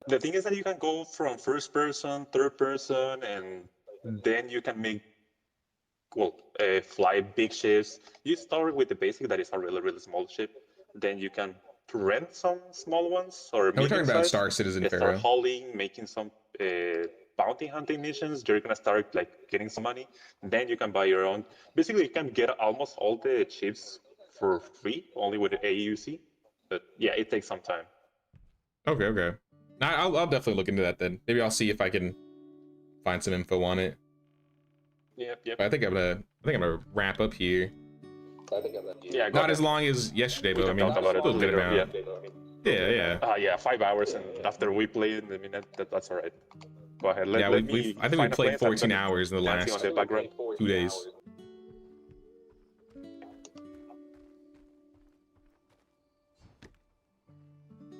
The thing is that you can go from first person, third person, and then you can make fly big ships. You start with the basic that is a really small ship. Then you can rent some small ones, or No, we're talking about medium-sized. Star Citizen Start Pharaoh. hauling, making some bounty hunting missions. You're gonna start like getting some money. Then you can buy your own. Basically, you can get almost all the ships for free, only with the AUC. But yeah, it takes some time. Okay. I'll definitely look into that then. Maybe I'll see if I can find some info on it. Yep. But I think I'm gonna wrap up here. Yeah, Not as long as yesterday, but I can mean, talk about it still a good later, amount. Yeah. Yeah, 5 hours, and after we played, I mean that's all right. Go ahead. Yeah, Let me I think we find a played place. I'm 14 gonna hours in the dance last on the background. 2 days.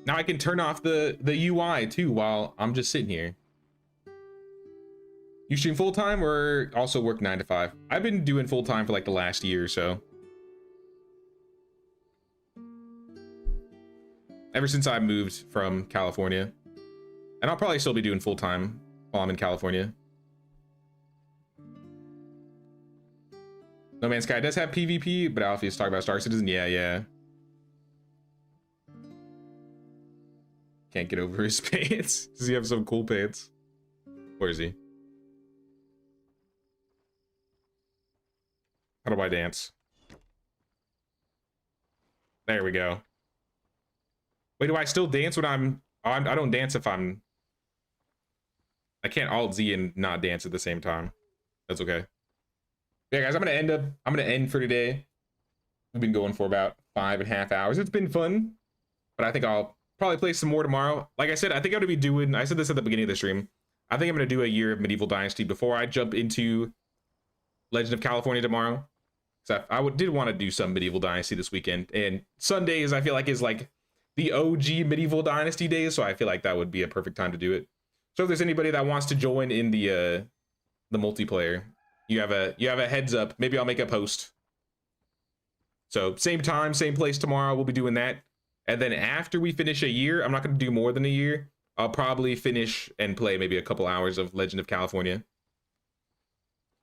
Now I can turn off the UI too while I'm just sitting here. You stream full time or also work 9 to 5? I've been doing full time for like the last year or so. Ever since I moved from California. And I'll probably still be doing full time while I'm in California. No Man's Sky does have PvP, but Alfie's talking about Star Citizen. Yeah. Can't get over his pants. Does he have some cool pants? Where is he? How do I dance? There we go. Wait, do I still dance when I don't dance if I'm... I can't Alt Z and not dance at the same time. That's okay. Yeah, guys, I'm gonna end for today. We've been going for about 5.5 hours. It's been fun, but I think I'll probably play some more tomorrow. Like I said, I think I'm gonna be doing... I said this at the beginning of the stream. I think I'm gonna do a year of Medieval Dynasty before I jump into Legend of California tomorrow. So I did want to do some Medieval Dynasty this weekend, and Sundays I feel like is like the OG Medieval Dynasty days, so I feel like that would be a perfect time to do it. So if there's anybody that wants to join in the multiplayer, you have a heads up. Maybe I'll make a post. So same time, same place tomorrow. We'll be doing that, and then after we finish a year, I'm not going to do more than a year. I'll probably finish and play maybe a couple hours of Legend of California.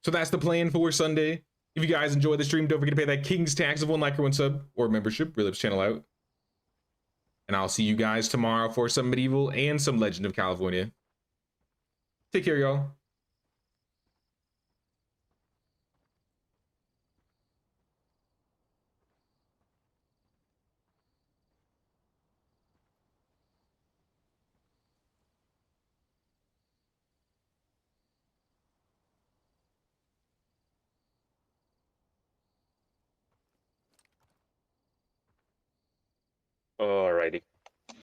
So that's the plan for Sunday. If you guys enjoy the stream, don't forget to pay that King's tax of 1 like or 1 sub or membership. Really helps channel out. And I'll see you guys tomorrow for some Medieval and some Legend of California. Take care, y'all. Alrighty.